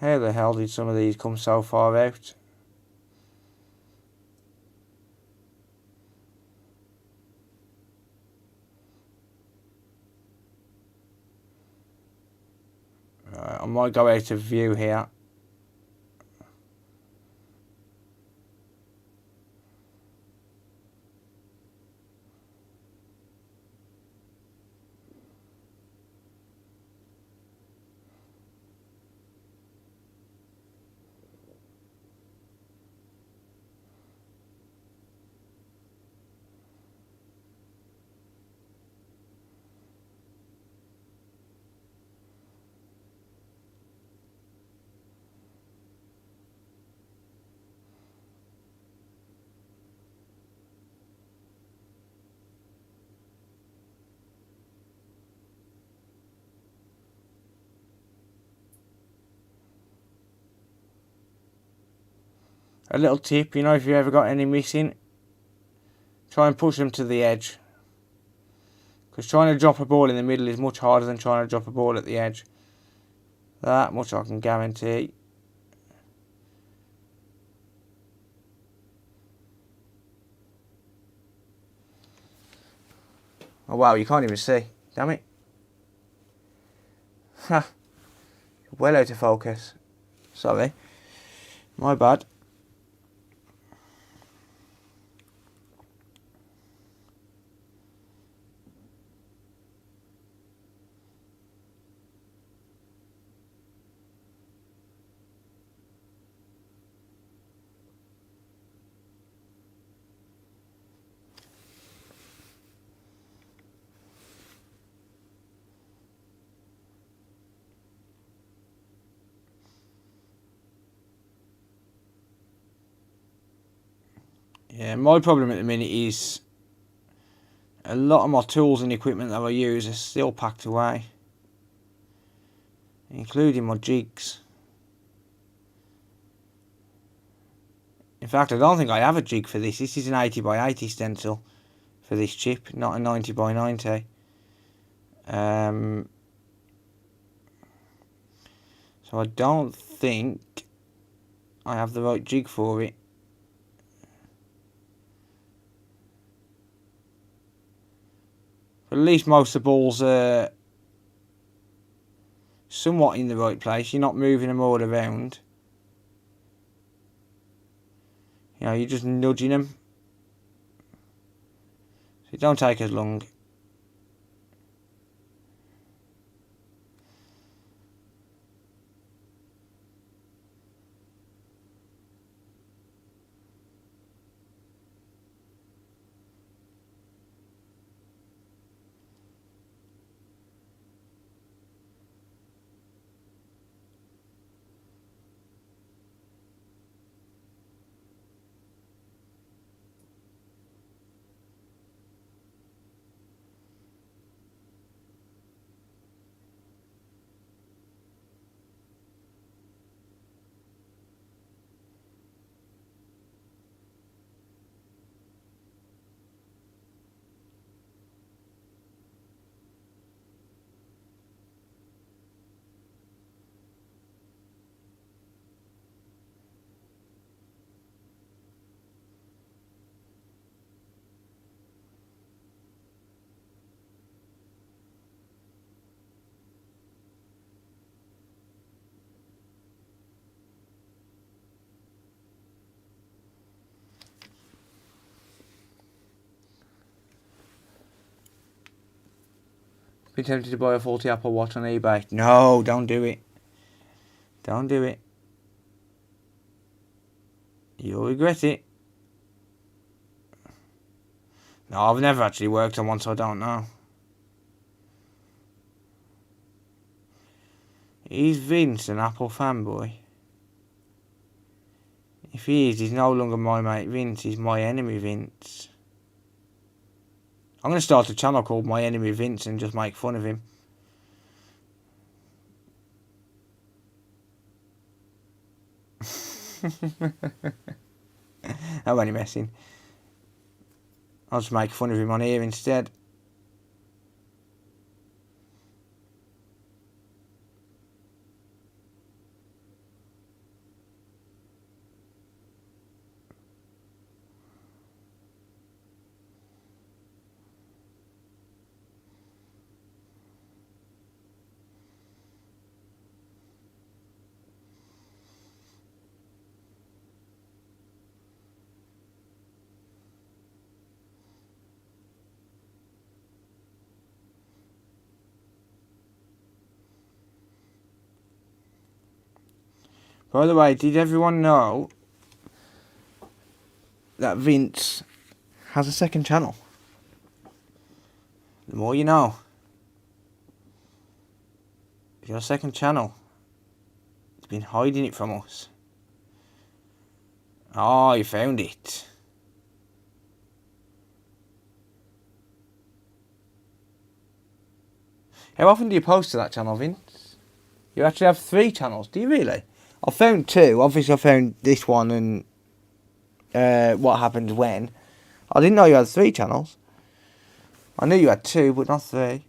How the hell did some of these come so far out? I might go out of view here. A little tip, you know, if you ever got any missing, try and push them to the edge. Because trying to drop a ball in the middle is much harder than trying to drop a ball at the edge. That much I can guarantee. Oh wow, you can't even see. Damn it. Ha. Well out of focus. Sorry. My bad. Yeah, my problem at the minute is a lot of my tools and equipment that I use are still packed away, including my jigs. In fact, I don't think I have a jig for this. This is an 80x80 stencil for this chip, not a 90x90. So I don't think I have the right jig for it. But at least most of the balls are somewhat in the right place. You're not moving them all around. You know, you're just nudging them. So it don't take as long. Been tempted to buy a faulty Apple Watch on eBay. No, don't do it. Don't do it. You'll regret it. No, I've never actually worked on one, so I don't know. Is Vince an Apple fanboy? If he is, he's no longer my mate Vince, he's my enemy Vince. I'm going to start a channel called My Enemy Vince and just make fun of him. I'm only messing. I'll just make fun of him on here instead. By the way, did everyone know that Vince has a second channel? The more you know. He's got a second channel. He's been hiding it from us. Oh, you found it. How often do you post to that channel, Vince? You actually have 3 channels, do you really? I found 2. Obviously I found this one and what happened when. I didn't know you had 3 channels. I knew you had 2, but not 3.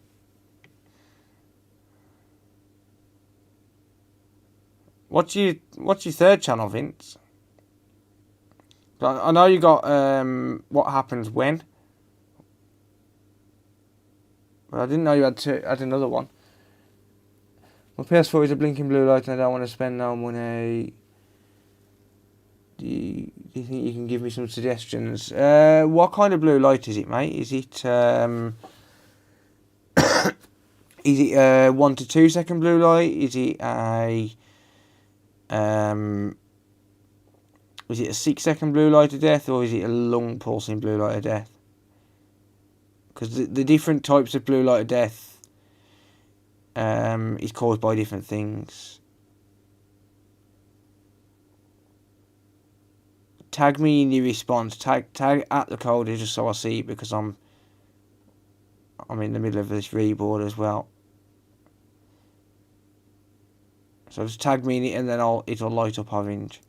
What's your 3rd channel, Vince? I know you got what happens when. But I didn't know you had another one. My PS4 is a blinking blue light and I don't want to spend no money. Do you think you can give me some suggestions? What kind of blue light is it, mate? Is it is it 1 to 2 second blue light? Is it a 6 second blue light of death, or is it a long pulsing blue light of death? Because the different types of blue light of death is caused by different things. Tag me in your response. Tag at the coder just so I see it, because I'm in the middle of this reboard as well. So just tag me in it and then it'll light up orange.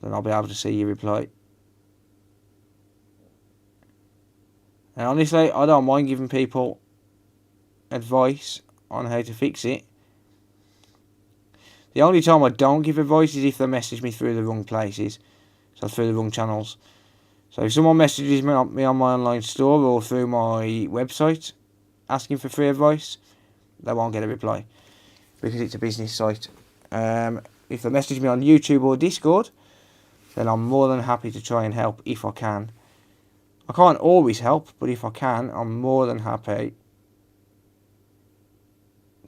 Then I'll be able to see your reply. And honestly, I don't mind giving people advice on how to fix it. The only time I don't give advice is if they message me through the wrong places. So through the wrong channels. So if someone messages me on my online store or through my website asking for free advice, they won't get a reply, because it's a business site. If they message me on YouTube or Discord, then I'm more than happy to try and help if I can. I can't always help, but if I can, I'm more than happy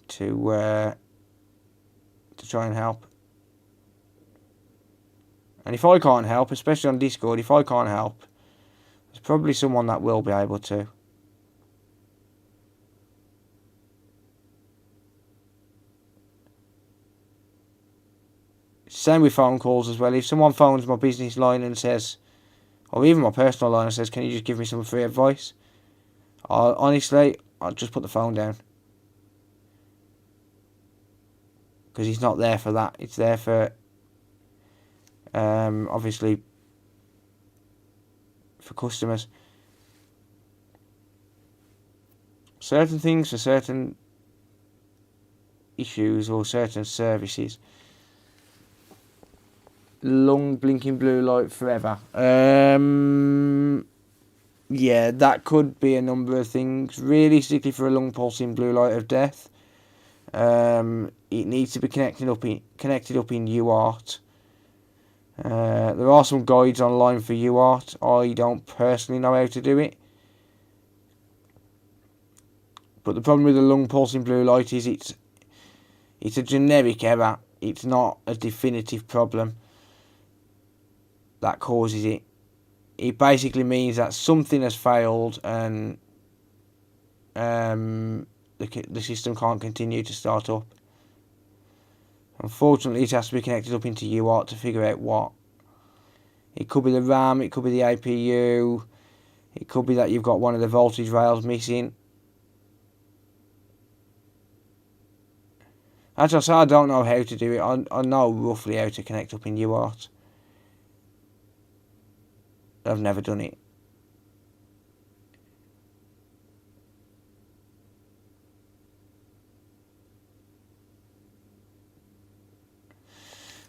to try and help. And if I can't help, especially on Discord, if I can't help, there's probably someone that will be able to. Same with phone calls as well. If someone phones my business line and says, or even my personal line and says, can you just give me some free advice? I'll just put the phone down. Because he's not there for that. It's there for, obviously, for customers. Certain things for certain issues or certain services. Long blinking blue light forever. Yeah, that could be a number of things. Realistically, for a long pulsing blue light of death, it needs to be connected up in UART. There are some guides online for UART. I don't personally know how to do it. But the problem with the long pulsing blue light is it's a generic error. It's not a definitive problem that causes it. It basically means that something has failed and the system can't continue to start up. Unfortunately, it has to be connected up into UART to figure out what. It could be the RAM, it could be the APU, it could be that you've got one of the voltage rails missing. As I say, I don't know how to do it. I know roughly how to connect up in UART. I've never done it.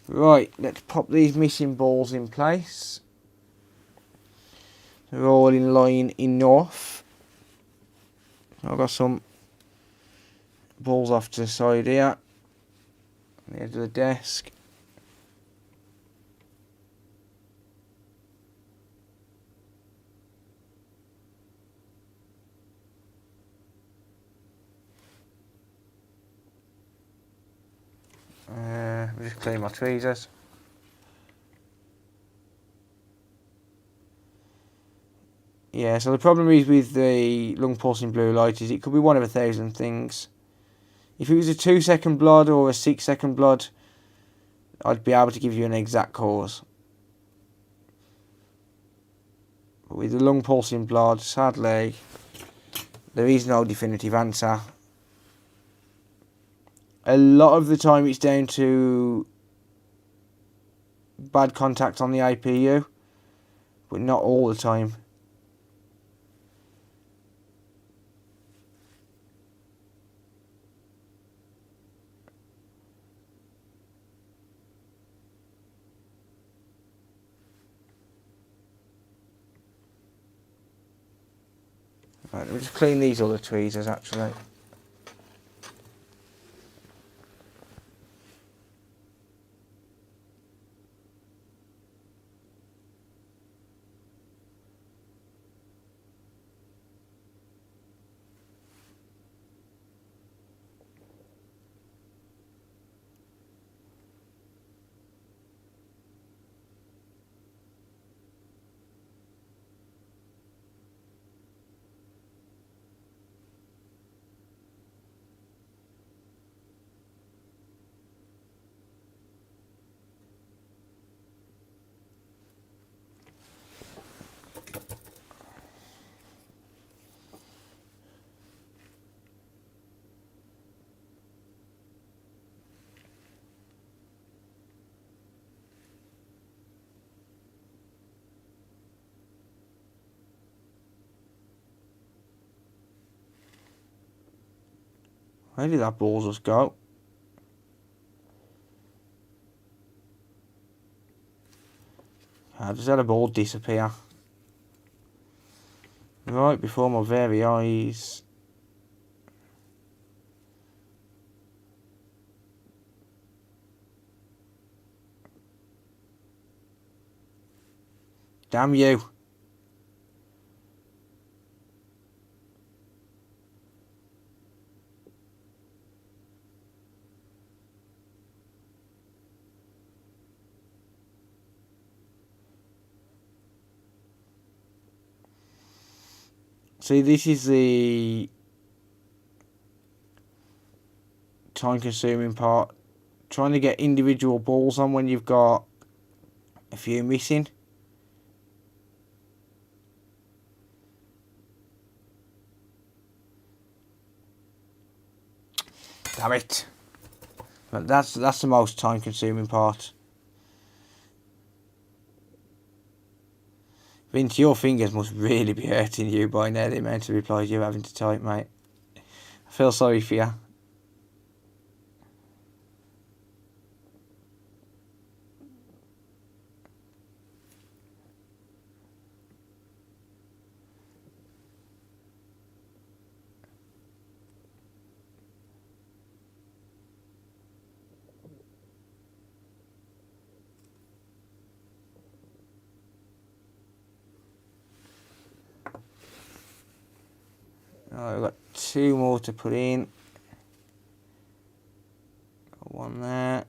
Right, let's pop these missing balls in place. They're all in line enough. I've got some balls off to the side here, on the edge of the desk. me just clean my tweezers. Yeah, so the problem is with the lung pulsing blue light is it could be one of 1,000 things. If it was a 2-second blood or a 6-second blood, I'd be able to give you an exact cause. But with the lung pulsing blood, sadly, there is no definitive answer. A lot of the time it's down to bad contact on the APU, but not all the time. Right, let me just clean these other tweezers actually. Where did that ball just go? I just had a ball disappear. Right before my very eyes. Damn you. See, this is the time-consuming part. Trying to get individual balls on when you've got a few missing. Damn it. But that's the most time-consuming part. Vince, your fingers must really be hurting you by now, the amount of replies you're having to type, mate. I feel sorry for you. Right, we've got 2 more to put in. Got 1 there.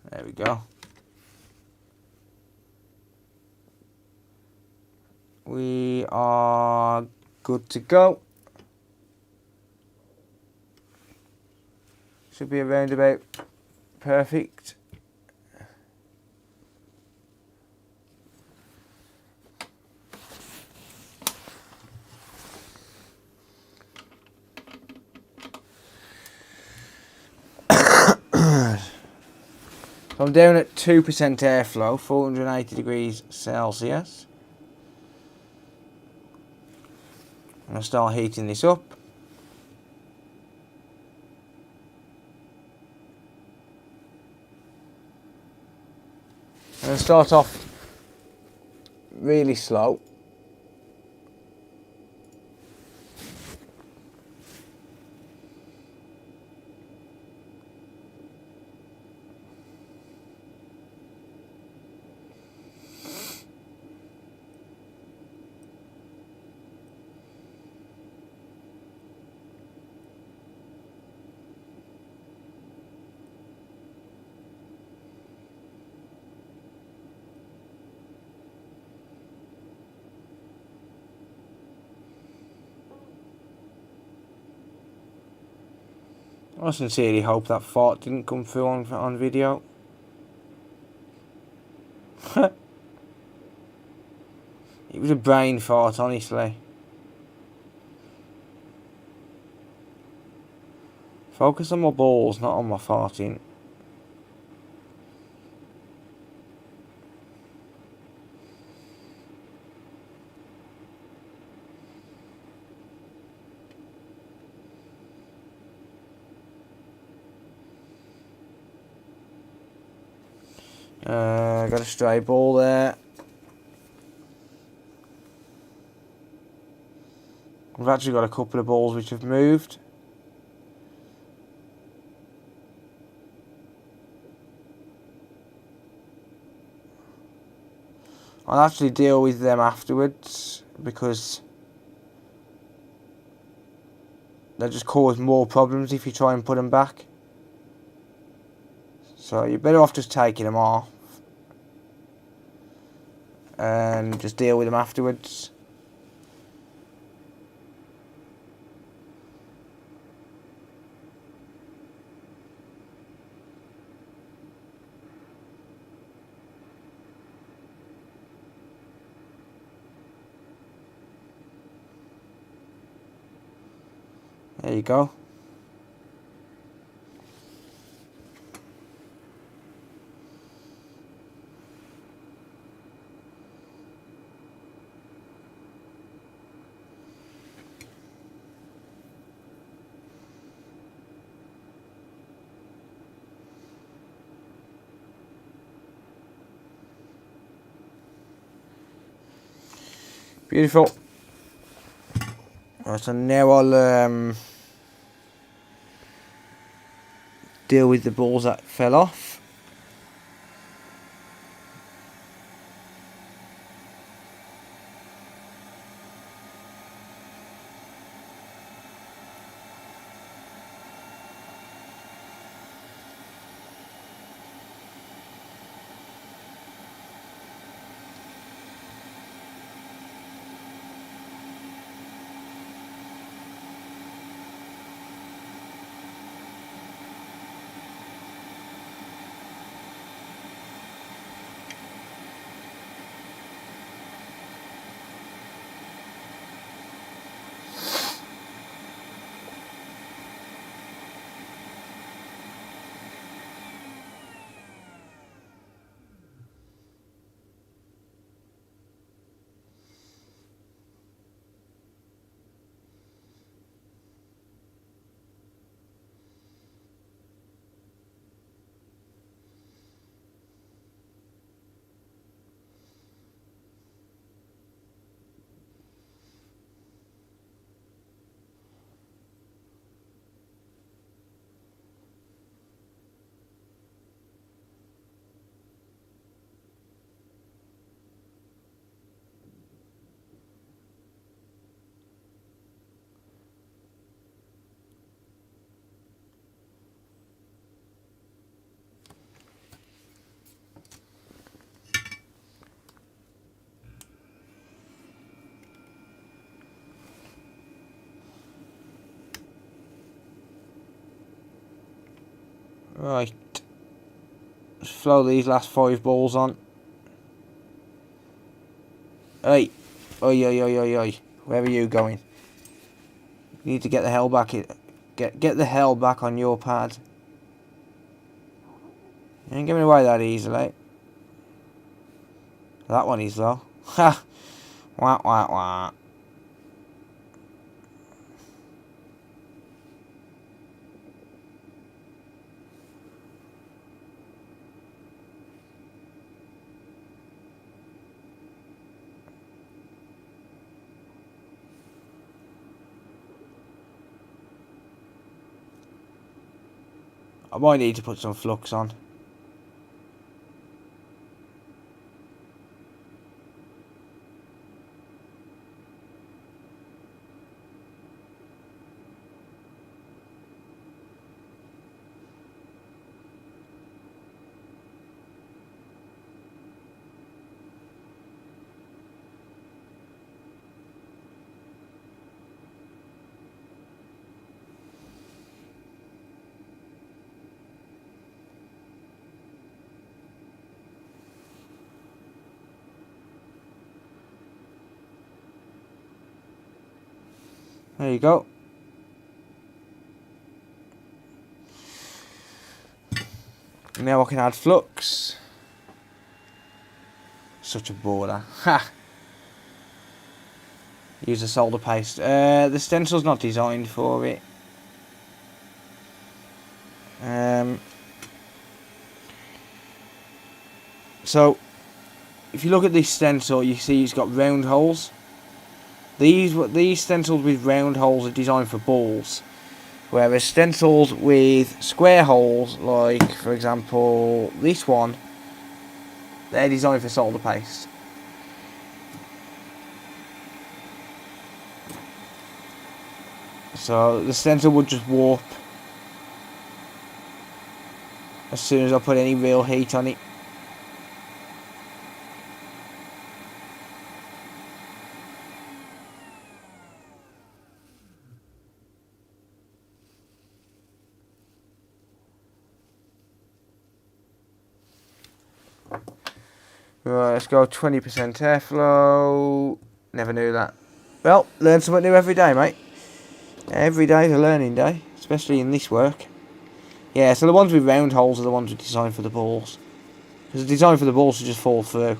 There we go. We are good to go. Should be around about perfect. So I'm down at 2% airflow, 480 degrees Celsius. I'm going to start heating this up. I'm going to start off really slow. I sincerely hope that fart didn't come through on video. It was a brain fart, honestly. Focus on my balls, not on my farting. Got a stray ball there. We've actually got a couple of balls which have moved. I'll actually deal with them afterwards because they'll just cause more problems if you try and put them back. So you're better off just taking them off and just deal with them afterwards. There you go. Beautiful. Right, so now I'll deal with the balls that fell off. Right. Let's throw these last 5 balls on. Hey. Oi, oi, oi, oi, oi. Where are you going? You need to get the hell back. Get the hell back on your pad. You ain't giving away that easily. That one is though. Ha! Wah, wah, wah. I might need to put some flux on. There you go. Now I can add flux. Such a baller. Ha! Use the solder paste. The stencil's not designed for it. So, if you look at this stencil, you see it's got round holes. These stencils with round holes are designed for balls, whereas stencils with square holes, like for example this one, they're designed for solder paste. So the stencil would just warp as soon as I put any real heat on it. Right, let's go 20% airflow. Never knew that. Well, learn something new every day, mate. Every day's a learning day, especially in this work. Yeah, so the ones with round holes are the ones designed for the balls. Because they're designed for the balls to just fall through.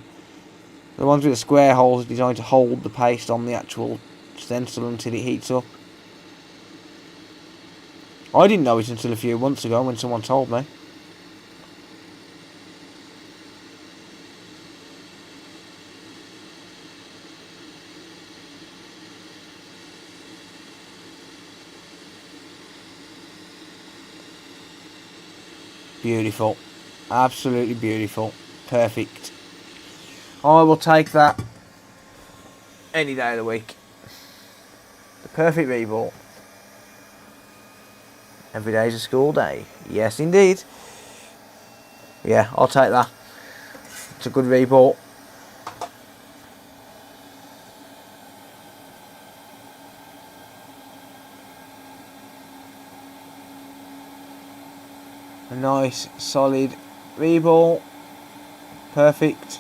The ones with the square holes are designed to hold the paste on the actual stencil until it heats up. I didn't know it until a few months ago when someone told me. Beautiful. Absolutely beautiful. Perfect. I will take that any day of the week. The perfect reball. Every day is a school day. Yes, indeed. Yeah, I'll take that. It's a good reball. A nice, solid reball. Perfect.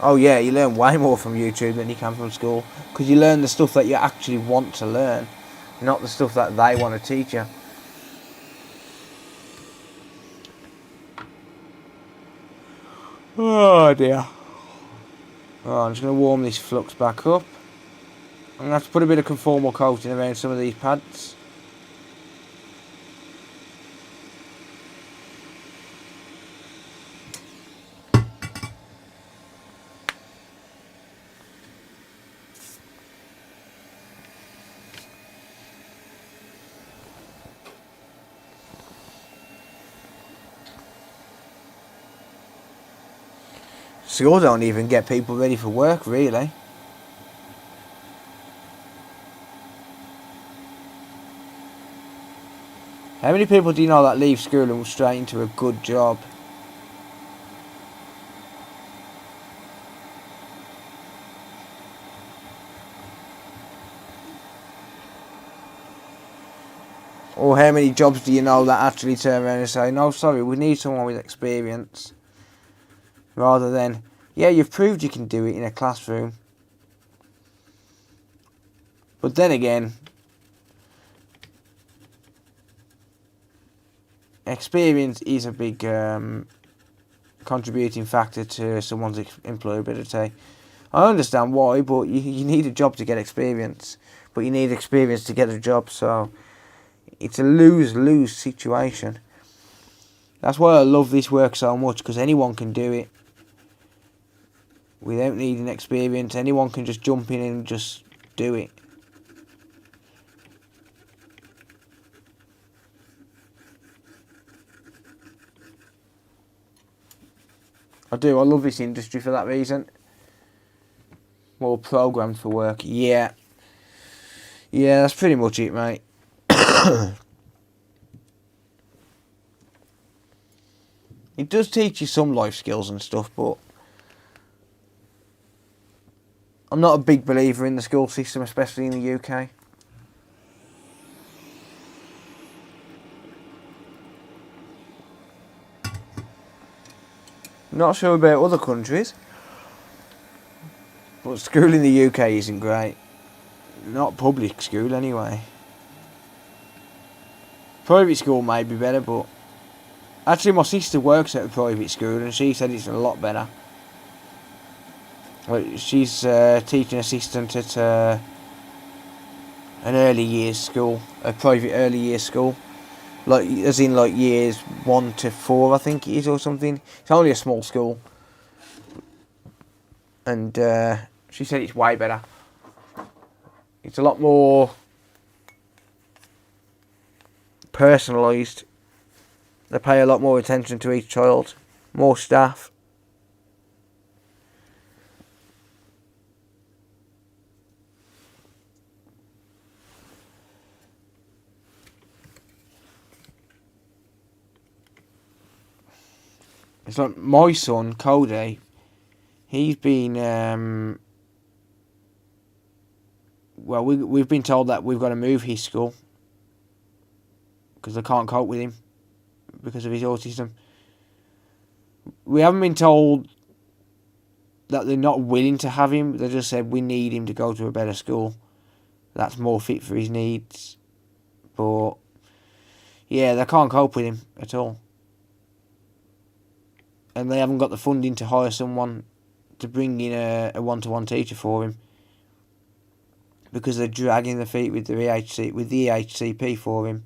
Oh yeah, you learn way more from YouTube than you can from school. Because you learn the stuff that you actually want to learn. Not the stuff that they want to teach you. Oh dear. Oh, I'm just going to warm this flux back up. I'm going to have to put a bit of conformal coating around some of these pads. School don't even get people ready for work, really. How many people do you know that leave school and go straight into a good job? Or how many jobs do you know that actually turn around and say, no, sorry, we need someone with experience. Rather than, yeah, you've proved you can do it in a classroom. But then again, experience is a big contributing factor to someone's employability. I understand why, but you need a job to get experience. But you need experience to get a job, so it's a lose-lose situation. That's why I love this work so much, because anyone can do it. Without needing experience, anyone can just jump in and just do it. I do, I love this industry for that reason. More programmed for work, yeah. Yeah, that's pretty much it, mate. It does teach you some life skills and stuff, but I'm not a big believer in the school system, especially in the UK. Not sure about other countries, Well, school in the UK isn't great. Not public school, anyway. Private school may be better, but... Actually, my sister works at a private school, and she said it's a lot better. She's teaching assistant at an early years school. A private early years school. Like, as in, like, years 1 to 4, I think it is, or something. It's only a small school. And she said it's way better. It's a lot more personalised. They pay a lot more attention to each child. More staff. It's like my son, Cody. He's been... well, we've been told that we've got to move his school. Because they can't cope with him. Because of his autism. We haven't been told that they're not willing to have him. They just said we need him to go to a better school. That's more fit for his needs. But yeah, they can't cope with him at all. And they haven't got the funding to hire someone to bring in a one-to-one teacher for him. Because they're dragging their feet with the EHCP for him.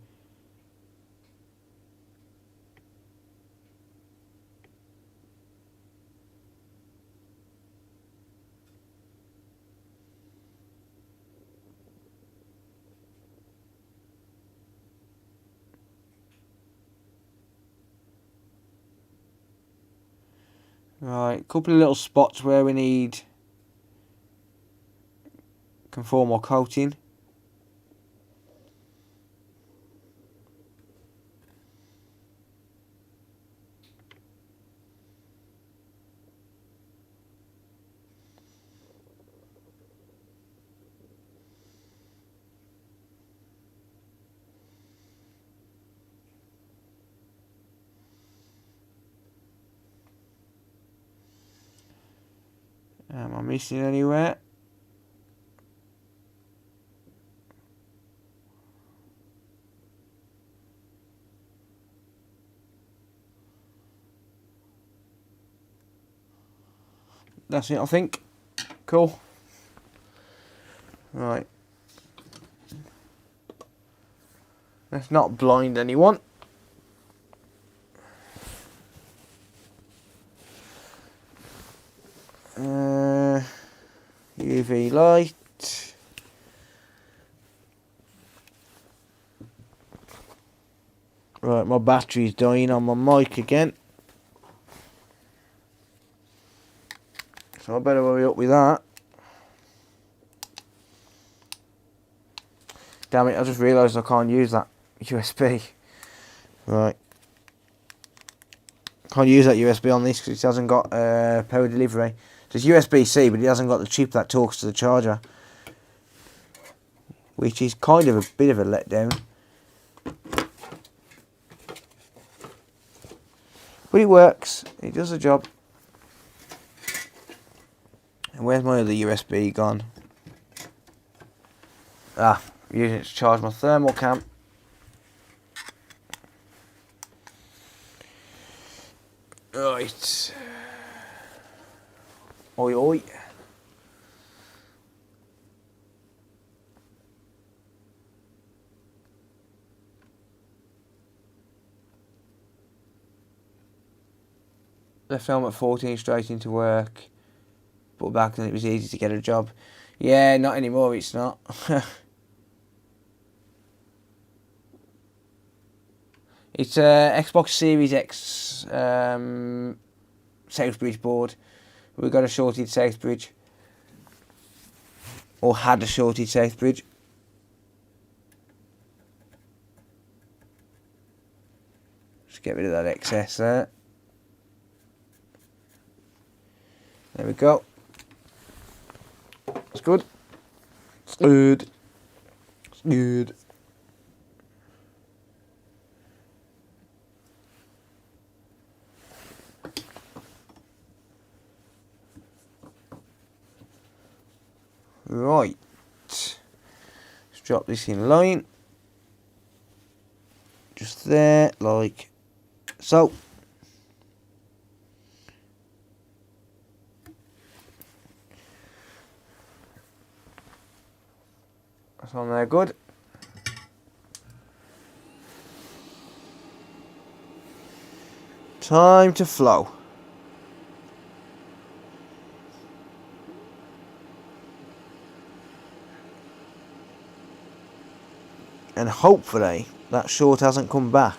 Right, a couple of little spots where we need conform or coating. Am I missing anywhere? That's it, I think. Cool. Right. Let's not blind anyone. UV light. Right, my battery's dying on my mic again. So I better hurry up with that. Damn it, I just realised I can't use that USB. Right. Can't use that USB on this because it hasn't got power delivery. So it's USB-C, but it hasn't got the chip that talks to the charger. Which is kind of a bit of a letdown. But it works. It does the job. And where's my other USB gone? Ah, I'm using it to charge my thermal cam. Right. Oi oi. Left home at 14 straight into work. But back then it was easy to get a job. Yeah, not anymore, it's not. It's a Xbox Series X Southbridge board. We got a shorted Southbridge. Or had a shorted Southbridge. Just get rid of that excess there. There we go. It's good. It's good. It's good. Right. Let's drop this in line. Just there, like so. That's on there, good. Time to flow. And hopefully that short hasn't come back.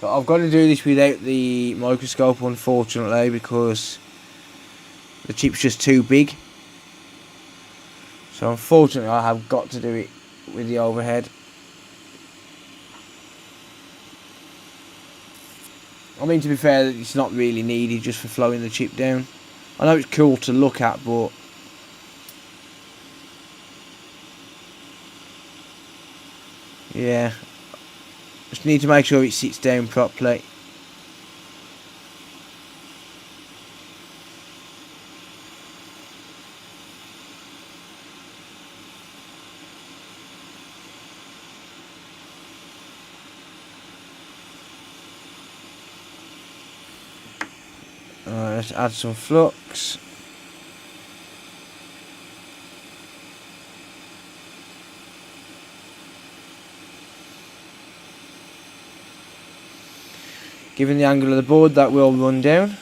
So I've got to do this without the microscope, unfortunately, because the chip's just too big. So unfortunately I have got to do it with the overhead. I mean, to be fair, it's not really needed just for flowing the chip down. I know it's cool to look at, but yeah, just need to make sure it sits down properly. Alright, let's add some flux. Given the angle of the board, that will run down.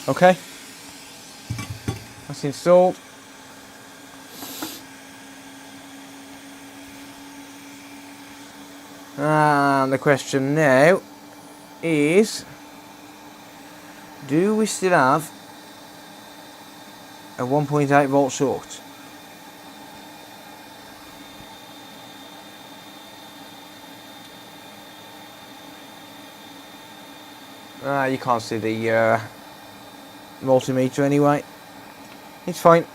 Okay, that's installed. And the question now is, do we still have a 1.8 volt short? You can't see the multimeter anyway. It's fine.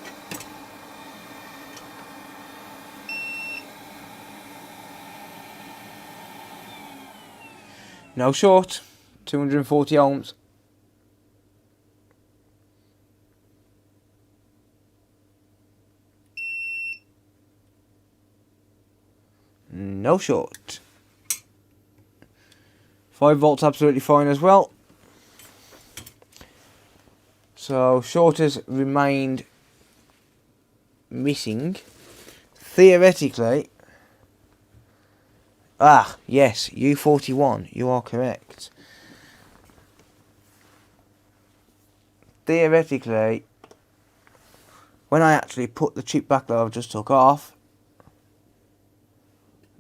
No short. 240 ohms. No short. 5 volts absolutely fine as well. So short has remained missing. Theoretically, yes, U41, you are correct. Theoretically, when I actually put the chip back that I've just took off,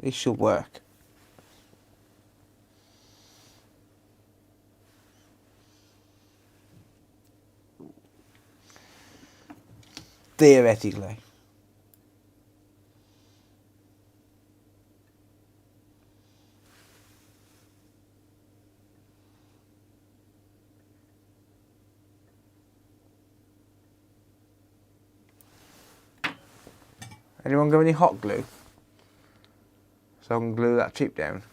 this should work. Theoretically. Anyone got any hot glue? So I can glue that chip down.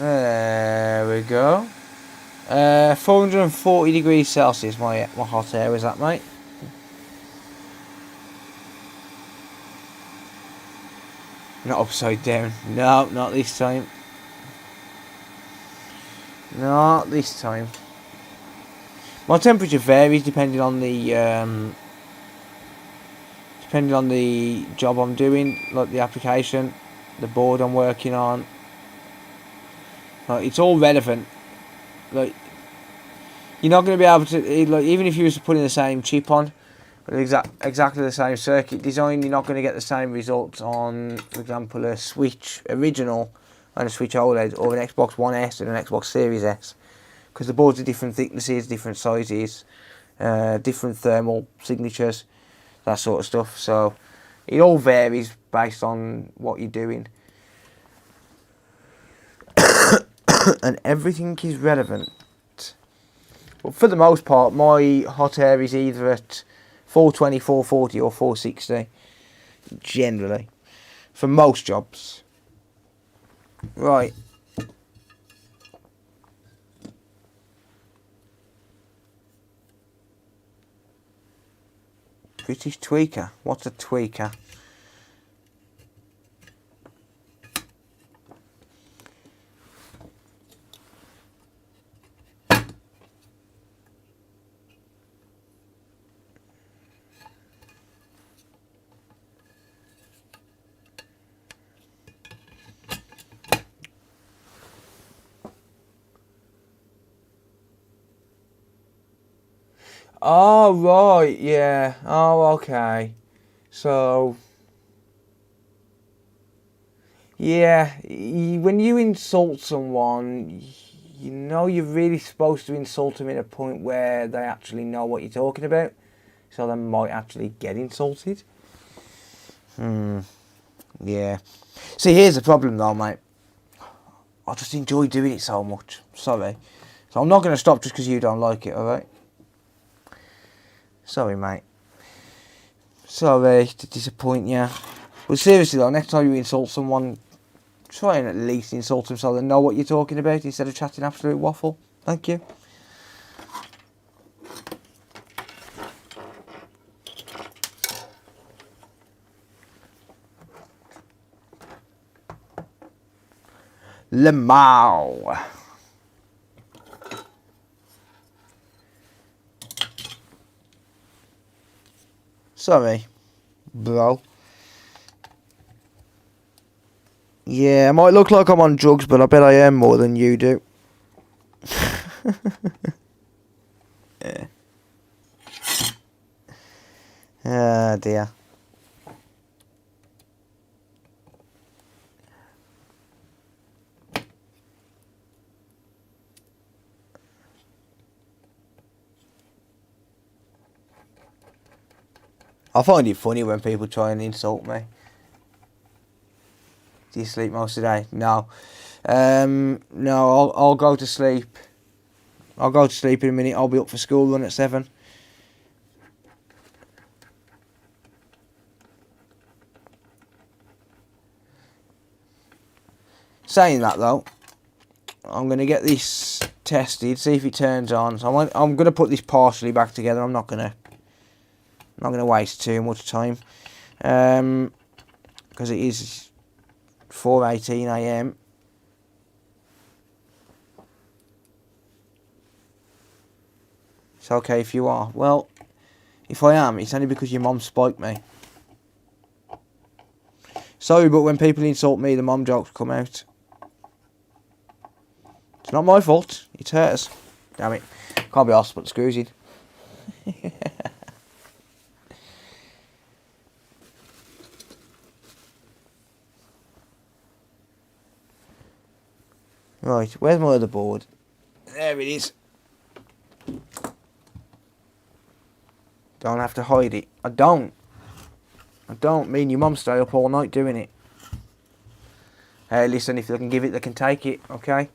There we go. 440 degrees Celsius, my hot air is that, mate. Not upside down. No, not this time. Not this time. My temperature varies depending on the job I'm doing, like the application, the board I'm working on. Like, it's all relevant. Like, you're not going to be able to, like, even if you was to put in the same chip on, exactly the same circuit design, you're not going to get the same results on, for example, a Switch original and a Switch OLED, or an Xbox One S and an Xbox Series S, because the boards are different thicknesses, different sizes, different thermal signatures, that sort of stuff. So it all varies based on what you're doing. And everything is relevant. But for the most part, my hot air is either at 420, 440 or 460, generally, for most jobs. Right. British tweaker. What's a tweaker? Oh, right, yeah. Oh, okay. So, yeah, when you insult someone, you know you're really supposed to insult them in a point where they actually know what you're talking about, so they might actually get insulted. Yeah. See, here's the problem though, mate. I just enjoy doing it so much. Sorry. So I'm not going to stop just because you don't like it, alright? Sorry, mate. Sorry to disappoint you. But seriously though, next time you insult someone, try and at least insult them so they know what you're talking about instead of chatting absolute waffle. Thank you. Lemao. Sorry, bro. Yeah, I might look like I'm on drugs, but I bet I am more than you do. Yeah. Ah, dear. I find it funny when people try and insult me. Do you sleep most of the day? No. No, I'll go to sleep. I'll go to sleep in a minute. I'll be up for school run at 7. Saying that though, I'm going to get this tested, see if it turns on. So I'm going to put this partially back together. I'm not going to waste too much time, because it is 4:18 AM. It's okay if you are. Well, if I am, it's only because your mom spiked me. Sorry, but when people insult me, the mom jokes come out. It's not my fault. It's hers. Damn it. Can't be asked to put the screws in. Right, where's my other board? There it is. Don't have to hide it. I don't. Me and your mum stay up all night doing it. Hey, listen, if they can give it, they can take it, okay?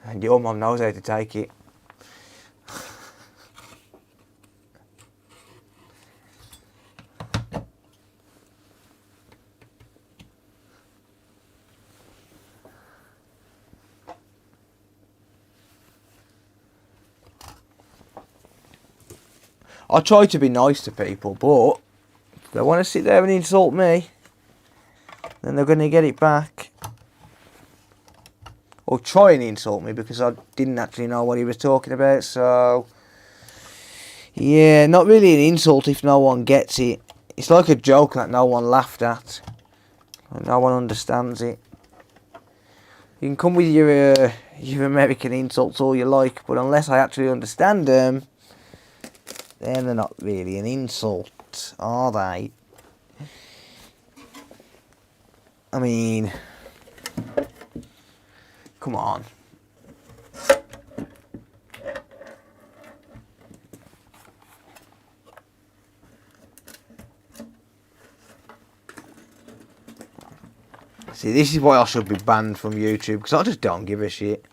And your mum knows how to take it. I try to be nice to people, but if they want to sit there and insult me, then they're going to get it back. Or try and insult me, because I didn't actually know what he was talking about, so... Yeah, not really an insult if no one gets it. It's like a joke that no one laughed at. No one understands it. You can come with your American insults all you like, but unless I actually understand them, then they're not really an insult, are they? I mean, come on. See, this is why I should be banned from YouTube, because I just don't give a shit.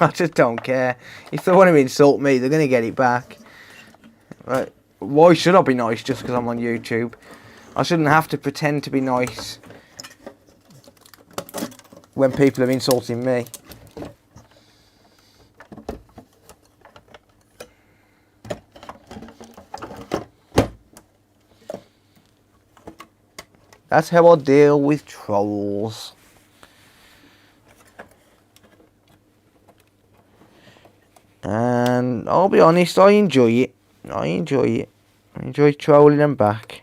I just don't care. If they want to insult me, they're going to get it back. Right. Why should I be nice just because I'm on YouTube? I shouldn't have to pretend to be nice when people are insulting me. That's how I deal with trolls. And I'll be honest, I enjoy it. I enjoy trolling them back.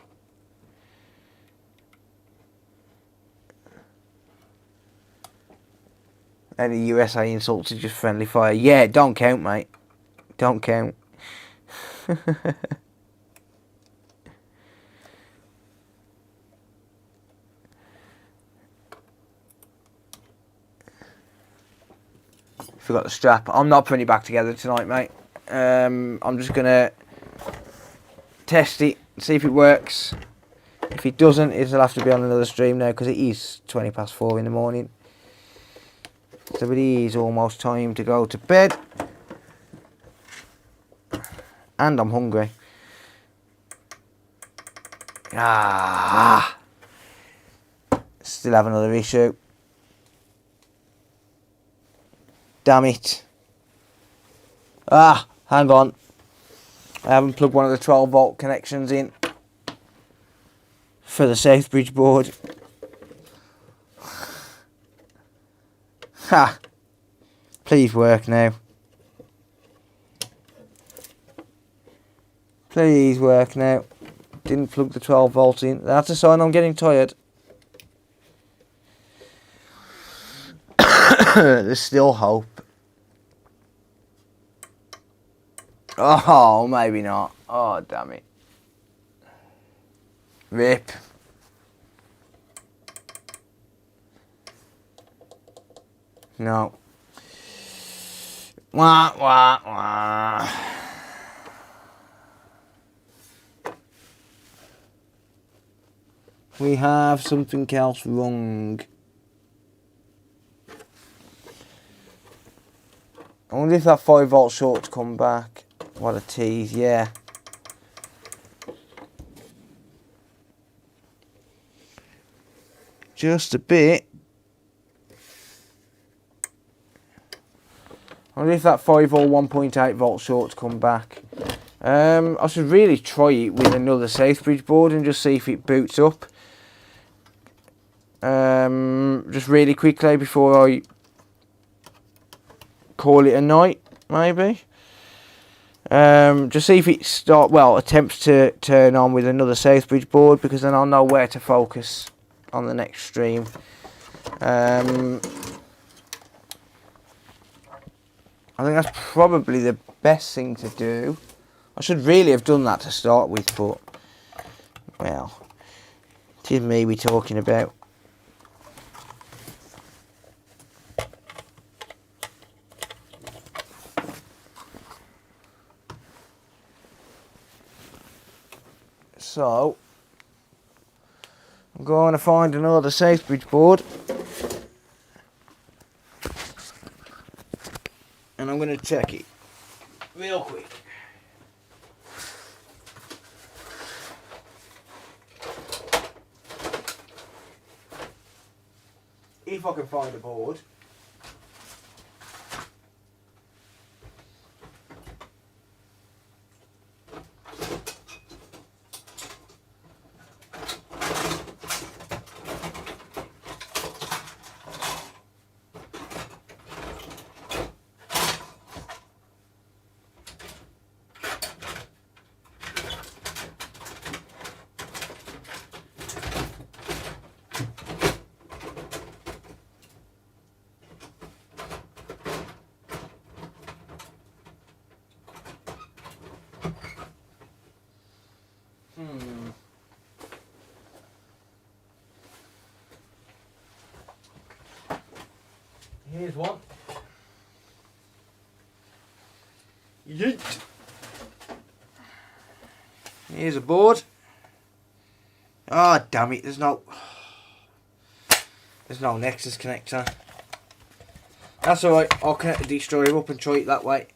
Any USA insults are just friendly fire. Yeah, don't count, mate. Don't count. Forgot the strap. I'm not putting it back together tonight, mate. I'm just going to test it, see if it works. If it doesn't, it'll have to be on another stream now, because it is 4:20 in the morning. So it is almost time to go to bed. And I'm hungry. Still have another issue. Damn it. Hang on. I haven't plugged one of the 12 volt connections in for the Southbridge board. Ha! Please work now. Please work now. Didn't plug the 12 volts in. That's a sign I'm getting tired. There's still hope. Oh, maybe not. Oh, damn it. Rip. No. Wah, wah, wah. We have something else wrong. I wonder if that 5 volt short's come back. What a tease, yeah. Just a bit. I wonder if that 5 or 1.8 volt short's come back. I should really try it with another Southbridge board and just see if it boots up. Just really quickly before I call it a night, maybe. Just see if it attempts to turn on with another Southbridge board, because then I'll know where to focus on the next stream. I think that's probably the best thing to do. I should really have done that to start with, but well, it is me we're talking about. So, I'm going to find another Southbridge board, and I'm going to check it real quick. If I can find a board. Here's one. Yeet. Here's a board. Oh damn it! There's no Nexus connector. That's alright. I'll connect the destroyer up and try it that way.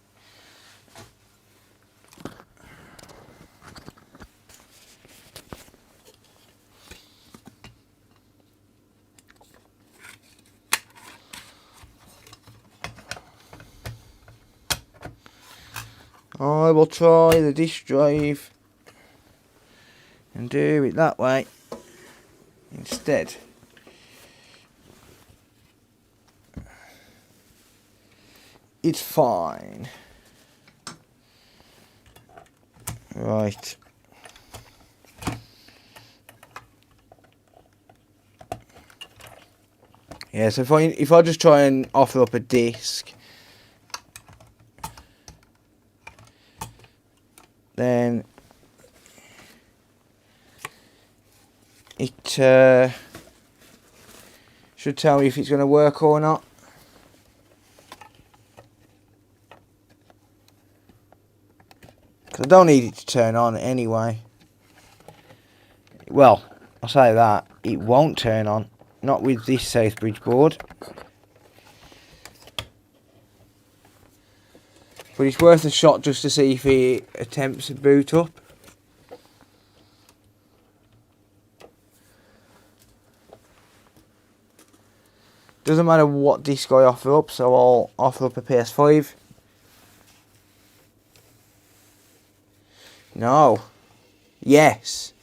I will try the disk drive and do it that way instead. It's fine. Right. Yeah, so if I just try and offer up a disk, then it should tell me if it's going to work or not. Because I don't need it to turn on anyway. Well, I'll say that. It won't turn on. Not with this Southbridge board. But it's worth a shot just to see if he attempts to boot up. Doesn't matter what disc I offer up, so I'll offer up a PS5. No. Yes.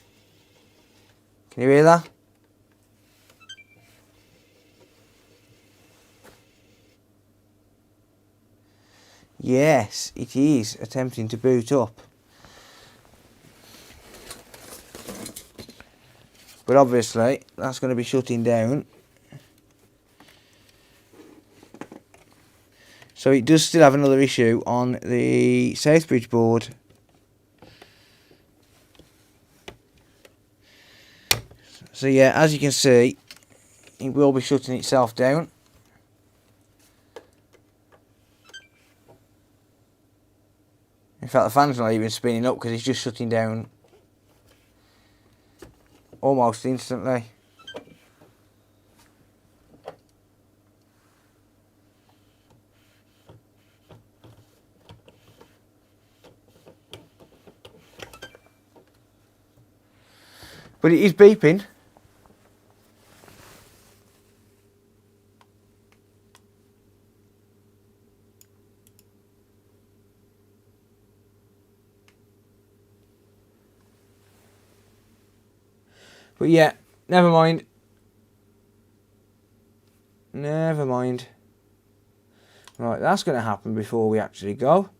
Can you hear that? Yes, it is attempting to boot up. But obviously, that's going to be shutting down. So it does still have another issue on the Southbridge board. So yeah, as you can see, it will be shutting itself down. In fact, the fan's not even spinning up because it's just shutting down almost instantly. But it is beeping. But yeah, never mind. Never mind. Right, that's going to happen before we actually go.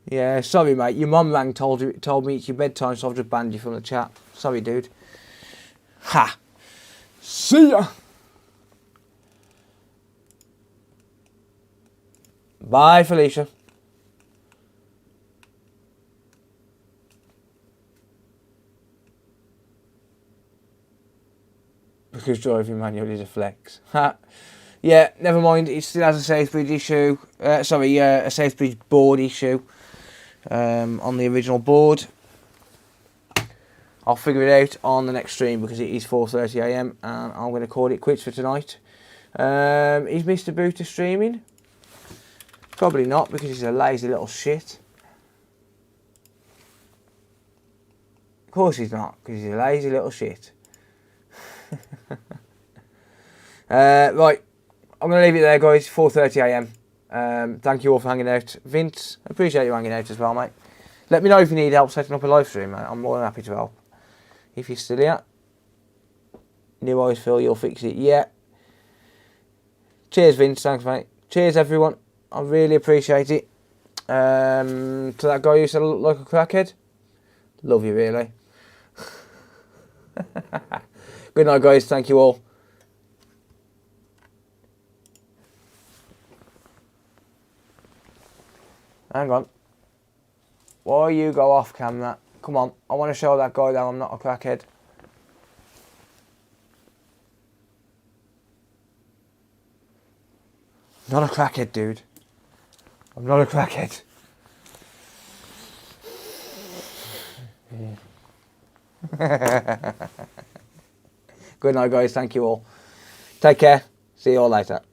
Yeah, sorry mate, your mum rang, told me it's your bedtime, so I've just banned you from the chat. Sorry dude. Ha! See ya! Bye Felicia. Because driving manual is a flex. Ha! Yeah, never mind, it still has a Southbridge issue. A Southbridge board issue. On the original board. I'll figure it out on the next stream because it is 4:30 AM and I'm going to call it quits for tonight. Is Mr. Booter streaming? Probably not because he's a lazy little shit. Of course he's not because he's a lazy little shit. Right, I'm going to leave it there guys, 4:30 AM. Thank you all for hanging out. Vince, I appreciate you hanging out as well, mate. Let me know if you need help setting up a live stream, mate. I'm more than happy to help. If you're still here. New eyes, Phil, you'll fix it. Yeah. Cheers, Vince. Thanks, mate. Cheers, everyone. I really appreciate it. To that guy who said I look like a crackhead. Love you, really. Good night, guys. Thank you all. Hang on. Why you go off camera? Come on, I want to show that guy that I'm not a crackhead. Not a crackhead, dude. I'm not a crackhead. Good night, guys. Thank you all. Take care. See you all later.